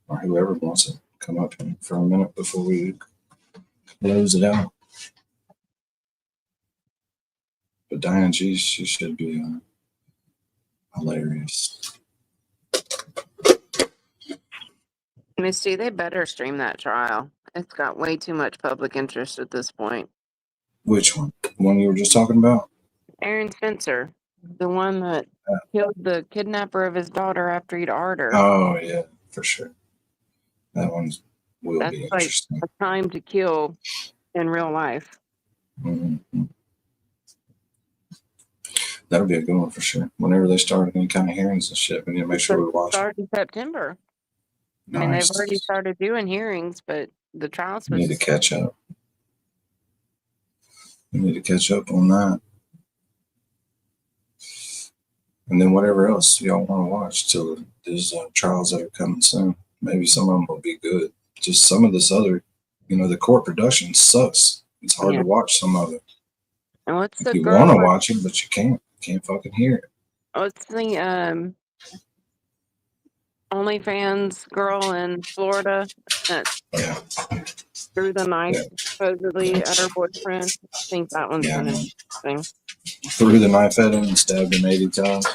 Or whoever wants to come up here for a minute before we close it out. But Diane G, she should be hilarious. Misty, they better stream that trial. It's got way too much public interest at this point. Which one? The one you were just talking about? Aaron Spencer, the one that killed the kidnapper of his daughter after he'd arred her. Oh, yeah, for sure. That one will be interesting. That's like a time to kill in real life. Mm-hmm. That'll be a good one for sure. Whenever they start any kind of hearings and shit, we need to make sure we watch it. Start in September. I mean, they've already started doing hearings, but the trial's We need to catch up. We need to catch up on that. And then whatever else y'all want to watch till there's trials that are coming soon. Maybe some of them will be good. Just some of this other, the court production sucks. It's hard to watch some of it. And what's you want to watch it, but you can't. You can't fucking hear it. What's the OnlyFans girl in Florida that threw the knife supposedly at her boyfriend? I think that one's been interesting. Threw the knife at him and stabbed him 80 times.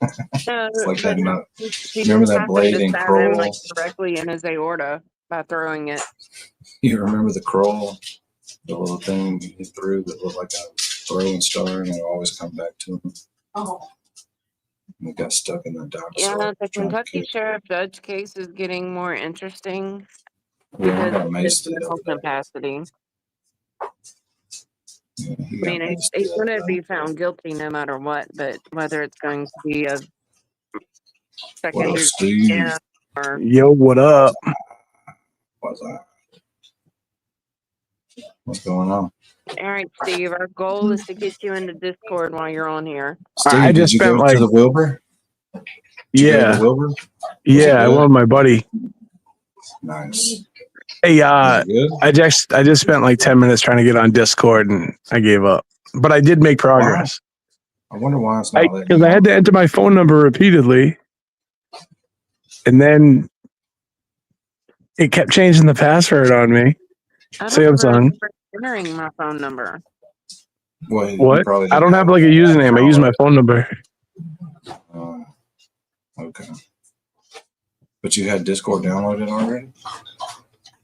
It's like that nut. She Remember just that happened blade to in stab him like Kroll? directly in his aorta by throwing it. You remember the Kroll? The little thing he threw that looked like a throwing star, and it always come back to him. Oh. And it got stuck in the dinosaur. Yeah, the trying to Kentucky Sheriff Judge case is getting more interesting Yeah, I because got of his maced the mental other day. capacity. Yeah, he I got mean, maced he's the going other to day. be found guilty no matter what, but whether it's going to be a What second up, degree Steve? death or Yo, what up? What's that? What's going on? all right, Steve, our goal is to get you into Discord while you're on here. Steve, did you go to the Wilbur? Did you go to the Wilbur? Yeah, I went with my buddy. Nice. Hey, I just spent like 10 minutes trying to get on Discord and I gave up. But I did make progress. I wonder why it's not letting Because you I had to enter my phone number repeatedly. And then it kept changing the password on me. I don't Samsung. remember entering my phone number. Well, What? I don't have like a username. I use my phone number. Okay. But you had Discord downloaded already?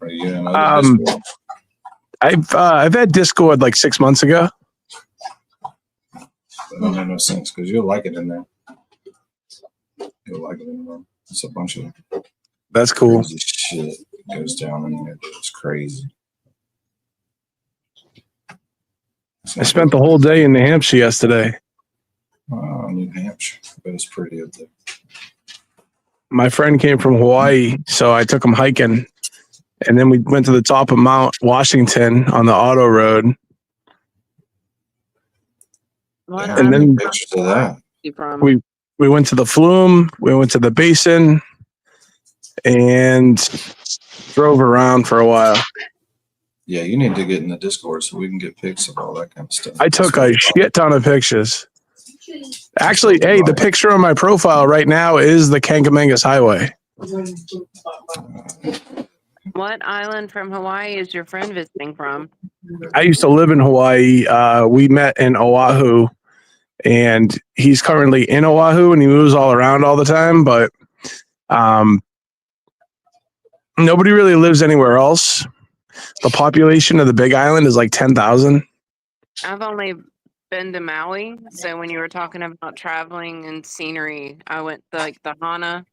Or you didn't know Discord? I've had Discord like 6 months ago. That don't make no sense because you'll like it in there. You'll like it in there. It's a bunch of That's cool. crazy shit goes down in there. It's crazy. I spent the whole day in New Hampshire yesterday. New Hampshire, but it's pretty up there. My friend came from Hawaii, so I took him hiking. And then we went to the top of Mount Washington on the auto road. What And then pictures of that. we went to the Flume, we went to the basin, and drove around for a while. Yeah, you need to get in the Discord so we can get pics of all that kind of stuff. I took a shit ton of pictures. Actually, hey, the picture on my profile right now is the Kankamangas Highway. What island from Hawaii is your friend visiting from? I used to live in Hawaii. We met in Oahu, and he's currently in Oahu, and he moves all around all the time, but nobody really lives anywhere else. The population of the Big Island is like 10,000. I've only been to Maui, so when you were talking about traveling and scenery, I went like the Hana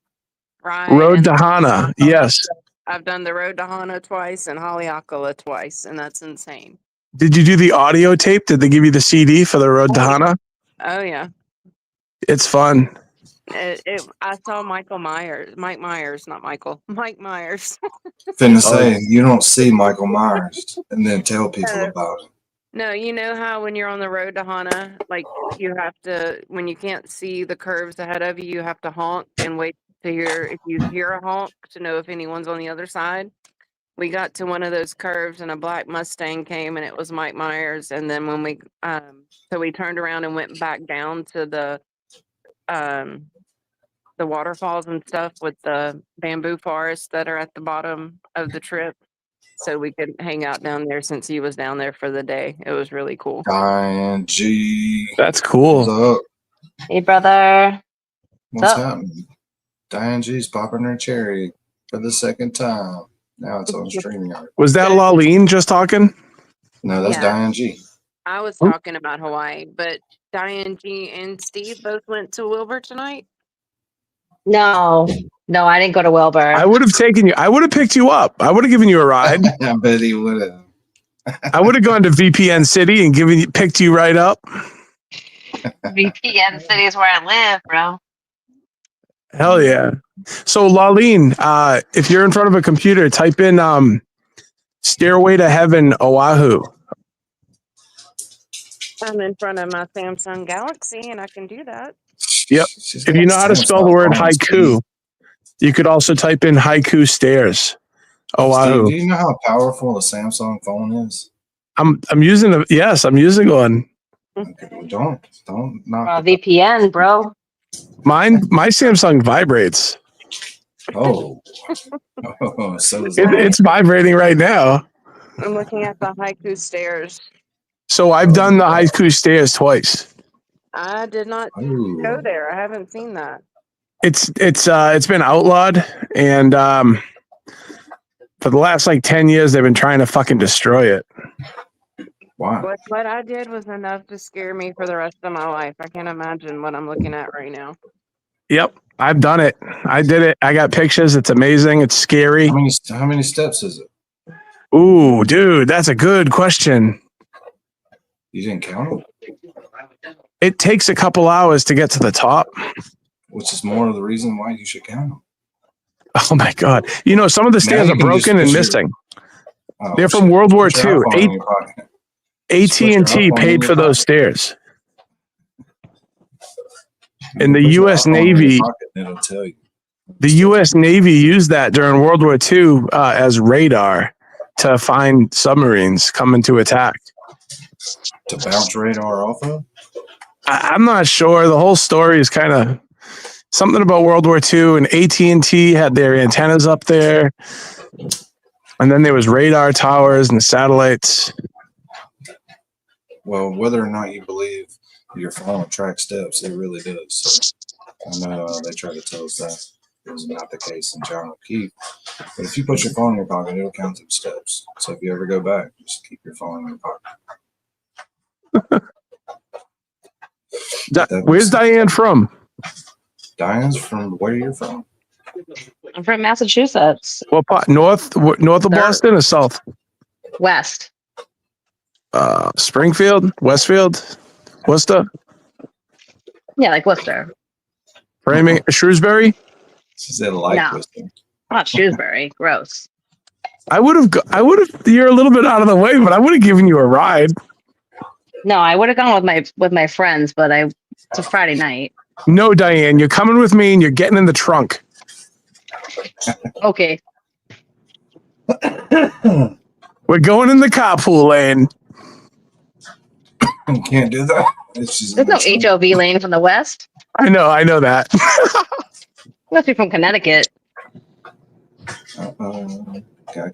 ride. Road to Hana, yes. I've done the Road to Hana twice and Haleakala twice, and that's insane. Did you do the audio tape? Did they give you the CD for the Road to Hana? Oh yeah, It's fun. I saw Mike Myers, not Michael, Mike Myers. Finna say, you don't see Michael Myers and then tell people about it. No, you know how when you're on the road to Hana, like you have to, when you can't see the curves ahead of you, you have to honk and wait to hear, if you hear a honk, to know if anyone's on the other side. We got to one of those curves and a black Mustang came and it was Mike Myers. And then when we, so we turned around and went back down to the waterfalls and stuff with the bamboo forests that are at the bottom of the trip. So we could hang out down there since he was down there for the day. It was really cool. Diane G. That's cool. What's up? Hey, brother. What's happening? Diane G's popping her cherry for the second time. Now it's on StreamYard. Was that Laleen just talking? No, that's Yeah. Diane G. I was talking about Hawaii, but Diane G and Steve both went to Wilbur tonight. No, I didn't go to Wilbur. I would have taken you. I would have picked you up. I would have given you a ride. I bet he would have. I would have gone to VPN City and picked you right up. VPN City is where I live, bro. Hell yeah. So Laleen, if you're in front of a computer, type in Stairway to Heaven, Oahu. I'm in front of my Samsung Galaxy and I can do that. Yep. If you know how to spell the word haiku, you could also type in haiku stairs. Oahu. Steve, do you know how powerful a Samsung phone is? I'm using one. Okay, well, don't knock. VPN, bro. My Samsung vibrates. Oh, so It's vibrating right now. I'm looking at the haiku stairs. So I've done the haiku stairs twice. I did not go there. I haven't seen that. It's been outlawed, and for the last like 10 years they've been trying to fucking destroy it. Wow. What I did was enough to scare me for the rest of my life. I can't imagine what I'm looking at right now. Yep, I've done it. I did it. I got pictures. It's amazing. It's scary. How many steps is it? Ooh, dude, that's a good question. You didn't count it? It takes a couple hours to get to the top. Which is more of the reason why you should count them. Oh my God. You know, some of the stairs are broken and missing. They're from World War II. AT&T paid for those stairs. And the U.S. Navy, It'll tell you. the U.S. Navy used that during World War II as radar to find submarines coming to attack. To bounce radar off of? I'm not sure. The whole story is kind of something about World War II, and AT&T had their antennas up there. And then there was radar towers and satellites. Well, whether or not you believe your phone tracks steps, it really does. So I know they try to tell us that is not the case in John O'Keefe. But if you put your phone in your pocket, it'll count them steps. So if you ever go back, just keep your phone in your pocket. Where's Diane from? Diane's from where you're from. I'm from Massachusetts. What part? North of Boston or south? West. Springfield, Westfield, Worcester, Yeah, like Worcester. Framing, Shrewsbury. She said like No. Worcester. Not Shrewsbury. Gross. I would have. You're a little bit out of the way, but I would have given you a ride. No, I would have gone with my friends, but it's a Friday night. No, Diane, you're coming with me, and you're getting in the trunk. Okay. We're going in the carpool lane. Can't do that. There's no HOV lane from the west. I know that. Must be from Connecticut.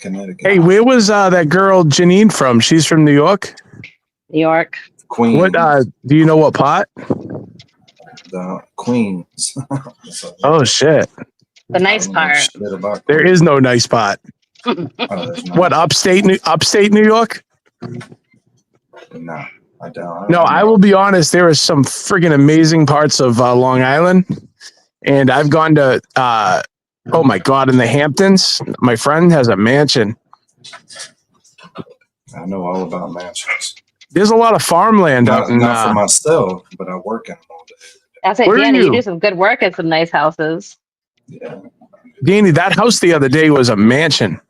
Connecticut. Hey, where was that girl Janine from? She's from New York. New York. Queens. What? Do you know what pot? The Queens. Oh shit. The nice part. There is no nice pot. What, upstate New York? No, I don't. No, I will be honest. There are some friggin' amazing parts of Long Island, and I've gone to. Oh my God, in the Hamptons, my friend has a mansion. I know all about mansions. There's a lot of farmland out in. Not for myself, but I work in them all day. That's it, Where are Danny. You you? do some good work at some nice houses. Yeah, Danny, that house the other day was a mansion.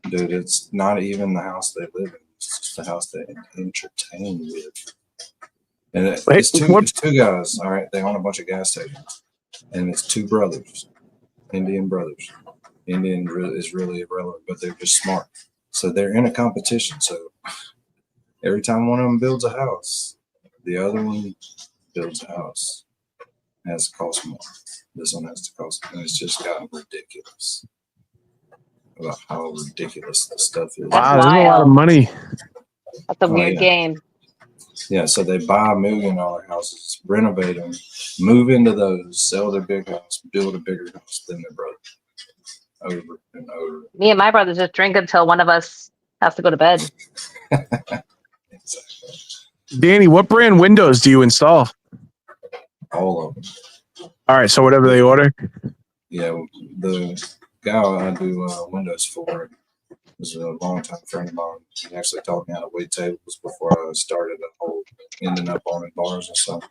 dude, it's not even the house they live in. It's just the house they entertain with. And it's two guys. All right, they own a bunch of gas stations, and it's two brothers, Indian brothers. Indian is really irrelevant, but they're just smart. So they're in a competition. So every time one of them builds a house, the other one builds a house. It has to cost more. This one has to cost, and it's just gotten ridiculous about how ridiculous this stuff is. Wow, there's a lot of money. That's a weird game. Yeah, so they buy $1 million houses, renovate them, move into those, sell their big house, build a bigger house than their brother. Over and over. Me and my brothers just drink until one of us has to go to bed. Danny, what brand windows do you install? All of them. All right, so whatever they order. Yeah, the guy I do windows for was a longtime friend of mine. He actually taught me how to wait tables before I started a whole ending up owning bars and stuff.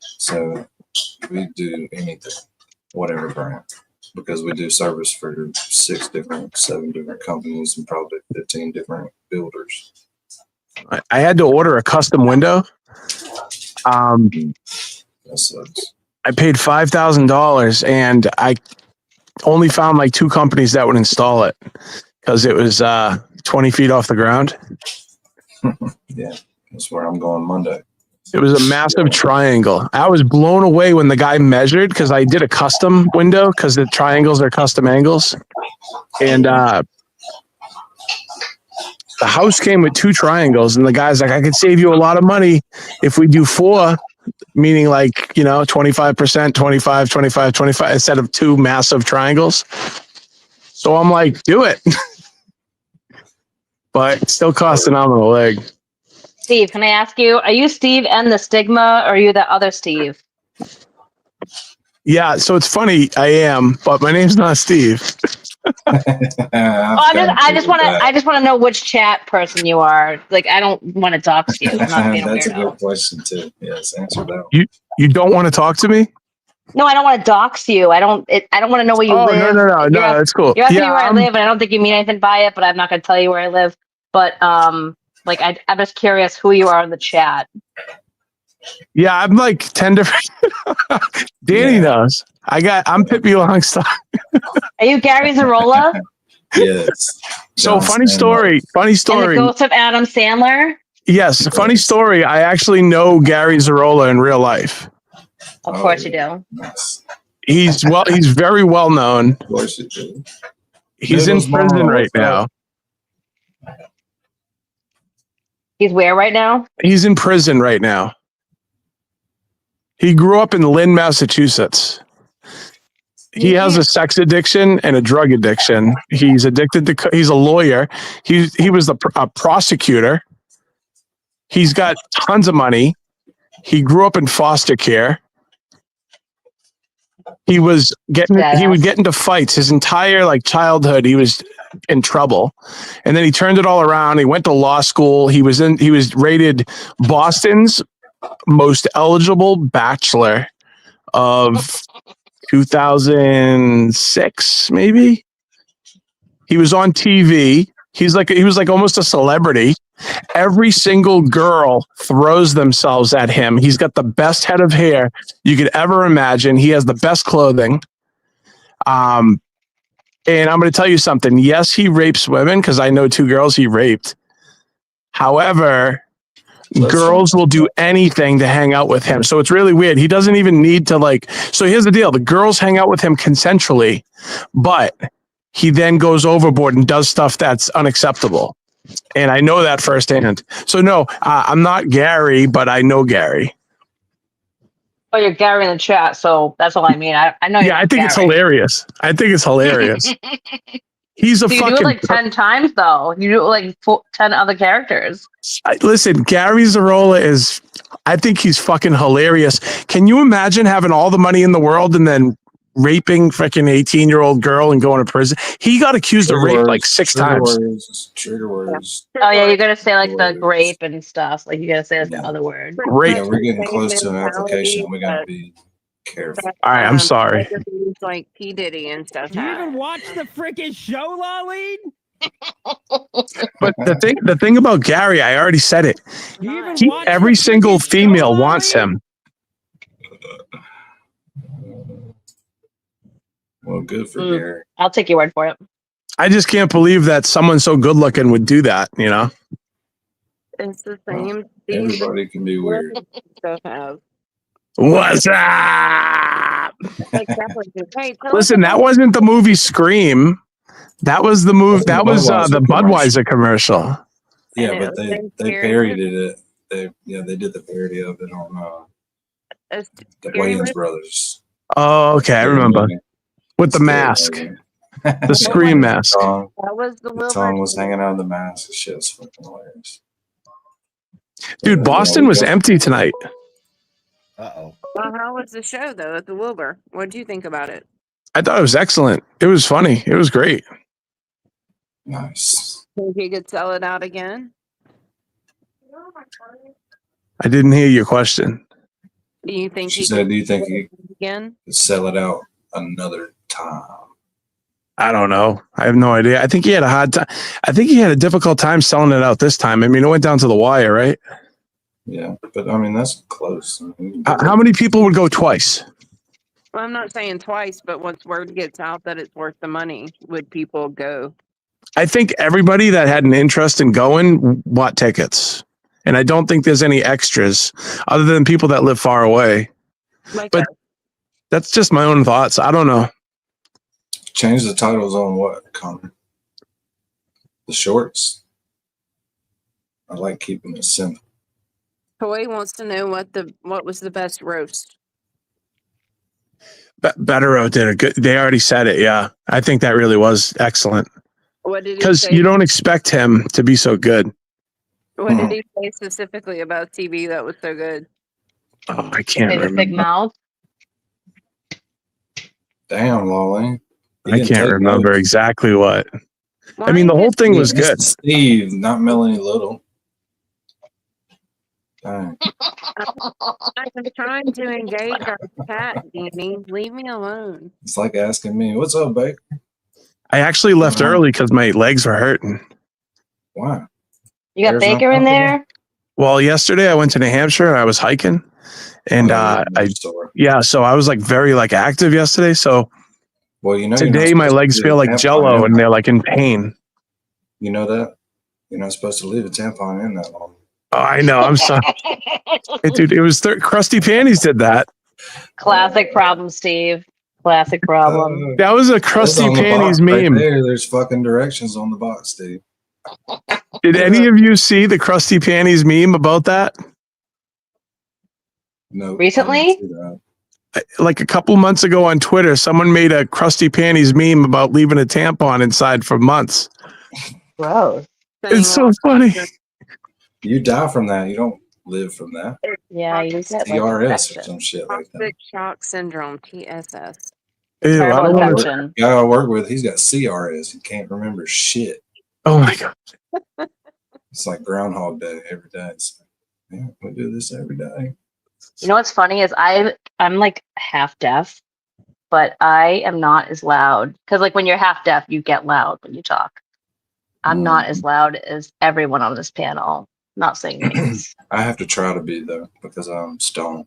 So we do anything, whatever brand, because we do service for 7 different companies and probably 15 different builders. I had to order a custom window. That sucks. I paid $5,000 and I only found like 2 companies that would install it because it was 20 feet off the ground. Yeah, that's where I'm going Monday. It was a massive triangle. I was blown away when the guy measured because I did a custom window because the triangles are custom angles. And the house came with 2 triangles, and the guy's like, I could save you a lot of money if we do 4, meaning like, 25%, 25, 25, 25, instead of 2 massive triangles. So I'm like, do it. But it still costs an arm and a leg. Steve, can I ask you, are you Steve and the Stigma, or are you the other Steve? Yeah, so it's funny, I am, but my name's not Steve. I just want to know which chat person you are. Like, I don't want to dox you. I'm not being a That's a weirdo. good question too. Yes, answer that. You don't want to talk to me? No, I don't want to dox you. I don't want to know where you live. No, that's cool. You're asking me where I live, and I don't think you mean anything by it, but I'm not going to tell you where I live. But I'm just curious who you are in the chat. Yeah, I'm like 10 different. Danny knows. I'm Pippi Longstock. Are you Gary Zarola? Yes. So funny story. And the ghost of Adam Sandler? Yes, funny story. I actually know Gary Zarola in real life. Of course you do. He's very well known. Of course you do. He's in prison right now. He's where right now? He's in prison right now. He grew up in Lynn, Massachusetts. He has a sex addiction and a drug addiction. He's addicted to. He's a lawyer. He was a prosecutor. He's got tons of money. He grew up in foster care. He would get into fights his entire childhood. He was in trouble, and then he turned it all around. He went to law school. He was rated Boston's most eligible bachelor of 2006, maybe. He was on TV. He was like almost a celebrity. Every single girl throws themselves at him. He's got the best head of hair you could ever imagine. He has the best clothing. And I'm going to tell you something. Yes, he rapes women because I know 2 girls he raped. However, girls will do anything to hang out with him. So it's really weird. He doesn't even need to so here's the deal. The girls hang out with him consensually, but he then goes overboard and does stuff that's unacceptable. And I know that firsthand. So no, I'm not Gary, but I know Gary. Oh, you're Gary in the chat, so that's all I mean. I know. Yeah, I think it's hilarious. He's a so you fucking. do it 10 times though. You do it 10 other characters. Listen, Gary Zarola is. I think he's fucking hilarious. Can you imagine having all the money in the world and then raping freaking 18-year-old girl and going to prison? He got accused of rape 6 times. Trigger words. Oh yeah, you gotta say the grape and stuff. You gotta say the other word. Rape. Yeah, we're getting close to an application. We gotta be careful. All right, I'm sorry. Like P. Diddy and stuff. Do you even watch the freaking show, Lolene? But the thing about Gary, I already said it. Every single female wants him. Well, good for Gary. I'll take your word for it. I just can't believe that someone so good looking would do that, It's the same. Everybody can be weird. What's up? Hey, Listen, that wasn't the movie Scream. That was the movie. That was the Budweiser commercial. Yeah, but they parodied it. They did the parody of it on the Wayans Brothers. Oh, okay, I remember. With the mask, the Scream mask. That was the Wilbur. Tom was hanging out of the mask. Shit was fucking hilarious. Dude, Boston was empty tonight. Well, how was the show though at the Wilbur? What did you think about it? I thought it was excellent. It was funny. It was great. Nice. Think he could sell it out again? I didn't hear your question. Do you think She said, "Do you think he again? could sell it out another time?" I don't know. I have no idea. I think he had a hard time. I think he had a difficult time selling it out this time. I mean, it went down to the wire, right? Yeah, but I mean that's close. How many people would go twice? Well, I'm not saying twice, but once word gets out that it's worth the money, would people go? I think everybody that had an interest in going bought tickets. And I don't think there's any extras other than people that live far away. Like But that's just my own thoughts. I don't know. Change the titles on what, Connor? The shorts? I like keeping it simple. Toy wants to know what was the best roast. Bettero did a good. They already said it. Yeah, I think that really was excellent. What did he Because say? you don't expect him to be so good. What did he say specifically about TV that was so good? Oh, I can't Say the big remember. mouth. Damn, Lolly. I can't remember exactly what. I mean, the whole thing was good. Steve, not Melanie Little. Dang. I'm trying to engage our chat, Danny. Leave me alone. It's like asking me, "What's up, babe?" I actually left early because my legs were hurting. Why? You got There's no Baker in company? there? Well, yesterday I went to New Hampshire and I was hiking, and so I was like very like active yesterday. So well, you know, today my legs feel like Jello and they're like in pain. You know that you're not supposed to leave a tampon in that long. Oh, I know. I'm sorry, hey, dude. It was Crusty Panties did that. Classic problem, Steve. Classic problem. That was a Crusty on the Panties box right meme. there's fucking directions on the box, Steve. Did any of you see the Crusty Panties meme about that? No. Recently? Like a couple months ago on Twitter, someone made a Crusty Panties meme about leaving a tampon inside for months. Gross. It's so funny. You die from that. You don't live from that. Yeah, you get like TRS or some shit like that. Toxic shock syndrome, TSS. Ew, I don't want The guy I work with, he's got CRS. He can't remember shit. Oh my god. It's like Groundhog Day every day. It's like, yeah, we do this every day. You know what's funny is I'm like half deaf, but I am not as loud because like when you're half deaf, you get loud when you talk. I'm not as loud as everyone on this panel. Not saying names. I have to try to be though because I'm stoned.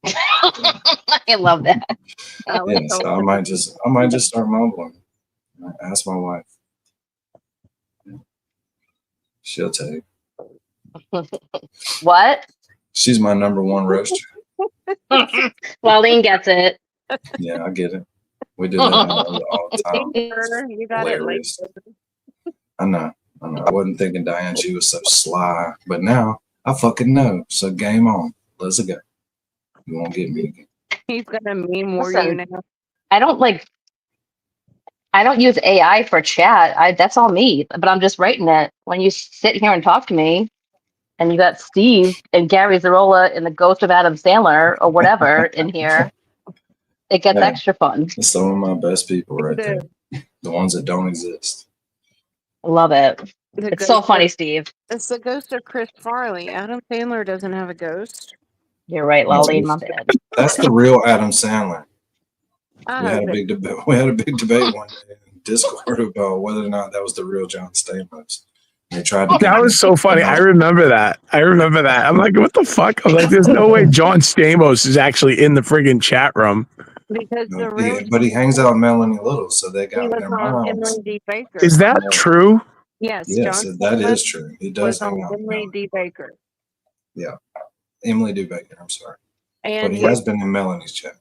I love that. Yeah, so I might just start mumbling. Ask my wife. She'll tell you. What? She's my number one roaster. Walean gets it. Yeah, I get it. We do that all the time. You got Hilarious. I know. I wasn't thinking Diane, she was so sly, but now I fucking know. So game on. Let's go. You won't get me again. He's gonna meme war you now. I don't use AI for chat. That's all me, but I'm just writing it. When you sit here and talk to me, and you got Steve and Gary Zarola and the ghost of Adam Sandler or whatever in here, it gets extra fun. It's some of my best people right there. The ones that don't exist. I love it. It's so funny, Steve. It's the ghost of Chris Farley. Adam Sandler doesn't have a ghost. You're right, Lolly. My bad. That's the real Adam Sandler. Oh, We had a big debate. We had a big debate one day in Discord about whether or not that was the real John Stamos. They tried to. That was so funny. I remember that. I'm like, what the fuck? I'm like, there's no way John Stamos is actually in the friggin' chat room. Because But he hangs out with Melanie Little, so they got their moms. Emily D. Baker. Is that true? Yes. Yes, John that Stamos is true. He does was hang on out. Emily D. Baker. Yeah, Emily D. Baker. I'm sorry, And but he has been in Melanie's chat.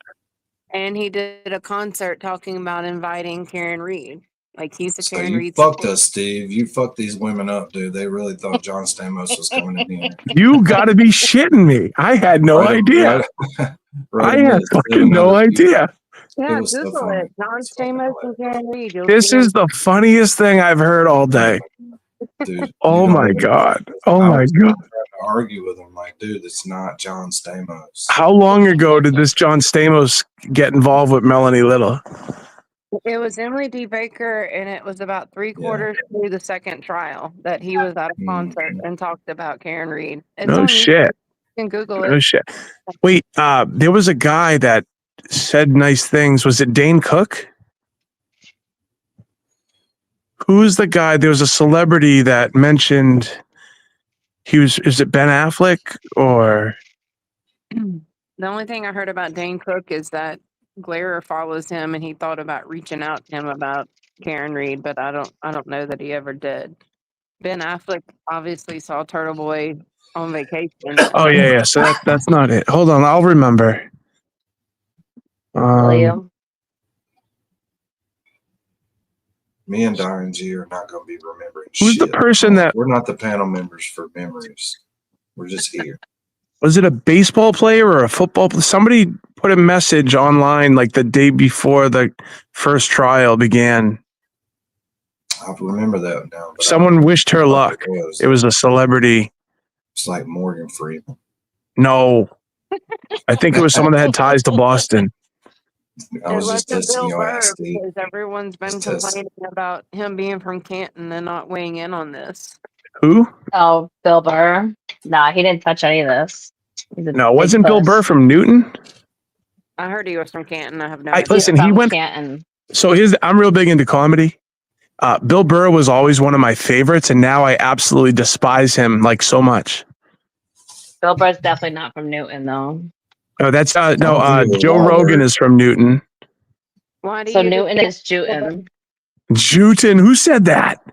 And he did a concert talking about inviting Karen Reed. Like he's a So Karen you Reed. fucked us, Steve. You fucked these women up, dude. They really thought John Stamos was coming in here. You gotta be shitting me. I had no idea. I had fucking no idea. Yeah, It was so Google funny. it. John Stamos and Karen Reed. You'll This see is it. the funniest thing I've heard all day. Dude, Oh my god. Oh my god. trying to argue with him, like, dude, it's not John Stamos. How long ago did this John Stamos get involved with Melanie Little? It was Emily D. Baker, and it was about 3/4 through the second trial that he was at a concert and talked about Karen Reed. It's No on shit. YouTube. You can Google No it. shit. Wait, there was a guy that said nice things. Was it Dane Cook? Who's the guy? There was a celebrity that mentioned is it Ben Affleck or The only thing I heard about Dane Cook is that Glare follows him, and he thought about reaching out to him about Karen Reed, but I don't know that he ever did. Ben Affleck obviously saw Turtleboy on vacation. Oh yeah. So that's not it. Hold on, I'll remember. William. Me and Diane G are not going to be remembering Who's shit. the person that We're not the panel members for memories. We're just here. was it? A baseball player or a football player? Somebody put a message online like the day before the first trial began. I remember that now. But Someone wished her luck. It was a celebrity. It's like Morgan Freeman. No, I think it was someone that had ties to Boston. I was just testing Bill your Burr, ass, Steve. because everyone's been complaining about him being from Canton and not weighing in on this. Who? Oh, Bill Burr. Nah, he didn't touch any of this. No, wasn't Bill Burr from Newton? I heard he was from Canton. I have no idea. Listen, he went. Canton. So I'm real big into comedy. Bill Burr was always one of my favorites, and now I absolutely despise him like so much. Bill Burr's definitely not from Newton, though. Oh, that's Joe Rogan is from Newton. Why do So you Newton is Jewton. Jewton, who said that?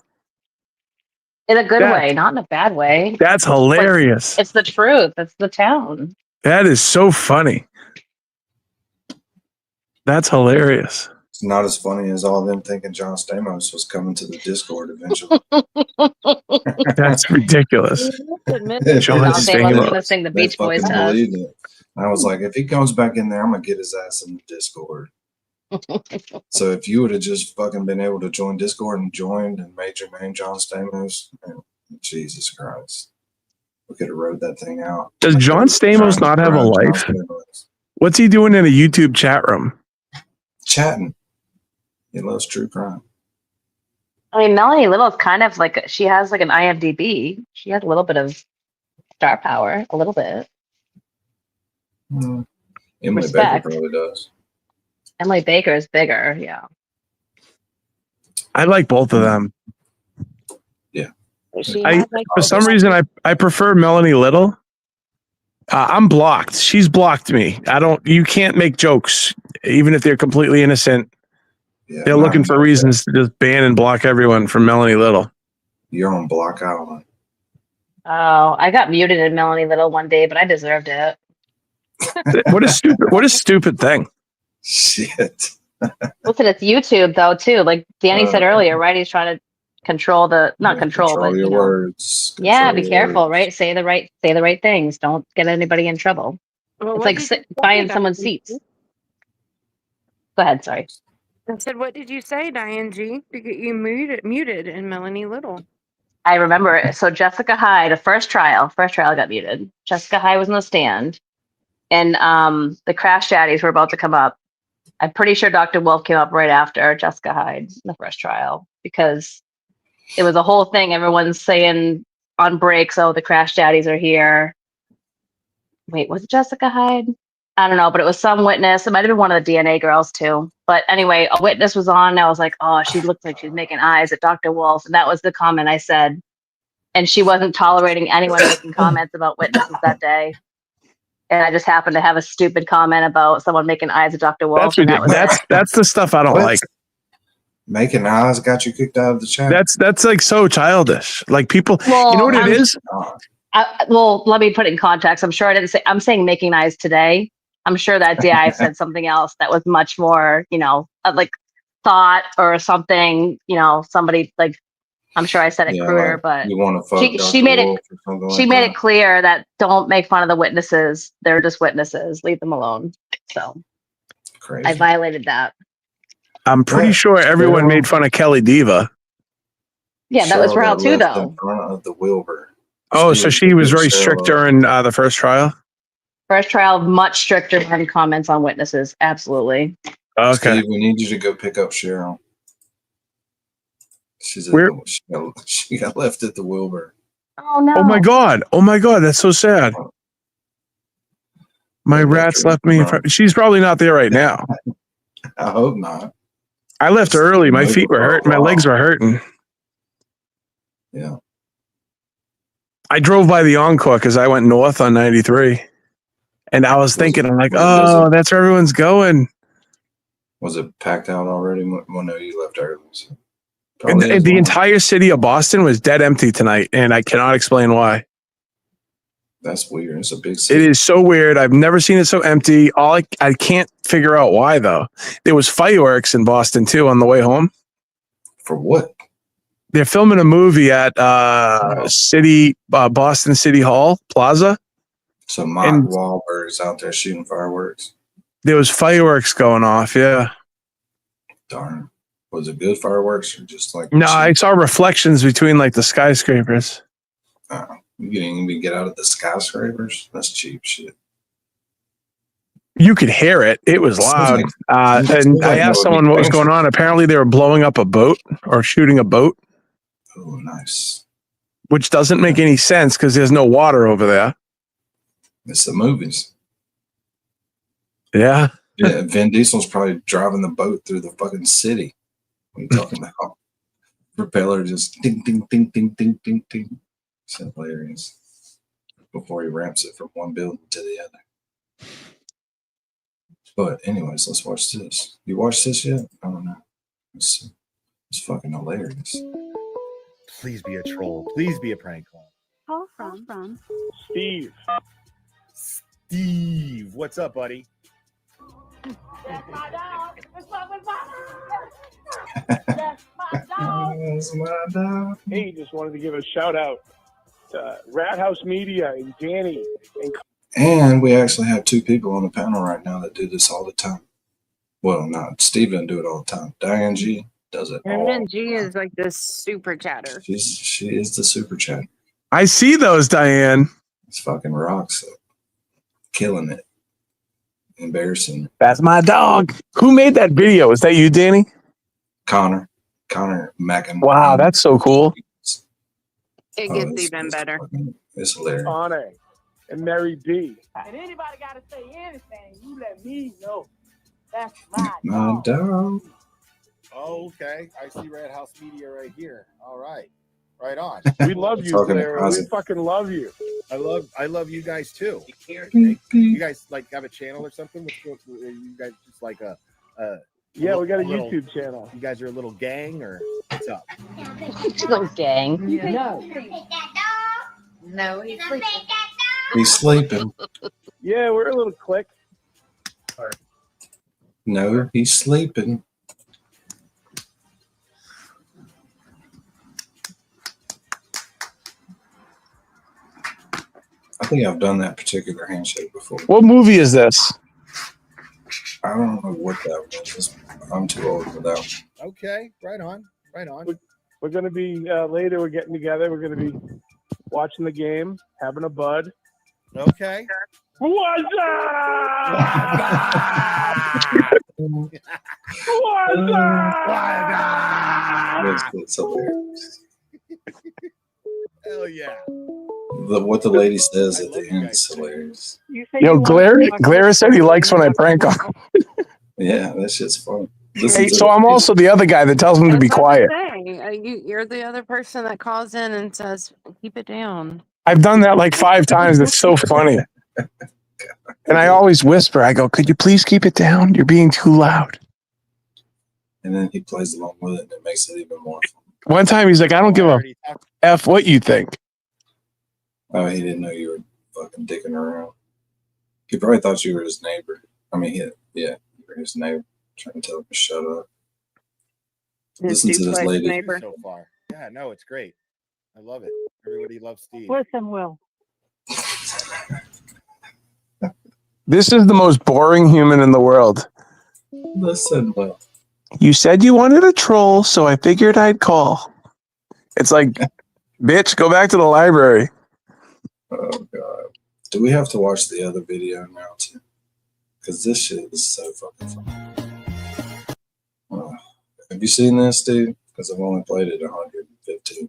In a good way, not in a bad way. That's hilarious. It's the truth. It's the town. That is so funny. That's hilarious. It's not as funny as all them thinking John Stamos was coming to the Discord eventually. That's ridiculous. John Stamos gonna sing the Beach Boys to us. I was like, if he comes back in there, I'm gonna get his ass in the Discord. So if you would have just fucking been able to join Discord and joined and made your name John Stamos, man, Jesus Christ, we could have wrote that thing out. Does John Stamos not have a life? What's he doing in a YouTube chat room? Chatting. He loves true crime. I mean, Melanie Little's kind of like, she has like an IMDb. She has a little bit of star power, a little bit. Emily Respect. Baker probably does. Emily Baker is bigger, yeah. I like both of them. Yeah. For some reason, I prefer Melanie Little. I'm blocked. She's blocked me. You can't make jokes, even if they're completely innocent. Yeah, they're looking for reasons to just ban and block everyone from Melanie Little. You're on Block Island. Oh, I got muted in Melanie Little one day, but I deserved it. What a stupid thing. Shit. Listen, it's YouTube though too. Like Danny said earlier, right? He's trying to control not control, but your words. Yeah, be careful, right? Say the right things. Don't get anybody in trouble. Well, It's like buying someone's seats. Go ahead, sorry. I said, what did you say, Diane G, to get you muted in Melanie Little? I remember. So Jessica Hyde, the first trial got muted. Jessica Hyde was on the stand, and the Crash Daddies were about to come up. I'm pretty sure Dr. Wolf came up right after Jessica Hyde in the first trial because it was a whole thing. Everyone's saying on breaks, "Oh, the Crash Daddies are here." Wait, was it Jessica Hyde? I don't know, but it was some witness. It might have been one of the DNA girls too. But anyway, a witness was on. And I was like, oh, she looked like she was making eyes at Dr. Wolf. And that was the comment I said. And she wasn't tolerating anyone making comments about witnesses that day. And I just happened to have a stupid comment about someone making eyes at Dr. Wolf. That's the stuff I don't like. Making eyes got you kicked out of the chat. That's like so childish. Like people, you know what it is? Well, let me put it in context. I'm sure I didn't say, I'm saying making eyes today. I'm sure that day I said something else that was much more, like thought or something, somebody like, I'm sure I said it cruder, but you want to fuck she made it clear that don't make fun of the witnesses. They're just witnesses. Leave them alone. So crazy. I violated that. I'm pretty sure everyone made fun of Kelly Diva. Yeah, that was trial too, though. In front of the Wilbur. Oh, so she was very strict during the first trial? First trial, much stricter on comments on witnesses. Absolutely. Okay. Steve, we need you to go pick up Cheryl. She got left at the Wilbur. Oh, no. Oh, my God. That's so sad. My rats left me. She's probably not there right now. I hope not. I left early. My feet were hurting. My legs were hurting. Yeah. I drove by the Encore because I went north on 93. And I was thinking, I'm like, oh, that's where everyone's going. Was it packed out already? Well, no, you left early. So. Probably is The one. entire city of Boston was dead empty tonight, and I cannot explain why. That's weird. It's a big It city. is so weird. I've never seen it so empty. I can't figure out why though. There was fireworks in Boston too on the way home. For what? They're filming a movie at Boston City Hall Plaza. So Mark Wahlberg's out there shooting fireworks. There was fireworks going off. Yeah. Darn. Was it good fireworks or just like? No, I saw reflections between like the skyscrapers. You didn't even get out of the skyscrapers. That's cheap shit. You could hear it. It was loud. And I asked someone what was going on. Apparently, they were blowing up a boat or shooting a boat. Oh, nice. Which doesn't make any sense because there's no water over there. It's the movies. Yeah. Yeah, Vin Diesel's probably driving the boat through the fucking city. What are you talking about? Propeller just ding, ding, ding, ding, ding, ding, ding. It's hilarious. Before he ramps it from one building to the other. But anyways, let's watch this. You watched this yet? I don't know. It's fucking hilarious. Please be a troll. Please be a prank call. Call from Steve. Steve, what's up, buddy? Hey, just wanted to give a shout out to Rat House Media and Danny. And we actually have two people on the panel right now that do this all the time. Well, not Steve doesn't do it all the time. Diane G does it all. Diane G is like this super chatter. She is the super chat. I see those, Diane. It's fucking rocks. Killing it. Embarrassing. That's my dog. Who made that video? Is that you, Danny? Connor Mackin. Wow, that's so cool. It gets even better. It's hilarious. Honor and Mary B. And anybody got to say anything, you let me know. That's my My dog. Oh, okay. I see Red House Media right here. All right. Right on. We love you, Blair. We fucking love you. I love you guys too. You guys like have a channel or something? You guys just like a yeah, we got a YouTube channel. You guys are a little gang or what's up? Little gang. No, he's sleeping. He's sleeping. Yeah, we're a little clique. No, he's sleeping. I think I've done that particular handshake before. What movie is this? I don't know what that was. I'm too old for that one. Okay, right on. We're going to be later. We're getting together. We're going to be watching the game, having a bud. Okay. What's up? What's up? It's hilarious. Hell yeah. What the lady says at the end is hilarious. Yo, Glare said he likes when I prank on him. Yeah, that shit's fun. Hey, so I'm also the other guy that tells him to be quiet. You're the other person that calls in and says, keep it down. I've done that like 5 times. It's so funny. And I always whisper, I go, could you please keep it down? You're being too loud. And then he plays along with it and it makes it even more fun. One time he's like, I don't give a F what you think. Oh, he didn't know you were fucking dicking around. He probably thought you were his neighbor. I mean, you were his neighbor, trying to tell him to shut up. Listen to this lady. Neighbor. So far. Yeah, no, it's great. I love it. Everybody loves Steve. Listen, Will. This is the most boring human in the world. Listen, Will. You said you wanted a troll, so I figured I'd call. It's like, bitch, go back to the library. Oh, God. Do we have to watch the other video now, too? Because this shit is so fucking funny. Have you seen this, dude? Because I've only played it 115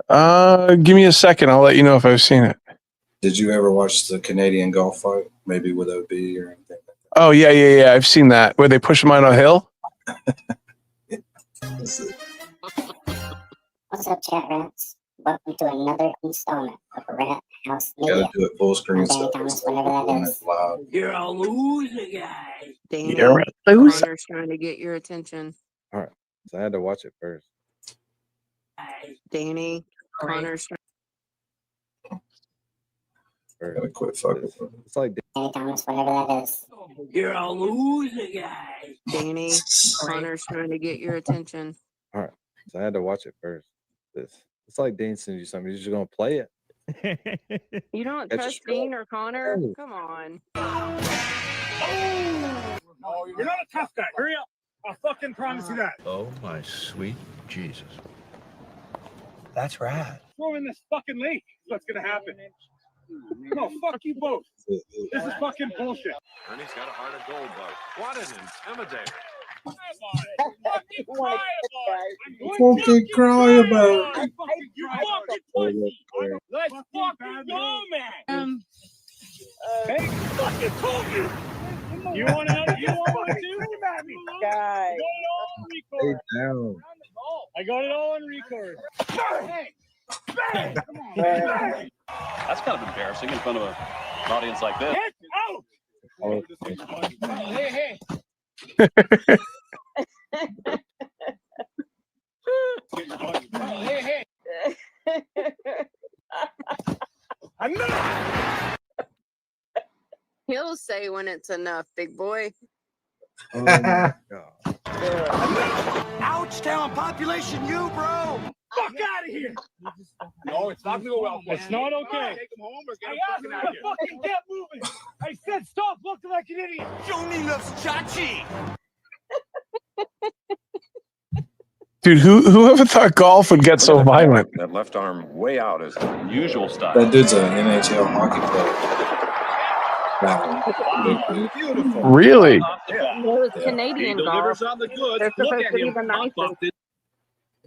times. Give me a second. I'll let you know if I've seen it. Did you ever watch the Canadian golf fight? Maybe with OB or anything? Oh, yeah. I've seen that. Where they push him on a hill? That's it. What's up, ChatRats? Welcome to another installment of Rat House Media. Media. Gotta do it full screen Danny stuff. Thomas, whatever that is. You're a loser, guy. Danny, You're a loser. Connor's trying to get your attention. All right. So I had to watch it first. Danny, Connor's. Gotta quit fucking. It's like Hey, Thomas, whatever that is. You're a loser, guy. Danny, Connor's trying to get your attention. all right. So I had to watch it first. It's like Dean sends you something. You're just gonna play it. You don't That's trust true. Dean or Connor? Oh. Come on. You're not a tough guy. Hurry up. I'll fucking promise you that. Oh my sweet Jesus. That's rad. Throw in this fucking lake. What's gonna happen? No, fuck you both. This is fucking bullshit. Ernie's got a heart of gold, though. What an intimidator. Fucking cry about it. Let's fucking go, man. Hey, fucking told you. You want to? You want to scream at me, guy? Stay down. I got it all on record. Hey, bang! Bang! That's kind of embarrassing in front of an audience like this. Get out! Oh. Hey, hey. Hey, hey. Enough! He'll say when it's enough, big boy. Oh my God. Ouchtown population, you bro. Fuck out of here! No, it's not gonna go well. It's not okay. Take him home or get I him asked fucking you out to of here. fucking get moving. I said stop looking like an idiot. Joni loves Chachi. Dude, whoever thought golf would get so violent? That left arm way out is unusual style. That dude's an NHL hockey player. Beautiful. Really? Those Canadian golf. On the goods. They're Look supposed at to be him. the nicest.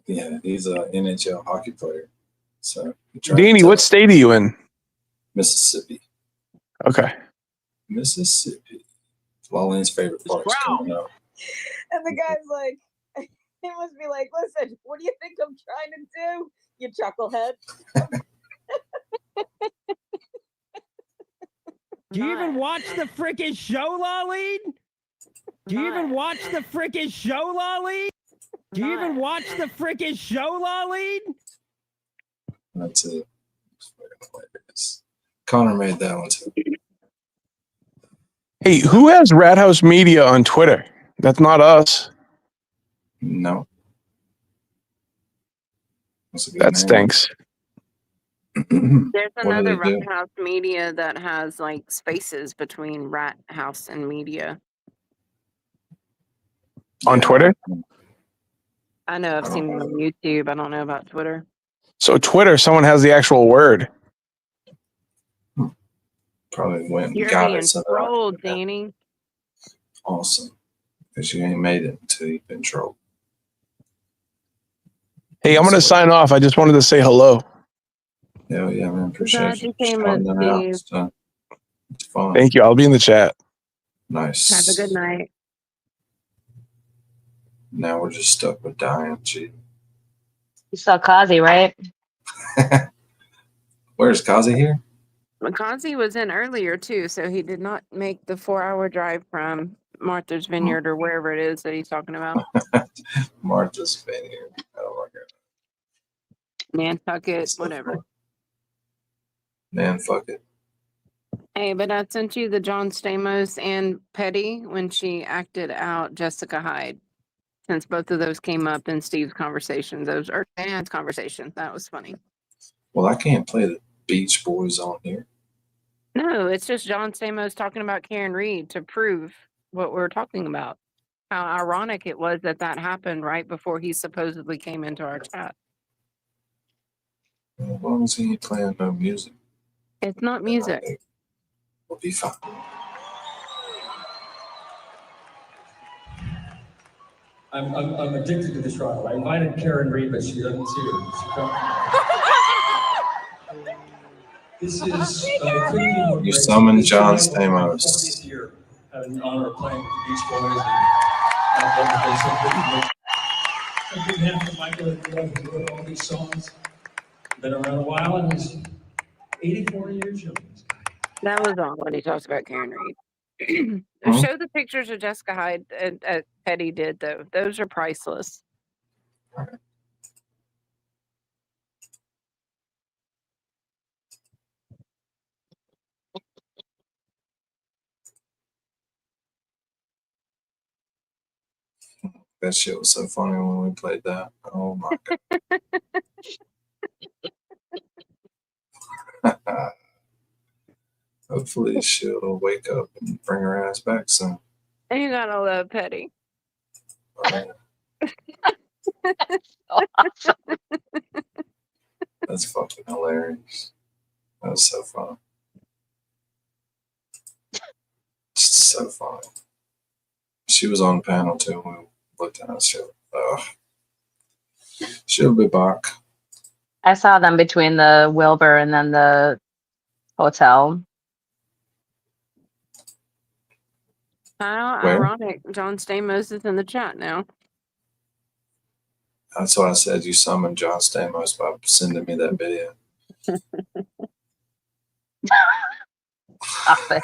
Yeah, he's an NHL hockey player. So he tried to Danny, tell what state are you in? Mississippi. Okay. Mississippi. Lawlene's favorite part is coming up. And the guy's like, he must be like, listen, what do you think I'm trying to do, you chucklehead? Do you even watch the freaking show, Lawleen? Do you even watch the freaking show, Lawleen? Do you even watch the freaking show, Lawleen? That's it. It's fucking hilarious. Connor made that one too. Hey, who has Rat House Media on Twitter? That's not us. No. That stinks. There's What do another they do? Rat House Media that has like spaces between Rat House and Media. On Twitter? I know I've seen it on YouTube. I don't know about Twitter. So Twitter, someone has the actual word. Probably went and You're got being it. So trolled, Danny. awesome. Because you ain't made it until you've been trolled. Hey, I'm going to sign off. I just wanted to say hello. Hell yeah, man. Appreciate Glad you. you came shouting with, that out. Steve. It's fun. Thank you. I'll be in the chat. Nice. Have a good night. Now we're just stuck with dying. Gee. You saw Kazi, right? Where's Kazi here? Makazi was in earlier too, so he did not make the 4-hour drive from Martha's Vineyard or wherever it is that he's talking about. Martha's Vineyard. Oh my god. Nantucket, whatever. Man, fuck it. Hey, but I sent you the John Stamos and Petty when she acted out Jessica Hyde. Since both of those came up in Steve's conversation, or Dan's conversation. That was funny. Well, I can't play the Beach Boys on here. No, it's just John Stamos talking about Karen Reed to prove what we're talking about. How ironic it was that that happened right before he supposedly came into our chat. As long as he ain't playing no music, It's not music. we'll be fine. I'm addicted to this trial. I invited Karen Reed, but she doesn't see her. She come. This is You summoned John Stamos. This year, had an honor of playing with the Beach Boys. I've been half of Michael who wrote all these songs. Been around a while, and he's 84 years young. That was on when he talks about Karen Reed. Show the pictures of Jessica Hyde and Petty did though. Those are priceless. That shit was so funny when we played that. Oh my god. Hopefully she'll wake up and bring her ass back soon. And you gotta love Petty. That's fucking hilarious. That was so funny. Just so funny. She was on panel too when we looked at that show. She'll be back. I saw them between the Wilbur and then the hotel. How Where? ironic. John Stamos is in the chat now. That's why I said you summoned John Stamos by sending me that video. Stop it.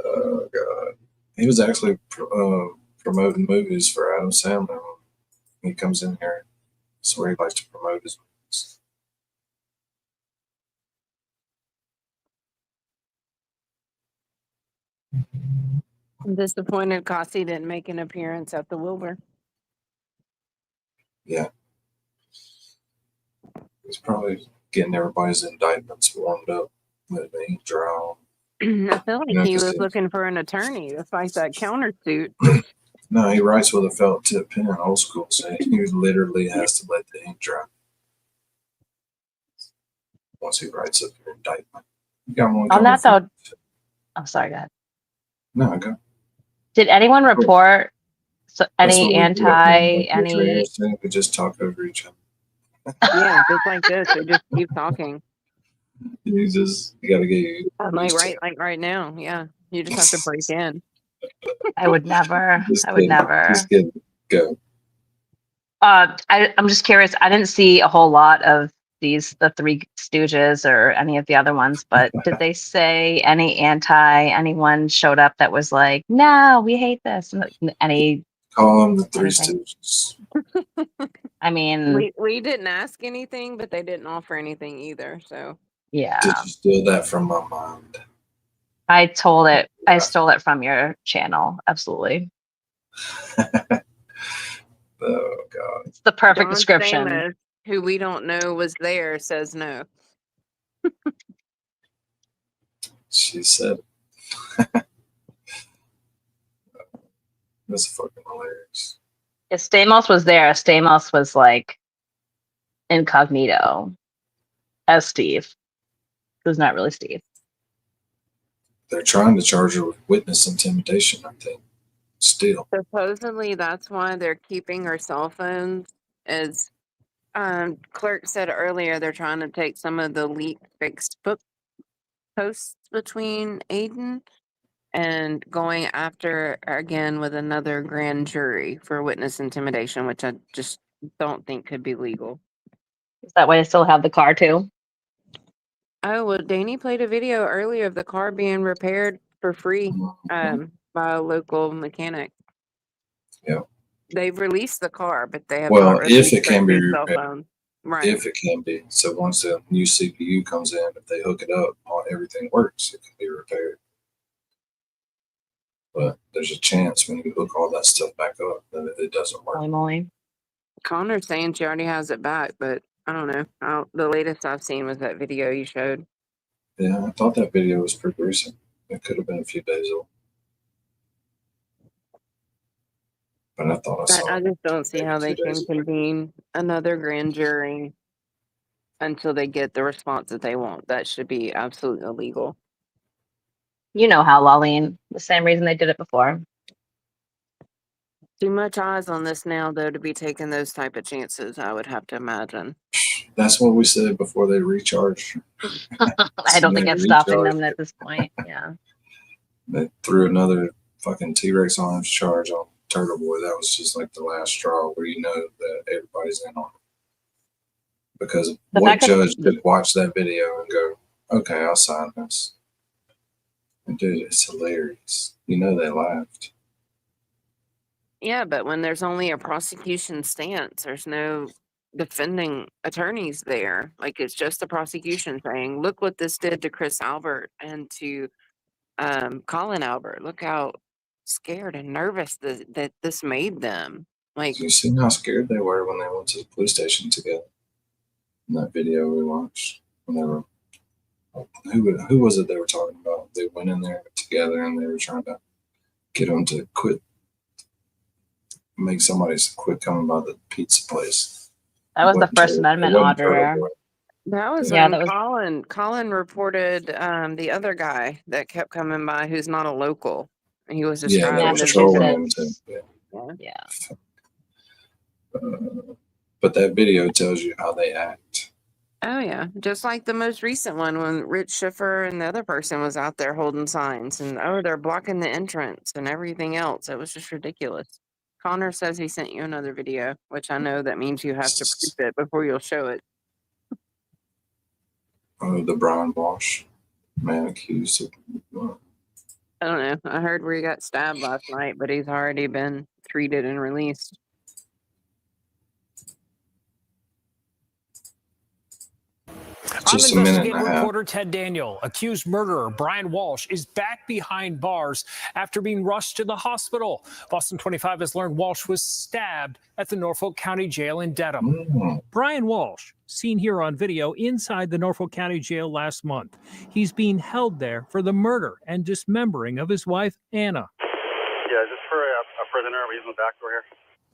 Oh god. He was actually promoting movies for Adam Sandler. He comes in here. That's where he likes to promote his movies. I'm disappointed Cossie didn't make an appearance at the Wilbur. Yeah. He's probably getting everybody's indictments warmed up with the ink dry. I feel like You know, he 'cause was looking for an attorney to fight that countersuit. No, he writes with a felt tip pen, old school, so he literally has to let the ink dry once he writes up your indictment. You got one On coming that from- though, I'm sorry, go ahead. No, go. Did anyone report That's any what we do up here, anti, like, any? we just talk over each other. Yeah, just like this. They just keep talking. You gotta get you. Like right now. Yeah. You just have to break in. I would never. Just I would kidding. never. Just kidding. Go. I'm just curious. I didn't see a whole lot of the Three Stooges or any of the other ones, but did they say anyone showed up that was like, no, we hate this? Any? Call them the Three anything? Stooges. I mean, We didn't ask anything, but they didn't offer anything either. So yeah. Did you steal that from my mind? I stole it from your channel. Absolutely. Oh god. It's the perfect John description. Stamos, who we don't know was there, says no. She said that's fucking hilarious. If Stamos was there, Stamos was like incognito as Steve, who's not really Steve. They're trying to charge her with witness intimidation, I think. Still. Supposedly that's why they're keeping her cell phones. As Clerk said earlier, they're trying to take some of the leaked Facebook posts between Aidan and going after her again with another grand jury for witness intimidation, which I just don't think could be legal. Is that why they still have the car too? Oh, well, Danny played a video earlier of the car being repaired for free by a local mechanic. Yeah. They've released the car, but they have Well, not released if it can be their cell repaired. phone. Right. If it can be. So once the new CPU comes in, if they hook it up, everything works, it can be repaired. But there's a chance when you hook all that stuff back up that it doesn't work. Connor's saying she already has it back, but I don't know. The latest I've seen was that video you showed. Yeah, I thought that video was pretty recent. It could have been a few days old. But I thought I saw I it. just don't see how they 2 days can ago. convene another grand jury until they get the response that they want. That should be absolutely illegal. You know how, Laleen. The same reason they did it before. Too much eyes on this now, though, to be taking those type of chances, I would have to imagine. That's what we said before they recharged. I don't think They it's stopping recharged. them at this point. Yeah. They threw another fucking T-Rex on his charge on Turtleboy. That was just like the last straw where you know that everybody's in on it. Because The what fact that- judge could watch that video and go, okay, I'll sign this? And dude, it's hilarious. You know they laughed. Yeah, but when there's only a prosecution stance, there's no defending attorneys there. Like it's just the prosecution saying, "Look what this did to Chris Albert and to Colin Albert. Look how scared and nervous that this made them." Like, You seen how scared they were when they went to the police station together? In that video we watched, when they were, who was it they were talking about? They went in there together and they were trying to get them to quit, make somebody quit coming by the pizza place. That was the First Amendment auditor. that was Yeah, when that was Colin reported the other guy that kept coming by who's not a local. He was just Yeah, they driving was to trolling visit. him too. Yeah. But that video tells you how they act. Oh yeah, just like the most recent one when Rich Schiffer and the other person was out there holding signs and they're blocking the entrance and everything else. It was just ridiculous. Connor says he sent you another video, which I know that means you have to proof it before you'll show it. The Brian Walsh man accused of. I don't know. I heard where he got stabbed last night, but he's already been treated and released. Just I'm a minute and investigative a half. reporter Ted Daniel. Accused murderer Brian Walsh is back behind bars after being rushed to the hospital. Boston 25 has learned Walsh was stabbed at the Norfolk County Jail in Dedham. Brian Walsh, seen here on video inside the Norfolk County Jail last month. He's being held there for the murder and dismembering of his wife, Anna. Yeah, is this for a prisoner? Are we using the back door here?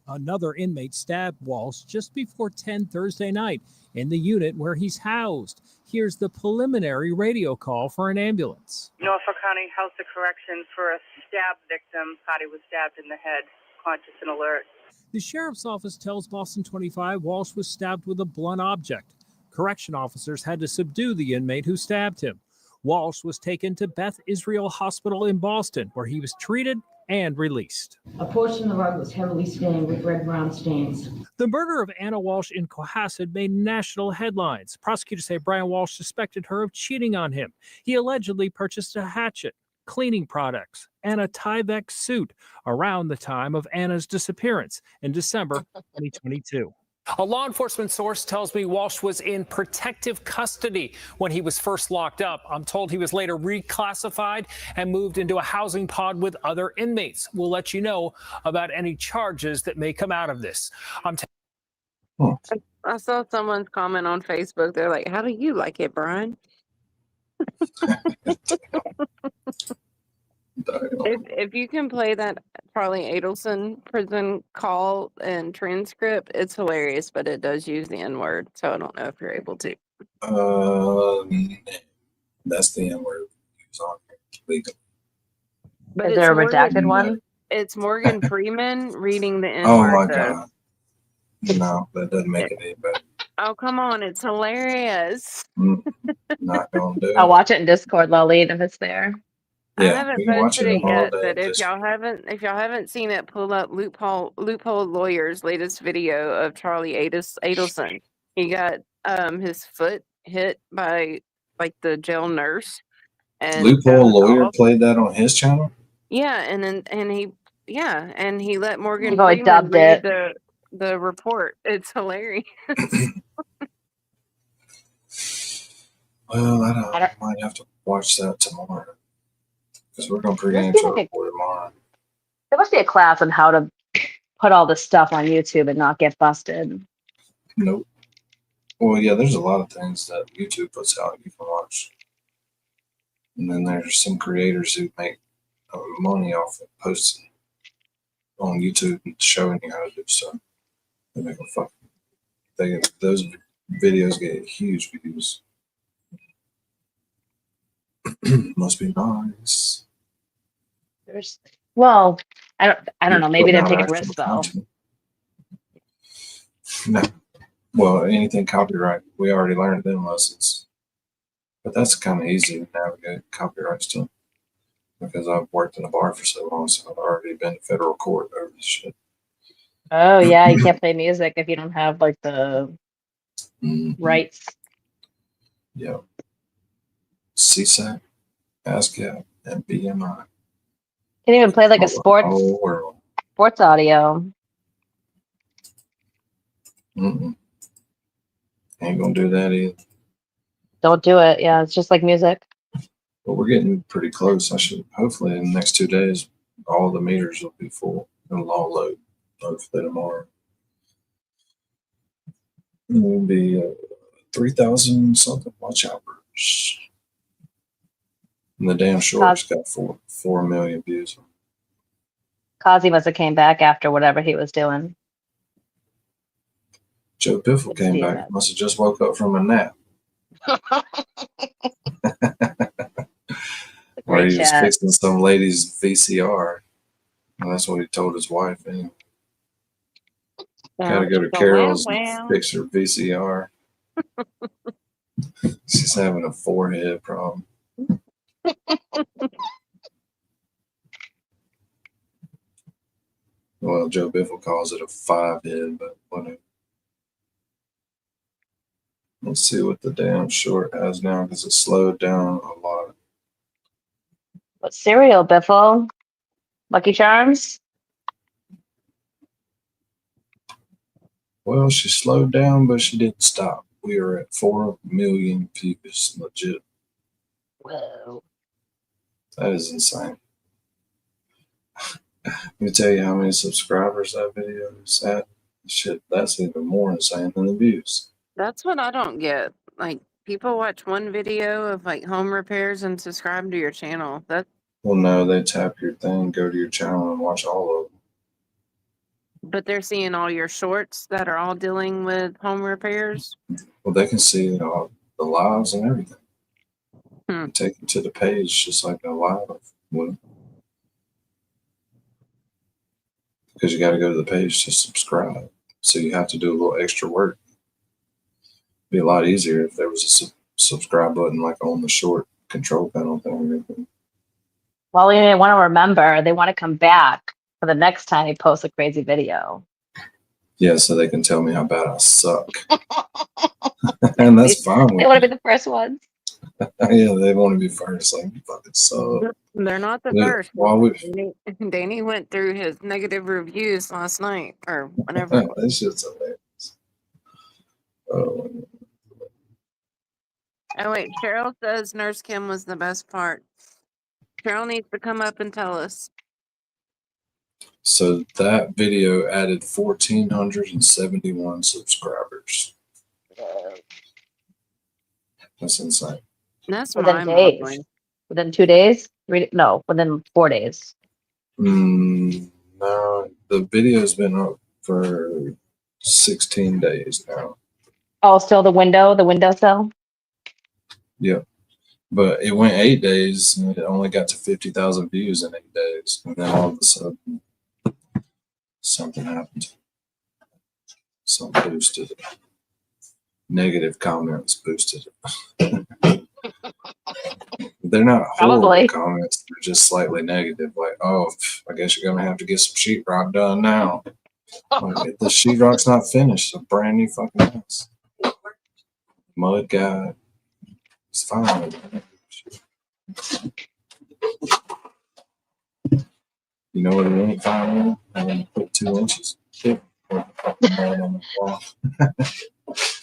Another inmate stabbed Walsh just before 10 Thursday night in the unit where he's housed. Here's the preliminary radio call for an ambulance. Norfolk County House of Corrections for a stab victim. Thought he was stabbed in the head, conscious and alert. The sheriff's office tells Boston 25 Walsh was stabbed with a blunt object. Correction officers had to subdue the inmate who stabbed him. Walsh was taken to Beth Israel Hospital in Boston, where he was treated and released. A portion of the rug was heavily stained with red-brown stains. The murder of Anna Walsh in Cohasset made national headlines. Prosecutors say Brian Walsh suspected her of cheating on him. He allegedly purchased a hatchet, cleaning products, and a Tyvek suit around the time of Anna's disappearance in December 2022. A law enforcement source tells me Walsh was in protective custody when he was first locked up. I'm told he was later reclassified and moved into a housing pod with other inmates. We'll let you know about any charges that may come out of this. I saw someone's comment on Facebook. They're like, "How do you like it, Brian?" If you can play that Charlie Adelson prison call and transcript, it's hilarious, but it does use the N-word, so I don't know if you're able to. That's the N-word. But is there a redacted one? It's Morgan Freeman reading the Oh N-word. my god! No, that doesn't make it any better. Oh, come on, it's hilarious. Not gonna do it. I'll watch it in Discord, Lolene, if it's there. I Yeah, haven't we can watch posted it it all yet, day. but if Just- y'all haven't seen it, pull up Loophole Lawyer's latest video of Charlie Adelson. He got his foot hit by like the jail nurse, and Loophole Lawyer played that on his channel. yeah, and he let Morgan Oh, I Freeman dubbed read it. the report. It's hilarious. Well, I might have to watch that tomorrow because we're gonna There pregame must be to like a- report tomorrow. There must be a class on how to put all this stuff on YouTube and not get busted. Nope. Well, yeah, there's a lot of things that YouTube puts out you can watch, and then there's some creators who make money off of posting on YouTube and showing you how to do stuff. They make those videos get huge views. Must be nice. Well, I don't know. Maybe they're Not taking actual risks though. content. No. Well, anything copyright, we already learned them lessons. But that's kind of easy to navigate copyright stuff because I've worked in a bar for so long, so I've already been to federal court over this shit. Oh yeah, you can't play music if you don't have like the rights. Yeah. CSAC, ASCAP, and BMI. Can't even play like a The sports whole world. sports audio. Mm-mm. Ain't gonna do that either. Don't do it. Yeah, it's just like music. But we're getting pretty close. I should hopefully in the next 2 days, all the meters will be full and all load. Hopefully tomorrow. It will be 3,000 something watch hours. And the damn short's got 4 million views. Kazi must have came back after whatever he was doing. Joe Biffle came back. Must have just woke up from a nap. Where he was fixing some lady's VCR. And that's what he told his wife. Anyway. Gotta go to Carol's and fix her VCR. She's having a forehead problem. Well, Joe Biffle calls it a 5-head, but whatever. Let's see what the damn short has now because it slowed down a lot. What cereal, Biffle? Lucky Charms? Well, she slowed down, but she didn't stop. We are at 4 million views. Legit. Whoa. That is insane. Let me tell you how many subscribers that video is at. Shit, that's even more insane than the views. That's what I don't get. Like, people watch one video of like home repairs and subscribe to your channel. Well, no, they tap your thing, go to your channel, and watch all of them. But they're seeing all your shorts that are all dealing with home repairs. Well, they can see all the lives and everything. Take them to the page just like a live would. Because you got to go to the page to subscribe. So you have to do a little extra work. It'd be a lot easier if there was a subscribe button like on the short control panel thing. Well, you want to remember, they want to come back for the next time he posts a crazy video. Yeah, so they can tell me how bad I suck. And that's fine. They want to be the first ones. Yeah, they want to be first. Like, you fucking suck. They're not the first. Danny went through his negative reviews last night or whenever. That shit's hilarious. Oh. Oh wait, Cheryl says Nurse Kim was the best part. Cheryl needs to come up and tell us. So that video added 1,471 subscribers. That's insane. That's within days. Within 2 days? No, within 4 days. No, the video's been up for 16 days now. Oh, still the window cell? Yep. But it went 8 days and it only got to 50,000 views in 8 days. And then all of a sudden, something happened. Something boosted it. Negative comments boosted it. They're not horrible comments. They're just slightly negative. Like, oh, I guess you're going to have to get some sheetrock done now. Like, the sheetrock's not finished. It's a brand new fucking house. Mud guy. It's fine. You know what it ain't fine with? I'm going to put 2 inches thick on the wall.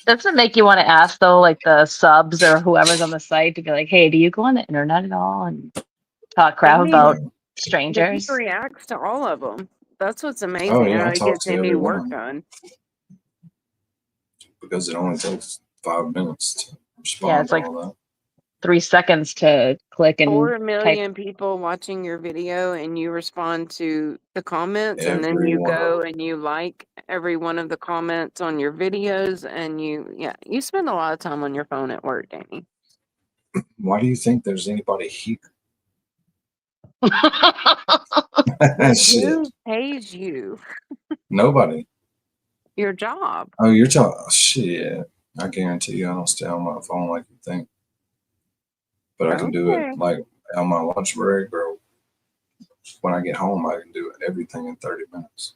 Doesn't it make you want to ask though, like the subs or whoever's on the site to be like, hey, do you go on the internet at all and talk crap about strangers? He reacts to all of them. That's what's amazing. Oh, yeah, how I he talk gets to any work everyone. done. Because it only takes 5 minutes to respond Yeah, it's to like all that. 3 seconds to click and 4 million people watching your video and you respond to the comments and then you go and you like every one of the comments on your videos and you spend a lot of time on your phone at work, Danny. Why do you think there's anybody here? Who pays you? Nobody. Your job. Oh, you're talking shit. I guarantee you I don't stay on my phone like you think. But I can do it like on my lunch break or when I get home, I can do everything in 30 minutes.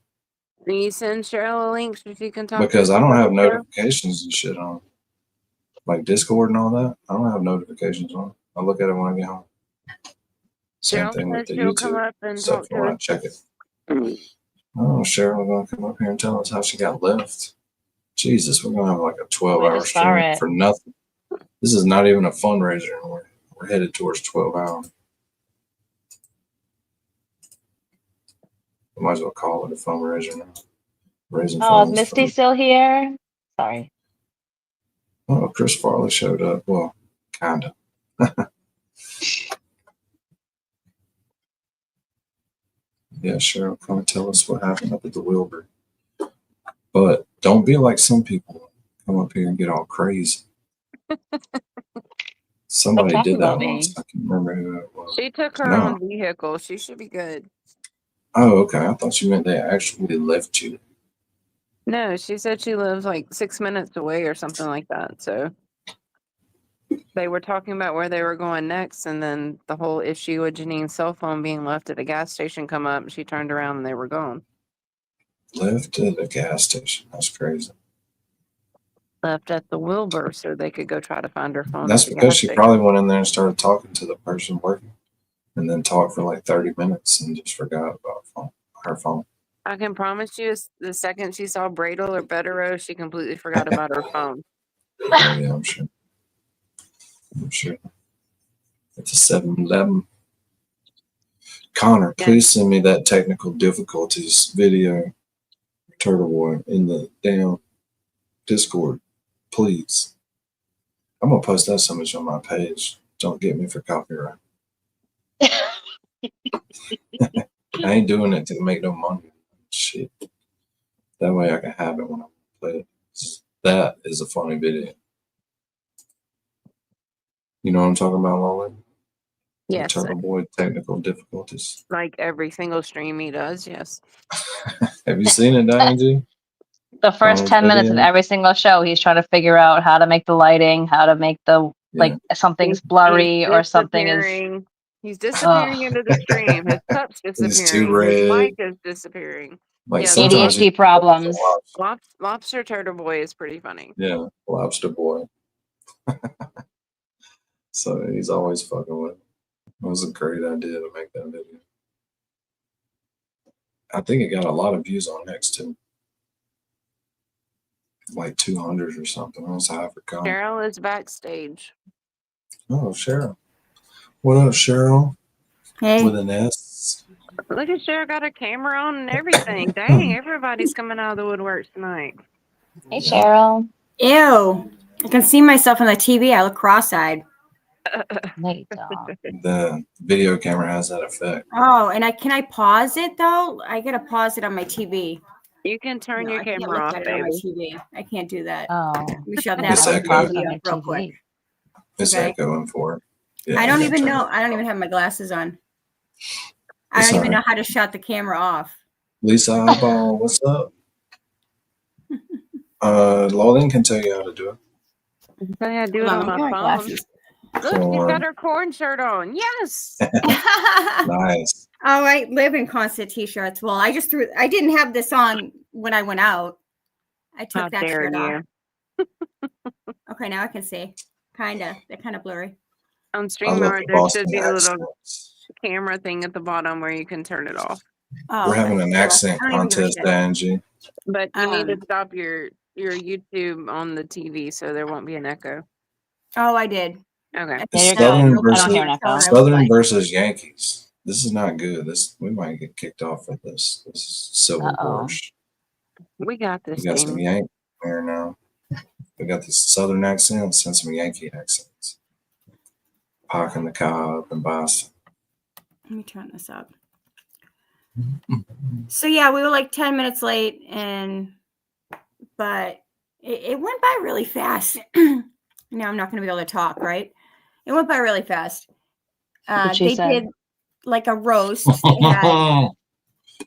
Can you send Cheryl a link so she can talk? Because I don't have notifications and shit on. Like Discord and all that. I don't have notifications on. I look at it when I get home. Same thing with the YouTube. Except for when I check it. Oh, Cheryl gonna come up here and tell us how she got left. Jesus, we're gonna have like a 12-hour just saw stream it. for nothing. This is not even a fundraiser. We're headed towards 12 hours. We might as well call it a fundraiser now. Raising Oh, is funds Misty for. still here? Sorry. Oh, Chris Farley showed up. Well, kinda. Yeah, Cheryl, come and tell us what happened up at the Wilbur. But don't be like some people. Come up here and get all crazy. Somebody talking did that about me. once. I can't remember who it was. She took her No. own vehicle. She should be good. Oh, okay. I thought you meant they actually left you. No, she said she lives like 6 minutes away or something like that. So they were talking about where they were going next, and then the whole issue with Janine's cell phone being left at a gas station come up. She turned around and they were gone. Left at a gas station. That's crazy. Left at the Wilbur so they could go try to find her phone. That's at the because gas she station. probably went in there and started talking to the person working, and then talked for like 30 minutes and just forgot about her phone. I can promise you, the second she saw Bradle or Betterow, she completely forgot about her phone. Oh, yeah, I'm sure. I'm sure. It's a 7-Eleven. Connor, please send me that technical difficulties video, Turtleboy, in the damn Discord, please. I'm gonna post that so much on my page. Don't get me for copyright. I ain't doing it to make no money. Shit. That way I can have it when I play it. That is a funny video. You know what I'm talking about, Lolly? Yes. Turtleboy technical difficulties. Like every single stream he does, yes. Have you seen it, Diane? The first 10 minutes of every single show, he's trying to figure out how to make the lighting, how to make the like something's blurry or something is. He's disappearing into the stream. His cup's disappearing. too His red. mic is disappearing. Like Yeah, sometimes ADHD problems. Lobster Turtleboy is pretty funny. Yeah, Lobster Boy. So he's always fucking with it. It was a great idea to make that video. I think it got a lot of views on X too. Like 200 or something. It was high for Con. Cheryl is backstage. Oh, Cheryl. What up, Cheryl? Hey. With an S. Look at Cheryl got her camera on and everything. Dang, everybody's coming out of the woodworks tonight. Hey, Cheryl. Ew. I can see myself on the TV. I look cross-eyed. No, you don't. The video camera has that effect. Oh, and can I pause it though? I gotta pause it on my TV. You can turn your I can't camera look off, at it on my baby. TV. I can't do that. Oh. Let me shut It's that off echoing. real quick. It's Okay. echoing for it. Yeah, I don't you even gotta turn know. I don't even have my glasses on. I It's don't even all know right. how to shut the camera off. Lisa Eyeball, what's up? Lolan can tell you how to do it. I do it Hold on on, my let me phone. get Look, she's Corn. got her corn shirt on. Yes. Nice. Oh, I live in constant t-shirts. Well, I didn't have this on when I went out. I took How that dare shirt you. off. Okay, now I can see. Kinda. They're kind of blurry. On I love StreamYard, the there Boston should be a little accents. camera thing at the bottom where you can turn it off. Oh, We're having an well, accent I don't even give a contest, shit. Angie. But you need to stop your YouTube on the TV so there won't be an echo. Oh, I did. Okay. It's Southern versus Yankees. This is not good. We might get kicked off for this. This is Civil War-ish. We got this We got some thing. Yankee here now. We got these Southern accents and some Yankee accents. Park in the Cobb and Boston. Let me turn this up. So yeah, we were like 10 minutes late, but it went by really fast. Now I'm not going to be able to talk, right? It went by really fast. They did like a roast. They had,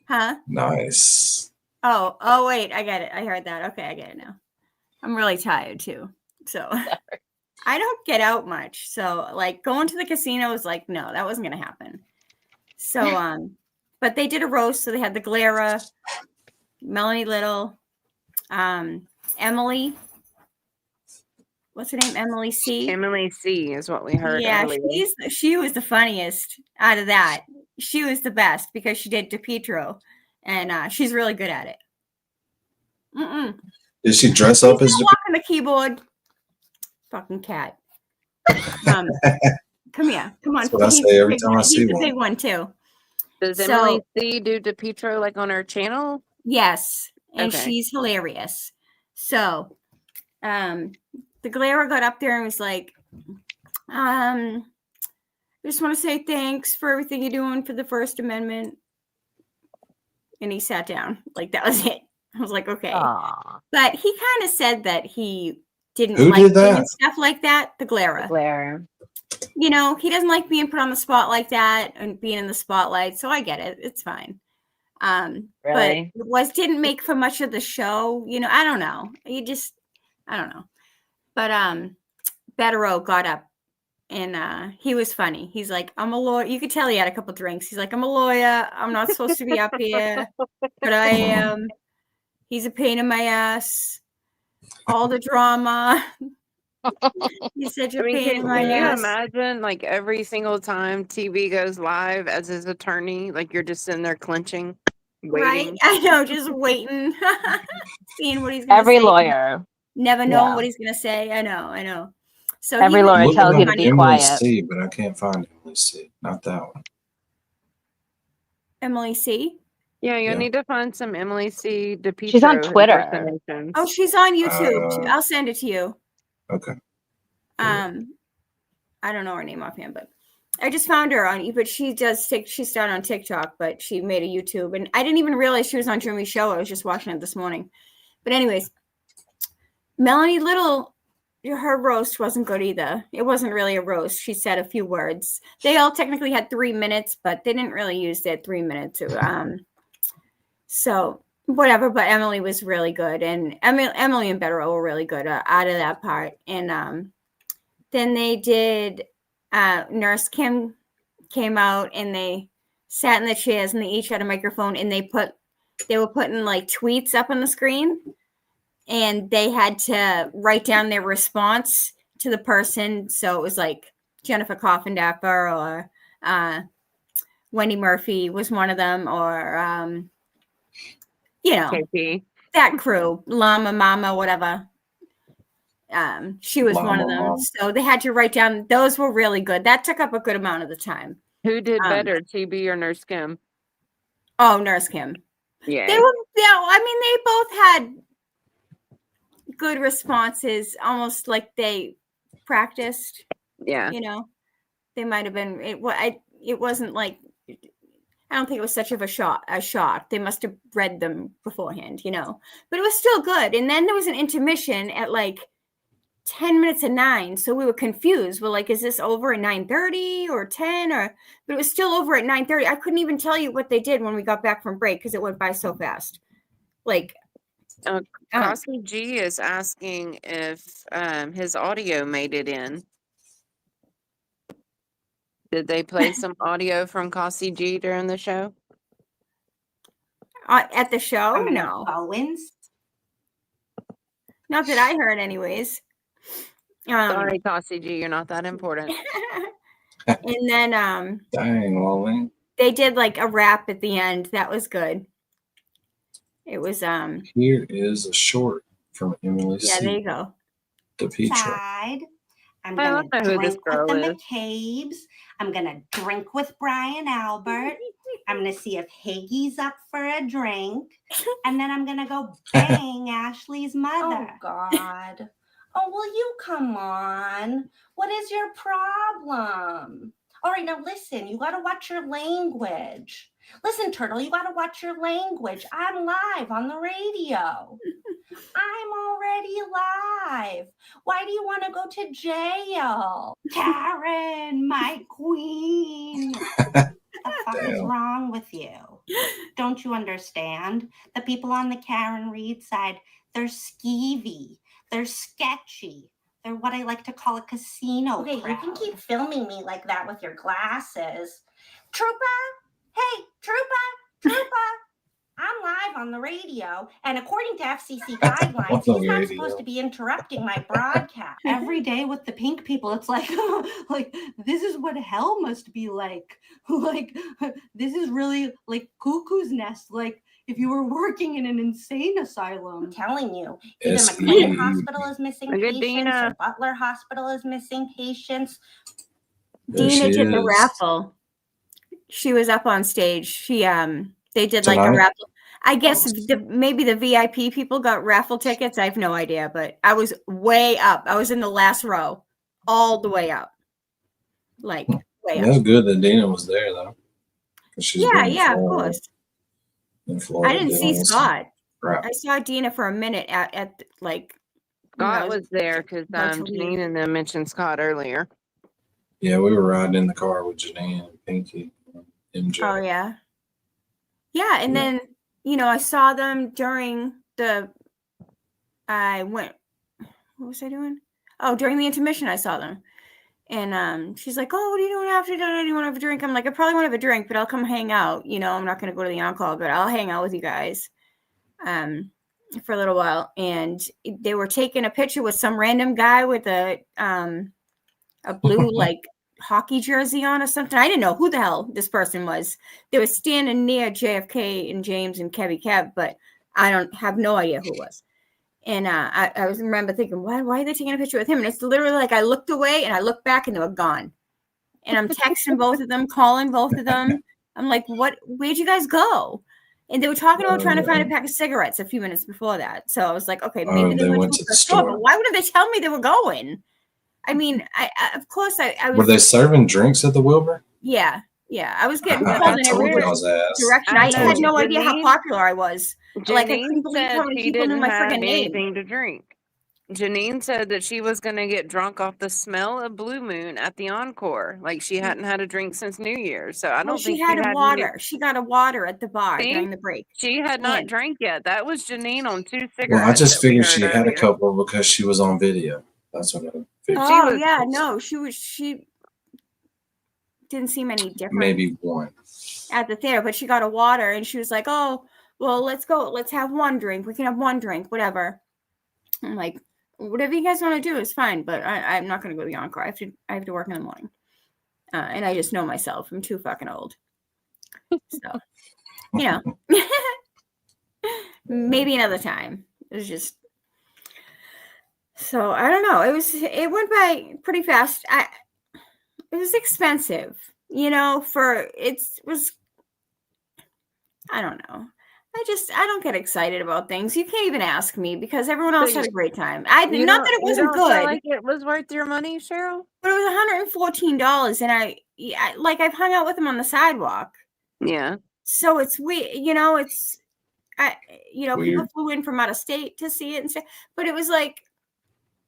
huh? Nice. Oh, wait, I get it. I heard that. Okay, I get it now. I'm really tired too. So I don't get out much. So like going to the casino was like, no, that wasn't going to happen. So, but they did a roast. So they had the Glara, Melanie Little, Emily. What's her name? Emily C. Emily C. is what we heard. Yeah, earlier. she was the funniest out of that. She was the best because she did DePietro. and she's really good at it. Did she dress up as walking the keyboard? Fucking cat. Come here. Come on. That's what I say every time I see He's a one. big one too. Does So- Emily C do DePietro like on her channel? Yes, and Okay. she's hilarious. So, the Glare got up there and was like, I just want to say thanks for everything you're doing for the First Amendment. And he sat down. Like, that was it. I was like, okay. Aw. But he kind of said that he didn't Who like did doing that? stuff like that. The Glare. Glare. You know, he doesn't like being put on the spot like that and being in the spotlight. So I get it. It's fine. Really? But didn't make for much of the show. You know, I don't know. I don't know. But Bettero got up and he was funny. He's like, I'm a lawyer. You could tell he had a couple drinks. He's like, I'm a lawyer. I'm not supposed to be up here, but I am. He's a pain in my ass. All the drama. He's such a pain in my can you ass. imagine like every single time TV goes live as his attorney, like you're just sitting there clenching, Right? waiting? I know, just waiting, seeing what he's going to say. Every lawyer. Never knowing Yeah. what he's going to say. I know. So Every he was lawyer I'm looking tells you up to be Emily quiet. C, but I can't find Emily C. Not that one. Emily C. Yeah, you'll Yeah. need to find some Emily C. DePietro. She's on Twitter. impersonations. Oh, she's on YouTube. Uh, I'll send it to you. Okay. I don't know her name offhand, but I just found her on. But she's started on TikTok, but she made a YouTube, and I didn't even realize she was on Jimmy's show. I was just watching it this morning. But anyways, Melanie Little, her roast wasn't good either. It wasn't really a roast. She said a few words. They all technically had 3 minutes, but they didn't really use their 3 minutes. So whatever. But Emily was really good, and Emily and Bettero were really good out of that part. And then they did. Nurse Kim came out, and they sat in the chairs, and they each had a microphone, and they were putting like tweets up on the screen. And they had to write down their response to the person. So it was like Jennifer Coffindaffer or Wendy Murphy was one of them, or, KP. that crew, Llama Mama, whatever. She was one of Llama them. Mama. So they had to write down. Those were really good. That took up a good amount of the time. Who did better, TB or Nurse Kim? Oh, Nurse Kim. Yeah. They both had good responses, almost like they practiced. Yeah. They might have been. It wasn't like. I don't think it was such of a shock. They must have read them beforehand, But it was still good. And then there was an intermission at like 10 minutes of 9, so we were confused. We're like, is this over at 9:30 or 10? But it was still over at 9:30. I couldn't even tell you what they did when we got back from break because it went by so fast. Like. Cosby G is asking if his audio made it in. Did they play some audio from Cosby G during the show? At the show? No. Owens? Not that I heard, anyways. Sorry, Cosby G, you're not that important. And then Dang, Wally. they did like a rap at the end. That was good. It was Here is a short from Emily yeah, C. there you go. DePietro. Side. I'm I gonna don't know who this drink girl with the is. McCabe's. I'm gonna drink with Brian Albert. I'm gonna see if Higgy's up for a drink, and then I'm gonna go bang Ashley's mother. Oh God! Oh, will you come on? What is your problem? All right, now listen. You gotta watch your language. Listen, Turtle, you gotta watch your language. I'm live on the radio. I'm already live. Why do you want to go to jail? Karen, my queen. What the fuck is Damn. wrong with you? Don't you understand? The people on the Karen Reed side, they're skeevy. They're sketchy. They're what I like to call a casino crowd. You can keep filming me like that with your glasses. Trooper? Hey, Trooper! I'm live on the radio, and according to FCC guidelines, he's not supposed to be interrupting my broadcast. Every day with the pink people, it's like, like this is what hell must be like. Like this is really like cuckoo's nest. Like if you were working in an insane asylum. I'm telling you, either SE. McLean Hospital is missing Look at patients Dina. or Butler Hospital is missing patients. There Dina she did the is. raffle. She was up on stage. She they did like a Tonight? raffle. I guess maybe the VIP people got raffle tickets. I have no idea, but I was way up. I was in the last row, all the way up, like way up. That's good that Dina was there though. 'Cause she's Yeah, been in yeah, of Florida, course. in Florida I didn't see doing this Scott. crap. I saw Dina for a minute at like. Scott was there because about to leave. Janine and them mentioned Scott earlier. Yeah, we were riding in the car with Janine and Pinky, MJ. Oh yeah. Yeah, and then I saw them during the. What was I doing? Oh, during the intermission, I saw them, and she's like, "Oh, what are you doing after dinner? Do you want to have a drink?" I'm like, "I probably want to have a drink, but I'll come hang out. I'm not going to go to the on-call, but I'll hang out with you guys, for a little while." And they were taking a picture with some random guy with a blue like hockey jersey on or something. I didn't know who the hell this person was. They were standing near JFK and James and Kevy Kev, but I don't have no idea who it was. And I remember thinking, why are they taking a picture with him? And it's literally like I looked away and I looked back and they were gone. And I'm texting both of them, calling both of them. I'm like, where'd you guys go? And they were talking about trying to find a pack of cigarettes a few minutes before that. So I was like, okay, maybe they went to the store. But why wouldn't they tell me they were going? I mean, of course I was. Were they serving drinks at the Wilbur? Yeah. I was getting pulled I in told every y'all's ass. direction. I had no idea how popular I was. Like, I Janine couldn't believe how said many she people knew didn't my have freaking name. anything to drink. Janine said that she was going to get drunk off the smell of Blue Moon at the Encore. Like she hadn't had a drink since New Year's. So I don't think she had a any- water. She got a water at the bar See? during the break. She had not drank yet. That was Janine on 2 cigarettes. Well, I just that we figured heard she had a earlier. couple because she was on video. That's what I figured. Oh yeah, no, she didn't seem any different. Maybe one at the theater, but she got a water and she was like, "Oh, well, let's go. Let's have one drink. We can have one drink, whatever." I'm like, "Whatever you guys want to do is fine, but I'm not going to go to the Encore. I have to work in the morning, and I just know myself. I'm too fucking old. So, maybe another time. It was just." So I don't know. It went by pretty fast. It was expensive, it was, I don't know. I don't get excited about things. You can't even ask me because everyone else had a great time. Not that it wasn't good. Feel like it was worth your money, Cheryl? But it was $114, and I've hung out with him on the sidewalk. Yeah. So it's weird, it's, people Weird. flew in from out of state to see it and stuff. But it was like,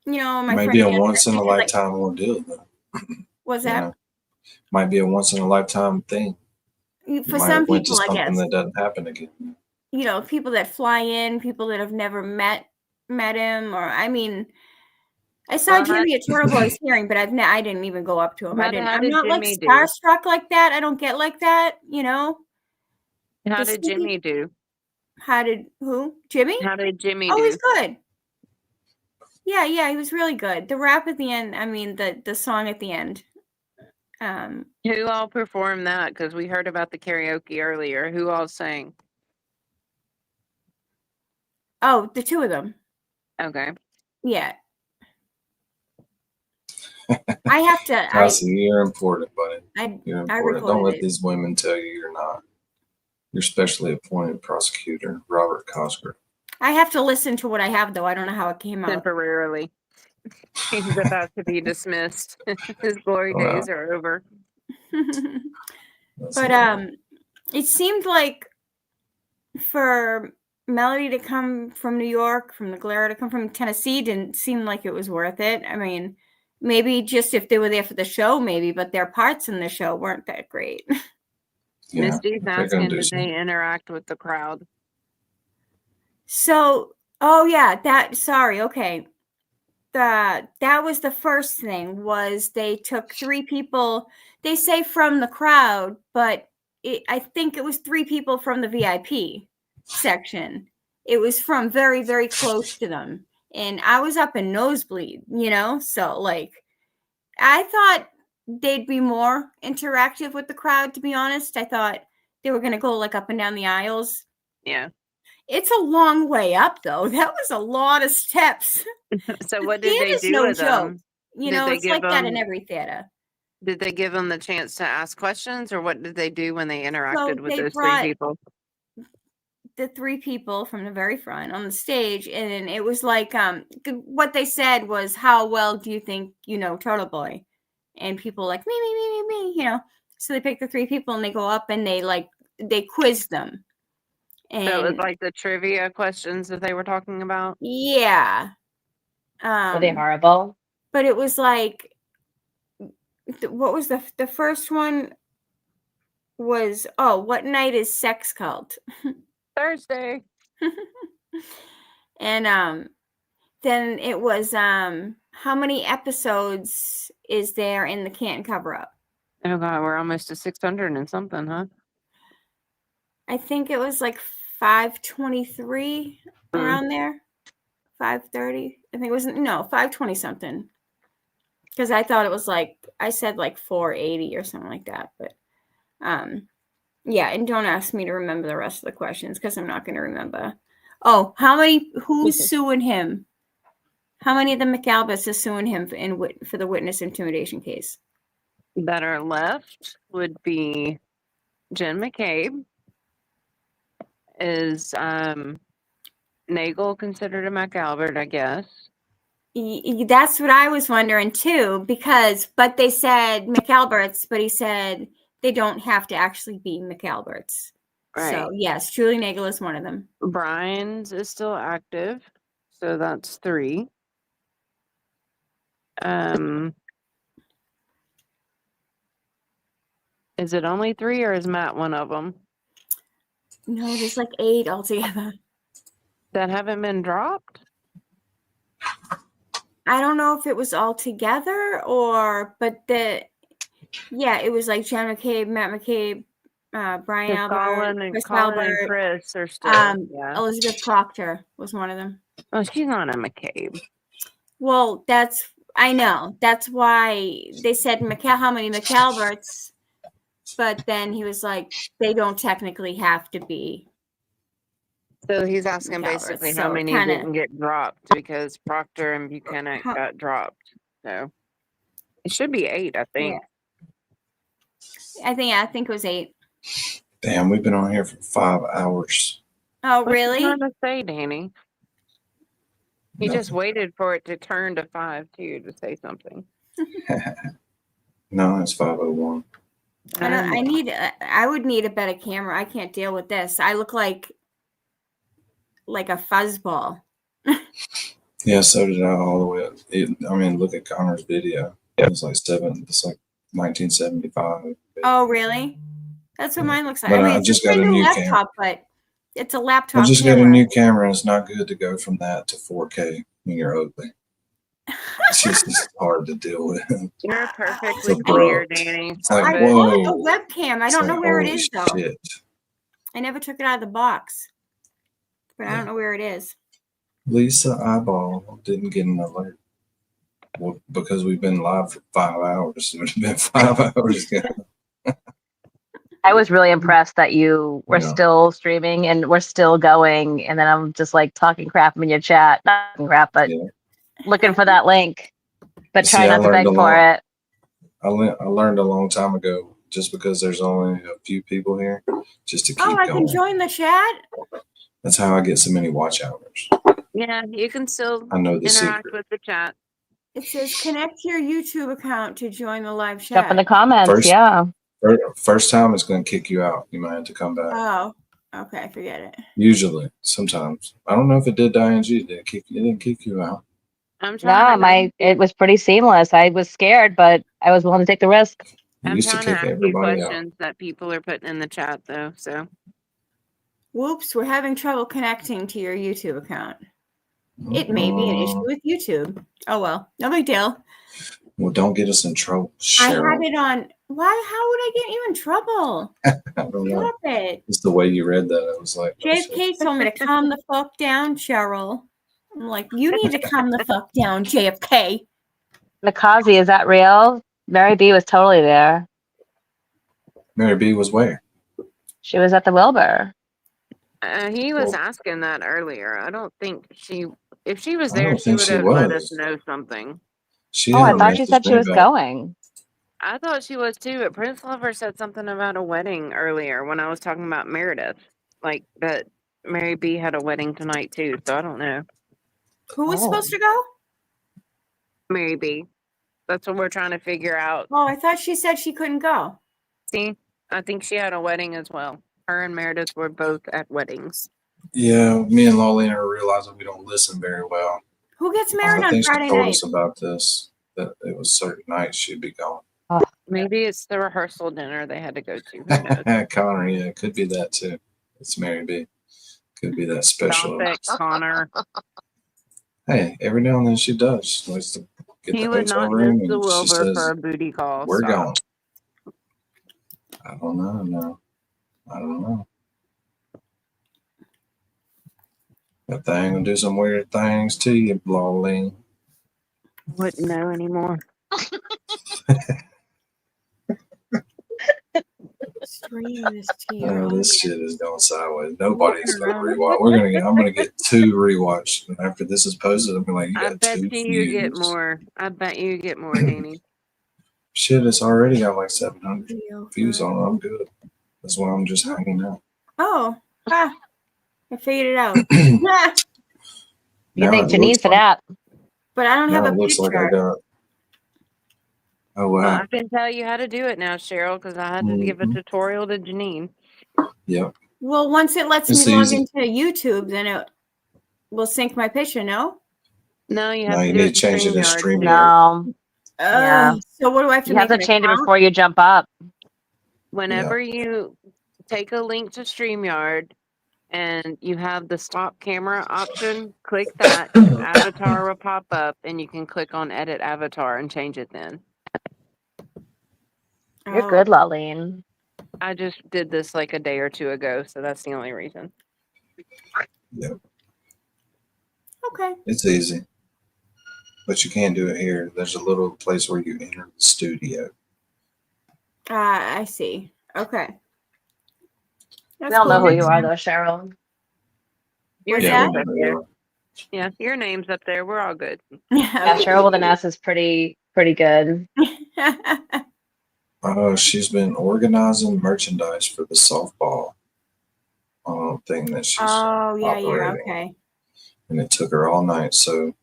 my maybe friend a once in a lifetime ordeal though. Was that? Might be a once in a lifetime thing. For some went people, to I something guess. that doesn't happen again. People that fly in, people that have never met him, or I saw Jimmy at Turtleboy's hearing, but I didn't even go up to him. I'm not like starstruck like that. I don't get like that, How did Jimmy do? How did who? Jimmy? How did Jimmy do? Oh, he's good. Yeah, he was really good. The rap at the end, the song at the end. Who all performed that? Because we heard about the karaoke earlier. Who all sang? Oh, the two of them. Okay. Yeah. I have to. Cassie, you're important, buddy. You're important. Don't let it. these women tell you you're not. Your specially appointed prosecutor, Robert Cosgrove. I have to listen to what I have, though. I don't know how it came out. Temporarily. He's about to be dismissed. His glory days are over. But it seemed like for Melody to come from New York, from the Glare to come from Tennessee, didn't seem like it was worth it. Maybe just if they were there for the show, maybe, but their parts in the show weren't that great. Yeah, Misty's asking, did they interact with the crowd? So, okay. That was the first thing, was they took 3 people, they say from the crowd, but I think it was 3 people from the VIP section. It was from very, very close to them. And I was up in nosebleed, so I thought they'd be more interactive with the crowd, to be honest. I thought they were going to go up and down the aisles. Yeah. It's a long way up, though. That was a lot of steps. So The what did they theater's do no with joke. them? You Did know, they it's give like that in them? every theater. Did they give them the chance to ask questions, or what did they do when they interacted with they those three brought people? the three people from the very front on the stage, and it was like what they said was, how well do you think you know Turtleboy? And people like me, you know. So they pick the three people and they go up and they quiz them. And So it was like the trivia questions that they were talking about. yeah. Were they horrible? But it was like, what was the first one was, what night is sex cult? Thursday. And then it was how many episodes is there in the Canton cover-up? Oh god, we're almost to 600 and something, huh? I think it was like 523 around there. 530. I think it was 520 something. Because I thought it was like, I said like 480 or something like that. But yeah, and don't ask me to remember the rest of the questions because I'm not going to remember. Oh, who's suing him? How many of the McAlbus is suing him for the witness intimidation case? That are left would be Jen McCabe. Is Nagel considered a McAlbert, I guess? That's what I was wondering too, but they said McAlberts, but he said they don't have to actually be McAlberts. Right. So yes, Julie Nagel is one of them. Brian's is still active, so that's 3. Is it only 3 or is Matt one of them? No, there's like 8 altogether. That haven't been dropped? I don't know if it was all together but it was like Jen McCabe, Matt McCabe, Brian Albert, Chris Colin Albert, and Chris are still, Elizabeth Proctor was one of them. Oh, she's not a McCabe. Well, I know. That's why they said how many McAlberts, but then he was like, they don't technically have to be. So he's asking McAlberts, basically so how many didn't get dropped because Proctor and Buchanan got dropped. So it should be 8, I think. Yeah. I think it was 8. Damn, we've been on here for 5 hours. Oh, really? What to say, Danny? He just waited for it to turn to 5 too to say something. No, it's 5:01. I would need a better camera. I can't deal with this. I look like a fuzzball. Yeah, so did I all the way up. Look at Connor's video. It's like 1975. Oh, really? That's what mine looks like. But I it's just a got a new laptop, but it's a laptop. I just camera. got a new camera, and it's not good to go from that to 4K when you're ugly. It's just hard to deal with. You're perfectly clear, Danny. It's like, I whoa. want a webcam. I don't know where it is, though. Shit. I never took it out of the box, but I don't know where it is. Lisa Eyeball didn't get an alert. Well, because we've been live for 5 hours. It would have been 5 hours ago. I was really impressed that you were still streaming and we're still going. And then I'm just like talking crap in your chat. Not talking crap, but looking for that link. But try not to beg for it. I learned a long time ago, just because there's only a few people here, just to keep going. I can join the chat? That's how I get so many watch hours. Yeah, you can still I know the interact secret. with the chat. It says connect your YouTube account to join the live chat. Jump in the comments, First time it's going to kick you out. You might have to come back. Oh, okay, forget it. Usually, sometimes. I don't know if it did to ING. It didn't kick you out. It was pretty seamless. I was scared, but I was willing to take the risk. I'm trying to ask you questions that people are putting in the chat, though. So, whoops, we're having trouble connecting to your YouTube account. It may be an issue with YouTube. Oh well, no big deal. Well, don't get us in trouble, I Cheryl. had it on. Why? How would I get you in trouble? I don't know. Stop it. It's the way you read that. I was like, JFK told me to calm the fuck down, Cheryl. I'm like, you need to calm the fuck down, JFK. Nakazi, is that real? Mary B was totally there. Mary B was where? She was at the Wilbur. He was Well, asking that earlier. I don't think if she was I there, don't she think would she have let us was. know something. She Oh, I hadn't thought she messaged said she me was back. going. I thought she was too, but Prince Lover said something about a wedding earlier when I was talking about Meredith. Like that Mary B had a wedding tonight too, so I don't know. Who was supposed to go? Mary B. That's what we're trying to figure out. Oh, I thought she said she couldn't go. See, I think she had a wedding as well. Her and Meredith were both at weddings. Yeah, me and Lolene are realizing we don't listen very well. Who gets I married on think she Friday told night? us about this, that it was certain nights she'd be gone. Maybe it's the rehearsal dinner they had to go to. Who knows? Connor, yeah, it could be that too. It's Mary B. Could be that special. Stop it, Connor. Hey, every now and then she does. She likes to get He the would hotel not room miss the and she Wilbur says, for a booty call. we're Stop. gone. I don't know. No, I don't know. That thing will do some weird things to you, Lolene. Wouldn't know anymore. Oh, this shit is going sideways. Nobody's gonna rewatch. I'm gonna get 2 rewatch. And after this is posted, I'm gonna be like, you I got bet 2 you get views. more. I bet you get more, Danny. Shit, it's already got like 700 views on it. I'm good. That's why I'm just hanging out. Oh, I figured it out. You Now thank it looks Janine for like, that. But I don't have now a it looks like I picture. got. Oh Well, wow. I can tell you how to do it now, Cheryl, because I had to give a Mhm. tutorial to Janine. Yep. Well, once it lets It's me log easy. into YouTube, then it will sync my picture, no? No, you No, have to you do need it to change it to StreamYard. StreamYard. No. Yeah. So what do I have to You have make to an change it account? before you jump up. Whenever you take a link to StreamYard and you have the stop camera option, click that. Your avatar will pop up, and you can click on Edit Avatar and change it then. You're Oh. good, Laleen. I just did this like a day or 2 ago, so that's the only reason. Yep. Okay. It's easy. But you can't do it here. There's a little place where you enter the studio. I see. Okay. We all know who you are, though, Cheryl. Your What's Yeah, name's we up know there. you are. Yeah, your name's up there. We're all good. Yeah, Cheryl with an S is pretty good. She's been organizing merchandise for the softball thing that she's operating. Okay. And it took her all night. So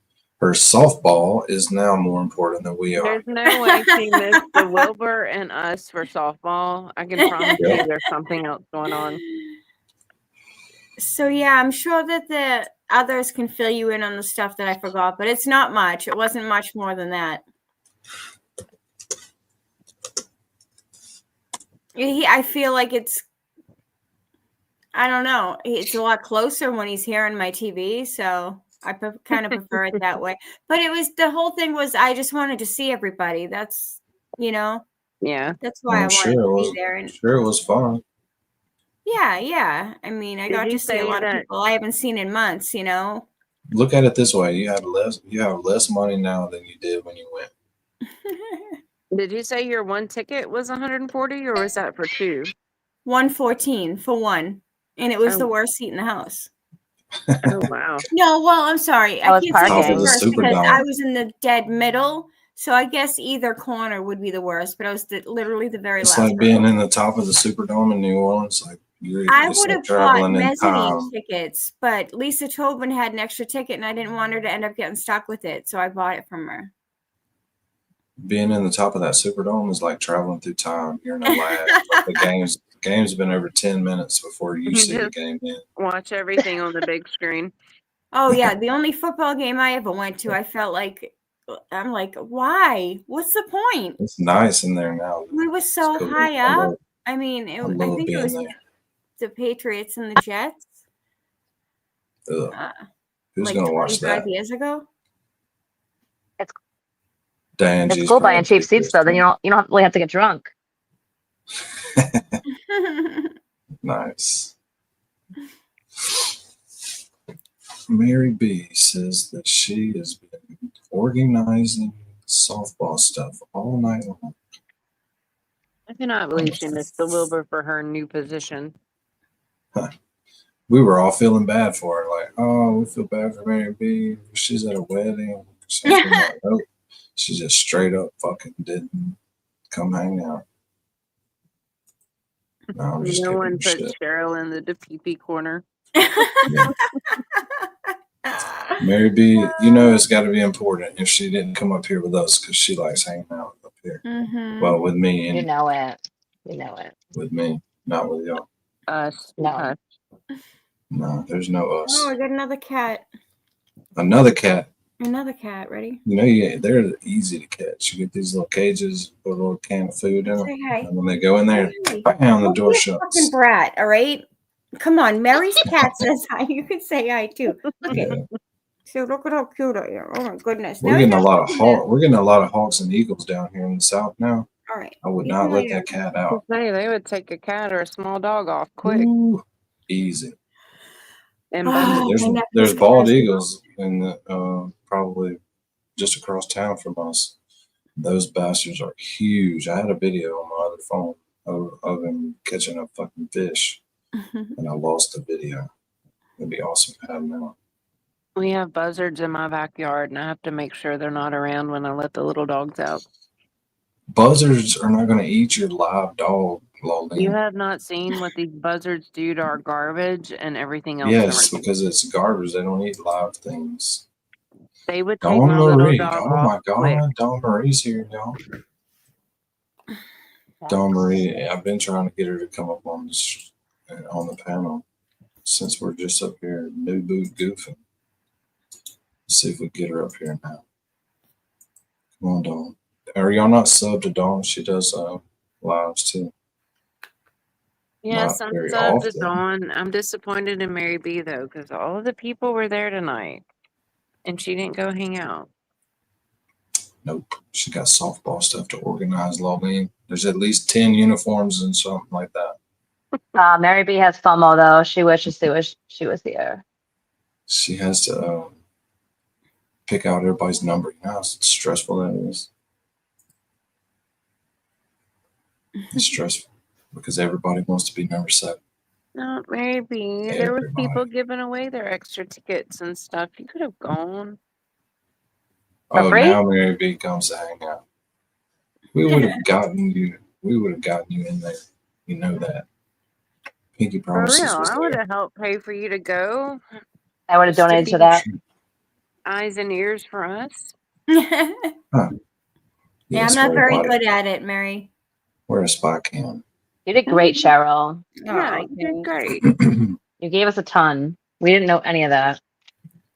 her softball is now more important than we are. There's no way she missed the Wilbur and us for softball. I can promise you there's something else going on. So yeah, I'm sure that the others can fill you in on the stuff that I forgot, but it's not much. It wasn't much more than that. I feel like I don't know. It's a lot closer when he's here on my TV, so I kind of prefer it that way. But the whole thing was I just wanted to see everybody. That's, Yeah. That's why I wanted to be there. And Sure, it was fun. yeah. I mean, I got to see a lot of people I haven't seen in months, Look at it this way: you have less money now than you did when you went. Did you say your one ticket was 140 or was that for 2? 114 for one. And it was the worst seat in the house. Oh, wow. No, well, I'm sorry. I can't say it was the worst because I was in the dead middle. So I guess either corner would be the worst, but I was literally the very It's last. like being in the top of the Superdome in New Orleans. Like I would have bought mezzanine time. tickets, but Lisa Tobin had an extra ticket and I didn't want her to end up getting stuck with it. So I bought it from her. Being in the top of that Superdome is like traveling through time. You're in a lag. Like the game's been over 10 minutes before you see the game end. Watch everything on the big screen. Oh yeah, the only football game I ever went to, I felt like I'm like, why? What's the point? It's nice in there now. We were so cool. high up. I mean, I love think it being was there. the Patriots and the Jets. Who's like gonna watch 25 that? years ago. It's cool buying cheap seats though. Then you don't really have to get drunk. Nice. Mary B says that she has been organizing softball stuff all night long. I cannot believe she missed the Wilbur for her new position. We we were all feeling bad for her. Like, oh, we feel bad for Mary B. She's at a wedding. Something like, nope. She just straight up fucking didn't come hang out. No, I'm just No giving one her put shit. Cheryl in the DPP corner. Yeah. Mary B, you know it's got to be important if she didn't come up here with us because she likes hanging out up here. Well, with me You and know it. You know it. with me, not with y'all. Us. No. No, there's no us. Oh, I got another cat. Another cat. Another cat. Ready? You know, they're easy to catch. You get these little cages, put a little can of food in them, Say hi. and when they go in there, Hey. bam, the Don't door be a shuts. fucking brat, all right? Come on, Mary's cat says hi. You can say hi too. Look Yeah. at. So look at how cute I am. Oh my goodness. We're Now getting you a got lot of something to- hawk. We're getting a lot of hawks and eagles down here in the south now. All right. I would Keep not an let eye that out. cat out. Hey, they would take a cat or a small dog off quick. Ooh, easy. And Oh, There's my nephew's there's cat bald is- eagles in the probably just across town from us. Those bastards are huge. I had a video on my other phone of him catching a fucking fish, and I lost the video. It'd be awesome to have now. we have buzzards in my backyard, and I have to make sure they're not around when I let the little dogs out. Buzzards are not going to eat your live dog, Lolene. You have not seen what these buzzards do to our garbage and everything else. Yes, around. because it's garbage. They don't eat live things. They would take Dawn my little Marie. dog Oh off my quick. God. Dawn Marie's here, y'all. Dawn Marie, I've been trying to get her to come up on this on the panel since we're just up here new boot goofing. Let's see if we get her up here now. Come on, Dawn. Are y'all not subbed to Dawn? She does lives too. Yes, Not I'm very subbed to often. Dawn. I'm disappointed in Mary B though, because all of the people were there tonight, and she didn't go hang out. Nope. She got softball stuff to organize, Lolene. There's at least 10 uniforms and something like that. Mary B has FOMO though. She wishes she was here. She has to pick out everybody's number. You know how stressful that is? It's stressful because everybody wants to be number 7. No, Mary B. There was Everybody. people giving away their extra tickets and stuff. You could have gone. Oh, free? now Mary B comes to hang out. We would have gotten you. We would have gotten you in there. You know that. Pinky For Promises real, was I would there. have helped pay for you to go. I would have Just to donated to be that. eyes and ears for us. Yeah, Yes, I'm not very everybody. good at it, Mary. Wear a spy cam. You did great, Cheryl. Yeah, Oh, you did great. You gave us a ton. We didn't know any of that.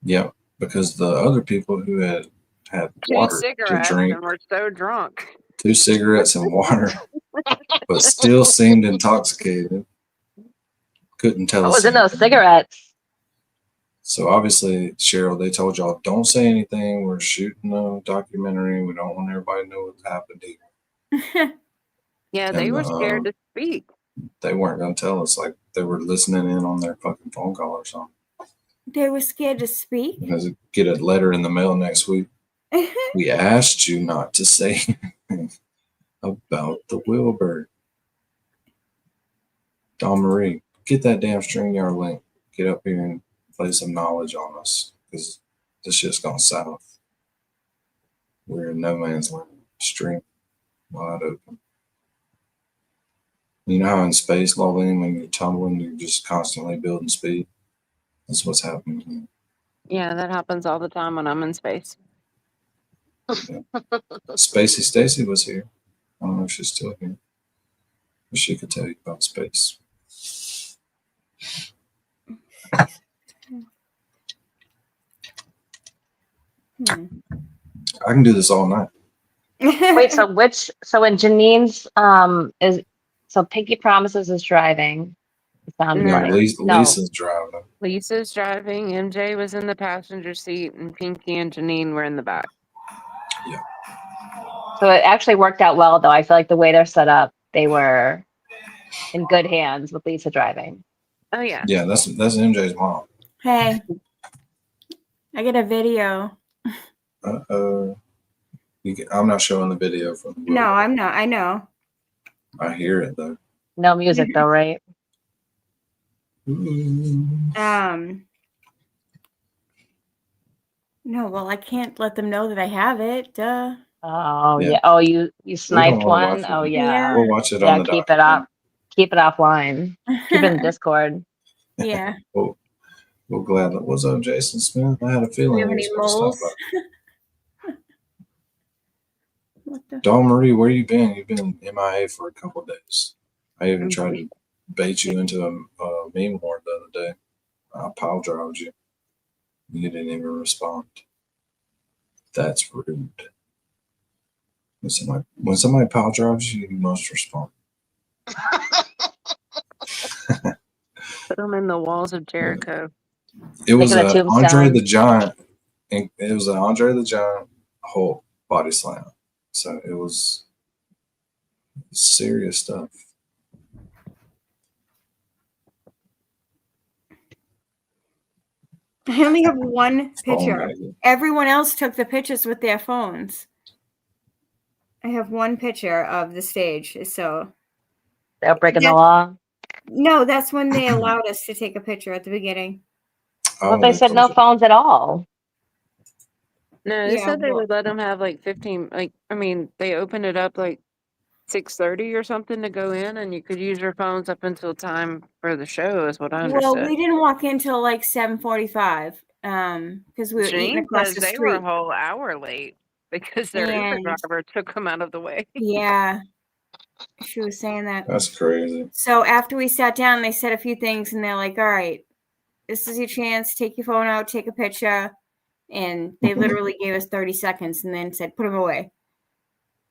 Yep, because the other people who had 2 water to cigarettes drink, and we're so drunk. 2 cigarettes and water, but still seemed intoxicated. Couldn't tell What us was in those anything. cigarettes? So obviously, Cheryl, they told y'all, don't say anything. We're shooting a documentary. We don't want everybody to know what's happened here. Yeah, they And were scared to speak. they weren't going to tell us. Like they were listening in on their fucking phone call or something. They were scared to speak. Because get a letter in the mail next week. We asked you not to say anything about the Wilbur. Dawn Marie, get that damn StreamYard link. Get up here and play some knowledge on us. Because this shit's gone south. We're in no man's land. Stream wide open. You know how in space, Lolene, when you're tumbling, you're just constantly building speed? That's what's happening here. Yeah, that happens all the time when I'm in space. Yeah. Spacey Stacy was here. I don't know if she's still here. But she could tell you about space. I can do this all night. Wait, so when Janine's Pinky Promises is driving. No, Right. Lisa's driving. Lisa's driving. MJ was in the passenger seat, and Pinky and Janine were in the back. Yeah. So it actually worked out well, though. I feel like the way they're set up, they were in good hands with Lisa driving. Oh yeah. Yeah, that's MJ's mom. Hey, I get a video. I'm not showing the video from the No, I'm not. I know. I hear it though. No music, though, right? No, well, I can't let them know that I have it. Duh. Oh Yeah. yeah. Oh, you We don't sniped want to one. watch Oh it. yeah. We'll watch it Yeah, on the keep it up. Keep it offline. Keep it in Discord. Yeah. We'll gladly. What's up, Jason Smith? I had a Do feeling we have he any was going to stop moles? by. What the? Dawn Marie, where you been? You've been MIA for a couple of days. I even tried to bait you into a meme war the other day. I pile drived you. You didn't even respond. That's rude. When somebody pile drives you, you must respond. Put them in the walls of Jericho. It was Making a Andre tombstone. the Giant. It was an Andre the Giant Hulk body slam. So it was serious stuff. I only have one picture. magnet. Everyone else took the pictures with their phones. I have one picture of the stage. So They're breaking the law. no, that's when they allowed us to take a picture at the beginning. Well, they said no phones at all. No, they Yeah, said they well- would let them have like 15. Like, I mean, they opened it up like 6:30 or something to go in, and you could use your phones up until time for the show. Is what I Well, understood. we didn't walk in till like 7:45. Because we were eating Janine across says the they were a street. whole hour late because their Uber And driver took them out of the way. yeah, she was saying that. That's crazy. So after we sat down, they said a few things, and they're like, "All right, this is your chance. Take your phone out, take a picture." And they literally gave us 30 seconds, and then said, "Put them away."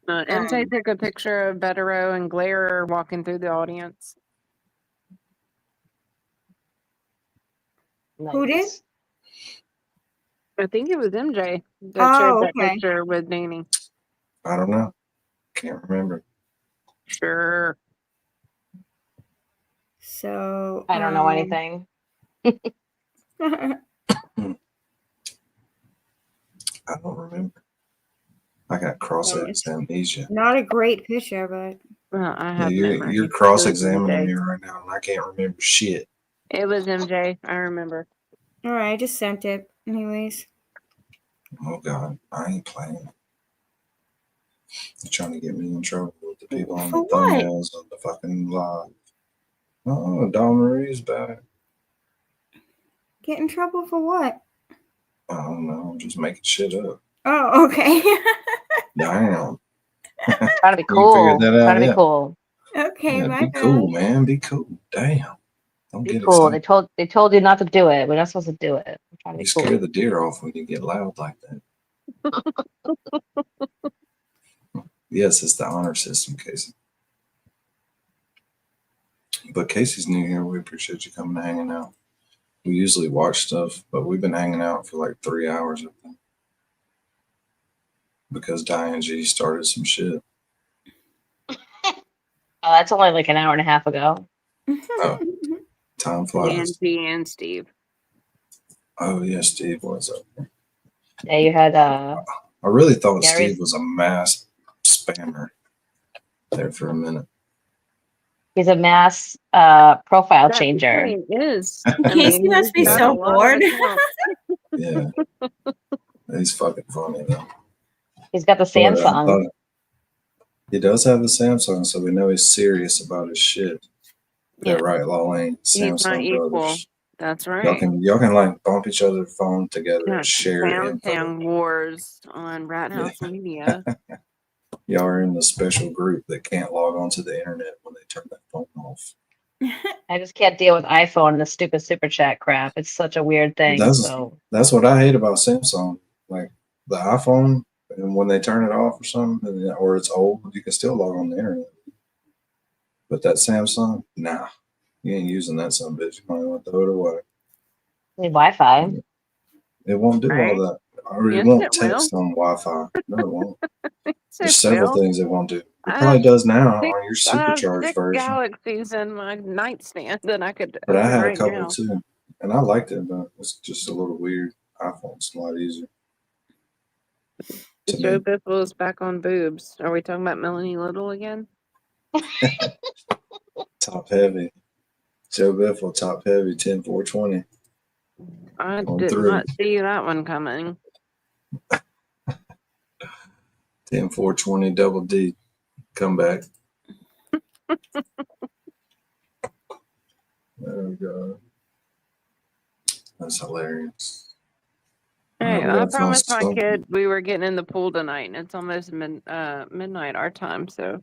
MJ took a picture of Bettero and Glare walking through the audience. Who did? I think it was MJ that shared that picture with Danny. I don't know. Can't remember. Sure. So I don't know anything. I don't remember. I got cross-ex amnesia. Not a great picture, but well, I Yeah, have memory. you're cross-examining me right now, and I can't remember shit. It was MJ. I remember. all right, I just sent it. Anyways, Oh God, I ain't playing. They're trying to get me in trouble with the people on the thumbnails of the fucking live. Oh, Dawn Marie's back. get in trouble for what? I don't know. I'm just making shit up. Oh, okay. Damn. Trying to be You cool. figured that out Trying to be yet? cool. Okay, Yeah, my be bad. cool, man. Be cool. Damn. Don't Be get cool. excited. They told you not to do it. We're not supposed to do it. I'm trying to You be cool. scare the deer off when you get loud like that. Yes, it's the honor system, Casey. But Casey's new here. We appreciate you coming and hanging out. We usually watch stuff, but we've been hanging out for like 3 hours, I think. Because Diane G started some shit. Oh, that's only like an hour and a half ago. Oh, time flies. Nancy and Steve. Oh, yeah, Steve was up there. Yeah, you had I really thought Gary's- Steve was a mass spammer there for a minute. He's a mass profile changer. He is. Casey must be so bored. Yeah. He's fucking funny, though. He's got the But I Samsung. thought- he does have the Samsung, so we know he's serious about his shit. Yeah. That right, Lolene? He's my Samsung equal. brothers. That's right. Y'all can like bump each other's phone together Yeah, and share info. Samsung Wars on Rat House Media. Y'all are in the special group that can't log on to the internet when they turn that phone off. I just can't deal with iPhone and the stupid super chat crap. It's such a weird thing. That's what I hate about Samsung. Like the iPhone, and when they turn it off or something, or it's old, you can still log on the internet. But that Samsung, nah, you ain't using that son of a bitch. You might want to throw it away. Need Wi-Fi. It won't do Right? all that. Or Yes, it won't it text will. on Wi-Fi. No, it won't. There's It several will. things it won't do. It I probably have does now six- on your I have supercharged 6 version. Galaxies in my nightstand that I could But I open had a right couple now. too, and I liked it, but it's just a little weird. iPhone's a lot easier. To Joe me. Biffle is back on boobs. Are we talking about Melanie Little again? Top heavy. Joe Biffle, top heavy, 10-4-20. I On did three. not see that one coming. 10-4-20, double D. Comeback. Oh, God. That's hilarious. Hey, We I got fun promised my stuff. kid we were getting in the pool tonight, and it's almost midnight our time, so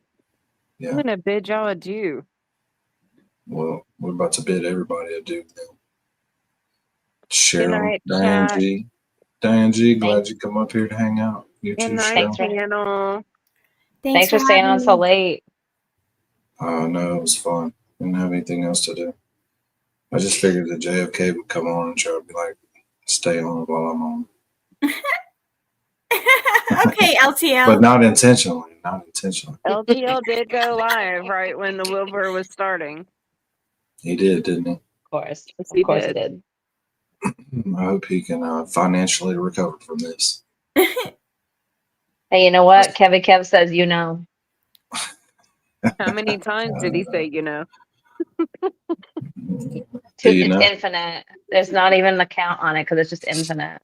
Yeah. I'm gonna bid y'all adieu. Well, we're about to bid everybody adieu now. Good Cheryl, night, Diane chat. G. Diane G, glad you come up here to hang out. You Good too, night, Cheryl. channel. Thanks for staying on so late. Oh, no, it was fun. Didn't have anything else to do. I just figured that JFK would come on and try to be like, stay on while I'm on. Okay, LTL. But not intentionally. Not intentionally. LTL did go live right when the Wilbur was starting. He did, didn't he? Of course. Yes, Of course he did. I hope he can financially recover from this. Hey, you know what? Kevin Kev says you know. How many times did he say, you know? You It's know? infinite. There's not even a count on it because it's just infinite.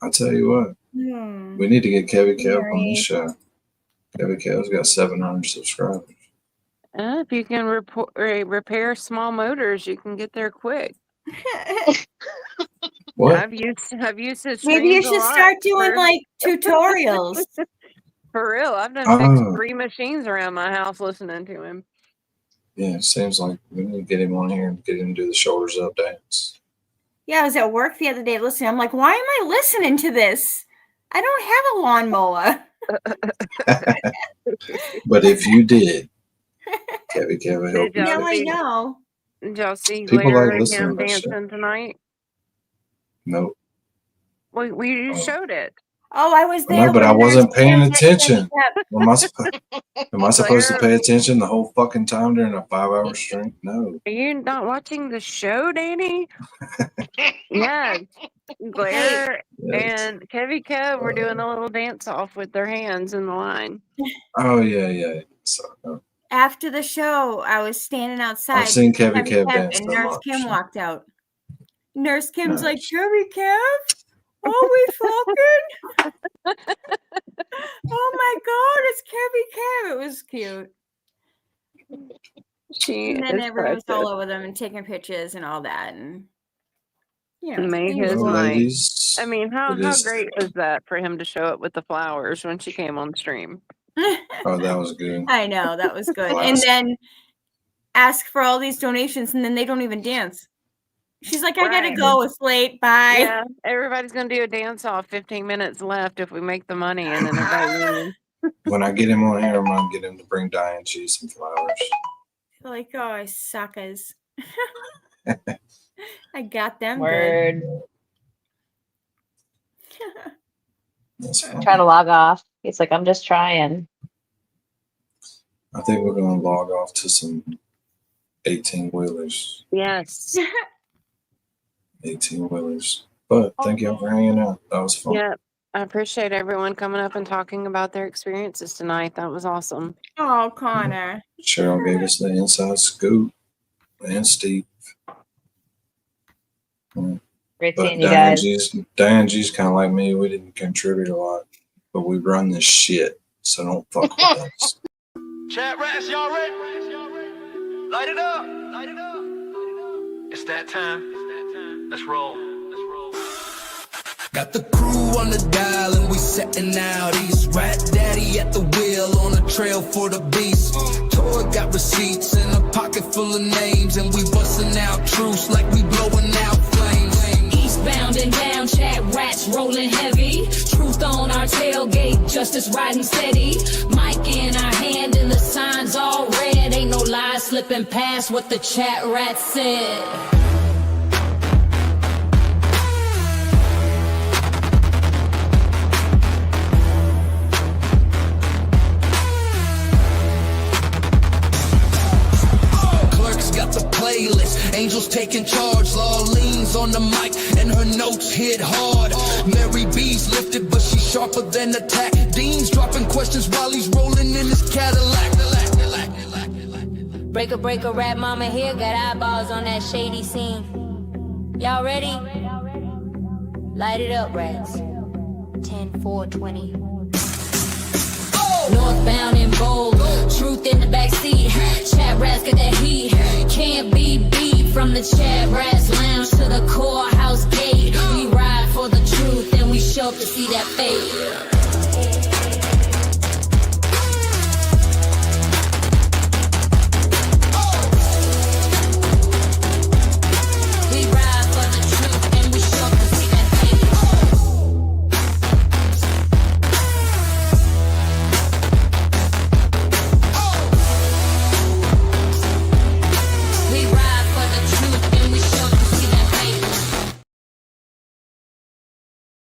I'll tell you what. We need to get Kevin Kev on this show. Kevin Kev's got 700 subscribers. If you can repair small motors, you can get there quick. What? I've used his Maybe you streams a should lot start doing for- like tutorials. For real, I've done fixed Oh. 3 machines around my house listening to him. Yeah, it seems like we need to get him on here and get him to do the shoulders up dance. Yeah, I was at work the other day listening. I'm like, why am I listening to this? I don't have a lawnmower. But if you did, Kevin Kev will help you. Now I know. Did y'all see People Blair like and listening him to that shit. dancing tonight? Nope. We showed it. Oh, I was I there. know, but I when wasn't Nurse paying Kim had attention. kept- Am I supposed to pay attention the whole fucking time during a 5-hour stream? No. Are you not watching the show, Danny? Yes. Blair and Kevy Kev were doing a little dance off with their hands in the line. Oh, yeah. So, After the show, I was standing outside. I've seen Kevin Kevin Kev dance and that Nurse much. Kim walked out. Nurse Kim's like, Nice. Kevin Kev? Are we fucking? Oh my God, it's Kevin Kev. It was cute. She And then is everyone was precious. all over them and taking pictures and all that. And you know, Made he was his Well, night. ladies, I mean, how it is- great was that for him to show up with the flowers when she came on stream? Oh, that was good. I know, that was good. Wow. And then ask for all these donations and then they don't even dance. She's like, I gotta Right. go. It's late. Bye. Yeah, everybody's gonna do a dance off. 15 minutes left if we make the money, and then everybody leaves. When I get him on here, I'm going to get him to bring Diane G some flowers. Like, oh, suckers. I got them. Word. That's fine. Trying to log off. He's like, I'm just trying. I think we're going to log off to some 18-wheelers. Yes. 18-wheelers. But thank y'all for hanging out. That was fun. Yeah, I appreciate everyone coming up and talking about their experiences tonight. That was awesome. Oh, Connor. Cheryl gave us the inside scoop. And Steve. Great But seeing you guys. Diane G's kind of like me. We didn't contribute a lot. But we run this shit. So don't fuck with us. ChatRats, y'all ready? Light it up. Light it up. It's that time. Let's roll. Got the crew on the dial and we setting out east. Rat daddy at the wheel on the trail for the beast. Toy got receipts and a pocket full of names, and we busting out truce like we blowing out flames. Eastbound and down, chat rats rolling heavy. Truth on our tailgate, justice riding steady. Mic in our hand and the signs all red. Ain't no lies slipping past what the chat rat said. Got the playlist, angels taking charge. Law leans on the mic and her notes hit hard. Mary B's lifted, but she's sharper than attack. Dean's dropping questions while he's rolling in his Cadillac. Breaker, rap mama here, got eyeballs on that shady scene. Y'all ready? Light it up, rats. 10-4-20. Northbound and bold, truth in the backseat. ChatRats got that heat, can't be beat. From the ChatRats lounge to the courthouse gate, we ride for the truth and we show up to see that fate.